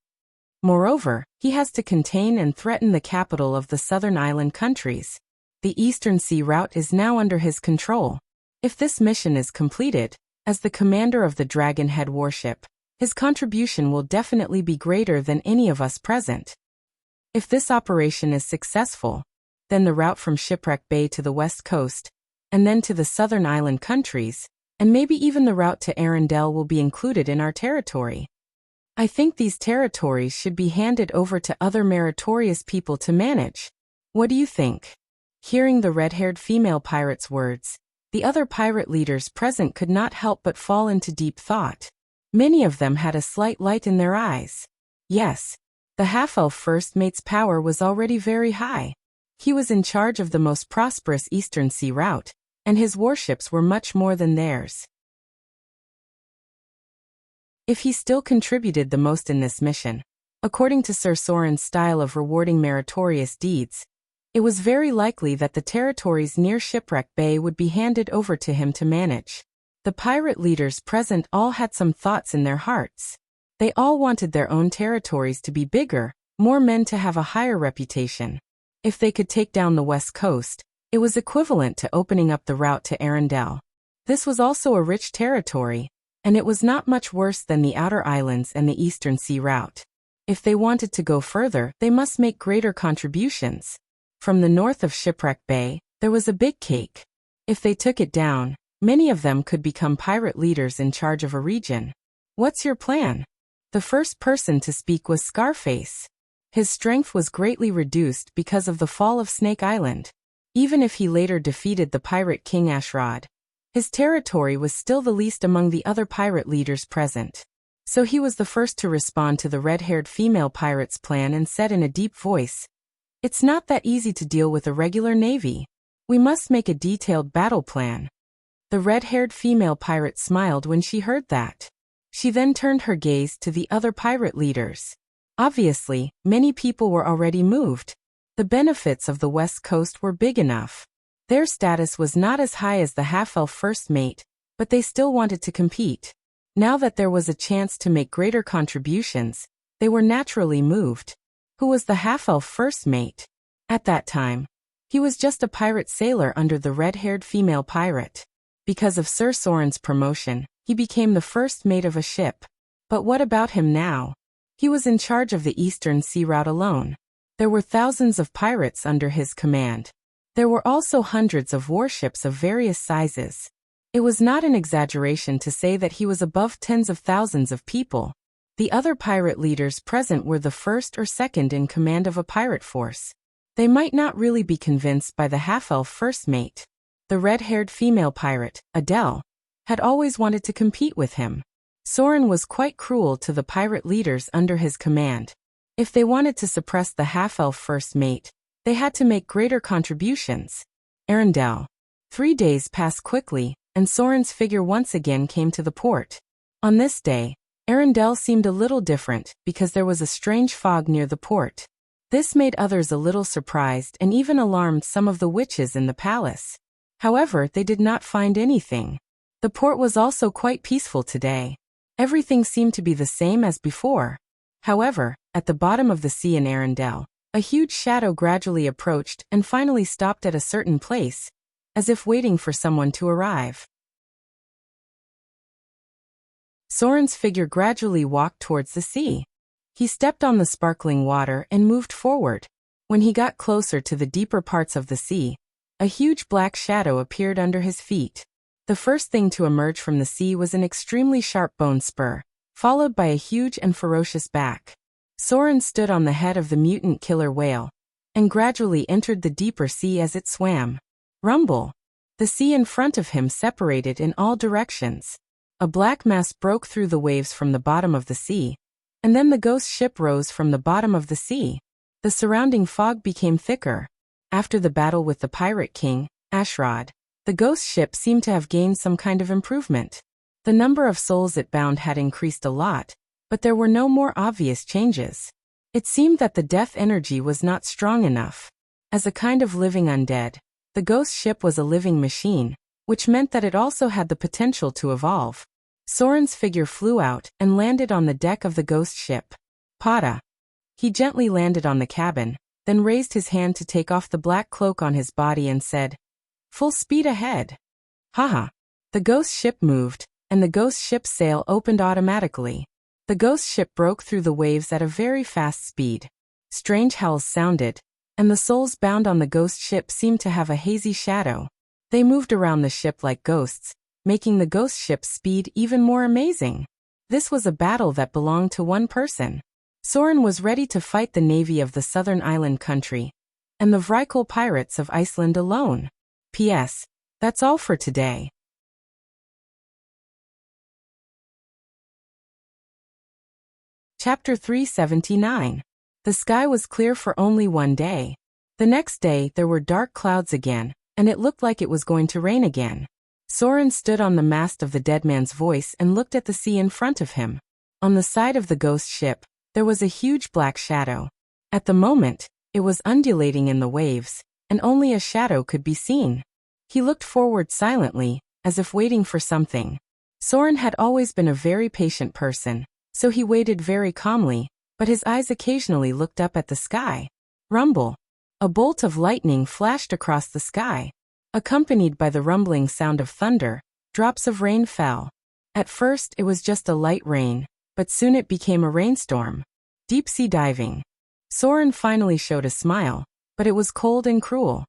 Moreover, he has to contain and threaten the capital of the southern island countries. The Eastern Sea route is now under his control. If this mission is completed, as the commander of the Dragonhead warship, his contribution will definitely be greater than any of us present. If this operation is successful, then the route from Shipwreck Bay to the west coast, and then to the southern island countries, and maybe even the route to Arendelle will be included in our territory. I think these territories should be handed over to other meritorious people to manage. What do you think?" Hearing the red-haired female pirate's words, the other pirate leaders present could not help but fall into deep thought. Many of them had a slight light in their eyes. Yes, the half-elf first mate's power was already very high. He was in charge of the most prosperous Eastern Sea route, and his warships were much more than theirs. If he still contributed the most in this mission, according to Sir Soren's style of rewarding meritorious deeds, it was very likely that the territories near Shipwreck Bay would be handed over to him to manage. The pirate leaders present all had some thoughts in their hearts. They all wanted their own territories to be bigger, more men to have a higher reputation. If they could take down the west coast, it was equivalent to opening up the route to Arendelle. This was also a rich territory, and it was not much worse than the outer islands and the Eastern Sea route. If they wanted to go further, they must make greater contributions. From the north of Shipwreck Bay, there was a big cake. If they took it down, many of them could become pirate leaders in charge of a region. "What's your plan?" The first person to speak was Scarface. His strength was greatly reduced because of the fall of Snake Island. Even if he later defeated the pirate King Ashrod, his territory was still the least among the other pirate leaders present. So he was the first to respond to the red-haired female pirate's plan and said in a deep voice, "It's not that easy to deal with a regular navy. We must make a detailed battle plan." The red-haired female pirate smiled when she heard that. She then turned her gaze to the other pirate leaders. Obviously, many people were already moved. The benefits of the West Coast were big enough. Their status was not as high as the half-elf first mate, but they still wanted to compete. Now that there was a chance to make greater contributions, they were naturally moved. Who was the half-elf first mate? At that time, he was just a pirate sailor under the red-haired female pirate. Because of Sir Soren's promotion, he became the first mate of a ship. But what about him now? He was in charge of the Eastern Sea Route alone. There were thousands of pirates under his command. There were also hundreds of warships of various sizes. It was not an exaggeration to say that he was above tens of thousands of people. The other pirate leaders present were the first or second in command of a pirate force. They might not really be convinced by the half-elf first mate. The red-haired female pirate, Adele, had always wanted to compete with him. Soren was quite cruel to the pirate leaders under his command. If they wanted to suppress the half-elf first mate, they had to make greater contributions. Arendelle. 3 days passed quickly, and Soren's figure once again came to the port. On this day, Arendelle seemed a little different because there was a strange fog near the port. This made others a little surprised and even alarmed some of the witches in the palace. However, they did not find anything. The port was also quite peaceful today. Everything seemed to be the same as before. However, at the bottom of the sea in Arendelle, a huge shadow gradually approached and finally stopped at a certain place, as if waiting for someone to arrive. Soren's figure gradually walked towards the sea. He stepped on the sparkling water and moved forward. When he got closer to the deeper parts of the sea, a huge black shadow appeared under his feet. The first thing to emerge from the sea was an extremely sharp bone spur, followed by a huge and ferocious back. Soren stood on the head of the mutant killer whale, and gradually entered the deeper sea as it swam. Rumble! The sea in front of him separated in all directions. A black mass broke through the waves from the bottom of the sea, and then the ghost ship rose from the bottom of the sea. The surrounding fog became thicker. After the battle with the Pirate King, Ashrod, the ghost ship seemed to have gained some kind of improvement. The number of souls it bound had increased a lot, but there were no more obvious changes. It seemed that the death energy was not strong enough. As a kind of living undead, the ghost ship was a living machine, which meant that it also had the potential to evolve. Soren's figure flew out and landed on the deck of the ghost ship. Pata. He gently landed on the cabin, then raised his hand to take off the black cloak on his body and said, "Full speed ahead." Haha. The ghost ship moved, and the ghost ship's sail opened automatically. The ghost ship broke through the waves at a very fast speed. Strange howls sounded, and the souls bound on the ghost ship seemed to have a hazy shadow. They moved around the ship like ghosts, making the ghost ship's speed even more amazing. This was a battle that belonged to one person. Soren was ready to fight the navy of the southern island country, and the Vrykul pirates of Iceland alone. P.S. That's all for today. Chapter 379. The sky was clear for only one day. The next day there were dark clouds again, and it looked like it was going to rain again. Soren stood on the mast of the dead man's voice and looked at the sea in front of him. On the side of the ghost ship, there was a huge black shadow. At the moment, it was undulating in the waves, and only a shadow could be seen. He looked forward silently, as if waiting for something. Soren had always been a very patient person, so he waited very calmly, but his eyes occasionally looked up at the sky. Rumble! A bolt of lightning flashed across the sky. Accompanied by the rumbling sound of thunder, drops of rain fell. At first it was just a light rain, but soon it became a rainstorm. Deep sea diving. Soren finally showed a smile, but it was cold and cruel.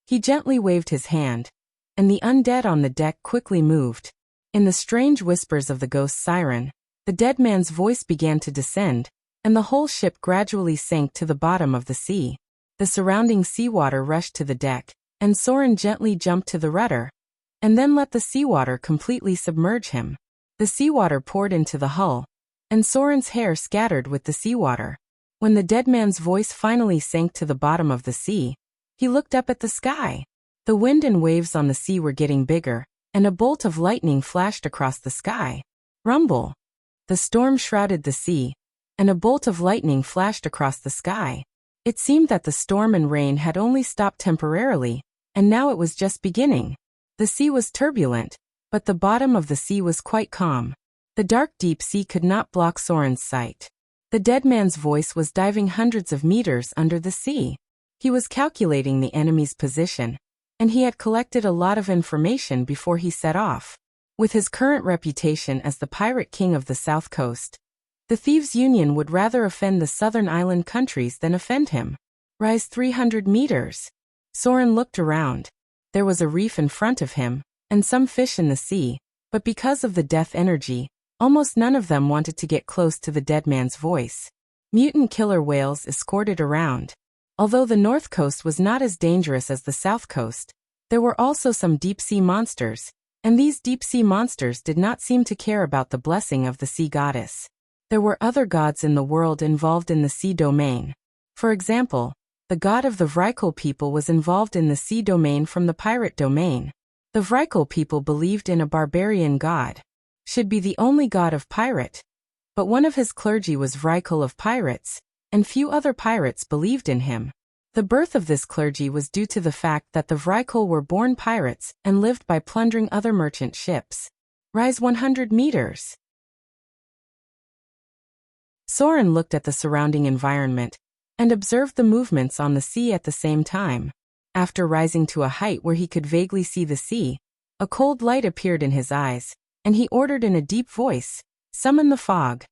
He gently waved his hand, and the undead on the deck quickly moved. In the strange whispers of the ghost siren, the dead man's voice began to descend, and the whole ship gradually sank to the bottom of the sea. The surrounding seawater rushed to the deck, and Soren gently jumped to the rudder, and then let the seawater completely submerge him. The seawater poured into the hull, and Soren's hair scattered with the seawater. When the dead man's voice finally sank to the bottom of the sea, he looked up at the sky. The wind and waves on the sea were getting bigger, and a bolt of lightning flashed across the sky. Rumble! The storm shrouded the sea, and a bolt of lightning flashed across the sky. It seemed that the storm and rain had only stopped temporarily, and now it was just beginning. The sea was turbulent, but the bottom of the sea was quite calm. The dark deep sea could not block Soren's sight. The dead man's voice was diving hundreds of meters under the sea. He was calculating the enemy's position, and he had collected a lot of information before he set off. With his current reputation as the pirate king of the South Coast, the Thieves' Union would rather offend the southern island countries than offend him. Rise 300 meters. Soren looked around. There was a reef in front of him, and some fish in the sea, but because of the death energy, almost none of them wanted to get close to the dead man's voice. Mutant killer whales escorted around. Although the North Coast was not as dangerous as the South Coast, there were also some deep-sea monsters, and these deep-sea monsters did not seem to care about the blessing of the sea goddess. There were other gods in the world involved in the sea domain. For example, the god of the Vrykul people was involved in the sea domain from the pirate domain. The Vrykul people believed in a barbarian god, should be the only god of pirate, but one of his clergy was Vrykul of pirates, and few other pirates believed in him. The birth of this clergy was due to the fact that the Vrykul were born pirates and lived by plundering other merchant ships. Rise 100 meters. Soren looked at the surrounding environment and observed the movements on the sea at the same time. After rising to a height where he could vaguely see the sea, a cold light appeared in his eyes, and he ordered in a deep voice, "Summon the fog.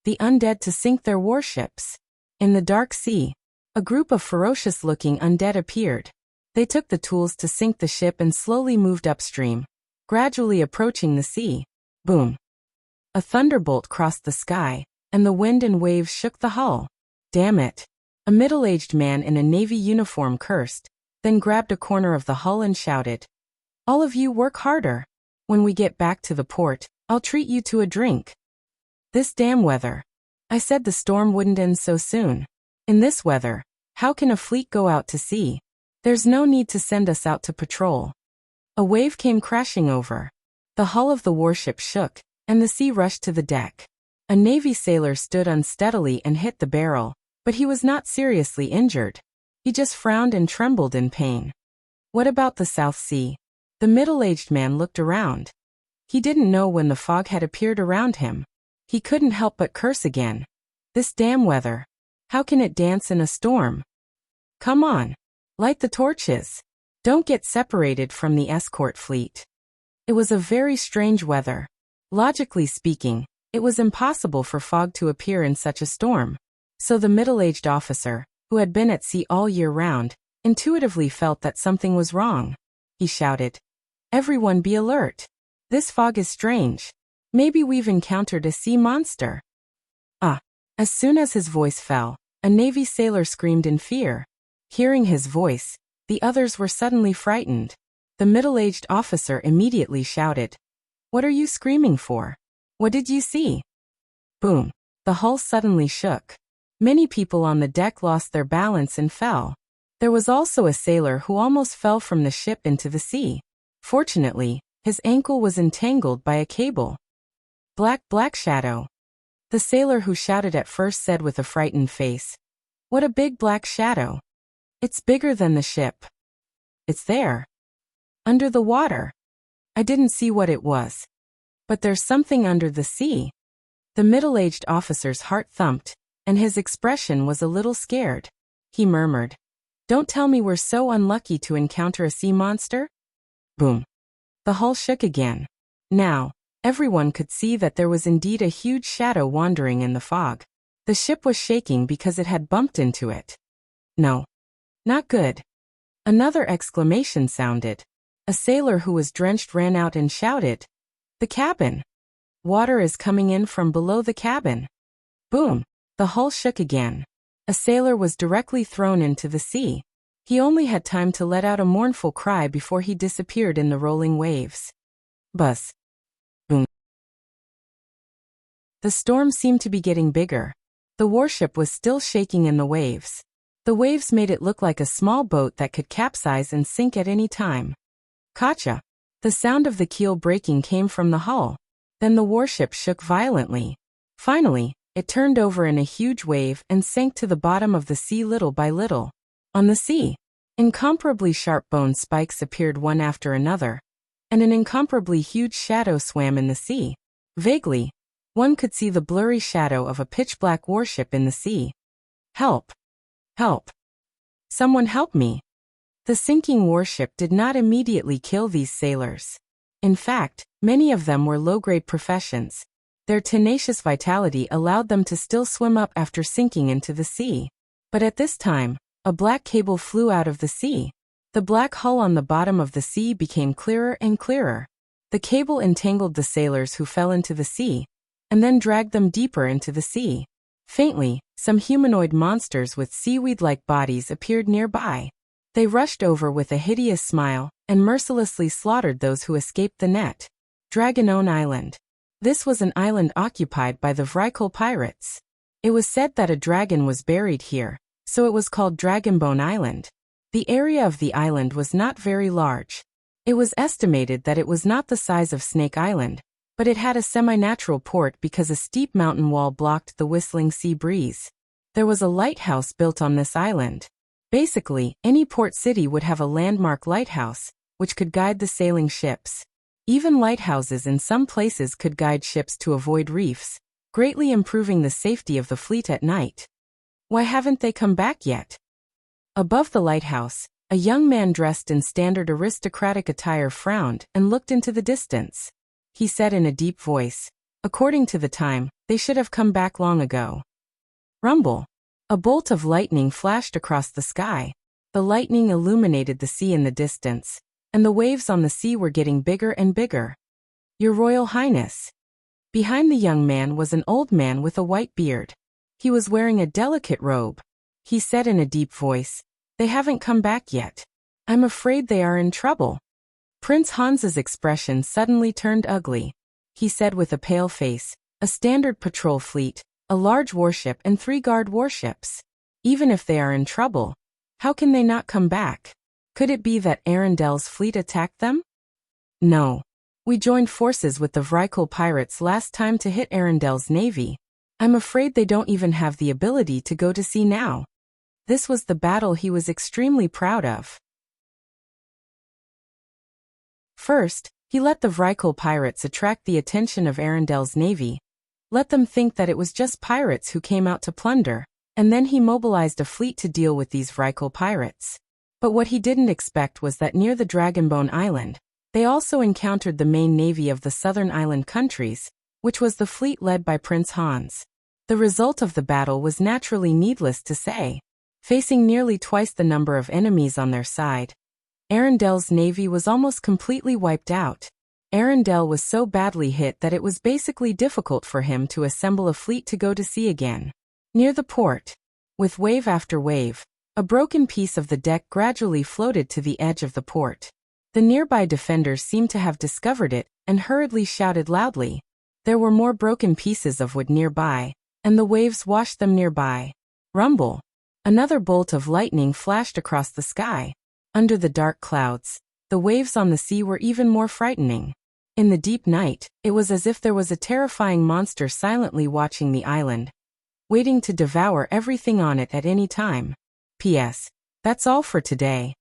The undead to sink their warships." In the dark sea, a group of ferocious-looking undead appeared. They took the tools to sink the ship and slowly moved upstream, gradually approaching the sea. Boom! A thunderbolt crossed the sky, and the wind and waves shook the hull. "Damn it!" A middle-aged man in a navy uniform cursed, then grabbed a corner of the hull and shouted, "All of you work harder. When we get back to the port, I'll treat you to a drink." "This damn weather. I said the storm wouldn't end so soon. In this weather, how can a fleet go out to sea? There's no need to send us out to patrol." A wave came crashing over. The hull of the warship shook, and the sea rushed to the deck. A Navy sailor stood unsteadily and hit the barrel, but he was not seriously injured. He just frowned and trembled in pain. "What about the South Sea?" The middle-aged man looked around. He didn't know when the fog had appeared around him. He couldn't help but curse again. "This damn weather. How can it dance in a storm? Come on. Light the torches. Don't get separated from the escort fleet." It was a very strange weather. Logically speaking, it was impossible for fog to appear in such a storm. So the middle-aged officer, who had been at sea all year round, intuitively felt that something was wrong. He shouted, "Everyone be alert. This fog is strange. Maybe we've encountered a sea monster." As soon as his voice fell, a Navy sailor screamed in fear. Hearing his voice, the others were suddenly frightened. The middle-aged officer immediately shouted, "What are you screaming for? What did you see?" Boom! The hull suddenly shook. Many people on the deck lost their balance and fell. There was also a sailor who almost fell from the ship into the sea. Fortunately, his ankle was entangled by a cable. Black shadow." The sailor who shouted at first said with a frightened face, "What a big black shadow. It's bigger than the ship. It's there. Under the water. I didn't see what it was. But there's something under the sea." The middle-aged officer's heart thumped, and his expression was a little scared. He murmured, "Don't tell me we're so unlucky to encounter a sea monster?" Boom! The hull shook again. Now, everyone could see that there was indeed a huge shadow wandering in the fog. The ship was shaking because it had bumped into it. No. Not good. Another exclamation sounded. A sailor who was drenched ran out and shouted, "The cabin! Water is coming in from below the cabin." Boom! The hull shook again. A sailor was directly thrown into the sea. He only had time to let out a mournful cry before he disappeared in the rolling waves. Buzz. Boom. The storm seemed to be getting bigger. The warship was still shaking in the waves. The waves made it look like a small boat that could capsize and sink at any time. Gotcha! The sound of the keel breaking came from the hull. Then the warship shook violently. Finally, it turned over in a huge wave and sank to the bottom of the sea little by little. On the sea, incomparably sharp bone spikes appeared one after another, and an incomparably huge shadow swam in the sea. Vaguely, One could see the blurry shadow of a pitch-black warship in the sea. Help! Help! Someone help me! The sinking warship did not immediately kill these sailors. In fact, many of them were low-grade professions. Their tenacious vitality allowed them to still swim up after sinking into the sea. But at this time, a black cable flew out of the sea. The black hull on the bottom of the sea became clearer and clearer. The cable entangled the sailors who fell into the sea, and then dragged them deeper into the sea. Faintly, some humanoid monsters with seaweed-like bodies appeared nearby. They rushed over with a hideous smile, and mercilessly slaughtered those who escaped the net. Dragonone Island. This was an island occupied by the Vrykul pirates. It was said that a dragon was buried here, so it was called Dragonbone Island. The area of the island was not very large. It was estimated that it was not the size of Snake Island, but it had a semi-natural port because a steep mountain wall blocked the whistling sea breeze. There was a lighthouse built on this island. Basically, any port city would have a landmark lighthouse, which could guide the sailing ships. Even lighthouses in some places could guide ships to avoid reefs, greatly improving the safety of the fleet at night. Why haven't they come back yet? Above the lighthouse, a young man dressed in standard aristocratic attire frowned and looked into the distance. He said in a deep voice, "According to the time, they should have come back long ago." Rumble. A bolt of lightning flashed across the sky. The lightning illuminated the sea in the distance, and the waves on the sea were getting bigger and bigger. "Your Royal Highness." Behind the young man was an old man with a white beard. He was wearing a delicate robe. He said in a deep voice, "They haven't come back yet. I'm afraid they are in trouble." Prince Hans's expression suddenly turned ugly. He said with a pale face, "A standard patrol fleet, a large warship and 3 guard warships. Even if they are in trouble, how can they not come back? Could it be that Arendel's fleet attacked them?" "No. We joined forces with the Vrykul pirates last time to hit Arendel's navy. I'm afraid they don't even have the ability to go to sea now." This was the battle he was extremely proud of. First, he let the Vrykul pirates attract the attention of Arendel's navy. Let them think that it was just pirates who came out to plunder, and then he mobilized a fleet to deal with these Vrykul pirates. But what he didn't expect was that near the Dragonbone Island, they also encountered the main navy of the southern island countries, which was the fleet led by Prince Hans. The result of the battle was naturally needless to say. Facing nearly twice the number of enemies on their side, Arendel's navy was almost completely wiped out. Arendelle was so badly hit that it was basically difficult for him to assemble a fleet to go to sea again. Near the port, with wave after wave, a broken piece of the deck gradually floated to the edge of the port. The nearby defenders seemed to have discovered it and hurriedly shouted loudly. There were more broken pieces of wood nearby, and the waves washed them nearby. Rumble. Another bolt of lightning flashed across the sky. Under the dark clouds, the waves on the sea were even more frightening. In the deep night, it was as if there was a terrifying monster silently watching the island, waiting to devour everything on it at any time. P.S. That's all for today.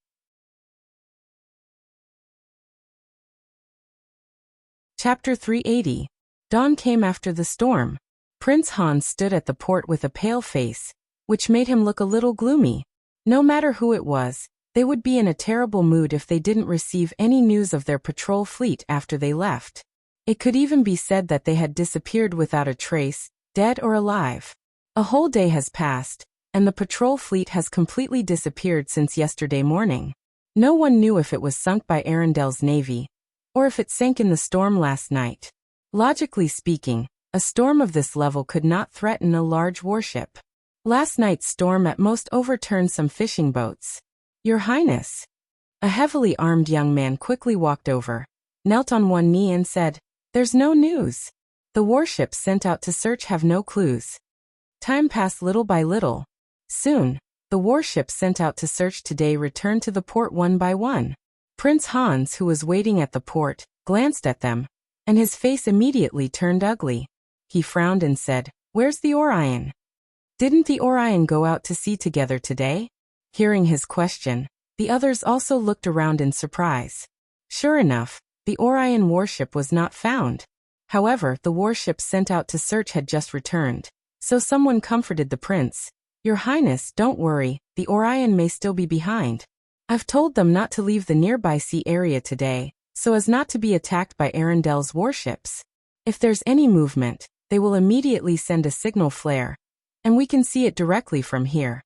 Chapter 380. Dawn came after the storm. Prince Hans stood at the port with a pale face, which made him look a little gloomy. No matter who it was, they would be in a terrible mood if they didn't receive any news of their patrol fleet after they left. It could even be said that they had disappeared without a trace, dead or alive. A whole day has passed, and the patrol fleet has completely disappeared since yesterday morning. No one knew if it was sunk by Arendel's navy, or if it sank in the storm last night. Logically speaking, a storm of this level could not threaten a large warship. Last night's storm at most overturned some fishing boats. Your Highness. A heavily armed young man quickly walked over, knelt on one knee and said, "There's no news. The warships sent out to search have no clues." Time passed little by little. Soon, the warships sent out to search today returned to the port one by one. Prince Hans, who was waiting at the port, glanced at them, and his face immediately turned ugly. He frowned and said, "Where's the Orion? Didn't the Orion go out to sea together today?" Hearing his question, the others also looked around in surprise. Sure enough, the Orion warship was not found. However, the warships sent out to search had just returned. So someone comforted the prince. Your Highness, don't worry, the Orion may still be behind. I've told them not to leave the nearby sea area today, so as not to be attacked by Arendel's warships. If there's any movement, they will immediately send a signal flare, and we can see it directly from here.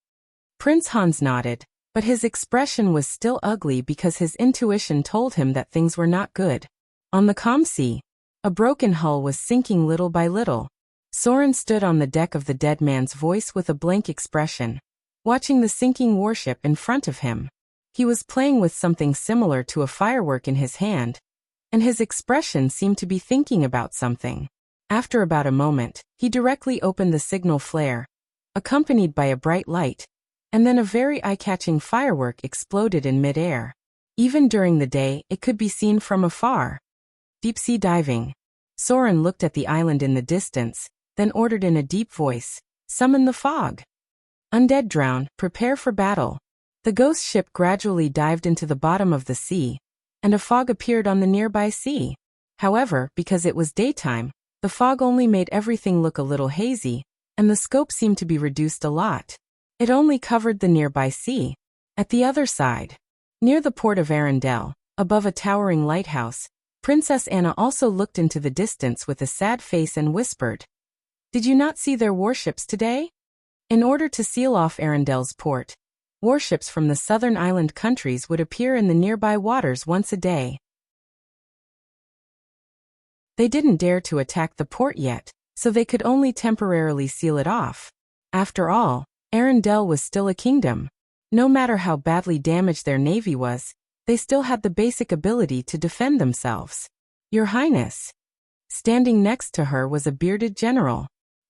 Prince Hans nodded, but his expression was still ugly because his intuition told him that things were not good. On the calm sea, a broken hull was sinking little by little. Soren stood on the deck of the dead man's voice with a blank expression, watching the sinking warship in front of him. He was playing with something similar to a firework in his hand, and his expression seemed to be thinking about something. After about a moment, he directly opened the signal flare, accompanied by a bright light, and then a very eye-catching firework exploded in mid-air. Even during the day, it could be seen from afar. Deep-sea diving. Soren looked at the island in the distance, then ordered in a deep voice, "Summon the fog. Undead drown, prepare for battle." The ghost ship gradually dived into the bottom of the sea, and a fog appeared on the nearby sea. However, because it was daytime, the fog only made everything look a little hazy, and the scope seemed to be reduced a lot. It only covered the nearby sea. At the other side, near the port of Arendelle, above a towering lighthouse, Princess Anna also looked into the distance with a sad face and whispered, "Did you not see their warships today?" In order to seal off Arendelle's port, warships from the southern island countries would appear in the nearby waters once a day. They didn't dare to attack the port yet, so they could only temporarily seal it off. After all, Arendelle was still a kingdom. No matter how badly damaged their navy was, they still had the basic ability to defend themselves. Your Highness. Standing next to her was a bearded general.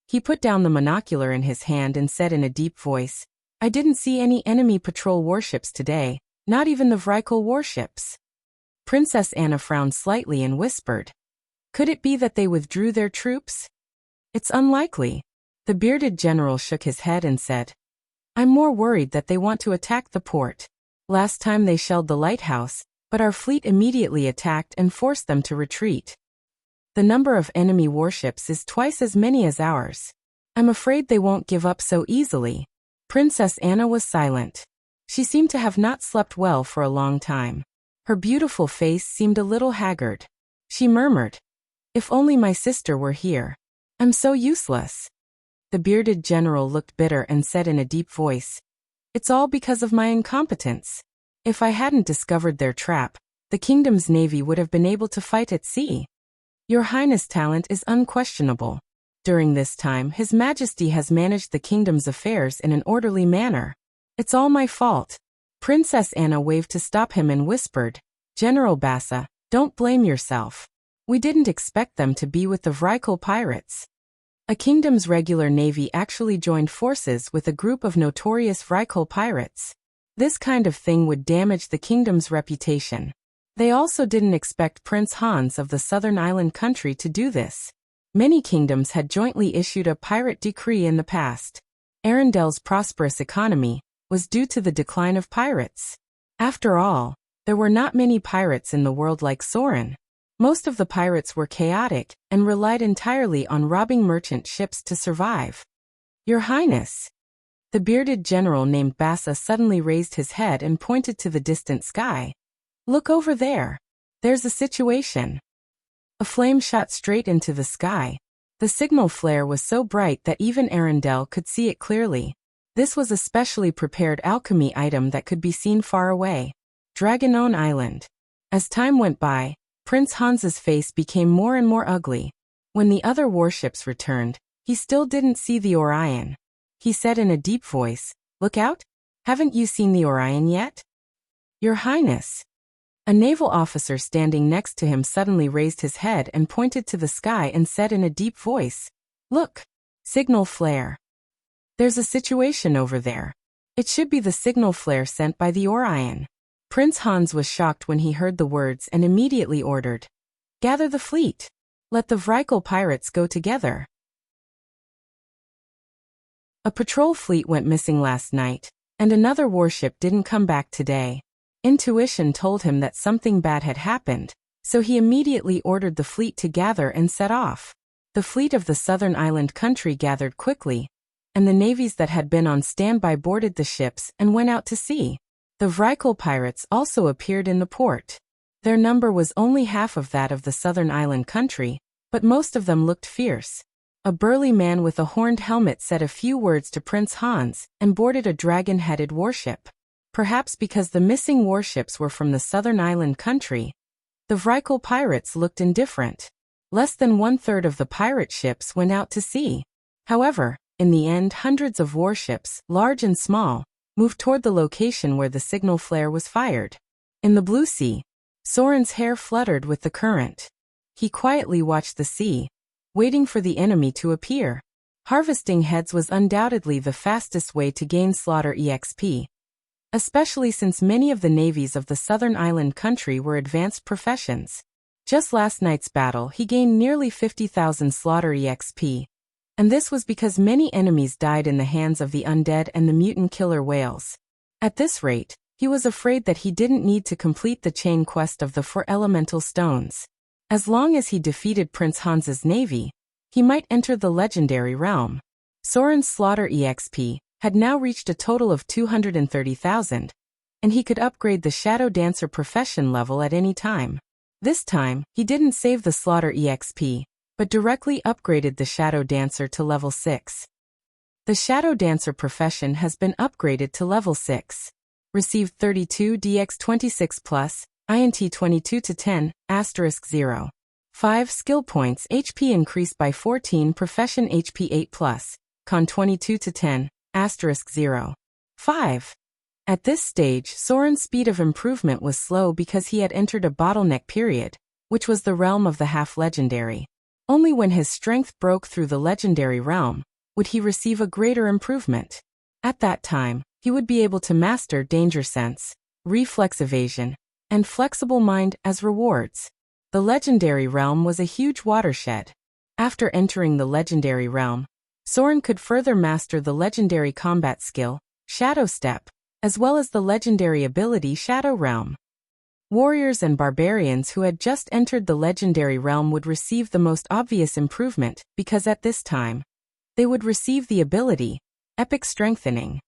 He put down the monocular in his hand and said in a deep voice, "I didn't see any enemy patrol warships today, not even the Vrykul warships." Princess Anna frowned slightly and whispered, "Could it be that they withdrew their troops?" "It's unlikely." The bearded general shook his head and said, "I'm more worried that they want to attack the port. Last time they shelled the lighthouse, but our fleet immediately attacked and forced them to retreat. The number of enemy warships is twice as many as ours. I'm afraid they won't give up so easily." Princess Anna was silent. She seemed to have not slept well for a long time. Her beautiful face seemed a little haggard. She murmured, "If only my sister were here. I'm so useless." The bearded general looked bitter and said in a deep voice, "It's all because of my incompetence. If I hadn't discovered their trap, the kingdom's navy would have been able to fight at sea. Your Highness' talent is unquestionable. During this time, His Majesty has managed the kingdom's affairs in an orderly manner. It's all my fault." Princess Anna waved to stop him and whispered, "General Bassa, don't blame yourself. We didn't expect them to be with the Vrykul pirates. A kingdom's regular navy actually joined forces with a group of notorious Vrykul pirates. This kind of thing would damage the kingdom's reputation. They also didn't expect Prince Hans of the southern island country to do this. Many kingdoms had jointly issued a pirate decree in the past. Arendelle's prosperous economy was due to the decline of pirates. After all, there were not many pirates in the world like Soren. Most of the pirates were chaotic and relied entirely on robbing merchant ships to survive. Your Highness. The bearded general named Bassa suddenly raised his head and pointed to the distant sky. Look over there. There's a situation. A flame shot straight into the sky. The signal flare was so bright that even Arendelle could see it clearly. This was a specially prepared alchemy item that could be seen far away. Dragonone Island. As time went by, Prince Hans's face became more and more ugly. When the other warships returned, he still didn't see the Orion. He said in a deep voice, "Look out! Haven't you seen the Orion yet?" Your Highness. A naval officer standing next to him suddenly raised his head and pointed to the sky and said in a deep voice, "Look! Signal flare. There's a situation over there. It should be the signal flare sent by the Orion." Prince Hans was shocked when he heard the words and immediately ordered, "Gather the fleet. Let the Vrykul pirates go together." A patrol fleet went missing last night, and another warship didn't come back today. Intuition told him that something bad had happened, So he immediately ordered the fleet to gather and set off. The fleet of the southern island country gathered quickly, and the navies that had been on standby boarded the ships and went out to sea. The Vrykul pirates also appeared in the port. Their number was only half of that of the southern island country, but most of them looked fierce. A burly man with a horned helmet said a few words to Prince Hans and boarded a dragon-headed warship. Perhaps because the missing warships were from the southern island country, the Vrykul pirates looked indifferent. Less than one-third of the pirate ships went out to sea. However, in the end, hundreds of warships, large and small, moved toward the location where the signal flare was fired. In the blue sea, Soren's hair fluttered with the current. He quietly watched the sea, waiting for the enemy to appear. Harvesting heads was undoubtedly the fastest way to gain slaughter EXP, especially since many of the navies of the southern island country were advanced professions. Just last night's battle he gained nearly 50,000 slaughter EXP, and this was because many enemies died in the hands of the undead and the mutant killer whales. At this rate, he was afraid that he didn't need to complete the chain quest of the 4 elemental stones. As long as he defeated Prince Hans's navy, he might enter the legendary realm. Soren's slaughter EXP had now reached a total of 230,000, and he could upgrade the Shadow Dancer profession level at any time. This time, he didn't save the slaughter EXP, but directly upgraded the Shadow Dancer to level 6. The Shadow Dancer profession has been upgraded to level 6. Received 32 DX26 plus, INT 22 to 10, *0. 5 skill points HP increased by 14 profession HP 8 plus, con 22 to 10, *0. 5. At this stage, Soren's speed of improvement was slow because he had entered a bottleneck period, which was the realm of the half-legendary. Only when his strength broke through the legendary realm would he receive a greater improvement. At that time, he would be able to master Danger Sense, Reflex Evasion, and Flexible Mind as rewards. The legendary realm was a huge watershed. After entering the legendary realm, Soren could further master the legendary combat skill, Shadow Step, as well as the legendary ability Shadow Realm. Warriors and barbarians who had just entered the legendary realm would receive the most obvious improvement because at this time, they would receive the ability, Epic Strengthening.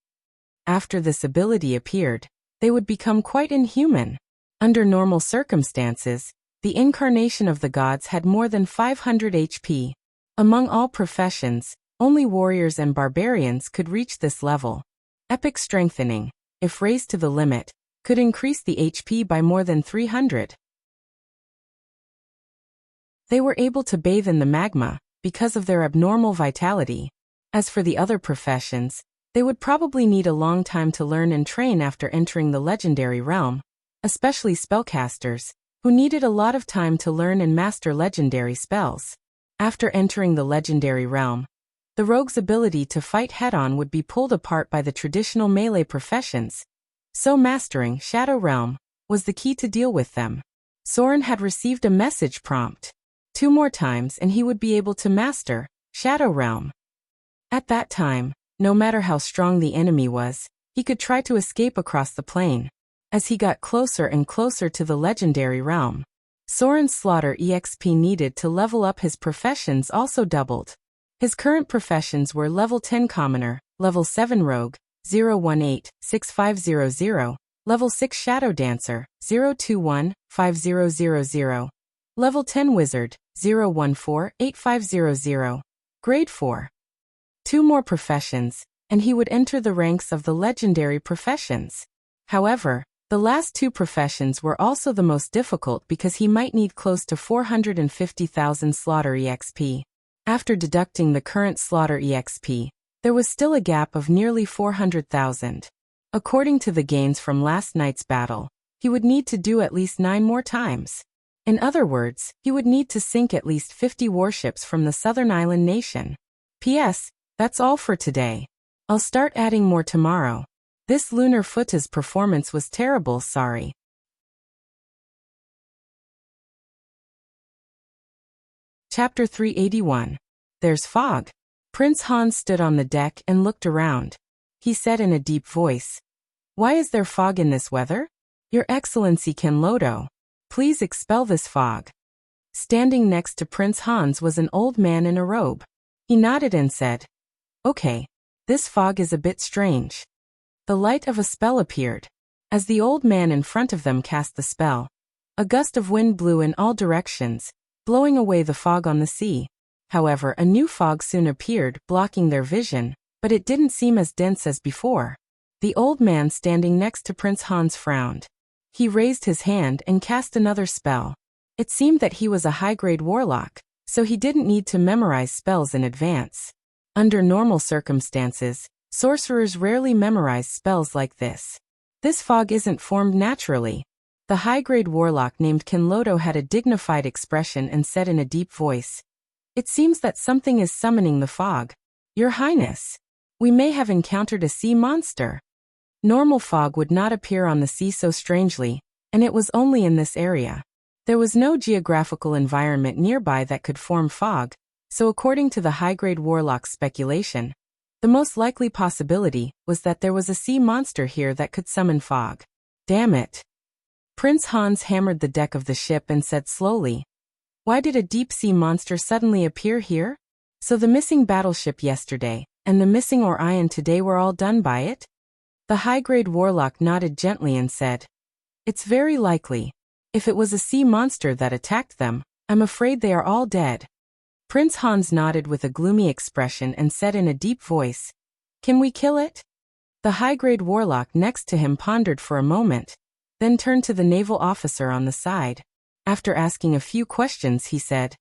After this ability appeared, they would become quite inhuman. Under normal circumstances, the incarnation of the gods had more than 500 HP. Among all professions, only warriors and barbarians could reach this level. Epic Strengthening, if raised to the limit, could increase the HP by more than 300. They were able to bathe in the magma because of their abnormal vitality. As for the other professions, they would probably need a long time to learn and train after entering the legendary realm, especially spellcasters, who needed a lot of time to learn and master legendary spells. After entering the legendary realm, the rogue's ability to fight head-on would be pulled apart by the traditional melee professions, so mastering Shadow Realm was the key to deal with them. Soren had received a message prompt. 2 more times and he would be able to master Shadow Realm. At that time, no matter how strong the enemy was, he could try to escape across the plain. As he got closer and closer to the legendary realm, Soren's slaughter EXP needed to level up his professions also doubled. His current professions were level 10 Commoner, level 7 Rogue, 018-6500, level 6 Shadow Dancer, 021-5000, level 10 Wizard, 014-8500, grade 4. 2 more professions, and he would enter the ranks of the legendary professions. However, the last 2 professions were also the most difficult because he might need close to 450,000 slaughter EXP. After deducting the current slaughter EXP, there was still a gap of nearly 400,000. According to the gains from last night's battle, he would need to do at least 9 more times. In other words, he would need to sink at least 50 warships from the southern island nation. P.S. That's all for today. I'll start adding more tomorrow. This lunar foota's performance was terrible, sorry. Chapter 381. There's fog. Prince Hans stood on the deck and looked around. He said in a deep voice, "Why is there fog in this weather? Your Excellency Ken Lodo." Please expel this fog. Standing next to Prince Hans was an old man in a robe. He nodded and said, "Okay. This fog is a bit strange." The light of a spell appeared. As the old man in front of them cast the spell, a gust of wind blew in all directions, blowing away the fog on the sea. However, a new fog soon appeared, blocking their vision, but it didn't seem as dense as before. The old man standing next to Prince Hans frowned. He raised his hand and cast another spell. It seemed that he was a high-grade warlock, so he didn't need to memorize spells in advance. Under normal circumstances, sorcerers rarely memorize spells like this. This fog isn't formed naturally. The high-grade warlock named Kinlodo had a dignified expression and said in a deep voice, "It seems that something is summoning the fog. Your Highness, we may have encountered a sea monster." Normal fog would not appear on the sea so strangely, and it was only in this area. There was no geographical environment nearby that could form fog, so according to the high-grade warlock's speculation, the most likely possibility was that there was a sea monster here that could summon fog. Damn it. Prince Hans hammered the deck of the ship and said slowly, "Why did a deep-sea monster suddenly appear here? So the missing battleship yesterday, and the missing Orion today were all done by it?" The high-grade warlock nodded gently and said, "It's very likely. If it was a sea monster that attacked them, I'm afraid they are all dead." Prince Hans nodded with a gloomy expression and said in a deep voice, "Can we kill it?" The high-grade warlock next to him pondered for a moment, then turned to the naval officer on the side. After asking a few questions, he said,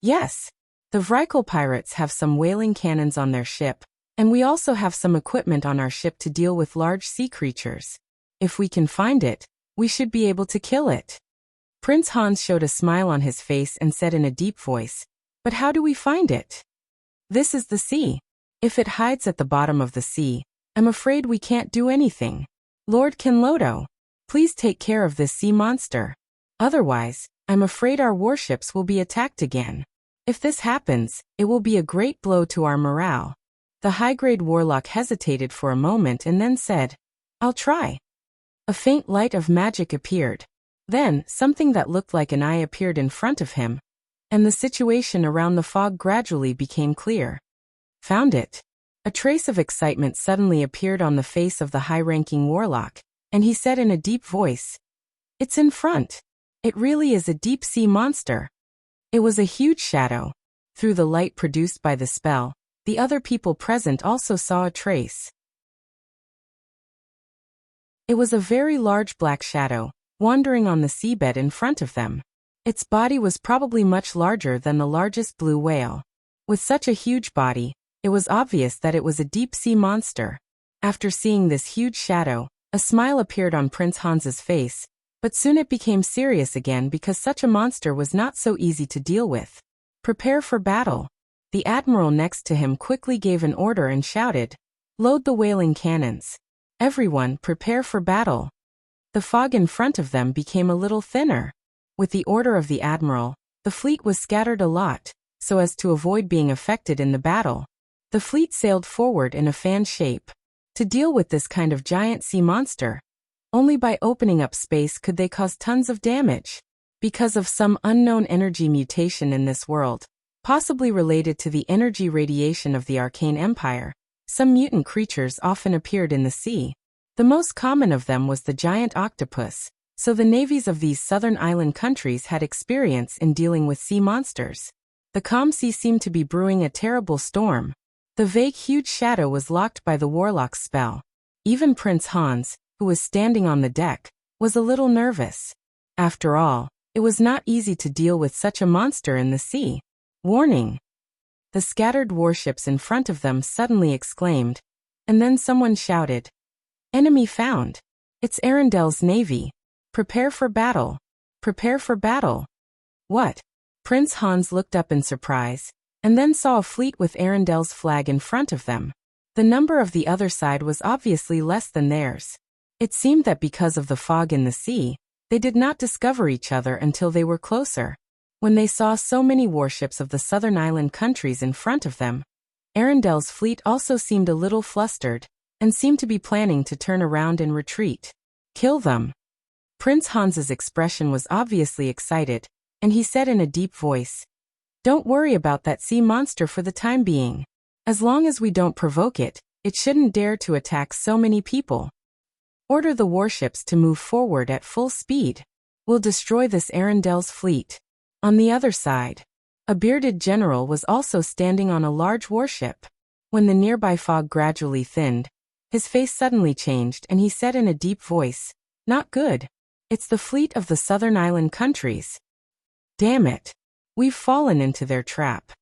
"Yes. The Vrykul pirates have some whaling cannons on their ship, and we also have some equipment on our ship to deal with large sea creatures. If we can find it, we should be able to kill it." Prince Hans showed a smile on his face and said in a deep voice, "But how do we find it? This is the sea. If it hides at the bottom of the sea, I'm afraid we can't do anything. Lord Kinlodo, please take care of this sea monster. Otherwise, I'm afraid our warships will be attacked again. If this happens, it will be a great blow to our morale." The high-grade warlock hesitated for a moment and then said, "I'll try." A faint light of magic appeared. Then, something that looked like an eye appeared in front of him, and the situation around the fog gradually became clear. "Found it." A trace of excitement suddenly appeared on the face of the high-ranking warlock, and he said in a deep voice, "It's in front. It really is a deep-sea monster." It was a huge shadow. Through the light produced by the spell, the other people present also saw a trace. It was a very large black shadow, wandering on the seabed in front of them. Its body was probably much larger than the largest blue whale. With such a huge body, it was obvious that it was a deep-sea monster. After seeing this huge shadow, a smile appeared on Prince Hans's face, but soon it became serious again because such a monster was not so easy to deal with. "Prepare for battle." The admiral next to him quickly gave an order and shouted, "Load the whaling cannons. Everyone, prepare for battle." The fog in front of them became a little thinner. With the order of the admiral, the fleet was scattered a lot, so as to avoid being affected in the battle. The fleet sailed forward in a fan shape. To deal with this kind of giant sea monster, only by opening up space could they cause tons of damage. Because of some unknown energy mutation in this world, possibly related to the energy radiation of the Arcane Empire, some mutant creatures often appeared in the sea. The most common of them was the giant octopus, so the navies of these southern island countries had experience in dealing with sea monsters. The calm sea seemed to be brewing a terrible storm. The vague huge shadow was locked by the warlock's spell. Even Prince Hans, who was standing on the deck, was a little nervous. After all, it was not easy to deal with such a monster in the sea. Warning! The scattered warships in front of them suddenly exclaimed, and then someone shouted, "Enemy found! It's Arendel's navy! Prepare for battle! Prepare for battle!" "What?" Prince Hans looked up in surprise, and then saw a fleet with Arendel's flag in front of them. The number of the other side was obviously less than theirs. It seemed that because of the fog in the sea, they did not discover each other until they were closer. When they saw so many warships of the southern island countries in front of them, Arendel's fleet also seemed a little flustered, and seemed to be planning to turn around and retreat. "Kill them!" Prince Hans's expression was obviously excited, and he said in a deep voice, "Don't worry about that sea monster for the time being. As long as we don't provoke it, it shouldn't dare to attack so many people. Order the warships to move forward at full speed. We'll destroy this Arendel's fleet." On the other side, a bearded general was also standing on a large warship. When the nearby fog gradually thinned, his face suddenly changed and he said in a deep voice, "Not good. It's the fleet of the southern island countries. Damn it. We've fallen into their trap."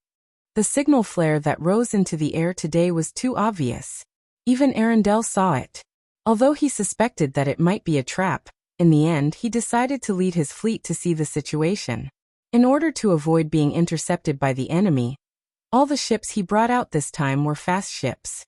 The signal flare that rose into the air today was too obvious. Even Arendelle saw it. Although he suspected that it might be a trap, in the end he decided to lead his fleet to see the situation. In order to avoid being intercepted by the enemy, all the ships he brought out this time were fast ships.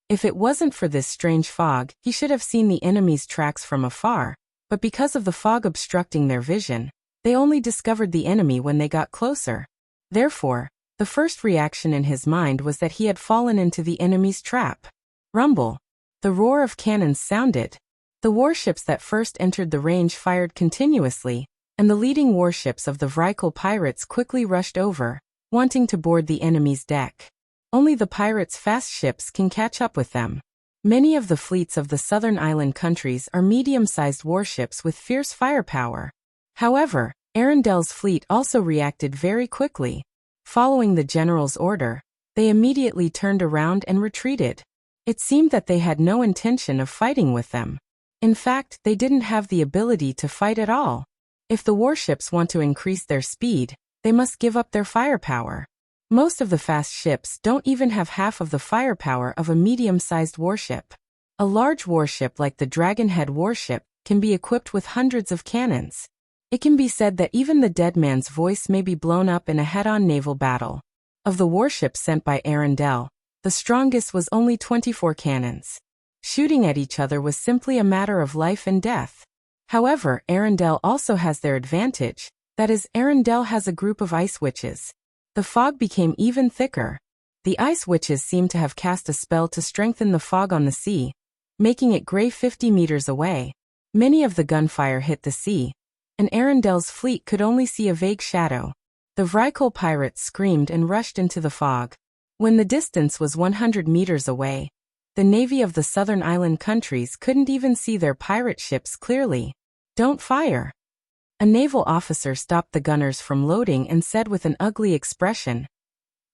If it wasn't for this strange fog, he should have seen the enemy's tracks from afar, but because of the fog obstructing their vision, they only discovered the enemy when they got closer. Therefore, the first reaction in his mind was that he had fallen into the enemy's trap. Rumble. The roar of cannons sounded. The warships that first entered the range fired continuously, and the leading warships of the Vrykul pirates quickly rushed over, wanting to board the enemy's deck. Only the pirates' fast ships can catch up with them. Many of the fleets of the southern island countries are medium-sized warships with fierce firepower. However, Arendel's fleet also reacted very quickly. Following the general's order, they immediately turned around and retreated. It seemed that they had no intention of fighting with them. In fact, they didn't have the ability to fight at all. If the warships want to increase their speed, they must give up their firepower. Most of the fast ships don't even have half of the firepower of a medium-sized warship. A large warship like the Dragonhead warship can be equipped with hundreds of cannons. It can be said that even the dead man's voice may be blown up in a head-on naval battle. Of the warships sent by Arendelle, the strongest was only 24 cannons. Shooting at each other was simply a matter of life and death. However, Arendelle also has their advantage, that is, Arendelle has a group of ice witches. The fog became even thicker. The ice witches seemed to have cast a spell to strengthen the fog on the sea, making it gray 50 meters away. Many of the gunfire hit the sea, and Arendel's fleet could only see a vague shadow. The Vrykul pirates screamed and rushed into the fog. When the distance was 100 meters away, the navy of the southern island countries couldn't even see their pirate ships clearly. "Don't fire." A naval officer stopped the gunners from loading and said with an ugly expression,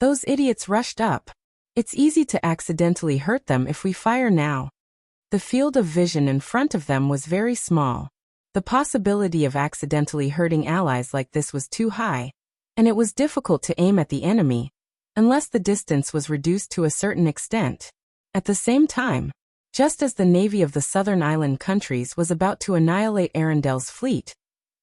"Those idiots rushed up. It's easy to accidentally hurt them if we fire now." The field of vision in front of them was very small. The possibility of accidentally hurting allies like this was too high, and it was difficult to aim at the enemy, unless the distance was reduced to a certain extent. At the same time, just as the navy of the southern island countries was about to annihilate Arendel's fleet,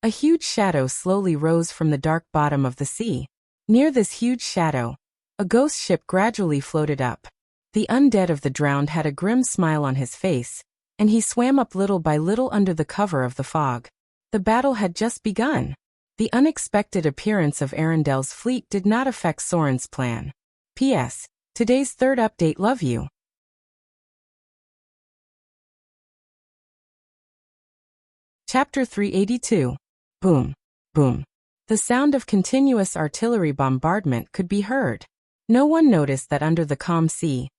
a huge shadow slowly rose from the dark bottom of the sea. Near this huge shadow, a ghost ship gradually floated up. The undead of the drowned had a grim smile on his face, and he swam up little by little under the cover of the fog. The battle had just begun. The unexpected appearance of Arendel's fleet did not affect Soren's plan. P.S. Today's third update. Love you. Chapter 382. Boom. Boom. The sound of continuous artillery bombardment could be heard. No one noticed that under the calm sea,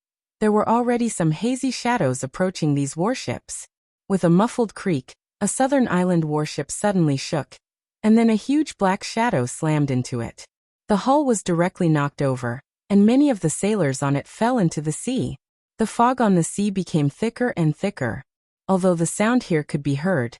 there were already some hazy shadows approaching these warships. With a muffled creak, a southern island warship suddenly shook, and then a huge black shadow slammed into it. The hull was directly knocked over, and many of the sailors on it fell into the sea. The fog on the sea became thicker and thicker. Although the sound here could be heard,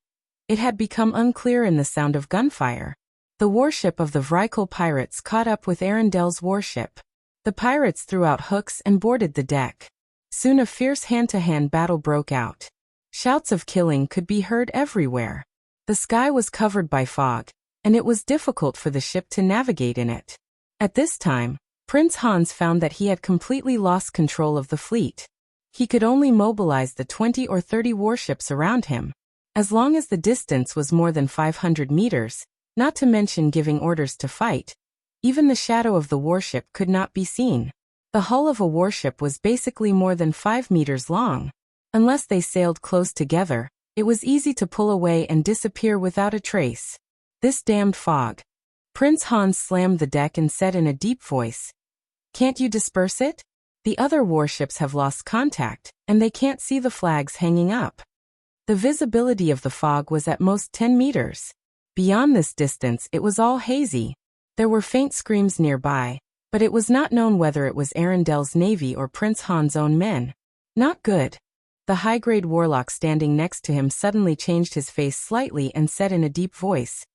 it had become unclear in the sound of gunfire. The warship of the Vrykul pirates caught up with Arendel's warship. The pirates threw out hooks and boarded the deck. Soon a fierce hand-to-hand battle broke out. Shouts of killing could be heard everywhere. The sky was covered by fog, and it was difficult for the ship to navigate in it. At this time, Prince Hans found that he had completely lost control of the fleet. He could only mobilize the 20 or 30 warships around him. As long as the distance was more than 500 meters, not to mention giving orders to fight, even the shadow of the warship could not be seen. The hull of a warship was basically more than 5 meters long. Unless they sailed close together, It was easy to pull away and disappear without a trace. This damned fog. Prince Hans slammed the deck and said in a deep voice, "Can't you disperse it? The other warships have lost contact, and they can't see the flags hanging up." The visibility of the fog was at most 10 meters. Beyond this distance it was all hazy. There were faint screams nearby, but it was not known whether it was Arendel's navy or Prince Han's own men. Not good. The high-grade warlock standing next to him suddenly changed his face slightly and said in a deep voice,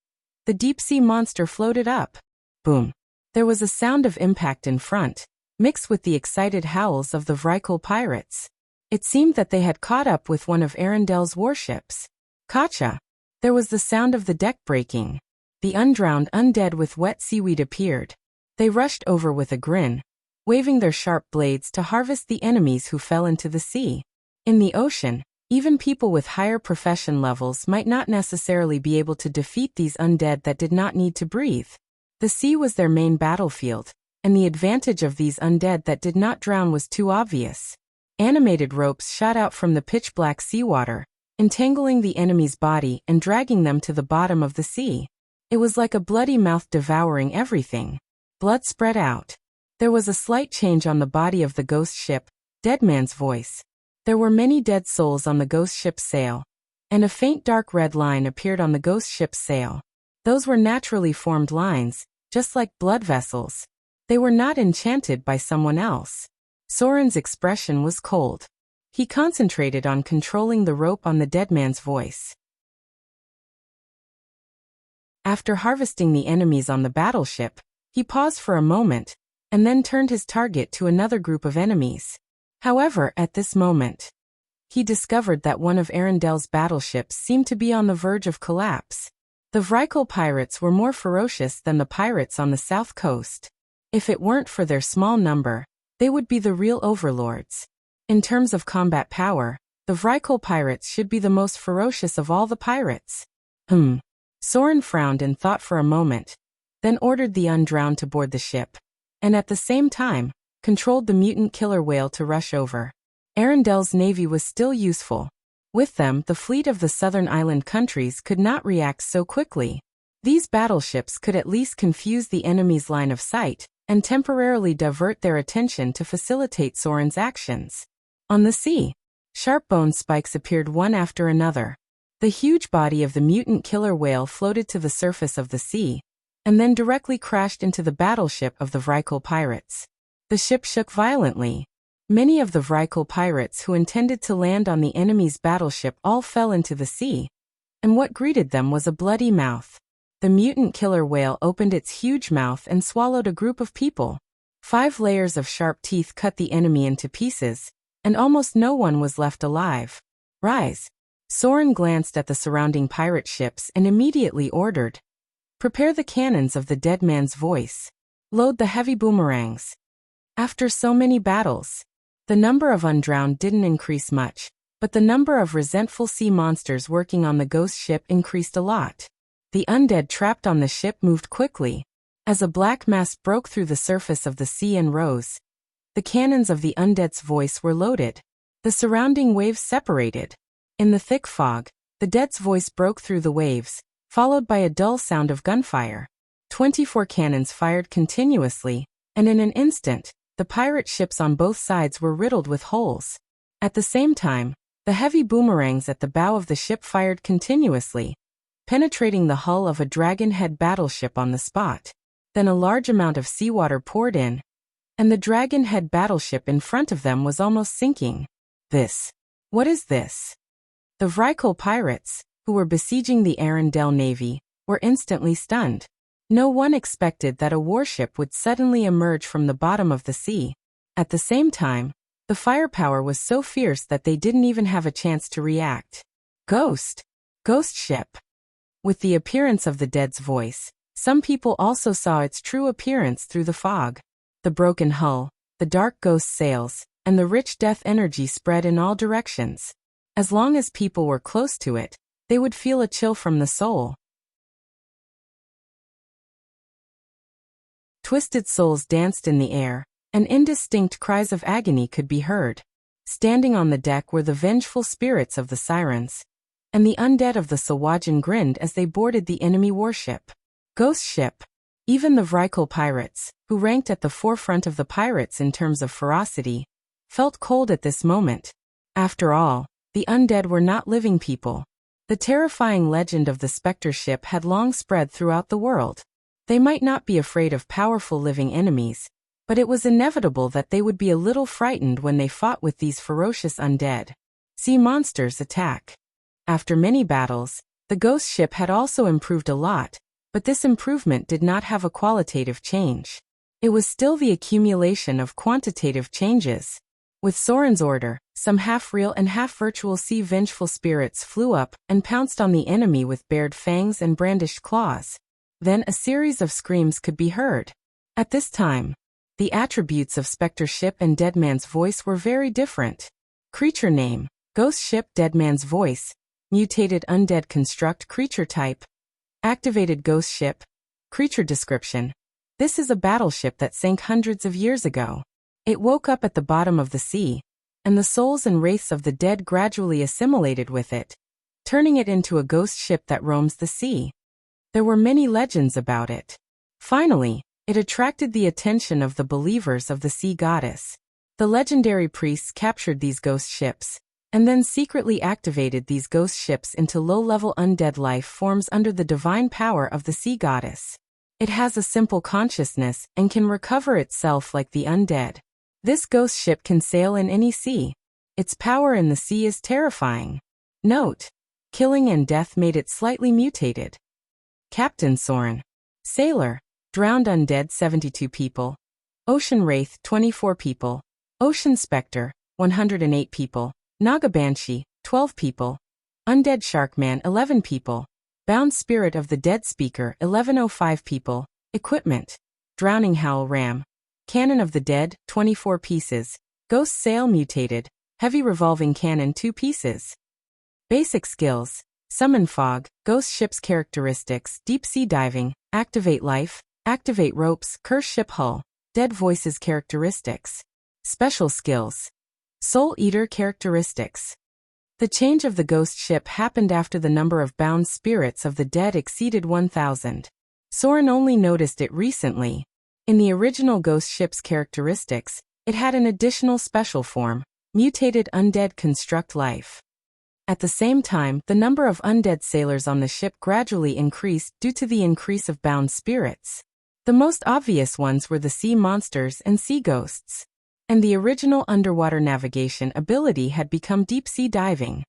"The deep-sea monster floated up." Boom. There was a sound of impact in front, mixed with the excited howls of the Vrykul pirates. It seemed that they had caught up with one of Arendel's warships. Gotcha! There was the sound of the deck breaking. The undrowned undead with wet seaweed appeared. They rushed over with a grin, waving their sharp blades to harvest the enemies who fell into the sea. In the ocean, even people with higher profession levels might not necessarily be able to defeat these undead that did not need to breathe. The sea was their main battlefield, and the advantage of these undead that did not drown was too obvious. Animated ropes shot out from the pitch-black seawater, entangling the enemy's body and dragging them to the bottom of the sea. It was like a bloody mouth devouring everything. Blood spread out. There was a slight change on the body of the ghost ship, Dead Man's voice. There were many dead souls on the ghost ship's sail, and a faint dark red line appeared on the ghost ship's sail. Those were naturally formed lines, just like blood vessels. They were not enchanted by someone else. Soren's expression was cold. He concentrated on controlling the rope on the dead man's voice. After harvesting the enemies on the battleship, he paused for a moment, and then turned his target to another group of enemies. However, at this moment, he discovered that one of Arendel's battleships seemed to be on the verge of collapse. The Vrykul pirates were more ferocious than the pirates on the south coast. If it weren't for their small number, they would be the real overlords. In terms of combat power, the Vrykul pirates should be the most ferocious of all the pirates. Soren frowned and thought for a moment, then ordered the undrowned to board the ship, and at the same time, controlled the mutant killer whale to rush over. Arendel's navy was still useful. With them, the fleet of the southern island countries could not react so quickly. These battleships could at least confuse the enemy's line of sight, and temporarily divert their attention to facilitate Soren's actions. On the sea, sharp bone spikes appeared one after another. The huge body of the mutant killer whale floated to the surface of the sea, and then directly crashed into the battleship of the Vrykul pirates. The ship shook violently. Many of the Vrykul pirates who intended to land on the enemy's battleship all fell into the sea, and what greeted them was a bloody mouth. The mutant killer whale opened its huge mouth and swallowed a group of people. 5 layers of sharp teeth cut the enemy into pieces, and almost no one was left alive. "Rise." Soren glanced at the surrounding pirate ships and immediately ordered, "Prepare the cannons of the dead man's voice. Load the heavy boomerangs." After so many battles, the number of undrowned didn't increase much, but the number of resentful sea monsters working on the ghost ship increased a lot. The undead trapped on the ship moved quickly. As a black mass broke through the surface of the sea and rose, the cannons of the undead's voice were loaded. The surrounding waves separated. In the thick fog, the dead's voice broke through the waves, followed by a dull sound of gunfire. 24 cannons fired continuously, and in an instant, the pirate ships on both sides were riddled with holes. At the same time, the heavy boomerangs at the bow of the ship fired continuously, penetrating the hull of a dragonhead battleship on the spot. Then a large amount of seawater poured in, and the dragonhead battleship in front of them was almost sinking. What is this? The Vrykul pirates, who were besieging the Arendelle navy, were instantly stunned. No one expected that a warship would suddenly emerge from the bottom of the sea. At the same time, the firepower was so fierce that they didn't even have a chance to react. Ghost ship. With the appearance of the dead's voice, some people also saw its true appearance through the fog. The broken hull, the dark ghost sails, and the rich death energy spread in all directions. As long as people were close to it, they would feel a chill from the soul. Twisted souls danced in the air, and indistinct cries of agony could be heard. Standing on the deck were the vengeful spirits of the sirens. and the undead of the Sawajan grinned as they boarded the enemy warship. Ghost ship. Even the Vrykul pirates, who ranked at the forefront of the pirates in terms of ferocity, felt cold at this moment. After all, the undead were not living people. The terrifying legend of the Spectre ship had long spread throughout the world. They might not be afraid of powerful living enemies, but it was inevitable that they would be a little frightened when they fought with these ferocious undead. Sea monsters attack. After many battles, the ghost ship had also improved a lot, but this improvement did not have a qualitative change. It was still the accumulation of quantitative changes. With Soren's order, some half-real and half-virtual sea vengeful spirits flew up and pounced on the enemy with bared fangs and brandished claws. Then a series of screams could be heard. At this time, the attributes of Spectre ship and Deadman's voice were very different. Creature name: Ghost ship. Deadman's voice: mutated undead construct. Creature type: activated ghost ship. Creature description: this is a battleship that sank hundreds of years ago. It woke up at the bottom of the sea, and the souls and wraiths of the dead gradually assimilated with it, turning it into a ghost ship that roams the sea. There were many legends about it. Finally, it attracted the attention of the believers of the sea goddess. The legendary priests captured these ghost ships, and then secretly activated these ghost ships into low-level undead life forms under the divine power of the sea goddess. It has a simple consciousness and can recover itself like the undead. This ghost ship can sail in any sea. Its power in the sea is terrifying. Note: killing and death made it slightly mutated. Captain Soren. Sailor: drowned undead 72 people. Ocean Wraith 24 people. Ocean Spectre 108 people. Naga Banshee 12 people. Undead Sharkman 11 people. Bound Spirit of the Dead Speaker 1105 people. Equipment: Drowning Howl Ram. Cannon of the Dead 24 pieces. Ghost Sail mutated. Heavy Revolving Cannon 2 pieces. Basic skills: Summon Fog. Ghost ship's characteristics: Deep sea diving. Activate life. Activate ropes. Curse ship hull. Dead voices characteristics. Special skills: Soul Eater characteristics. The change of the ghost ship happened after the number of bound spirits of the dead exceeded 1,000. Soren only noticed it recently. In the original ghost ship's characteristics, it had an additional special form: mutated undead construct life. At the same time, the number of undead sailors on the ship gradually increased due to the increase of bound spirits. The most obvious ones were the sea monsters and sea ghosts. And the original underwater navigation ability had become deep sea diving.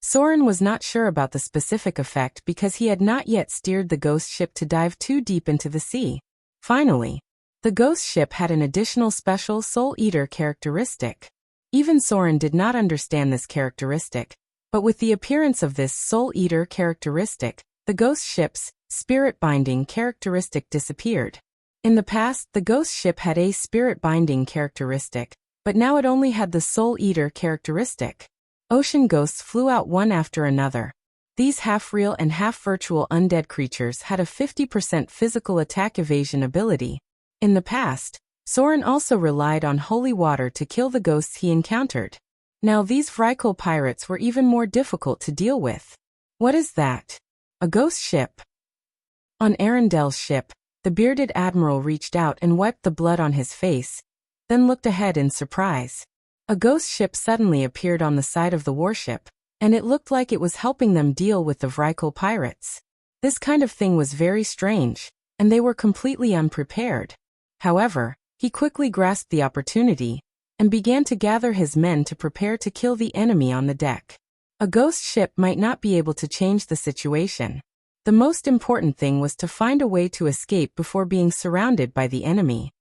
Soren was not sure about the specific effect because he had not yet steered the ghost ship to dive too deep into the sea. Finally, the ghost ship had an additional special Soul Eater characteristic. Even Soren did not understand this characteristic, but with the appearance of this Soul Eater characteristic, the ghost ship's spirit binding characteristic disappeared. In the past, the ghost ship had a spirit binding characteristic, but now it only had the Soul Eater characteristic. Ocean ghosts flew out one after another. These half-real and half-virtual undead creatures had a 50% physical attack evasion ability. In the past, Soren also relied on holy water to kill the ghosts he encountered. Now these Vrykul pirates were even more difficult to deal with. What is that? A ghost ship? On Arendel's ship, the bearded admiral reached out and wiped the blood on his face, then looked ahead in surprise. A ghost ship suddenly appeared on the side of the warship, and it looked like it was helping them deal with the Vrykul pirates. This kind of thing was very strange, and they were completely unprepared. However, he quickly grasped the opportunity, and began to gather his men to prepare to kill the enemy on the deck. A ghost ship might not be able to change the situation. The most important thing was to find a way to escape before being surrounded by the enemy.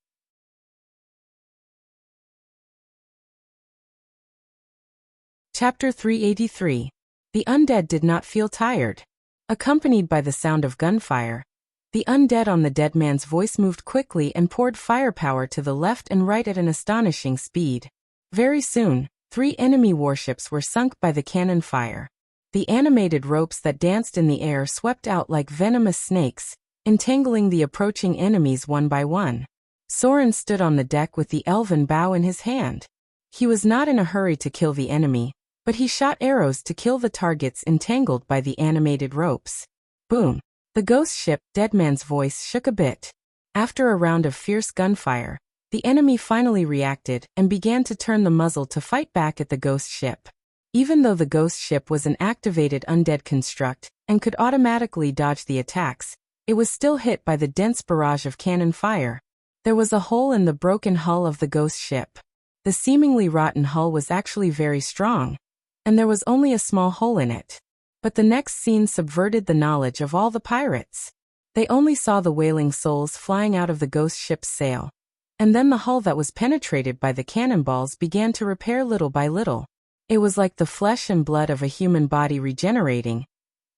Chapter 383. The undead did not feel tired. Accompanied by the sound of gunfire, the undead on the dead man's voice moved quickly and poured firepower to the left and right at an astonishing speed. Very soon, 3 enemy warships were sunk by the cannon fire. The animated ropes that danced in the air swept out like venomous snakes, entangling the approaching enemies one by one. Soren stood on the deck with the elven bow in his hand. He was not in a hurry to kill the enemy, but he shot arrows to kill the targets entangled by the animated ropes. Boom! The ghost ship, Deadman's voice shook a bit. After a round of fierce gunfire, the enemy finally reacted and began to turn the muzzle to fight back at the ghost ship. Even though the ghost ship was an activated undead construct and could automatically dodge the attacks, it was still hit by the dense barrage of cannon fire. There was a hole in the broken hull of the ghost ship. The seemingly rotten hull was actually very strong, and there was only a small hole in it. But the next scene subverted the knowledge of all the pirates. They only saw the wailing souls flying out of the ghost ship's sail. And then the hull that was penetrated by the cannonballs began to repair little by little. It was like the flesh and blood of a human body regenerating,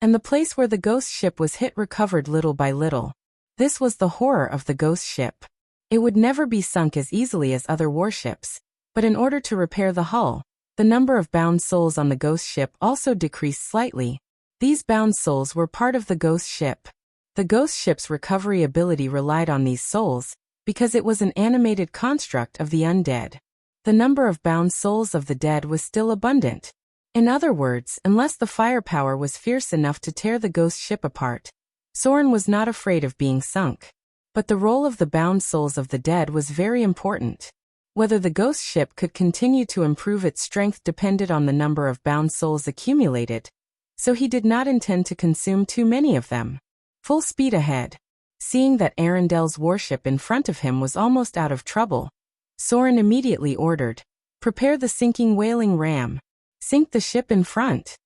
and the place where the ghost ship was hit recovered little by little. This was the horror of the ghost ship. It would never be sunk as easily as other warships, but in order to repair the hull, the number of bound souls on the ghost ship also decreased slightly. These bound souls were part of the ghost ship. The ghost ship's recovery ability relied on these souls, because it was an animated construct of the undead. The number of bound souls of the dead was still abundant. In other words, unless the firepower was fierce enough to tear the ghost ship apart, Soren was not afraid of being sunk. But the role of the bound souls of the dead was very important. Whether the ghost ship could continue to improve its strength depended on the number of bound souls accumulated, so he did not intend to consume too many of them. Full speed ahead. Seeing that Arendel's warship in front of him was almost out of trouble, Soren immediately ordered, "Prepare the sinking whaling ram. Sink the ship in front."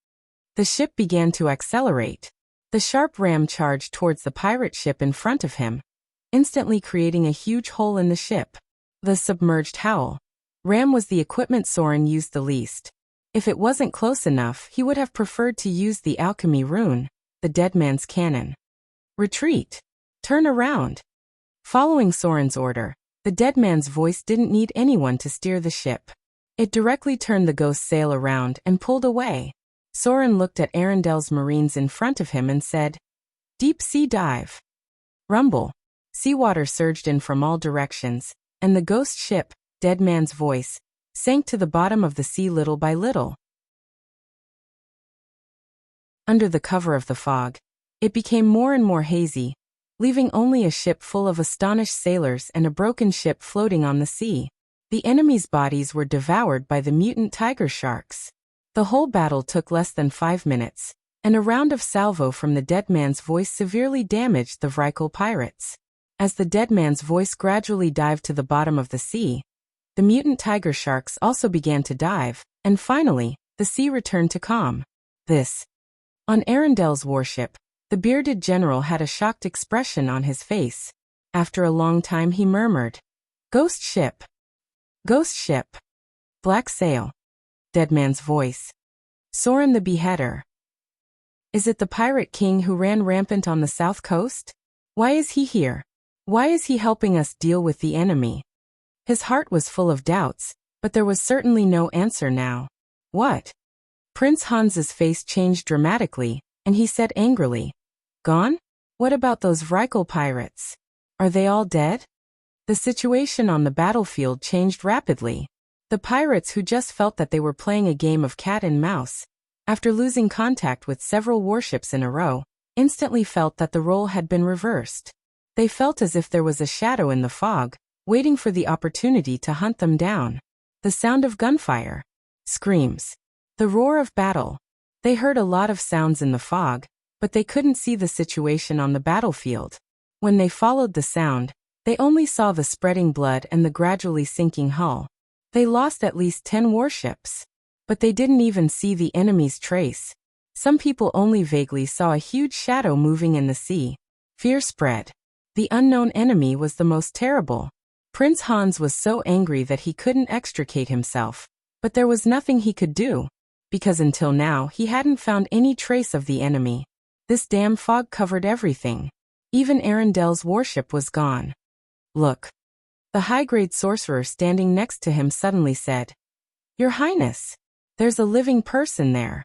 The ship began to accelerate. The sharp ram charged towards the pirate ship in front of him, instantly creating a huge hole in the ship. The submerged howl. Ram was the equipment Soren used the least. If it wasn't close enough, he would have preferred to use the alchemy rune, the dead man's cannon. Retreat. Turn around. Following Soren's order, the dead man's voice didn't need anyone to steer the ship. It directly turned the ghost sail around and pulled away. Soren looked at Arendel's marines in front of him and said, "Deep sea dive." Rumble. Seawater surged in from all directions, and the ghost ship, dead man's voice, sank to the bottom of the sea little by little. Under the cover of the fog, it became more and more hazy, leaving only a ship full of astonished sailors and a broken ship floating on the sea. The enemy's bodies were devoured by the mutant tiger sharks. The whole battle took less than 5 minutes, and a round of salvo from the dead man's voice severely damaged the Vrykul pirates. As the dead man's voice gradually dived to the bottom of the sea, the mutant tiger sharks also began to dive, and finally, the sea returned to calm. On Arendel's warship, the bearded general had a shocked expression on his face. After a long time he murmured, "Ghost ship. Ghost ship. Black sail." Dead man's voice. "Soren the Beheader. Is it the pirate king who ran rampant on the south coast? Why is he here? Why is he helping us deal with the enemy?" His heart was full of doubts, but there was certainly no answer now. "What?" Prince Hans's face changed dramatically, and he said angrily, "Gone? What about those Vrykul pirates? Are they all dead?" The situation on the battlefield changed rapidly. The pirates who just felt that they were playing a game of cat and mouse, after losing contact with several warships in a row, instantly felt that the role had been reversed. They felt as if there was a shadow in the fog, waiting for the opportunity to hunt them down. The sound of gunfire. Screams. The roar of battle. They heard a lot of sounds in the fog, but they couldn't see the situation on the battlefield. When they followed the sound, they only saw the spreading blood and the gradually sinking hull. They lost at least 10 warships. But they didn't even see the enemy's trace. Some people only vaguely saw a huge shadow moving in the sea. Fear spread. The unknown enemy was the most terrible. Prince Hans was so angry that he couldn't extricate himself. But there was nothing he could do, because until now he hadn't found any trace of the enemy. This damn fog covered everything. Even Arendel's warship was gone. "Look." The high-grade sorcerer standing next to him suddenly said, "Your Highness, there's a living person there."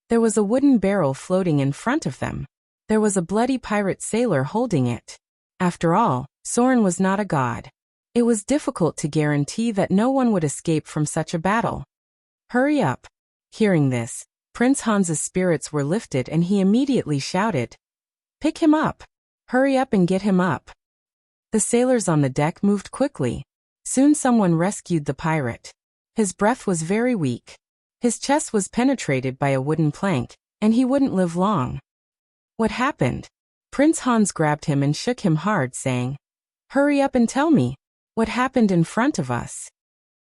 There was a wooden barrel floating in front of them. There was a bloody pirate sailor holding it. After all, Soren was not a god. It was difficult to guarantee that no one would escape from such a battle. "Hurry up." Hearing this, Prince Hans's spirits were lifted and he immediately shouted, "Pick him up! Hurry up and get him up!" The sailors on the deck moved quickly. Soon someone rescued the pirate. His breath was very weak. His chest was penetrated by a wooden plank, and he wouldn't live long. What happened? Prince Hans grabbed him and shook him hard, saying, "Hurry up and tell me, what happened in front of us?"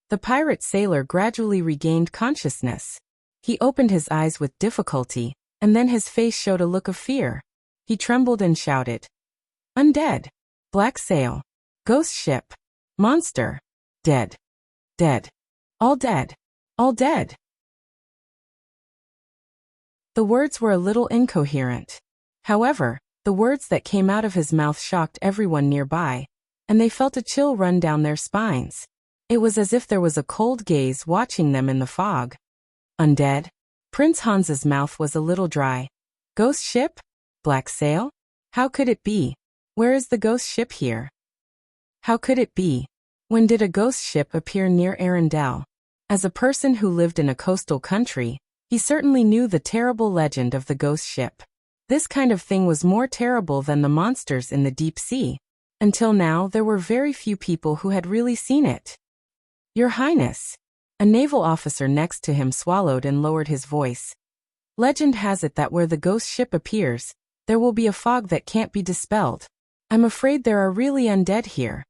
The pirate sailor gradually regained consciousness. He opened his eyes with difficulty, and then his face showed a look of fear. He trembled and shouted, "Undead! Black sail! Ghost ship! Monster! Dead! Dead! All dead! All dead!" The words were a little incoherent. However, the words that came out of his mouth shocked everyone nearby, and they felt a chill run down their spines. It was as if there was a cold gaze watching them in the fog. Undead? Prince Hans's mouth was a little dry. Ghost ship? Black sail? How could it be? Where is the ghost ship here? How could it be? When did a ghost ship appear near Arendelle? As a person who lived in a coastal country, he certainly knew the terrible legend of the ghost ship. This kind of thing was more terrible than the monsters in the deep sea. Until now, there were very few people who had really seen it. "Your Highness." A naval officer next to him swallowed and lowered his voice. "Legend has it that where the ghost ship appears, there will be a fog that can't be dispelled. I'm afraid there are really undead here.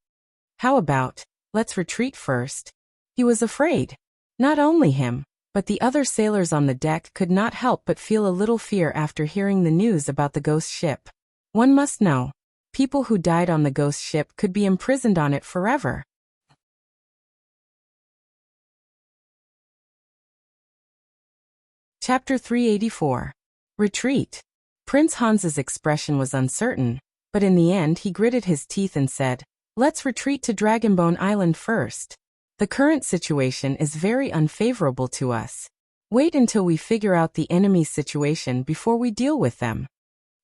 How about, let's retreat first?" He was afraid. Not only him, but the other sailors on the deck could not help but feel a little fear after hearing the news about the ghost ship. One must know, people who died on the ghost ship could be imprisoned on it forever. Chapter 384. Retreat. Prince Hans's expression was uncertain, but in the end he gritted his teeth and said, "Let's retreat to Dragonbone Island first. The current situation is very unfavorable to us. Wait until we figure out the enemy's situation before we deal with them."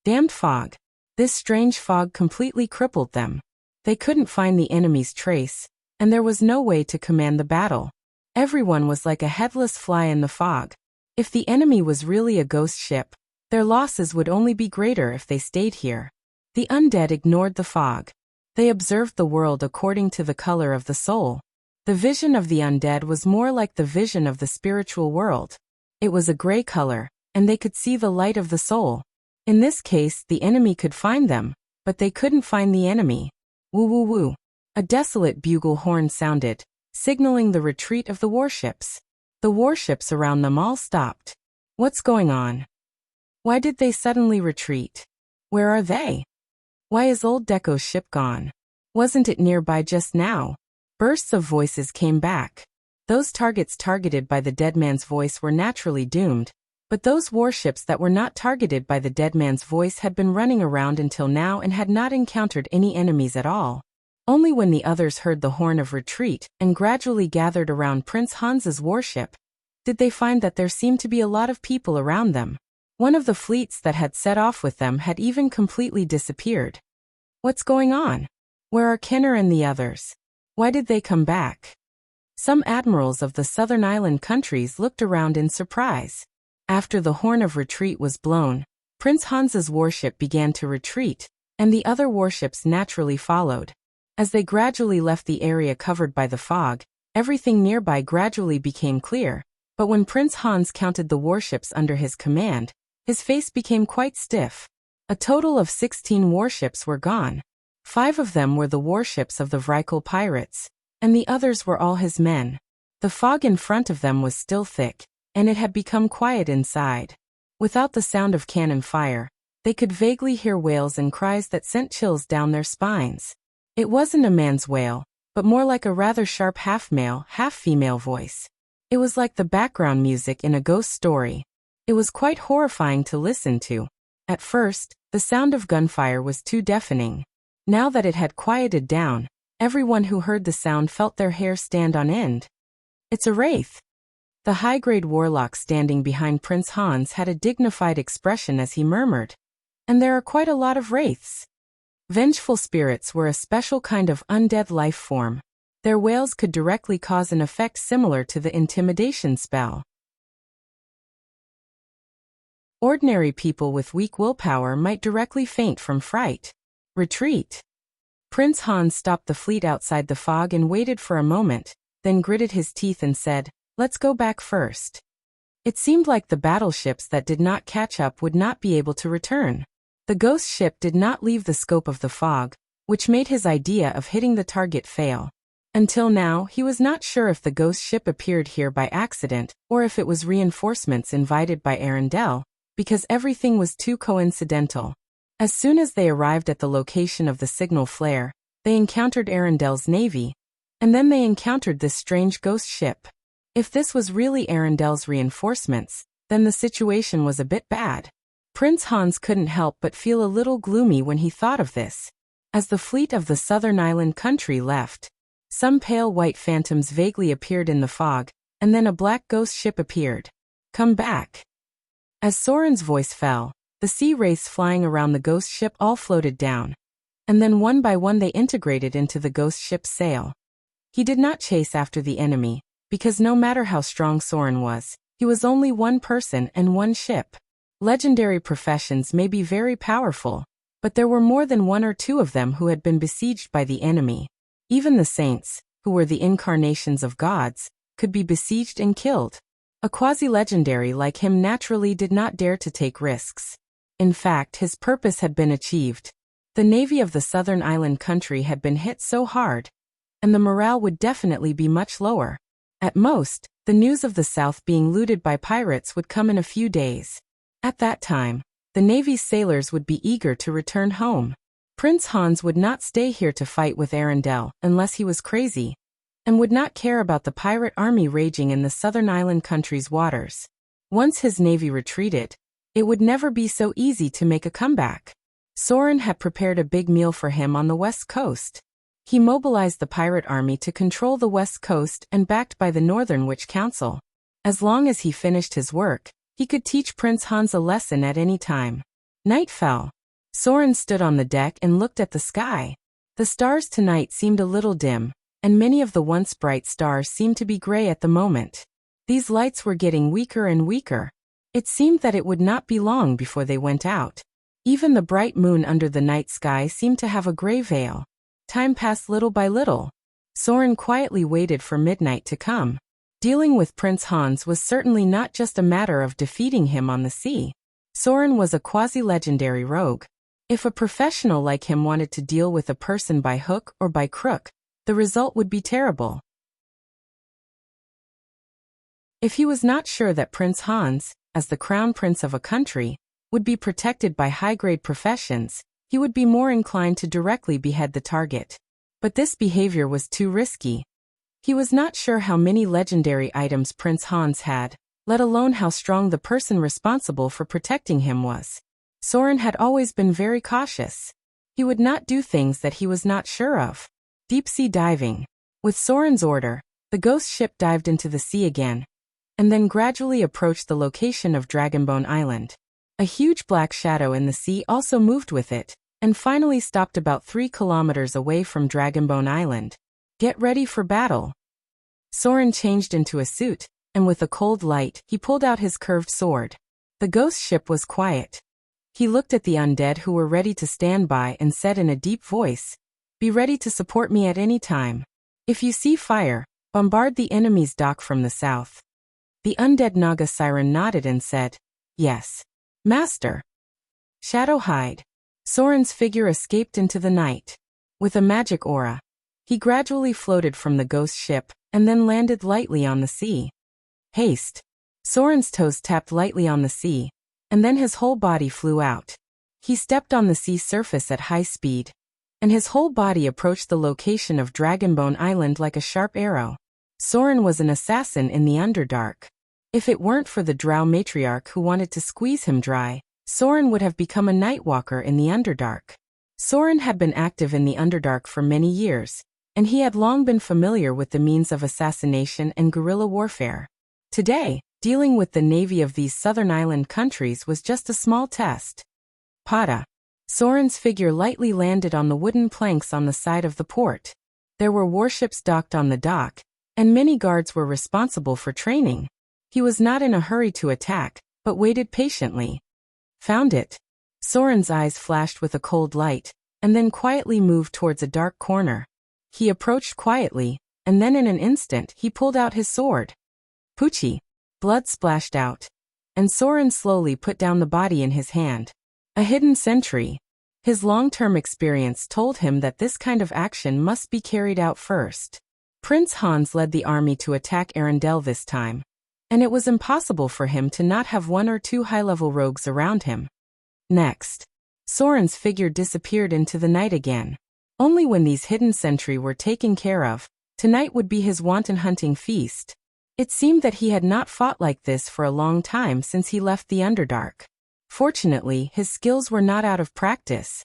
Damned fog. This strange fog completely crippled them. They couldn't find the enemy's trace, and there was no way to command the battle. Everyone was like a headless fly in the fog. If the enemy was really a ghost ship, their losses would only be greater if they stayed here. The undead ignored the fog. They observed the world according to the color of the soul. The vision of the undead was more like the vision of the spiritual world. It was a gray color, and they could see the light of the soul. In this case, the enemy could find them, but they couldn't find the enemy. Woo woo woo. A desolate bugle horn sounded, signaling the retreat of the warships. The warships around them all stopped. What's going on? Why did they suddenly retreat? Where are they? Why is old Deco's ship gone? Wasn't it nearby just now? Bursts of voices came back. Those targets targeted by the dead man's voice were naturally doomed, but those warships that were not targeted by the dead man's voice had been running around until now and had not encountered any enemies at all. Only when the others heard the horn of retreat and gradually gathered around Prince Hans's warship, did they find that there seemed to be a lot of people around them. One of the fleets that had set off with them had even completely disappeared. What's going on? Where are Kenner and the others? Why did they come back? Some admirals of the southern island countries looked around in surprise. After the horn of retreat was blown, Prince Hans's warship began to retreat, and the other warships naturally followed. As they gradually left the area covered by the fog, everything nearby gradually became clear, but when Prince Hans counted the warships under his command, his face became quite stiff. A total of 16 warships were gone. 5 of them were the warships of the Vrykul pirates, and the others were all his men. The fog in front of them was still thick, and it had become quiet inside. Without the sound of cannon fire, they could vaguely hear wails and cries that sent chills down their spines. It wasn't a man's wail, but more like a rather sharp half-male, half-female voice. It was like the background music in a ghost story. It was quite horrifying to listen to. At first, the sound of gunfire was too deafening. Now that it had quieted down, everyone who heard the sound felt their hair stand on end. "It's a wraith." The high-grade warlock standing behind Prince Hans had a dignified expression as he murmured, "And there are quite a lot of wraiths." Vengeful spirits were a special kind of undead life form. Their wails could directly cause an effect similar to the intimidation spell. Ordinary people with weak willpower might directly faint from fright. Retreat. Prince Hans stopped the fleet outside the fog and waited for a moment, then gritted his teeth and said, "Let's go back first." It seemed like the battleships that did not catch up would not be able to return. The ghost ship did not leave the scope of the fog, which made his idea of hitting the target fail. Until now, he was not sure if the ghost ship appeared here by accident or if it was reinforcements invited by Arundel, because everything was too coincidental. As soon as they arrived at the location of the signal flare, they encountered Arundel's navy, and then they encountered this strange ghost ship. If this was really Arundel's reinforcements, then the situation was a bit bad. Prince Hans couldn't help but feel a little gloomy when he thought of this. As the fleet of the southern island country left, some pale white phantoms vaguely appeared in the fog, and then a black ghost ship appeared. "Come back." As Soren's voice fell, the sea wraiths flying around the ghost ship all floated down, and then one by one they integrated into the ghost ship's sail. He did not chase after the enemy, because no matter how strong Soren was, he was only one person and one ship. Legendary professions may be very powerful, but there were more than one or two of them who had been besieged by the enemy. Even the saints, who were the incarnations of gods, could be besieged and killed. A quasi-legendary like him naturally did not dare to take risks. In fact, his purpose had been achieved. The navy of the southern island country had been hit so hard, and the morale would definitely be much lower. At most, the news of the south being looted by pirates would come in a few days. At that time, the navy's sailors would be eager to return home. Prince Hans would not stay here to fight with Arundel unless he was crazy, and would not care about the pirate army raging in the southern island country's waters. Once his navy retreated, it would never be so easy to make a comeback. Soren had prepared a big meal for him on the west coast. He mobilized the pirate army to control the west coast and backed by the Northern Witch Council. As long as he finished his work, he could teach Prince Hans a lesson at any time. Night fell. Soren stood on the deck and looked at the sky. The stars tonight seemed a little dim, and many of the once bright stars seemed to be gray at the moment. These lights were getting weaker and weaker. It seemed that it would not be long before they went out. Even the bright moon under the night sky seemed to have a gray veil. Time passed little by little. Soren quietly waited for midnight to come. Dealing with Prince Hans was certainly not just a matter of defeating him on the sea. Soren was a quasi-legendary rogue. If a professional like him wanted to deal with a person by hook or by crook, the result would be terrible. If he was not sure that Prince Hans, as the crown prince of a country, would be protected by high-grade professions, he would be more inclined to directly behead the target. But this behavior was too risky. He was not sure how many legendary items Prince Hans had, let alone how strong the person responsible for protecting him was. Soren had always been very cautious. He would not do things that he was not sure of. Deep-sea diving. With Soren's order, the ghost ship dived into the sea again, and then gradually approached the location of Dragonbone Island. A huge black shadow in the sea also moved with it, and finally stopped about 3 kilometers away from Dragonbone Island. Get ready for battle. Soren changed into a suit, and with a cold light, he pulled out his curved sword. The ghost ship was quiet. He looked at the undead who were ready to stand by and said in a deep voice, "Be ready to support me at any time. If you see fire, bombard the enemy's dock from the south." The undead Naga Siren nodded and said, "Yes, Master." Shadow hide. Soren's figure escaped into the night. With a magic aura, he gradually floated from the ghost ship and then landed lightly on the sea. Haste. Soren's toes tapped lightly on the sea, and then his whole body flew out. He stepped on the sea surface at high speed, and his whole body approached the location of Dragonbone Island like a sharp arrow. Soren was an assassin in the Underdark. If it weren't for the Drow matriarch who wanted to squeeze him dry, Soren would have become a Nightwalker in the Underdark. Soren had been active in the Underdark for many years, and he had long been familiar with the means of assassination and guerrilla warfare. Today, dealing with the navy of these southern island countries was just a small test. Pada. Soren's figure lightly landed on the wooden planks on the side of the port. There were warships docked on the dock, and many guards were responsible for training. He was not in a hurry to attack, but waited patiently. Found it. Soren's eyes flashed with a cold light, and then quietly moved towards a dark corner. He approached quietly, and then in an instant he pulled out his sword. Poochie! Blood splashed out, and Soren slowly put down the body in his hand. A hidden sentry. His long-term experience told him that this kind of action must be carried out first. Prince Hans led the army to attack Arendelle this time, and it was impossible for him to not have one or two high-level rogues around him. Next, Soren's figure disappeared into the night again. Only when these hidden sentry were taken care of, tonight would be his wanton hunting feast. It seemed that he had not fought like this for a long time since he left the Underdark. Fortunately, his skills were not out of practice.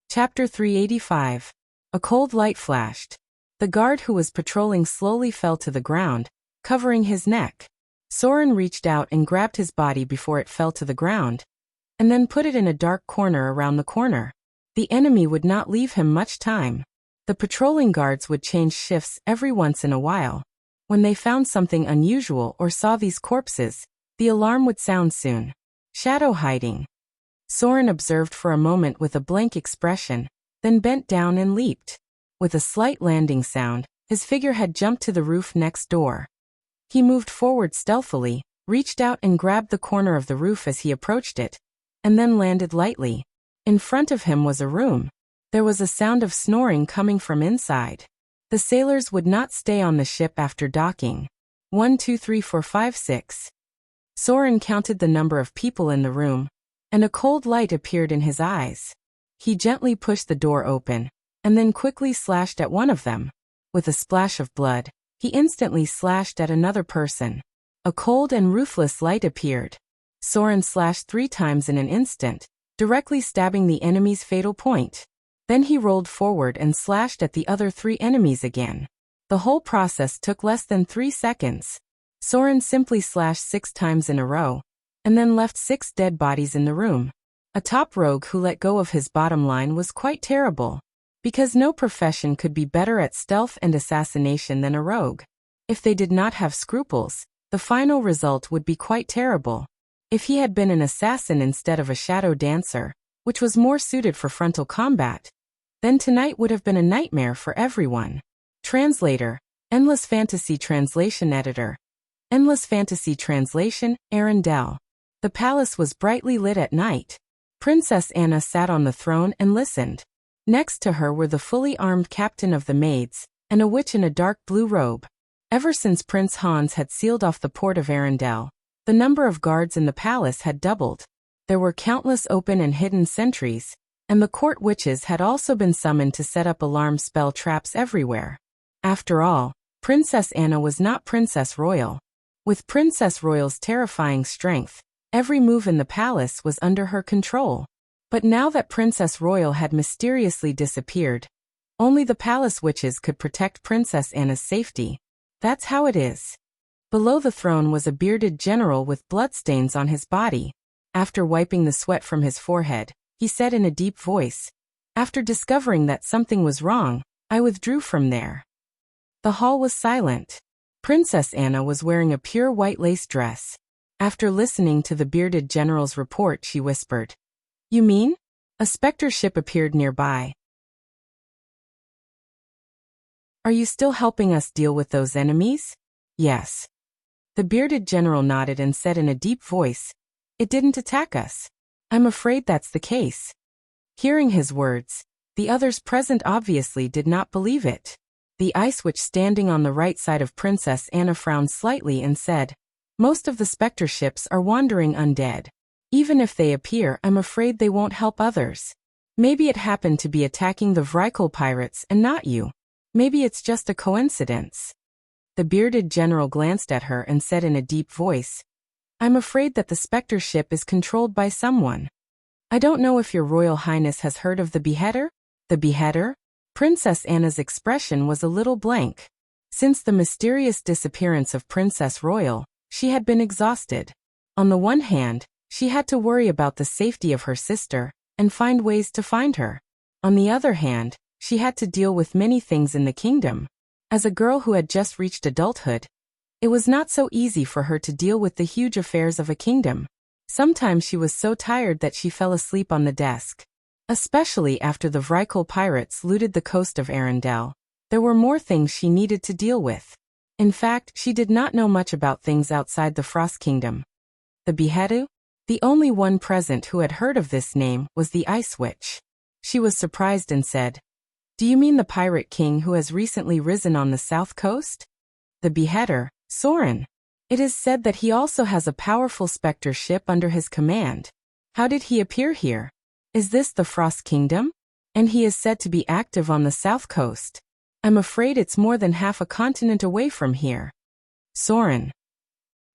Chapter 385. A cold light flashed. The guard who was patrolling slowly fell to the ground, covering his neck. Soren reached out and grabbed his body before it fell to the ground, and then put it in a dark corner around the corner. The enemy would not leave him much time. The patrolling guards would change shifts every once in a while. When they found something unusual or saw these corpses, the alarm would sound soon. Shadow hiding. Soren observed for a moment with a blank expression, then bent down and leaped. With a slight landing sound, his figure had jumped to the roof next door. He moved forward stealthily, reached out and grabbed the corner of the roof as he approached it, and then landed lightly. In front of him was a room. There was a sound of snoring coming from inside. The sailors would not stay on the ship after docking. 1, 2, 3, 4, 5, 6. Soren counted the number of people in the room, and a cold light appeared in his eyes. He gently pushed the door open, and then quickly slashed at one of them. With a splash of blood, he instantly slashed at another person. A cold and ruthless light appeared. Soren slashed 3 times in an instant, directly stabbing the enemy's fatal point. Then he rolled forward and slashed at the other 3 enemies again. The whole process took less than 3 seconds. Soren simply slashed 6 times in a row, and then left 6 dead bodies in the room. A top rogue who let go of his bottom line was quite terrible, because no profession could be better at stealth and assassination than a rogue. If they did not have scruples, the final result would be quite terrible. If he had been an assassin instead of a shadow dancer, which was more suited for frontal combat, then tonight would have been a nightmare for everyone. Translator, Endless Fantasy Translation Editor. Endless Fantasy Translation, Arendelle. The palace was brightly lit at night. Princess Anna sat on the throne and listened. Next to her were the fully armed captain of the maids, and a witch in a dark blue robe. Ever since Prince Hans had sealed off the port of Arendelle, the number of guards in the palace had doubled. There were countless open and hidden sentries, and the court witches had also been summoned to set up alarm spell traps everywhere. After all, Princess Anna was not Princess Royal. With Princess Royal's terrifying strength, every move in the palace was under her control. But now that Princess Royal had mysteriously disappeared, only the palace witches could protect Princess Anna's safety. That's how it is. Below the throne was a bearded general with bloodstains on his body. After wiping the sweat from his forehead, he said in a deep voice, "After discovering that something was wrong, I withdrew from there." The hall was silent. Princess Anna was wearing a pure white lace dress. After listening to the bearded general's report, she whispered, "You mean?" A specter ship appeared nearby. "Are you still helping us deal with those enemies?" "Yes." The bearded general nodded and said in a deep voice, "It didn't attack us." "I'm afraid that's the case." Hearing his words, the others present obviously did not believe it. The ice witch standing on the right side of Princess Anna frowned slightly and said, "Most of the specter ships are wandering undead. Even if they appear, I'm afraid they won't help others. Maybe it happened to be attacking the Vrykul pirates and not you. Maybe it's just a coincidence." The bearded general glanced at her and said in a deep voice, "I'm afraid that the specter ship is controlled by someone. I don't know if your Royal Highness has heard of the Beheader?" "The Beheader?" Princess Anna's expression was a little blank. Since the mysterious disappearance of Princess Royal, she had been exhausted. On the one hand, she had to worry about the safety of her sister and find ways to find her. On the other hand, she had to deal with many things in the kingdom. As a girl who had just reached adulthood, It was not so easy for her to deal with the huge affairs of a kingdom. Sometimes she was so tired that she fell asleep on the desk. Especially after the Vrykul pirates looted the coast of Arendelle. There were more things she needed to deal with. In fact, she did not know much about things outside the Frost Kingdom. The Beheadu? The only one present who had heard of this name was the Ice Witch. She was surprised and said, "Do you mean the pirate king who has recently risen on the south coast?" The beheader, Soren. It is said that he also has a powerful specter ship under his command. How did he appear here? Is this the Frost Kingdom? And he is said to be active on the south coast. I'm afraid it's more than half a continent away from here. Soren.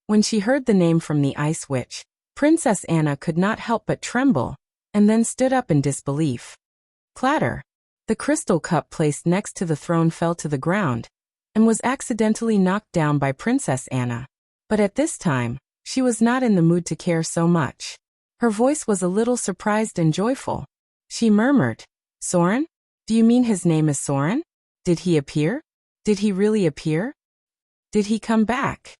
When she heard the name from the Ice Witch, Princess Anna could not help but tremble, and then stood up in disbelief. Clatter. The crystal cup placed next to the throne fell to the ground, and was accidentally knocked down by Princess Anna. But at this time, she was not in the mood to care so much. Her voice was a little surprised and joyful. She murmured, "Soren? Do you mean his name is Soren? Did he appear? Did he really appear? Did he come back?"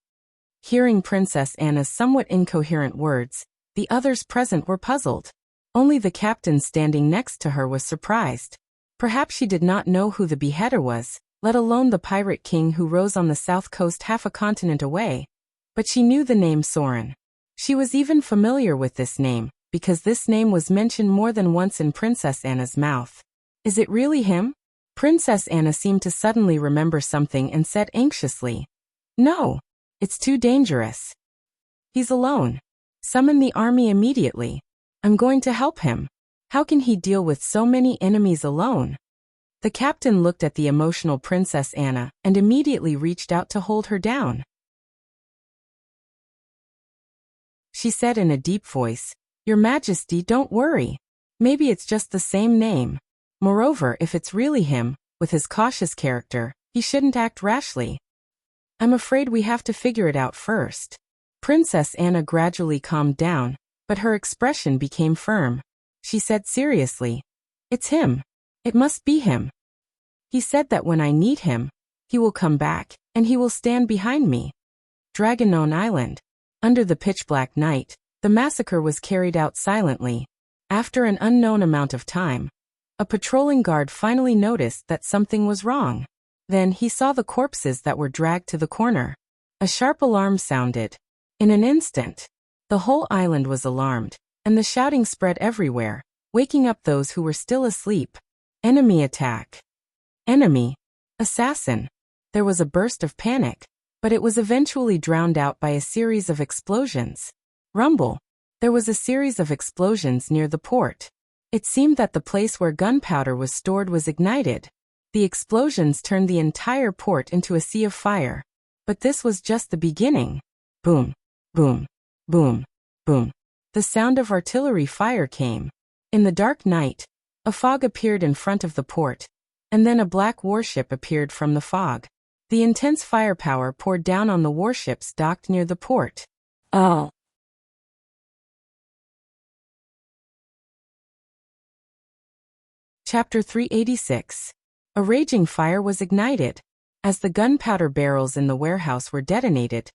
Hearing Princess Anna's somewhat incoherent words, the others present were puzzled. Only the captain standing next to her was surprised. Perhaps she did not know who the beheader was, let alone the pirate king who rose on the south coast half a continent away. But she knew the name Soren. She was even familiar with this name, because this name was mentioned more than once in Princess Anna's mouth. Is it really him? Princess Anna seemed to suddenly remember something and said anxiously, "No. It's too dangerous. He's alone. Summon the army immediately. I'm going to help him. How can he deal with so many enemies alone?" The captain looked at the emotional Princess Anna and immediately reached out to hold her down. She said in a deep voice, "Your Majesty, don't worry. Maybe it's just the same name. Moreover, if it's really him, with his cautious character, he shouldn't act rashly. I'm afraid we have to figure it out first." Princess Anna gradually calmed down, but her expression became firm. She said seriously, "It's him. It must be him. He said that when I need him, he will come back, and he will stand behind me." Dragonone Island. Under the pitch-black night, the massacre was carried out silently. After an unknown amount of time, a patrolling guard finally noticed that something was wrong. Then he saw the corpses that were dragged to the corner. A sharp alarm sounded. In an instant, the whole island was alarmed, and the shouting spread everywhere, waking up those who were still asleep. Enemy attack. Enemy. Assassin. There was a burst of panic, but it was eventually drowned out by a series of explosions. Rumble. There was a series of explosions near the port. It seemed that the place where gunpowder was stored was ignited. The explosions turned the entire port into a sea of fire. But this was just the beginning. Boom, boom, boom, boom. The sound of artillery fire came. In the dark night, a fog appeared in front of the port, and then a black warship appeared from the fog. The intense firepower poured down on the warships docked near the port. Oh. Chapter 386. A raging fire was ignited. As the gunpowder barrels in the warehouse were detonated,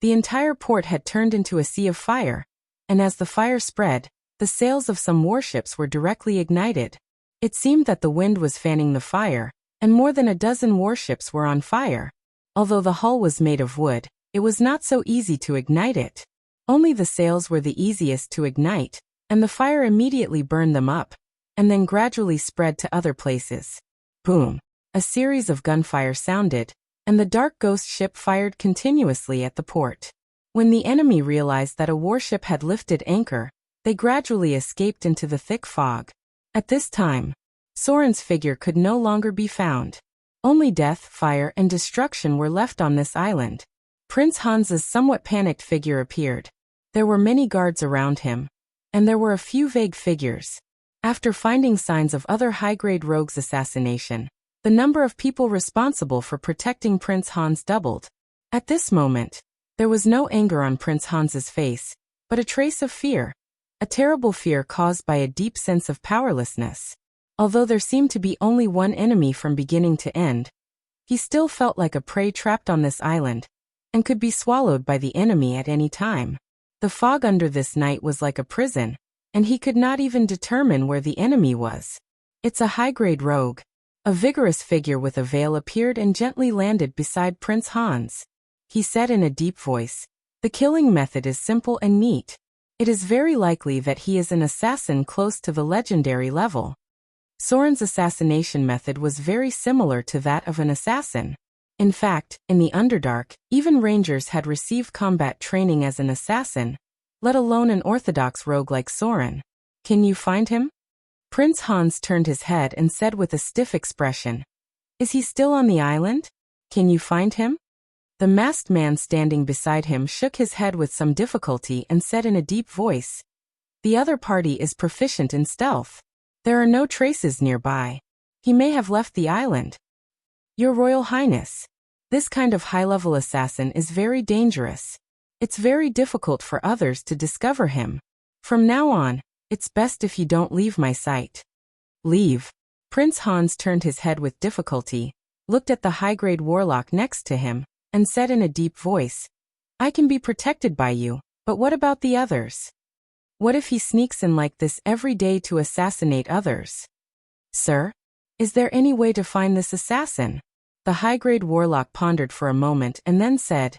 the entire port had turned into a sea of fire, and as the fire spread, the sails of some warships were directly ignited. It seemed that the wind was fanning the fire, and more than a dozen warships were on fire. Although the hull was made of wood, it was not so easy to ignite it. Only the sails were the easiest to ignite, and the fire immediately burned them up, and then gradually spread to other places. Boom! A series of gunfire sounded, and the dark ghost ship fired continuously at the port. When the enemy realized that a warship had lifted anchor, they gradually escaped into the thick fog. At this time, Soren's figure could no longer be found. Only death, fire, and destruction were left on this island. Prince Hans's somewhat panicked figure appeared. There were many guards around him, and there were a few vague figures. After finding signs of other high-grade rogues' assassination, the number of people responsible for protecting Prince Hans doubled. At this moment, there was no anger on Prince Hans's face, but a trace of fear. A terrible fear caused by a deep sense of powerlessness. Although there seemed to be only one enemy from beginning to end, he still felt like a prey trapped on this island, and could be swallowed by the enemy at any time. The fog under this night was like a prison, and he could not even determine where the enemy was. It's a high-grade rogue. A vigorous figure with a veil appeared and gently landed beside Prince Hans. He said in a deep voice, "The killing method is simple and neat. It is very likely that he is an assassin close to the legendary level." Soren's assassination method was very similar to that of an assassin. In fact, in the Underdark, even rangers had received combat training as an assassin, let alone an orthodox rogue like Soren. "Can you find him?" Prince Hans turned his head and said with a stiff expression, "Is he still on the island? Can you find him?" The masked man standing beside him shook his head with some difficulty and said in a deep voice, "The other party is proficient in stealth. There are no traces nearby. He may have left the island." "Your Royal Highness, this kind of high-level assassin is very dangerous. It's very difficult for others to discover him. From now on, it's best if you don't leave my sight." "Leave?" Prince Hans turned his head with difficulty, looked at the high-grade warlock next to him, and said in a deep voice, "I can be protected by you, but what about the others? What if he sneaks in like this every day to assassinate others?" "Sir, is there any way to find this assassin?" The high-grade warlock pondered for a moment and then said,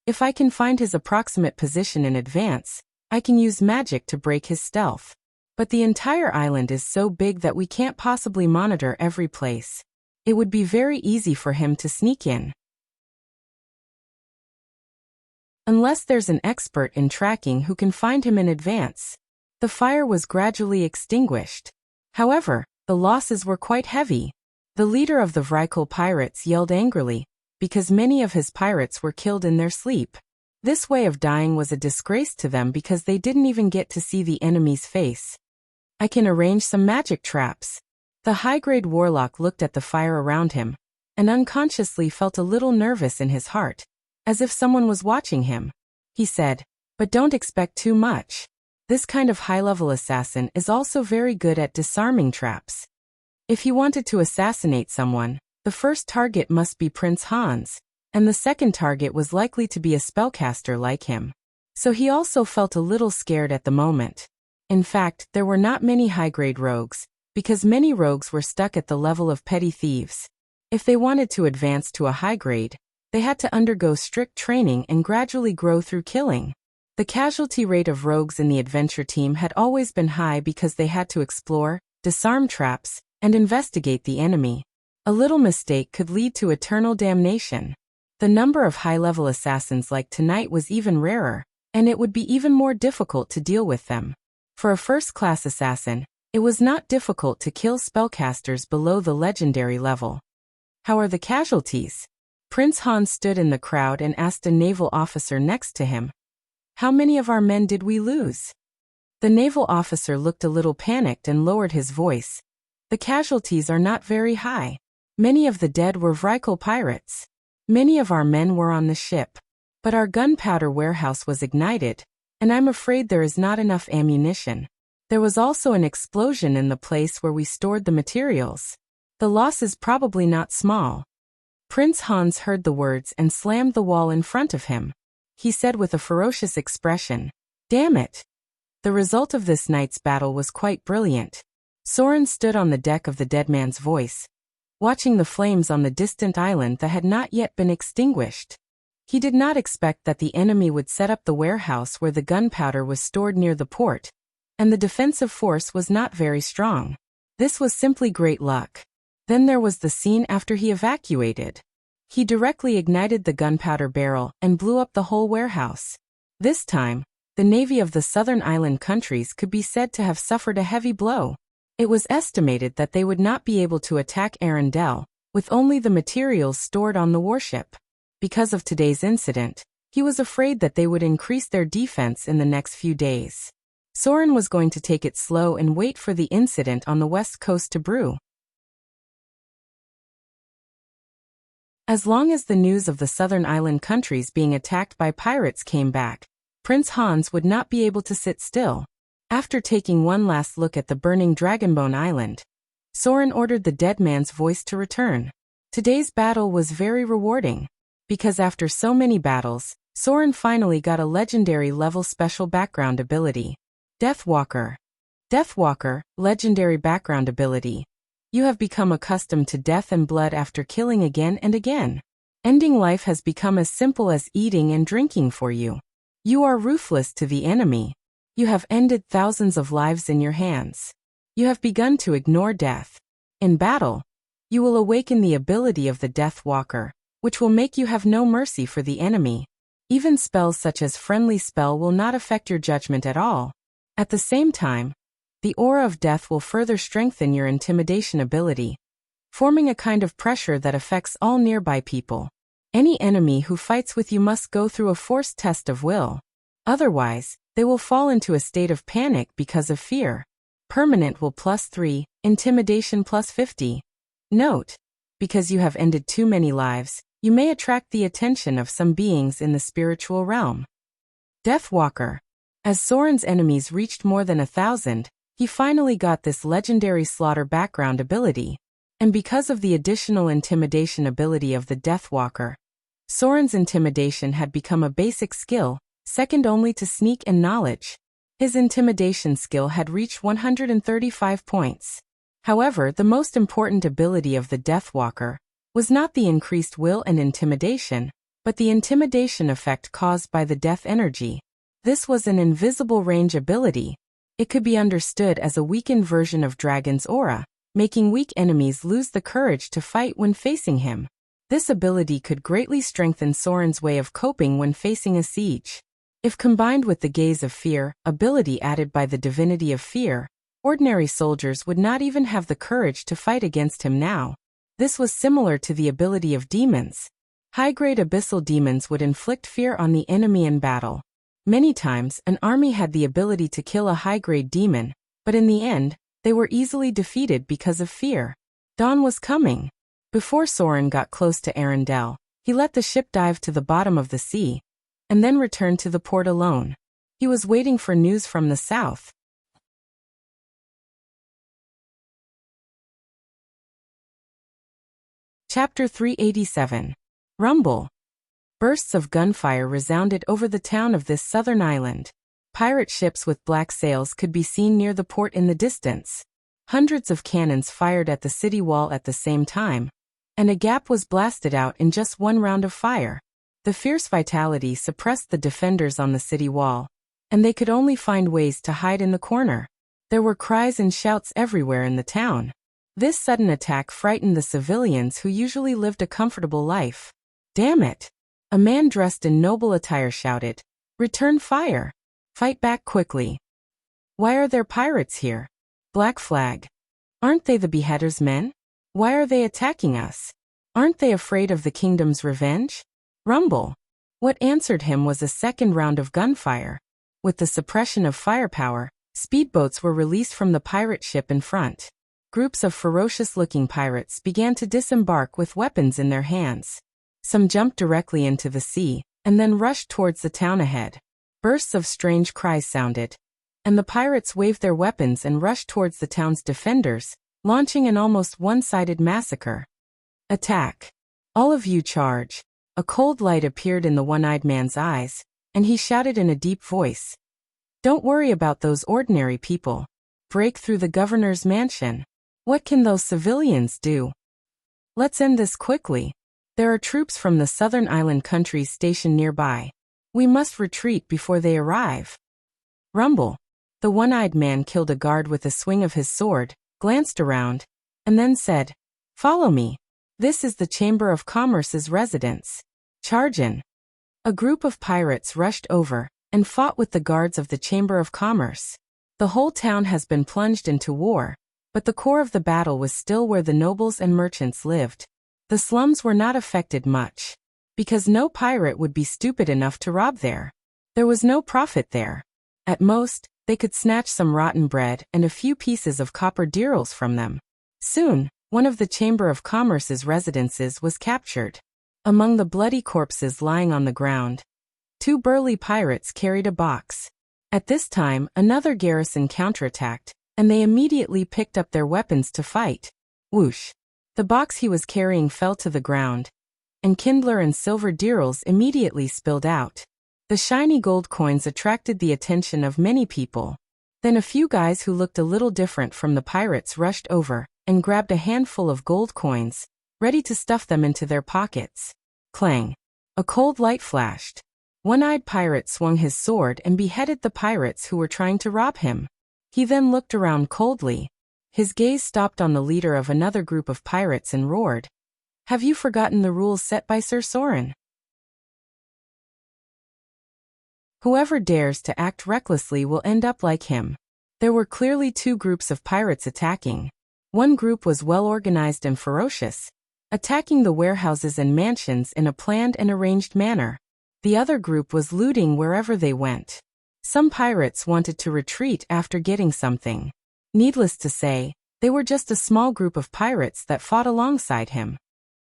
"If I can find his approximate position in advance, I can use magic to break his stealth. But the entire island is so big that we can't possibly monitor every place. It would be very easy for him to sneak in. Unless there's an expert in tracking who can find him in advance." The fire was gradually extinguished. However, the losses were quite heavy. The leader of the Vrykul pirates yelled angrily, because many of his pirates were killed in their sleep. This way of dying was a disgrace to them because they didn't even get to see the enemy's face. "I can arrange some magic traps." The high-grade warlock looked at the fire around him, and unconsciously felt a little nervous in his heart, as if someone was watching him. He said, "But don't expect too much. This kind of high-level assassin is also very good at disarming traps. If he wanted to assassinate someone, the first target must be Prince Hans, and the second target was likely to be a spellcaster like him. So he also felt a little scared at the moment. In fact, there were not many high-grade rogues, because many rogues were stuck at the level of petty thieves. If they wanted to advance to a high grade, they had to undergo strict training and gradually grow through killing. The casualty rate of rogues in the adventure team had always been high because they had to explore, disarm traps, and investigate the enemy. A little mistake could lead to eternal damnation. The number of high-level assassins like tonight was even rarer, and it would be even more difficult to deal with them. For a first-class assassin, it was not difficult to kill spellcasters below the legendary level. "How are the casualties?" Prince Hans stood in the crowd and asked a naval officer next to him. "How many of our men did we lose?" The naval officer looked a little panicked and lowered his voice. "The casualties are not very high. Many of the dead were Vrykul pirates. Many of our men were on the ship. But our gunpowder warehouse was ignited, and I'm afraid there is not enough ammunition. There was also an explosion in the place where we stored the materials. The loss is probably not small." Prince Hans heard the words and slammed the wall in front of him. He said with a ferocious expression, "Damn it!" The result of this night's battle was quite brilliant. Soren stood on the deck of the Dead Man's Voice, watching the flames on the distant island that had not yet been extinguished. He did not expect that the enemy would set up the warehouse where the gunpowder was stored near the port, and the defensive force was not very strong. This was simply great luck. Then there was the scene after he evacuated. He directly ignited the gunpowder barrel and blew up the whole warehouse. This time, the navy of the southern island countries could be said to have suffered a heavy blow. It was estimated that they would not be able to attack Arendelle, with only the materials stored on the warship. Because of today's incident, he was afraid that they would increase their defense in the next few days. Soren was going to take it slow and wait for the incident on the west coast to brew. As long as the news of the southern island countries being attacked by pirates came back, Prince Hans would not be able to sit still. After taking one last look at the burning Dragonbone Island, Soren ordered the Dead Man's Voice to return. Today's battle was very rewarding. Because after so many battles, Soren finally got a legendary level special background ability. Deathwalker. Deathwalker, legendary background ability. You have become accustomed to death and blood after killing again and again. Ending life has become as simple as eating and drinking for you. You are ruthless to the enemy. You have ended thousands of lives in your hands. You have begun to ignore death. In battle, you will awaken the ability of the Deathwalker, which will make you have no mercy for the enemy. Even spells such as Friendly Spell will not affect your judgment at all. At the same time, the aura of death will further strengthen your intimidation ability, forming a kind of pressure that affects all nearby people. Any enemy who fights with you must go through a forced test of will. Otherwise, they will fall into a state of panic because of fear. Permanent will +3, intimidation +50. Note: because you have ended too many lives, you may attract the attention of some beings in the spiritual realm. Deathwalker. As Soren's enemies reached more than 1,000, he finally got this legendary slaughter background ability. And because of the additional intimidation ability of the Deathwalker, Soren's intimidation had become a basic skill, second only to sneak and knowledge. His intimidation skill had reached 135 points. However, the most important ability of the Deathwalker was not the increased will and intimidation, but the intimidation effect caused by the death energy. This was an invisible range ability. It could be understood as a weakened version of Dragon's aura, making weak enemies lose the courage to fight when facing him. This ability could greatly strengthen Soren's way of coping when facing a siege. If combined with the Gaze of Fear, ability added by the Divinity of Fear, ordinary soldiers would not even have the courage to fight against him now. This was similar to the ability of demons. High-grade abyssal demons would inflict fear on the enemy in battle. Many times, an army had the ability to kill a high-grade demon, but in the end, they were easily defeated because of fear. Dawn was coming. Before Soren got close to Arendelle, he let the ship dive to the bottom of the sea, and then returned to the port alone. He was waiting for news from the south. Chapter 387. Rumble. Bursts of gunfire resounded over the town of this southern island. Pirate ships with black sails could be seen near the port in the distance. Hundreds of cannons fired at the city wall at the same time, and a gap was blasted out in just one round of fire. The fierce vitality suppressed the defenders on the city wall, and they could only find ways to hide in the corner. There were cries and shouts everywhere in the town. This sudden attack frightened the civilians who usually lived a comfortable life. Damn it! A man dressed in noble attire shouted, "Return fire! Fight back quickly! Why are there pirates here? Black flag! Aren't they the beheader's men? Why are they attacking us? Aren't they afraid of the kingdom's revenge?" Rumble. What answered him was a second round of gunfire. With the suppression of firepower, speedboats were released from the pirate ship in front. Groups of ferocious-looking pirates began to disembark with weapons in their hands. Some jumped directly into the sea, and then rushed towards the town ahead. Bursts of strange cries sounded, and the pirates waved their weapons and rushed towards the town's defenders, launching an almost one-sided massacre. Attack! All of you charge! A cold light appeared in the one-eyed man's eyes, and he shouted in a deep voice, "Don't worry about those ordinary people. Break through the governor's mansion. What can those civilians do? Let's end this quickly. There are troops from the southern island countries stationed nearby. We must retreat before they arrive." Rumble. The one-eyed man killed a guard with a swing of his sword, glanced around, and then said, "Follow me. This is the Chamber of Commerce's residence. Charge in." A group of pirates rushed over and fought with the guards of the Chamber of Commerce. The whole town has been plunged into war, but the core of the battle was still where the nobles and merchants lived. The slums were not affected much, because no pirate would be stupid enough to rob there. There was no profit there. At most, they could snatch some rotten bread and a few pieces of copper dirhams from them. Soon, one of the Chamber of Commerce's residences was captured. Among the bloody corpses lying on the ground, 2 burly pirates carried a box. At this time, another garrison counterattacked, and they immediately picked up their weapons to fight. Whoosh! The box he was carrying fell to the ground, and kindler and silver dirhams immediately spilled out. The shiny gold coins attracted the attention of many people. Then a few guys who looked a little different from the pirates rushed over and grabbed a handful of gold coins, ready to stuff them into their pockets. Clang! A cold light flashed. One-eyed pirate swung his sword and beheaded the pirates who were trying to rob him. He then looked around coldly. His gaze stopped on the leader of another group of pirates and roared, "Have you forgotten the rules set by Sir Soren? Whoever dares to act recklessly will end up like him." There were clearly two groups of pirates attacking. One group was well-organized and ferocious, attacking the warehouses and mansions in a planned and arranged manner. The other group was looting wherever they went. Some pirates wanted to retreat after getting something. Needless to say, they were just a small group of pirates that fought alongside him.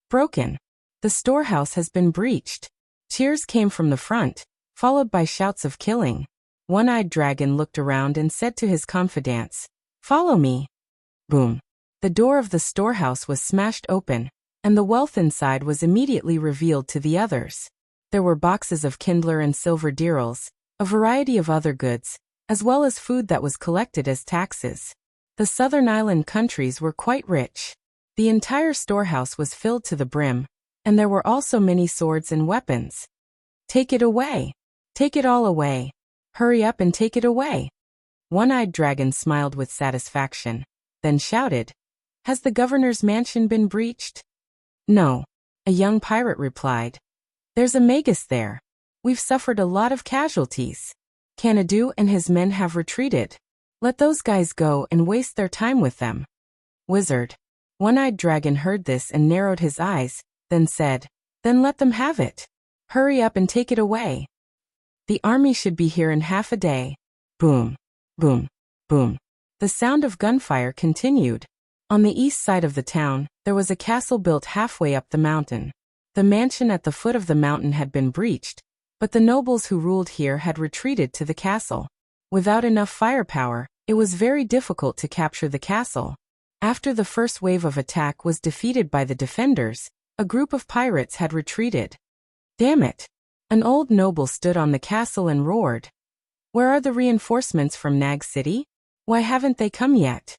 Broken. The storehouse has been breached. Cheers came from the front, followed by shouts of killing. One-eyed dragon looked around and said to his confidants, "Follow me." Boom. The door of the storehouse was smashed open, and the wealth inside was immediately revealed to the others. There were boxes of kindler and silver dirhams, a variety of other goods, as well as food that was collected as taxes. The southern island countries were quite rich. The entire storehouse was filled to the brim, and there were also many swords and weapons. "Take it away! Take it all away! Hurry up and take it away!" One-eyed dragon smiled with satisfaction, then shouted, "Has the governor's mansion been breached?" "No," a young pirate replied. "There's a magus there. We've suffered a lot of casualties. Kanadu and his men have retreated. Let those guys go and waste their time with them." Wizard. One-eyed dragon heard this and narrowed his eyes, then said, "Then let them have it. Hurry up and take it away. The army should be here in half a day." Boom, boom, boom. The sound of gunfire continued. On the east side of the town, there was a castle built halfway up the mountain. The mansion at the foot of the mountain had been breached, but the nobles who ruled here had retreated to the castle. Without enough firepower, it was very difficult to capture the castle. After the first wave of attack was defeated by the defenders, a group of pirates had retreated. "Damn it!" An old noble stood on the castle and roared, "Where are the reinforcements from Nag City? Why haven't they come yet?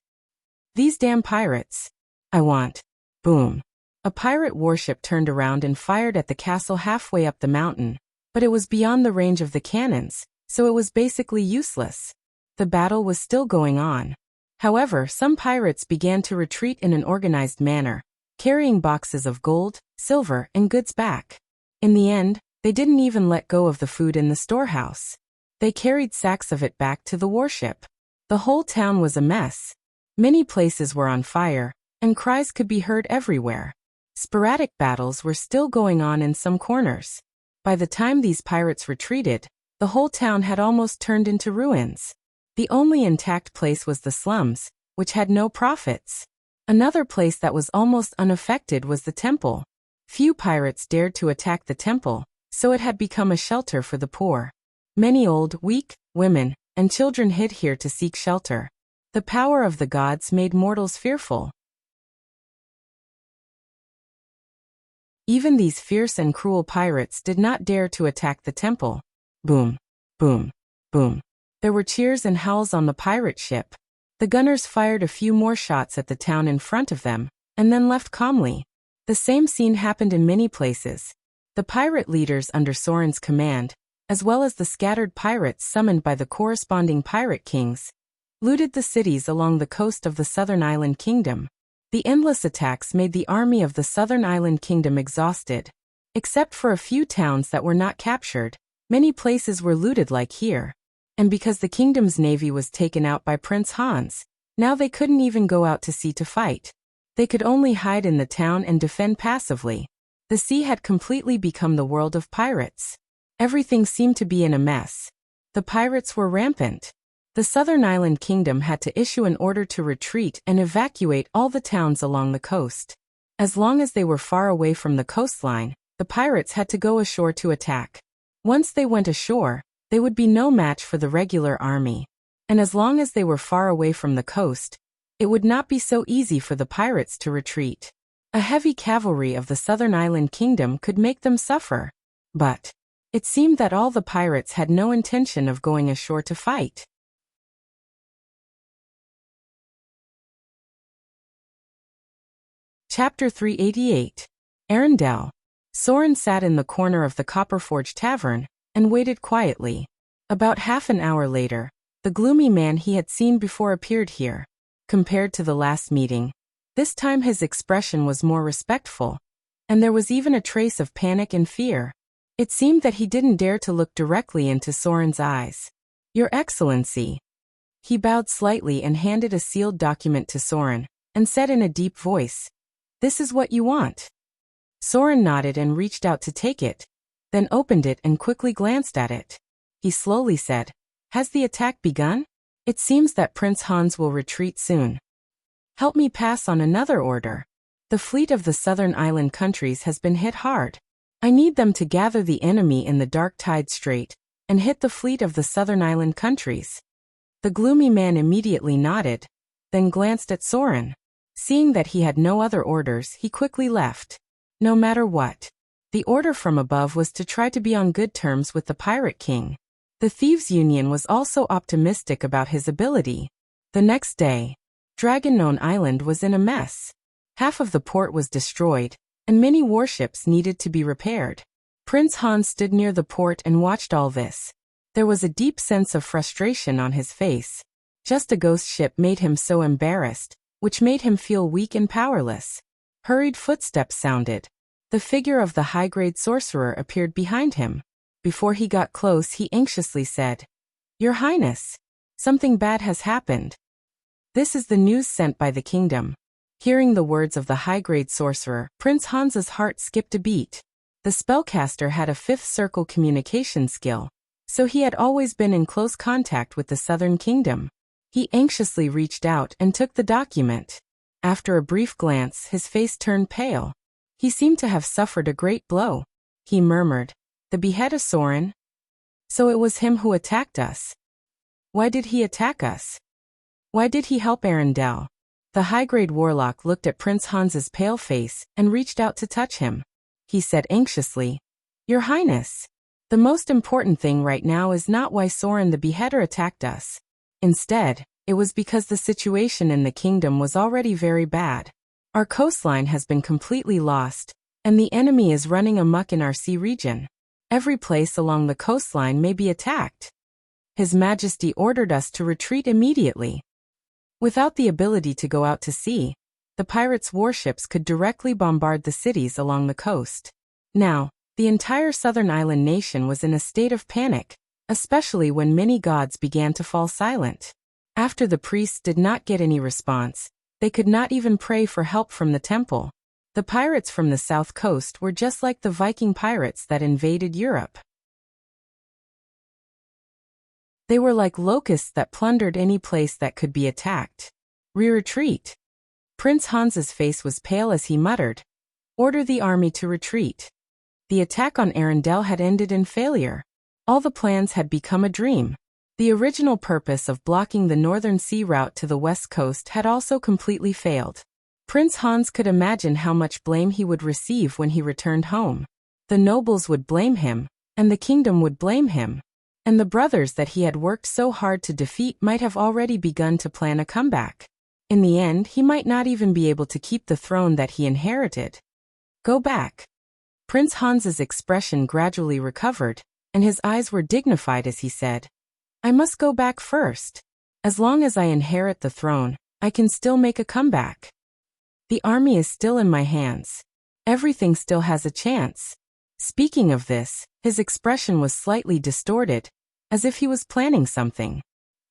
These damn pirates. I want." Boom. A pirate warship turned around and fired at the castle halfway up the mountain, but it was beyond the range of the cannons, so it was basically useless. The battle was still going on. However, some pirates began to retreat in an organized manner, carrying boxes of gold, silver, and goods back. In the end, they didn't even let go of the food in the storehouse. They carried sacks of it back to the warship. The whole town was a mess. Many places were on fire, and cries could be heard everywhere. Sporadic battles were still going on in some corners. By the time these pirates retreated, the whole town had almost turned into ruins. The only intact place was the slums, which had no profits. Another place that was almost unaffected was the temple. Few pirates dared to attack the temple, so it had become a shelter for the poor. Many old, weak, women, and children hid here to seek shelter. The power of the gods made mortals fearful. Even these fierce and cruel pirates did not dare to attack the temple. Boom, boom, boom. There were cheers and howls on the pirate ship. The gunners fired a few more shots at the town in front of them, and then left calmly. The same scene happened in many places. The pirate leaders under Soren's command, as well as the scattered pirates summoned by the corresponding pirate kings, looted the cities along the coast of the southern island kingdom. The endless attacks made the army of the southern island kingdom exhausted. Except for a few towns that were not captured, many places were looted like here. And because the kingdom's navy was taken out by Prince Hans, now they couldn't even go out to sea to fight. They could only hide in the town and defend passively. The sea had completely become the world of pirates. Everything seemed to be in a mess. The pirates were rampant. The southern island kingdom had to issue an order to retreat and evacuate all the towns along the coast. As long as they were far away from the coastline, the pirates had to go ashore to attack. Once they went ashore, they would be no match for the regular army. And as long as they were far away from the coast, it would not be so easy for the pirates to retreat. A heavy cavalry of the southern island kingdom could make them suffer. But it seemed that all the pirates had no intention of going ashore to fight. Chapter 388. Arendelle. Soren sat in the corner of the Copperforge Tavern and waited quietly. About half an hour later, the gloomy man he had seen before appeared here. Compared to the last meeting, this time his expression was more respectful, and there was even a trace of panic and fear. It seemed that he didn't dare to look directly into Soren's eyes. "Your Excellency." He bowed slightly and handed a sealed document to Soren, and said in a deep voice, "This is what you want." Soren nodded and reached out to take it, then opened it and quickly glanced at it. He slowly said, "Has the attack begun? It seems that Prince Hans will retreat soon. Help me pass on another order. The fleet of the southern island countries has been hit hard. I need them to gather the enemy in the Dark Tide Strait and hit the fleet of the southern island countries." The gloomy man immediately nodded, then glanced at Soren. Seeing that he had no other orders, he quickly left. No matter what, the order from above was to try to be on good terms with the Pirate King. The Thieves' Union was also optimistic about his ability. The next day, Dragonon Island was in a mess. Half of the port was destroyed, and many warships needed to be repaired. Prince Hans stood near the port and watched all this. There was a deep sense of frustration on his face. Just a ghost ship made him so embarrassed, which made him feel weak and powerless. Hurried footsteps sounded. The figure of the high-grade sorcerer appeared behind him. Before he got close, he anxiously said, "Your Highness, something bad has happened. This is the news sent by the kingdom." Hearing the words of the high-grade sorcerer, Prince Hans's heart skipped a beat. The spellcaster had a fifth circle communication skill, so he had always been in close contact with the southern kingdom. He anxiously reached out and took the document. After a brief glance, his face turned pale. He seemed to have suffered a great blow. He murmured, "The behead of Soren? So it was him who attacked us. Why did he attack us? Why did he help Arendelle?" The high-grade warlock looked at Prince Hans's pale face and reached out to touch him. He said anxiously, "Your Highness, the most important thing right now is not why Soren the beheader attacked us. Instead, it was because the situation in the kingdom was already very bad. Our coastline has been completely lost, and the enemy is running amok in our sea region. Every place along the coastline may be attacked. His Majesty ordered us to retreat immediately. Without the ability to go out to sea, the pirates' warships could directly bombard the cities along the coast. Now, the entire southern island nation was in a state of panic, especially when many gods began to fall silent. After the priests did not get any response, they could not even pray for help from the temple. The pirates from the south coast were just like the Viking pirates that invaded Europe. They were like locusts that plundered any place that could be attacked. Retreat. Prince Hans's face was pale as he muttered, "Order the army to retreat." The attack on Arendelle had ended in failure. All the plans had become a dream. The original purpose of blocking the northern sea route to the west coast had also completely failed. Prince Hans could imagine how much blame he would receive when he returned home. The nobles would blame him, and the kingdom would blame him. And the brothers that he had worked so hard to defeat might have already begun to plan a comeback. In the end, he might not even be able to keep the throne that he inherited. Go back. Prince Hans's expression gradually recovered, and his eyes were dignified as he said, "I must go back first. As long as I inherit the throne, I can still make a comeback. The army is still in my hands. Everything still has a chance." Speaking of this, his expression was slightly distorted, as if he was planning something.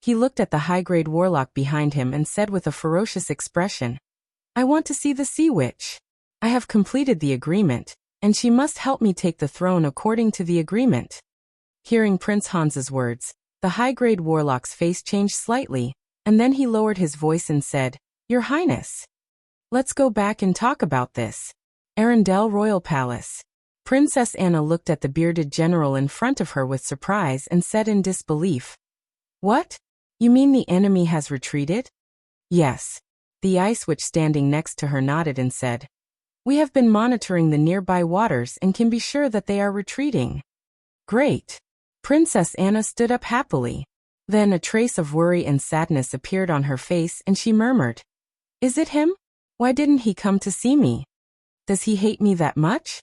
He looked at the high-grade warlock behind him and said with a ferocious expression, "I want to see the Sea Witch. I have completed the agreement, and she must help me take the throne according to the agreement." Hearing Prince Hans's words, the high-grade warlock's face changed slightly, and then he lowered his voice and said, "Your Highness, let's go back and talk about this. Arendelle Royal Palace." Princess Anna looked at the bearded general in front of her with surprise and said in disbelief, "What? You mean the enemy has retreated?" "Yes." The Ice Witch standing next to her nodded and said, We have been monitoring the nearby waters and can be sure that they are retreating. Great. Princess Anna stood up happily. Then a trace of worry and sadness appeared on her face and she murmured, "Is it him? Why didn't he come to see me? Does he hate me that much?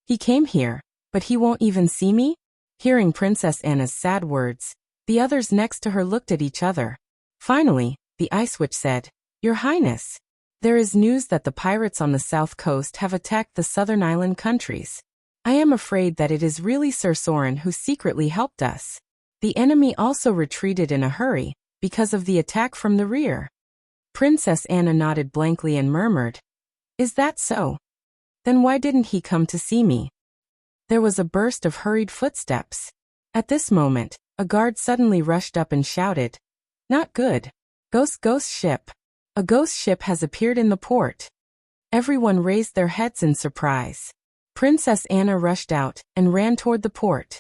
He came here, but he won't even see me?" Hearing Princess Anna's sad words, the others next to her looked at each other. Finally, the Ice Witch said, "Your Highness, there is news that the pirates on the south coast have attacked the southern island countries. I am afraid that it is really Sir Soren who secretly helped us. The enemy also retreated in a hurry, because of the attack from the rear." Princess Anna nodded blankly and murmured, "Is that so? Then why didn't he come to see me?" There was a burst of hurried footsteps. At this moment, a guard suddenly rushed up and shouted, "Not good. Ghost ship. A ghost ship has appeared in the port." Everyone raised their heads in surprise. Princess Anna rushed out and ran toward the port.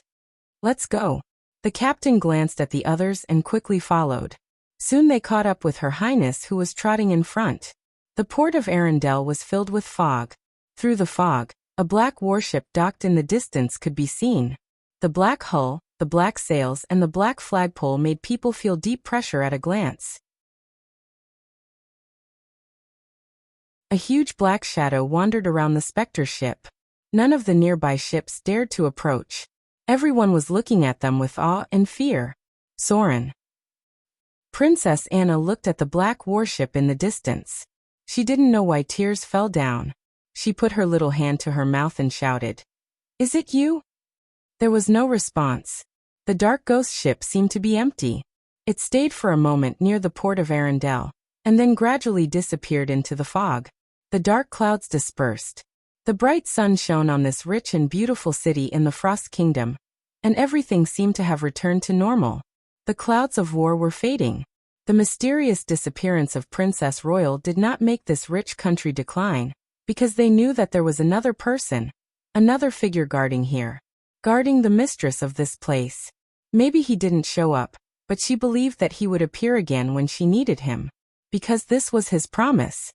"Let's go." The captain glanced at the others and quickly followed. Soon they caught up with Her Highness, who was trotting in front. The port of Arendelle was filled with fog. Through the fog, a black warship docked in the distance could be seen. The black hull, the black sails and the black flagpole made people feel deep pressure at a glance. A huge black shadow wandered around the Spectre ship. None of the nearby ships dared to approach. Everyone was looking at them with awe and fear. Soren. Princess Anna looked at the black warship in the distance. She didn't know why tears fell down. She put her little hand to her mouth and shouted, "Is it you?" There was no response. The dark ghost ship seemed to be empty. It stayed for a moment near the port of Arendelle, and then gradually disappeared into the fog. The dark clouds dispersed. The bright sun shone on this rich and beautiful city in the Frost Kingdom, and everything seemed to have returned to normal. The clouds of war were fading. The mysterious disappearance of Princess Royal did not make this rich country decline, because they knew that there was another person, another figure guarding here. Guarding the mistress of this place. Maybe he didn't show up, but she believed that he would appear again when she needed him. Because this was his promise.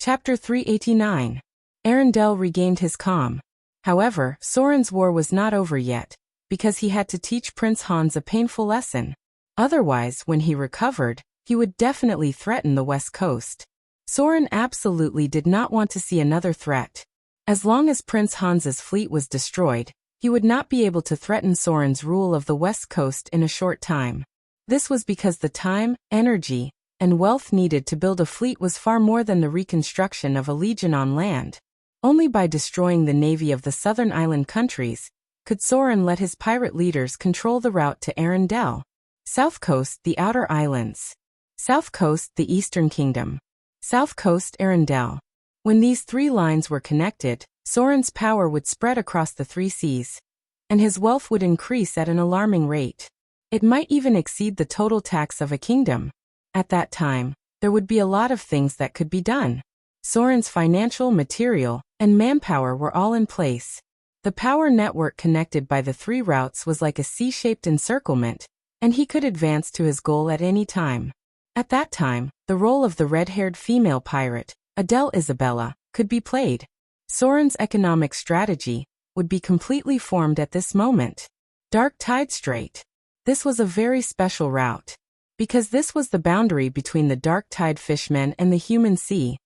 Chapter 389. Arendelle regained his calm. However, Soren's war was not over yet, because he had to teach Prince Hans a painful lesson. Otherwise, when he recovered, he would definitely threaten the west coast. Soren absolutely did not want to see another threat. As long as Prince Hans's fleet was destroyed, he would not be able to threaten Soren's rule of the west coast in a short time. This was because the time, energy, and wealth needed to build a fleet was far more than the reconstruction of a legion on land. Only by destroying the navy of the southern island countries could Soren let his pirate leaders control the route to Arendelle. South coast, the outer islands. South coast, the eastern kingdom. South coast, Arendelle. When these three lines were connected, Soren's power would spread across the three seas, and his wealth would increase at an alarming rate. It might even exceed the total tax of a kingdom. At that time, there would be a lot of things that could be done. Soren's financial, material, and manpower were all in place. The power network connected by the three routes was like a C-shaped encirclement, and he could advance to his goal at any time. At that time, the role of the red-haired female pirate, Adele Isabella, could be played. Soren's economic strategy would be completely formed at this moment. Dark Tide Strait. This was a very special route. Because this was the boundary between the Dark Tide fishmen and the human sea.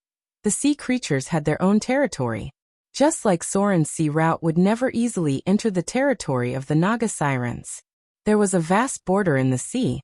The sea creatures had their own territory. Just like Soren's sea route would never easily enter the territory of the Naga Sirens. There was a vast border in the sea,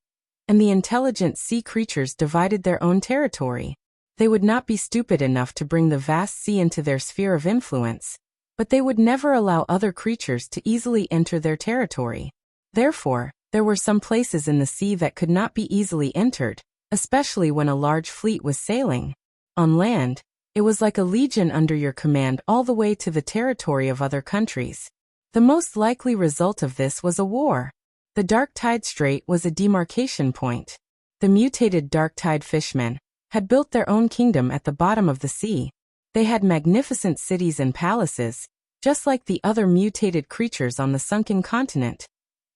and the intelligent sea creatures divided their own territory. They would not be stupid enough to bring the vast sea into their sphere of influence, but they would never allow other creatures to easily enter their territory. Therefore, there were some places in the sea that could not be easily entered, especially when a large fleet was sailing. On land, it was like a legion under your command all the way to the territory of other countries. The most likely result of this was a war. The Dark Tide Strait was a demarcation point. The mutated Dark Tide fishmen had built their own kingdom at the bottom of the sea. They had magnificent cities and palaces, just like the other mutated creatures on the sunken continent,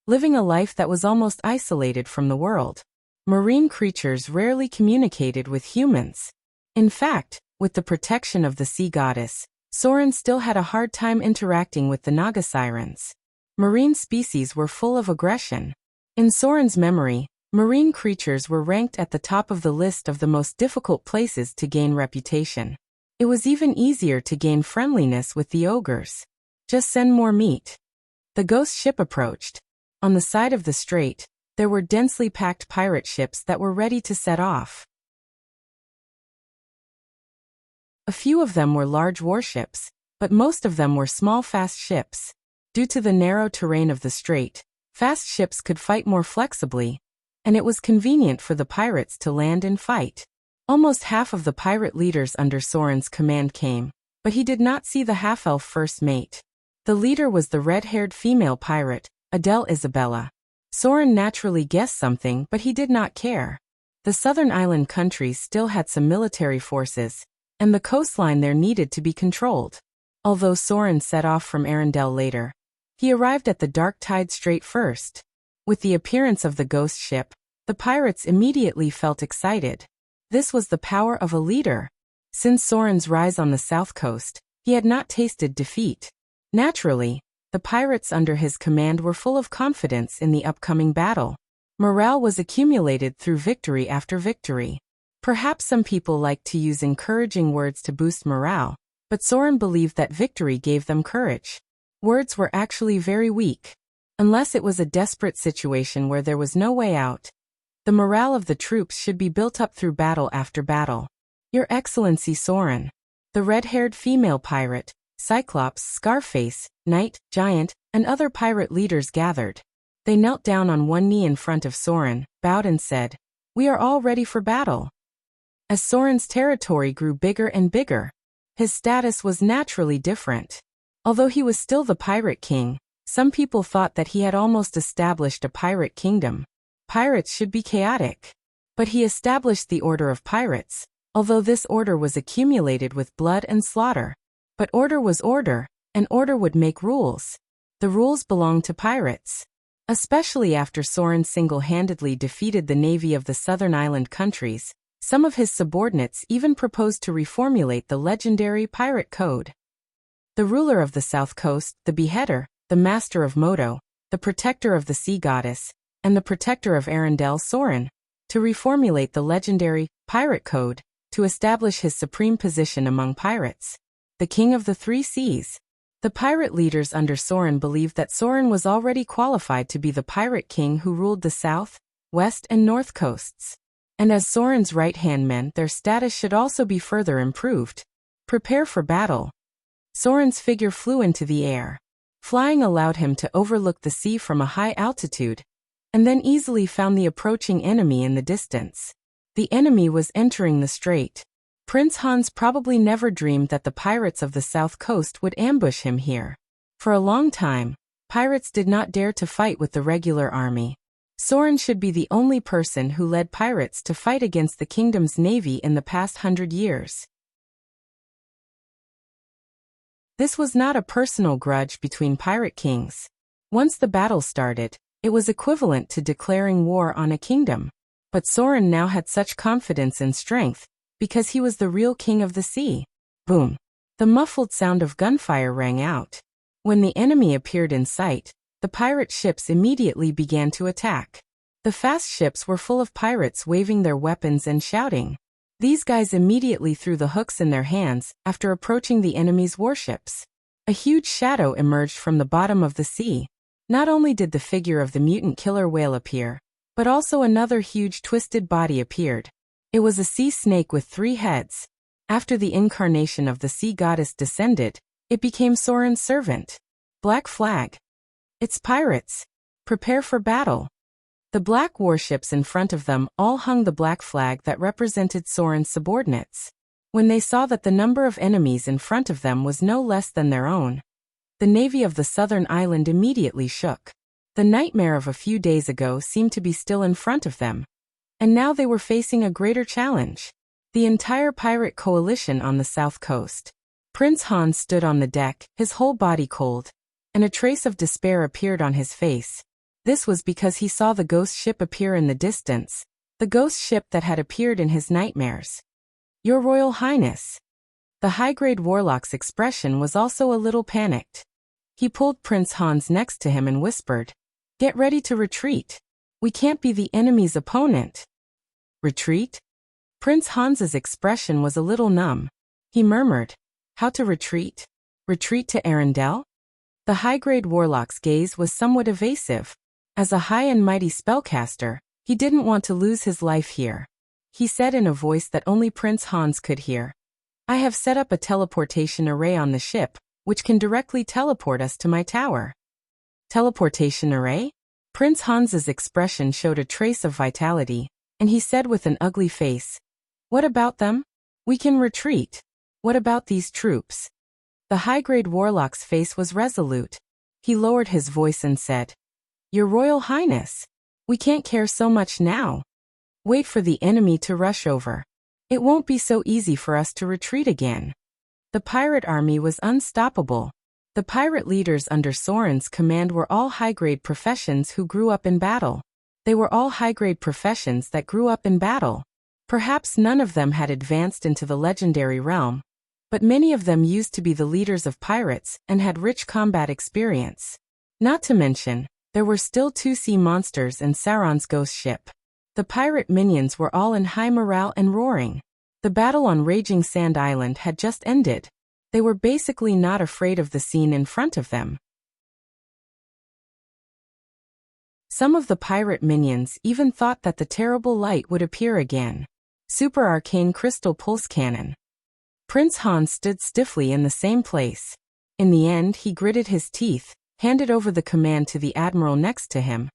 living a life that was almost isolated from the world. marine creatures rarely communicated with humans. In fact, with the protection of the sea goddess, Soren still had a hard time interacting with the Naga sirens. Marine species were full of aggression. In Soren's memory, marine creatures were ranked at the top of the list of the most difficult places to gain reputation. It was even easier to gain friendliness with the ogres. Just send more meat. The ghost ship approached. On the side of the strait, there were densely packed pirate ships that were ready to set off. A few of them were large warships, but most of them were small fast ships. Due to the narrow terrain of the strait, fast ships could fight more flexibly, and it was convenient for the pirates to land and fight. Almost half of the pirate leaders under Soren's command came, but he did not see the half-elf first mate. The leader was the red-haired female pirate, Adele Isabella. Soren naturally guessed something, but he did not care. The southern island countries still had some military forces, and the coastline there needed to be controlled. Although Soren set off from Arendelle later, he arrived at the Dark Tide Strait first. With the appearance of the ghost ship, the pirates immediately felt excited. This was the power of a leader. Since Soren's rise on the south coast, he had not tasted defeat. Naturally, the pirates under his command were full of confidence in the upcoming battle. Morale was accumulated through victory after victory. Perhaps some people like to use encouraging words to boost morale, but Soren believed that victory gave them courage. Words were actually very weak. Unless it was a desperate situation where there was no way out, the morale of the troops should be built up through battle after battle. Your Excellency Soren. The red-haired female pirate, Cyclops, Scarface, Knight, Giant, and other pirate leaders gathered. They knelt down on one knee in front of Soren, bowed and said, "We are all ready for battle." As Soren's territory grew bigger and bigger, his status was naturally different. Although he was still the pirate king, some people thought that he had almost established a pirate kingdom. Pirates should be chaotic. But he established the Order of Pirates, although this order was accumulated with blood and slaughter. But order was order, and order would make rules. The rules belonged to pirates. Especially after Soren single-handedly defeated the navy of the southern island countries, some of his subordinates even proposed to reformulate the legendary pirate code. The ruler of the south coast, the beheader, the master of Moto, the protector of the sea goddess, and the protector of Arendelle Soren, to reformulate the legendary pirate code, to establish his supreme position among pirates. The king of the three seas. The pirate leaders under Soren believed that Soren was already qualified to be the pirate king who ruled the south, west, and north coasts. And as Soren's right-hand men, their status should also be further improved. Prepare for battle. Soren's figure flew into the air. Flying allowed him to overlook the sea from a high altitude, and then easily found the approaching enemy in the distance. The enemy was entering the strait. Prince Hans probably never dreamed that the pirates of the south coast would ambush him here. For a long time, pirates did not dare to fight with the regular army. Soren should be the only person who led pirates to fight against the kingdom's navy in the past 100 years. This was not a personal grudge between pirate kings. Once the battle started, it was equivalent to declaring war on a kingdom. But Soren now had such confidence and strength, because he was the real king of the sea. Boom! The muffled sound of gunfire rang out. When the enemy appeared in sight, the pirate ships immediately began to attack. The fast ships were full of pirates waving their weapons and shouting. These guys immediately threw the hooks in their hands after approaching the enemy's warships. A huge shadow emerged from the bottom of the sea. Not only did the figure of the mutant killer whale appear, but also another huge twisted body appeared. It was a sea snake with 3 heads. After the incarnation of the sea goddess descended, it became Soren's servant. Black flag. It's pirates. Prepare for battle. The black warships in front of them all hung the black flag that represented Soren's subordinates. When they saw that the number of enemies in front of them was no less than their own, the navy of the southern island immediately shook. The nightmare of a few days ago seemed to be still in front of them, and now they were facing a greater challenge. The entire pirate coalition on the south coast. Prince Hans stood on the deck, his whole body cold, and a trace of despair appeared on his face. This was because he saw the ghost ship appear in the distance, the ghost ship that had appeared in his nightmares. "Your Royal Highness." The high-grade warlock's expression was also a little panicked. He pulled Prince Hans next to him and whispered, "Get ready to retreat. We can't be the enemy's opponent." "Retreat?" Prince Hans's expression was a little numb. He murmured, "How to retreat? Retreat to Arendelle?" The high-grade warlock's gaze was somewhat evasive. As a high and mighty spellcaster, he didn't want to lose his life here. He said in a voice that only Prince Hans could hear, "I have set up a teleportation array on the ship, which can directly teleport us to my tower." "Teleportation array?" Prince Hans's expression showed a trace of vitality, and he said with an ugly face, "What about them? We can retreat. What about these troops?" The high-grade warlock's face was resolute. He lowered his voice and said, "Your Royal Highness, we can't care so much now. Wait for the enemy to rush over. It won't be so easy for us to retreat again." The pirate army was unstoppable. The pirate leaders under Soren's command were all high-grade professions who grew up in battle. They were all high-grade professions that grew up in battle. Perhaps none of them had advanced into the legendary realm, but many of them used to be the leaders of pirates and had rich combat experience. Not to mention, there were still 2 sea monsters in Sauron's ghost ship. The pirate minions were all in high morale and roaring. The battle on Raging Sand Island had just ended. They were basically not afraid of the scene in front of them. Some of the pirate minions even thought that the terrible light would appear again. Super Arcane Crystal Pulse Cannon. Prince Hans stood stiffly in the same place. In the end, he gritted his teeth, handed over the command to the admiral next to him,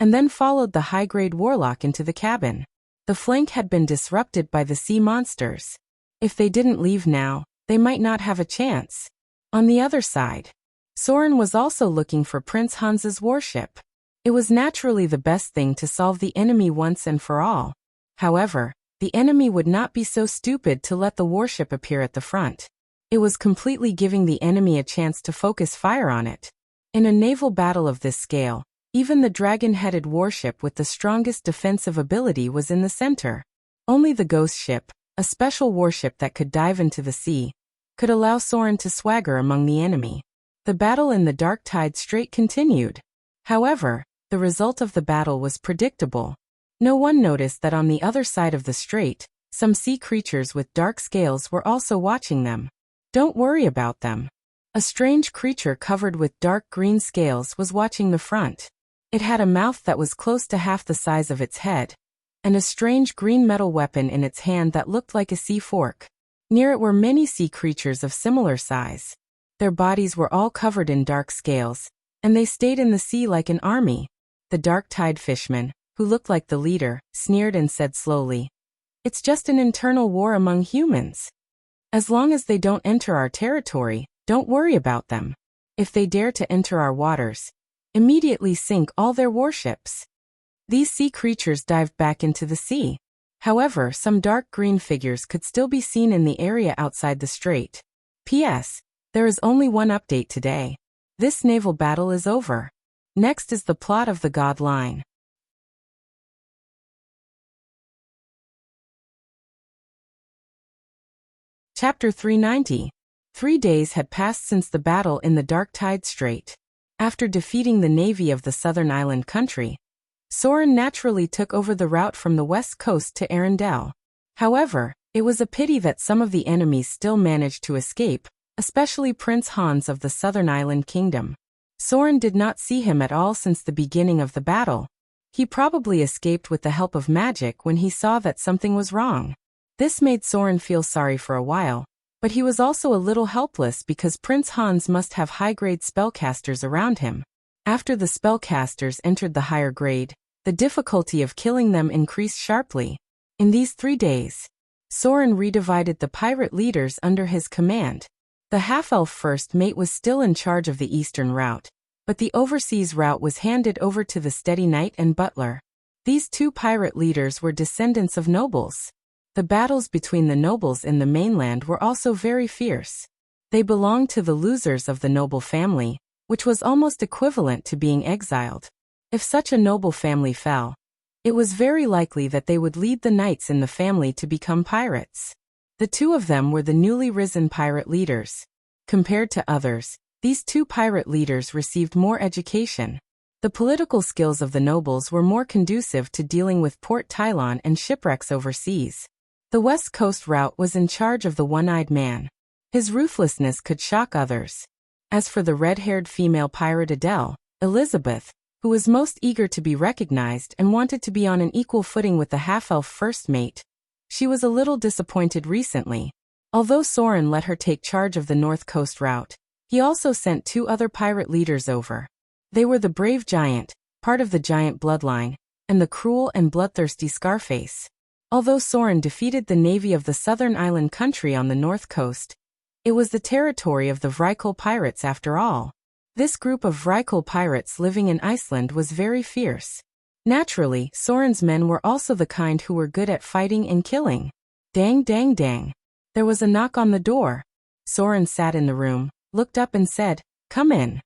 and then followed the high-grade warlock into the cabin. The flank had been disrupted by the sea monsters. If they didn't leave now, they might not have a chance. On the other side, Soren was also looking for Prince Hans's warship. It was naturally the best thing to solve the enemy once and for all. However, the enemy would not be so stupid to let the warship appear at the front. It was completely giving the enemy a chance to focus fire on it. In a naval battle of this scale, even the dragon-headed warship with the strongest defensive ability was in the center. Only the ghost ship, a special warship that could dive into the sea, could allow Soren to swagger among the enemy. The battle in the Dark Tide Strait continued. However, the result of the battle was predictable. No one noticed that on the other side of the strait, some sea creatures with dark scales were also watching them. Don't worry about them. A strange creature covered with dark green scales was watching the front. It had a mouth that was close to half the size of its head, and a strange green metal weapon in its hand that looked like a sea fork. Near it were many sea creatures of similar size. Their bodies were all covered in dark scales, and they stayed in the sea like an army. The Dark Tide Fishman, who looked like the leader, sneered and said slowly, "It's just an internal war among humans. As long as they don't enter our territory, don't worry about them. If they dare to enter our waters, immediately sink all their warships." These sea creatures dived back into the sea. However, some dark green figures could still be seen in the area outside the strait. P.S. There is only one update today. This naval battle is over. Next is the plot of the God Line. Chapter 390. 3 days had passed since the battle in the Dark Tide Strait. After defeating the navy of the southern island country, Soren naturally took over the route from the west coast to Arendelle. However, it was a pity that some of the enemies still managed to escape, especially Prince Hans of the southern island kingdom. Soren did not see him at all since the beginning of the battle. He probably escaped with the help of magic when he saw that something was wrong. This made Soren feel sorry for a while, but he was also a little helpless because Prince Hans must have high-grade spellcasters around him. After the spellcasters entered the higher grade, the difficulty of killing them increased sharply. In these 3 days, Soren redivided the pirate leaders under his command. The half-elf first mate was still in charge of the eastern route, but the overseas route was handed over to the steady knight and butler. These 2 pirate leaders were descendants of nobles. The battles between the nobles in the mainland were also very fierce. They belonged to the losers of the noble family, which was almost equivalent to being exiled. If such a noble family fell, It was very likely that they would lead the knights in the family to become pirates. The two of them were the newly risen pirate leaders. Compared to others, these two pirate leaders received more education. The political skills of the nobles were more conducive to dealing with Port Tylon and shipwrecks overseas. The West Coast route was in charge of the one-eyed man. His ruthlessness could shock others. As for the red-haired female pirate Adele, Elizabeth, who was most eager to be recognized and wanted to be on an equal footing with the half-elf first mate, she was a little disappointed recently. Although Soren let her take charge of the North Coast route, he also sent two other pirate leaders over. They were the brave giant, part of the giant bloodline, and the cruel and bloodthirsty Scarface. Although Soren defeated the navy of the southern island country on the north coast, it was the territory of the Vrykul pirates after all. This group of Vrykul pirates living in Iceland was very fierce. Naturally, Soren's men were also the kind who were good at fighting and killing. Dang dang dang. There was a knock on the door. Soren sat in the room, looked up and said, "Come in."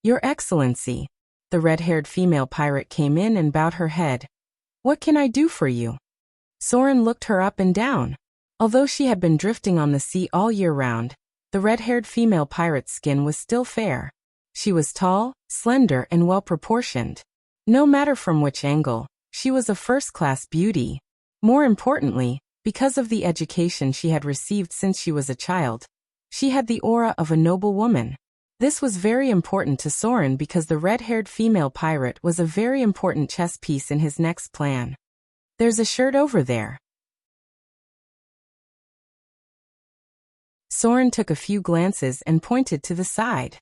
"Your Excellency." The red-haired female pirate came in and bowed her head. "What can I do for you?" Soren looked her up and down. Although she had been drifting on the sea all year round, the red-haired female pirate's skin was still fair. She was tall, slender and well-proportioned. No matter from which angle, she was a first-class beauty. More importantly, because of the education she had received since she was a child, she had the aura of a noble woman. This was very important to Soren because the red-haired female pirate was a very important chess piece in his next plan. "There's a shirt over there." Soren took a few glances and pointed to the side.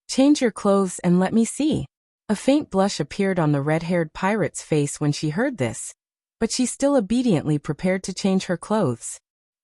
"Change your clothes and let me see." A faint blush appeared on the red-haired pirate's face when she heard this, but she still obediently prepared to change her clothes.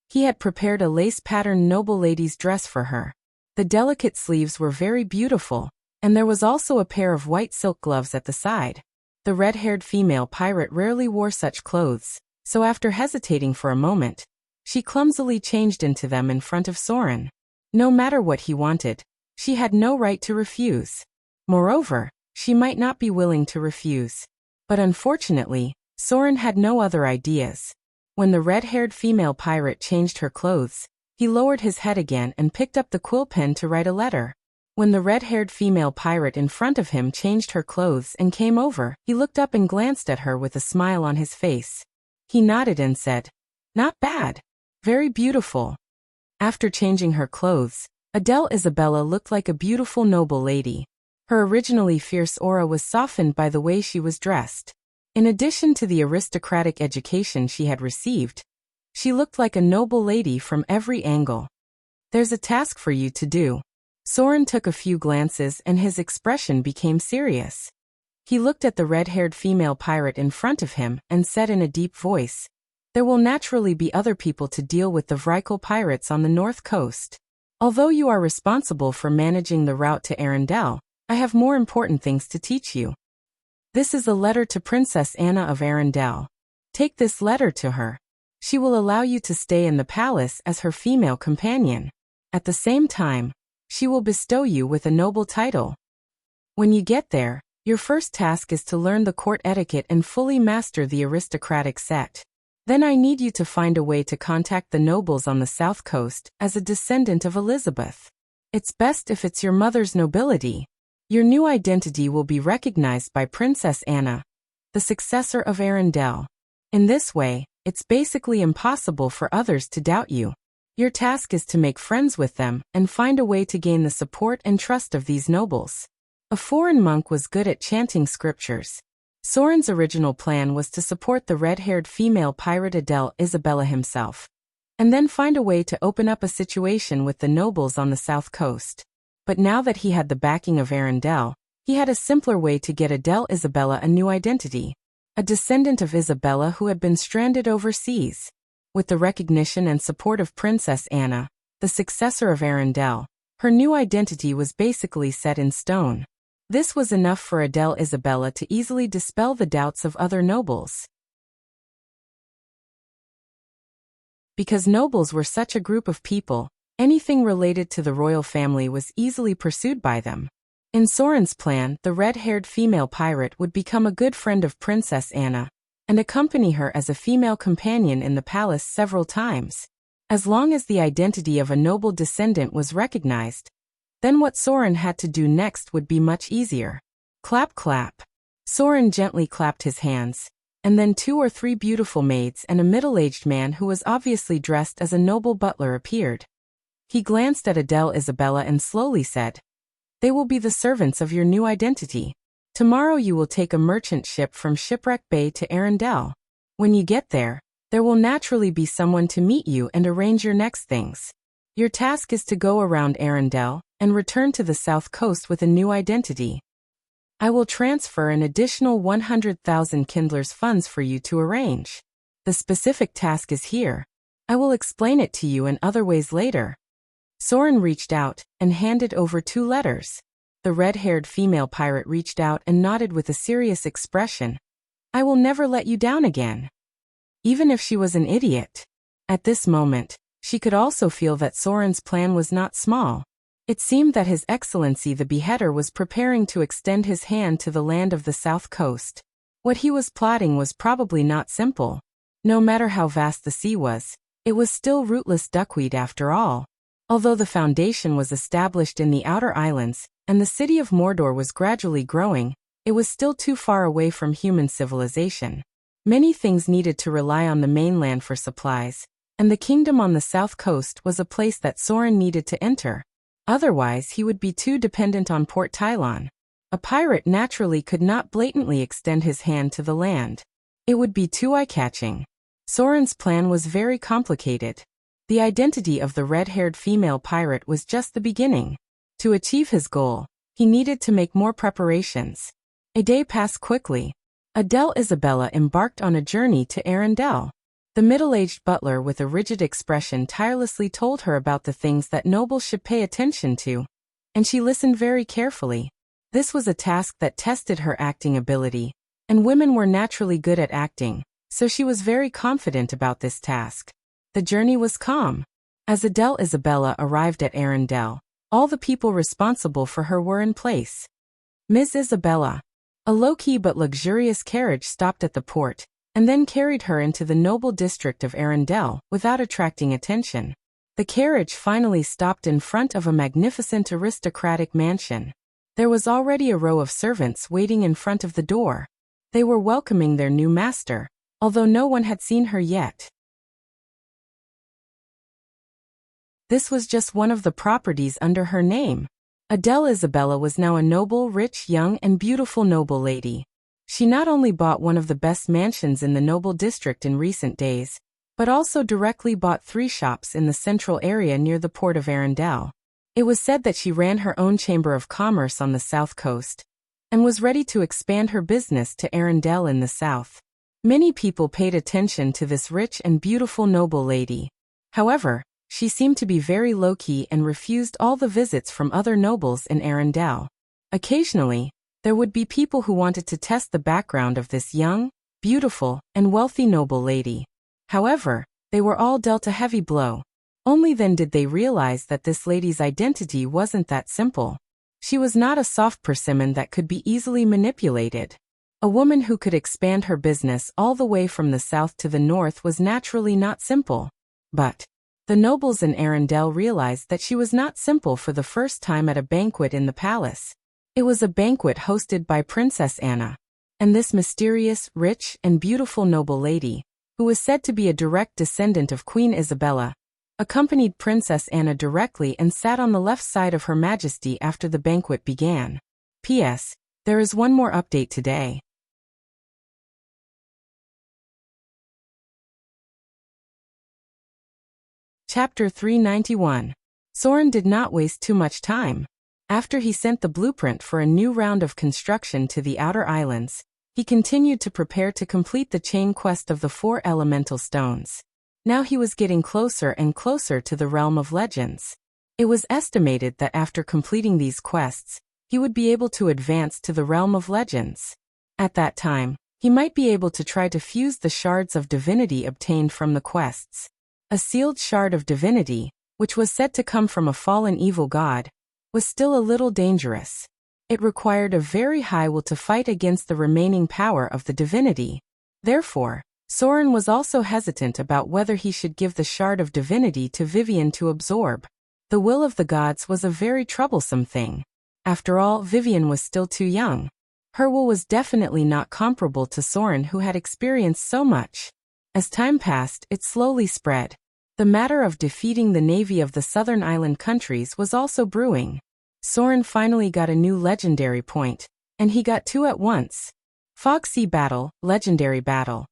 He had prepared a lace-patterned noble lady's dress for her. The delicate sleeves were very beautiful, and there was also a pair of white silk gloves at the side. The red-haired female pirate rarely wore such clothes, so after hesitating for a moment, she clumsily changed into them in front of Soren. No matter what he wanted, she had no right to refuse. Moreover, she might not be willing to refuse. But unfortunately, Soren had no other ideas. When the red-haired female pirate changed her clothes, he lowered his head again and picked up the quill pen to write a letter. When the red-haired female pirate in front of him changed her clothes and came over, he looked up and glanced at her with a smile on his face. He nodded and said, "Not bad. Very beautiful." After changing her clothes, Adele Isabella looked like a beautiful noble lady. Her originally fierce aura was softened by the way she was dressed. In addition to the aristocratic education she had received, she looked like a noble lady from every angle. "There's a task for you to do." Soren took a few glances and his expression became serious. He looked at the red-haired female pirate in front of him and said in a deep voice, "There will naturally be other people to deal with the Vrykul pirates on the north coast. Although you are responsible for managing the route to Arendelle, I have more important things to teach you. This is a letter to Princess Anna of Arendelle. Take this letter to her. She will allow you to stay in the palace as her female companion. At the same time, she will bestow you with a noble title. When you get there, your first task is to learn the court etiquette and fully master the aristocratic set. Then I need you to find a way to contact the nobles on the south coast as a descendant of Elizabeth. It's best if it's your mother's nobility. Your new identity will be recognized by Princess Anna, the successor of Arendelle. In this way, it's basically impossible for others to doubt you. Your task is to make friends with them and find a way to gain the support and trust of these nobles." A foreign monk was good at chanting scriptures. Soren's original plan was to support the red-haired female pirate Adele Isabella himself, and then find a way to open up a situation with the nobles on the south coast. But now that he had the backing of Arendelle, he had a simpler way to get Adele Isabella a new identity. A descendant of Isabella who had been stranded overseas. With the recognition and support of Princess Anna, the successor of Arendelle, her new identity was basically set in stone. This was enough for Adele Isabella to easily dispel the doubts of other nobles. Because nobles were such a group of people, anything related to the royal family was easily pursued by them. In Soren's plan, the red-haired female pirate would become a good friend of Princess Anna, and accompany her as a female companion in the palace several times. As long as the identity of a noble descendant was recognized, then what Soren had to do next would be much easier. Clap clap. Soren gently clapped his hands, and then 2 or 3 beautiful maids and a middle-aged man who was obviously dressed as a noble butler appeared. He glanced at Adele Isabella and slowly said, "They will be the servants of your new identity. Tomorrow you will take a merchant ship from Shipwreck Bay to Arendelle. When you get there will naturally be someone to meet you and arrange your next things. Your task is to go around Arendelle and return to the south coast with a new identity. I will transfer an additional 100,000 Kindler's funds for you to arrange. The specific task is here. I will explain it to you in other ways later." Soren reached out and handed over 2 letters. The red-haired female pirate reached out and nodded with a serious expression. "I will never let you down again." Even if she was an idiot. At this moment, she could also feel that Soren's plan was not small. It seemed that His Excellency the Beheader was preparing to extend his hand to the land of the south coast. What he was plotting was probably not simple. No matter how vast the sea was, it was still rootless duckweed after all. Although the foundation was established in the outer islands, and the city of Mordor was gradually growing, it was still too far away from human civilization. Many things needed to rely on the mainland for supplies, and the kingdom on the south coast was a place that Soren needed to enter. Otherwise he would be too dependent on Port Tylon. A pirate naturally could not blatantly extend his hand to the land. It would be too eye-catching. Soren's plan was very complicated. The identity of the red-haired female pirate was just the beginning. To achieve his goal, he needed to make more preparations. A day passed quickly. Adele Isabella embarked on a journey to Arendelle. The middle-aged butler with a rigid expression tirelessly told her about the things that nobles should pay attention to, and she listened very carefully. This was a task that tested her acting ability, and women were naturally good at acting, so she was very confident about this task. The journey was calm. As Adele Isabella arrived at Arendelle, all the people responsible for her were in place. Ms. Isabella. A low-key but luxurious carriage stopped at the port, and then carried her into the noble district of Arendelle without attracting attention. The carriage finally stopped in front of a magnificent aristocratic mansion. There was already a row of servants waiting in front of the door. They were welcoming their new master, although no one had seen her yet. This was just one of the properties under her name. Adele Isabella was now a noble, rich, young, and beautiful noble lady. She not only bought one of the best mansions in the noble district in recent days, but also directly bought 3 shops in the central area near the port of Arendelle. It was said that she ran her own chamber of commerce on the south coast, and was ready to expand her business to Arendelle in the south. Many people paid attention to this rich and beautiful noble lady. However, she seemed to be very low-key and refused all the visits from other nobles in Arendelle. Occasionally, there would be people who wanted to test the background of this young, beautiful, and wealthy noble lady. However, they were all dealt a heavy blow. Only then did they realize that this lady's identity wasn't that simple. She was not a soft persimmon that could be easily manipulated. A woman who could expand her business all the way from the south to the north was naturally not simple. But the nobles in Arendelle realized that she was not simple for the first time at a banquet in the palace. It was a banquet hosted by Princess Anna, and this mysterious, rich, and beautiful noble lady, who was said to be a direct descendant of Queen Isabella, accompanied Princess Anna directly and sat on the left side of Her Majesty after the banquet began. P.S. There is one more update today. Chapter 391. Soren did not waste too much time. After he sent the blueprint for a new round of construction to the outer islands, he continued to prepare to complete the chain quest of the 4 elemental stones. Now he was getting closer and closer to the realm of legends. It was estimated that after completing these quests, he would be able to advance to the realm of legends. At that time, he might be able to try to fuse the shards of divinity obtained from the quests. A sealed shard of divinity, which was said to come from a fallen evil god, was still a little dangerous. It required a very high will to fight against the remaining power of the divinity. Therefore, Soren was also hesitant about whether he should give the shard of divinity to Vivian to absorb. The will of the gods was a very troublesome thing. After all, Vivian was still too young. Her will was definitely not comparable to Soren, who had experienced so much. As time passed, it slowly spread. The matter of defeating the navy of the southern island countries was also brewing. Soren finally got a new legendary point, and he got two at once. Fog Sea Battle, Legendary Battle.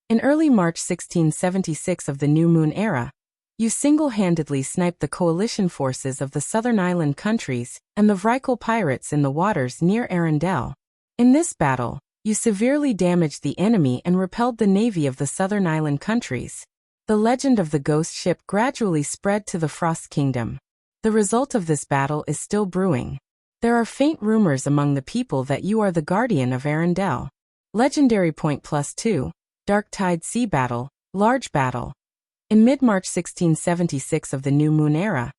In early March 1676 of the New Moon era, you single-handedly sniped the coalition forces of the southern island countries and the Vrykul pirates in the waters near Arendelle. In this battle, you severely damaged the enemy and repelled the navy of the southern island countries. The legend of the ghost ship gradually spread to the Frost Kingdom. The result of this battle is still brewing. There are faint rumors among the people that you are the guardian of Arendelle. Legendary Point +2, Dark Tide Sea Battle, Large Battle. In mid-March 1676 of the New Moon era,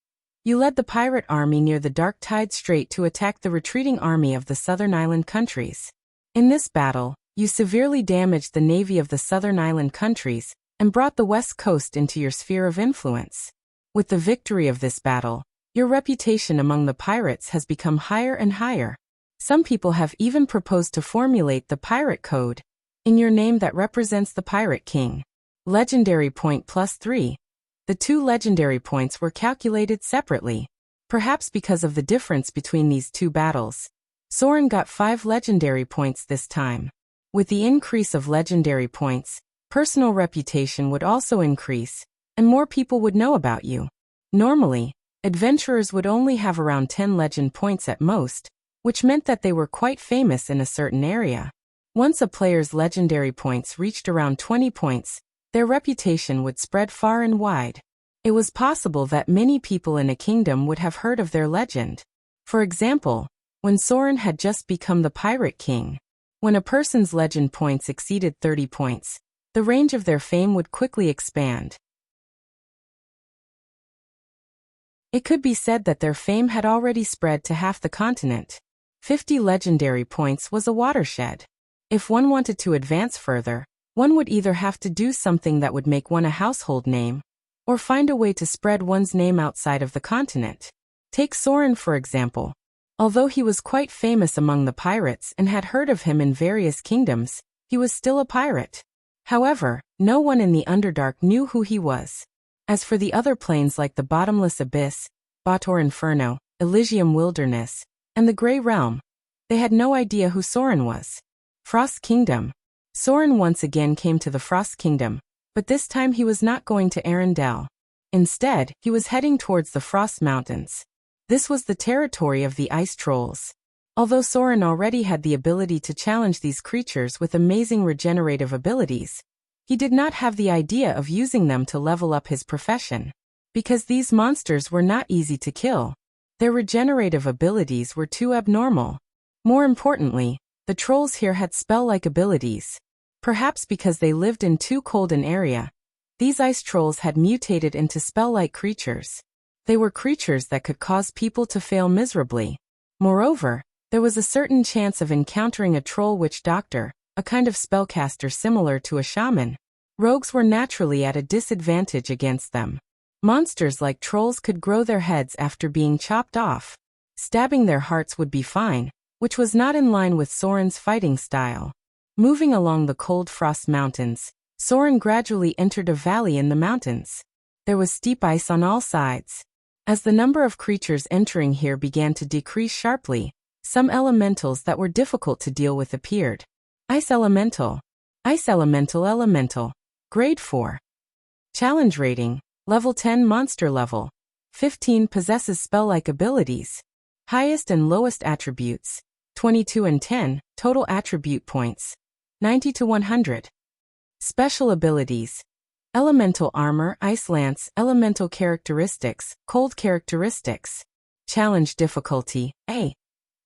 you led the pirate army near the Dark Tide Strait to attack the retreating army of the southern island countries. In this battle, you severely damaged the navy of the southern island countries and brought the west coast into your sphere of influence. With the victory of this battle, your reputation among the pirates has become higher and higher. Some people have even proposed to formulate the pirate code in your name that represents the Pirate King. Legendary Point +3. The two legendary points were calculated separately. Perhaps because of the difference between these two battles, Soren got 5 legendary points this time. With the increase of legendary points, personal reputation would also increase, and more people would know about you. Normally, adventurers would only have around 10 legend points at most, which meant that they were quite famous in a certain area. Once a player's legendary points reached around 20 points, their reputation would spread far and wide. It was possible that many people in a kingdom would have heard of their legend. For example, when Soren had just become the Pirate King. When a person's legend points exceeded 30 points, the range of their fame would quickly expand. It could be said that their fame had already spread to half the continent. 50 legendary points was a watershed. If one wanted to advance further, one would either have to do something that would make one a household name, or find a way to spread one's name outside of the continent. Take Soren for example. Although he was quite famous among the pirates and had heard of him in various kingdoms, he was still a pirate. However, no one in the Underdark knew who he was. As for the other planes like the Bottomless Abyss, Bator Inferno, Elysium Wilderness, and the Grey Realm, they had no idea who Soren was. Frost Kingdom. Soren once again came to the Frost Kingdom, but this time he was not going to Arendelle. Instead, he was heading towards the Frost Mountains. This was the territory of the ice trolls. Although Soren already had the ability to challenge these creatures with amazing regenerative abilities, he did not have the idea of using them to level up his profession. Because these monsters were not easy to kill. Their regenerative abilities were too abnormal. More importantly, the trolls here had spell-like abilities. Perhaps because they lived in too cold an area, these ice trolls had mutated into spell-like creatures. They were creatures that could cause people to fail miserably. Moreover, there was a certain chance of encountering a troll witch doctor, a kind of spellcaster similar to a shaman. Rogues were naturally at a disadvantage against them. Monsters like trolls could grow their heads after being chopped off. Stabbing their hearts would be fine, which was not in line with Soren's fighting style. Moving along the cold Frost Mountains, Soren gradually entered a valley in the mountains. There was steep ice on all sides. As the number of creatures entering here began to decrease sharply, some elementals that were difficult to deal with appeared. Ice Elemental. Ice Elemental. Grade 4. Challenge rating. Level 10 monster level. 15 possesses spell-like abilities. Highest and lowest attributes. 22 and 10, total attribute points. 90 to 100. Special abilities. Elemental Armor, Ice Lance, Elemental Characteristics, Cold Characteristics. Challenge difficulty, A.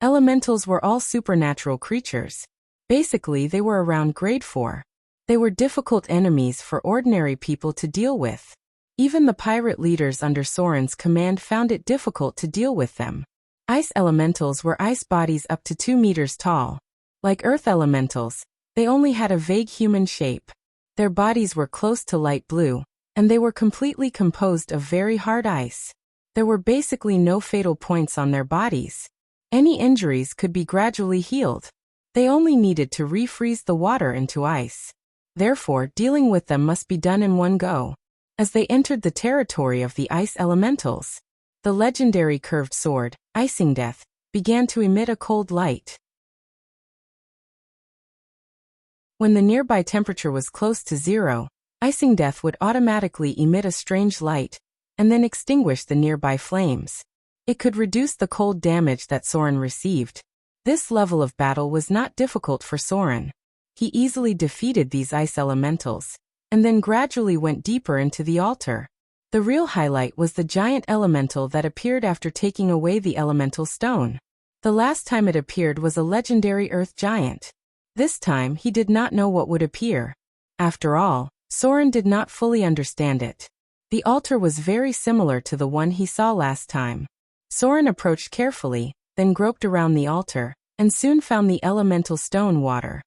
Elementals were all supernatural creatures. Basically, they were around grade 4. They were difficult enemies for ordinary people to deal with. Even the pirate leaders under Soren's command found it difficult to deal with them. Ice elementals were ice bodies up to 2 meters tall. Like earth elementals, They only had a vague human shape. Their bodies were close to light blue, and they were completely composed of very hard ice. There were basically no fatal points on their bodies. Any injuries could be gradually healed. They only needed to refreeze the water into ice. Therefore, dealing with them must be done in one go. As they entered the territory of the ice elementals, the legendary curved sword, Icing Death, began to emit a cold light. When the nearby temperature was close to zero, Icing Death would automatically emit a strange light, and then extinguish the nearby flames. It could reduce the cold damage that Soren received. This level of battle was not difficult for Soren. He easily defeated these ice elementals, and then gradually went deeper into the altar. The real highlight was the giant elemental that appeared after taking away the elemental stone. The last time it appeared was a legendary earth giant. This time he did not know what would appear. After all, Soren did not fully understand it. The altar was very similar to the one he saw last time. Soren approached carefully, then groped around the altar, and soon found the elemental stone water.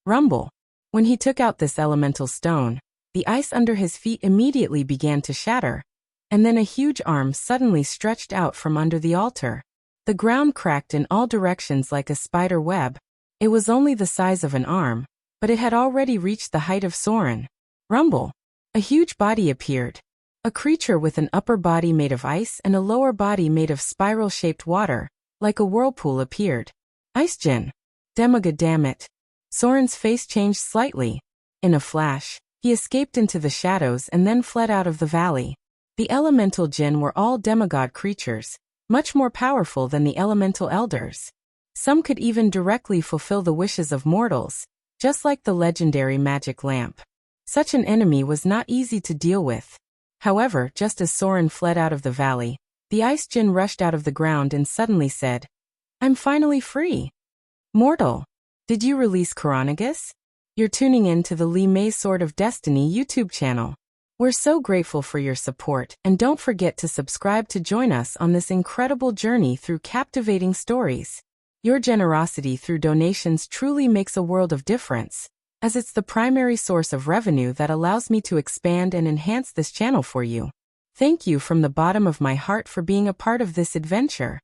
Rumble. When he took out this elemental stone, the ice under his feet immediately began to shatter, and then a huge arm suddenly stretched out from under the altar. The ground cracked in all directions like a spider web. It was only the size of an arm, but it had already reached the height of Soren. Rumble. A huge body appeared. A creature with an upper body made of ice and a lower body made of spiral-shaped water, like a whirlpool appeared. Icejin. Demaga, damn it. Soren's face changed slightly. In a flash, he escaped into the shadows and then fled out of the valley. The elemental Jin were all demigod creatures, much more powerful than the elemental elders. Some could even directly fulfill the wishes of mortals, just like the legendary magic lamp. Such an enemy was not easy to deal with. However, just as Soren fled out of the valley, the Ice Jin rushed out of the ground and suddenly said, "I'm finally free." Mortal, did you release Coronagus? You're tuning in to the Li Mei Sword of Destiny YouTube channel. We're so grateful for your support, and don't forget to subscribe to join us on this incredible journey through captivating stories. Your generosity through donations truly makes a world of difference, as it's the primary source of revenue that allows me to expand and enhance this channel for you. Thank you from the bottom of my heart for being a part of this adventure.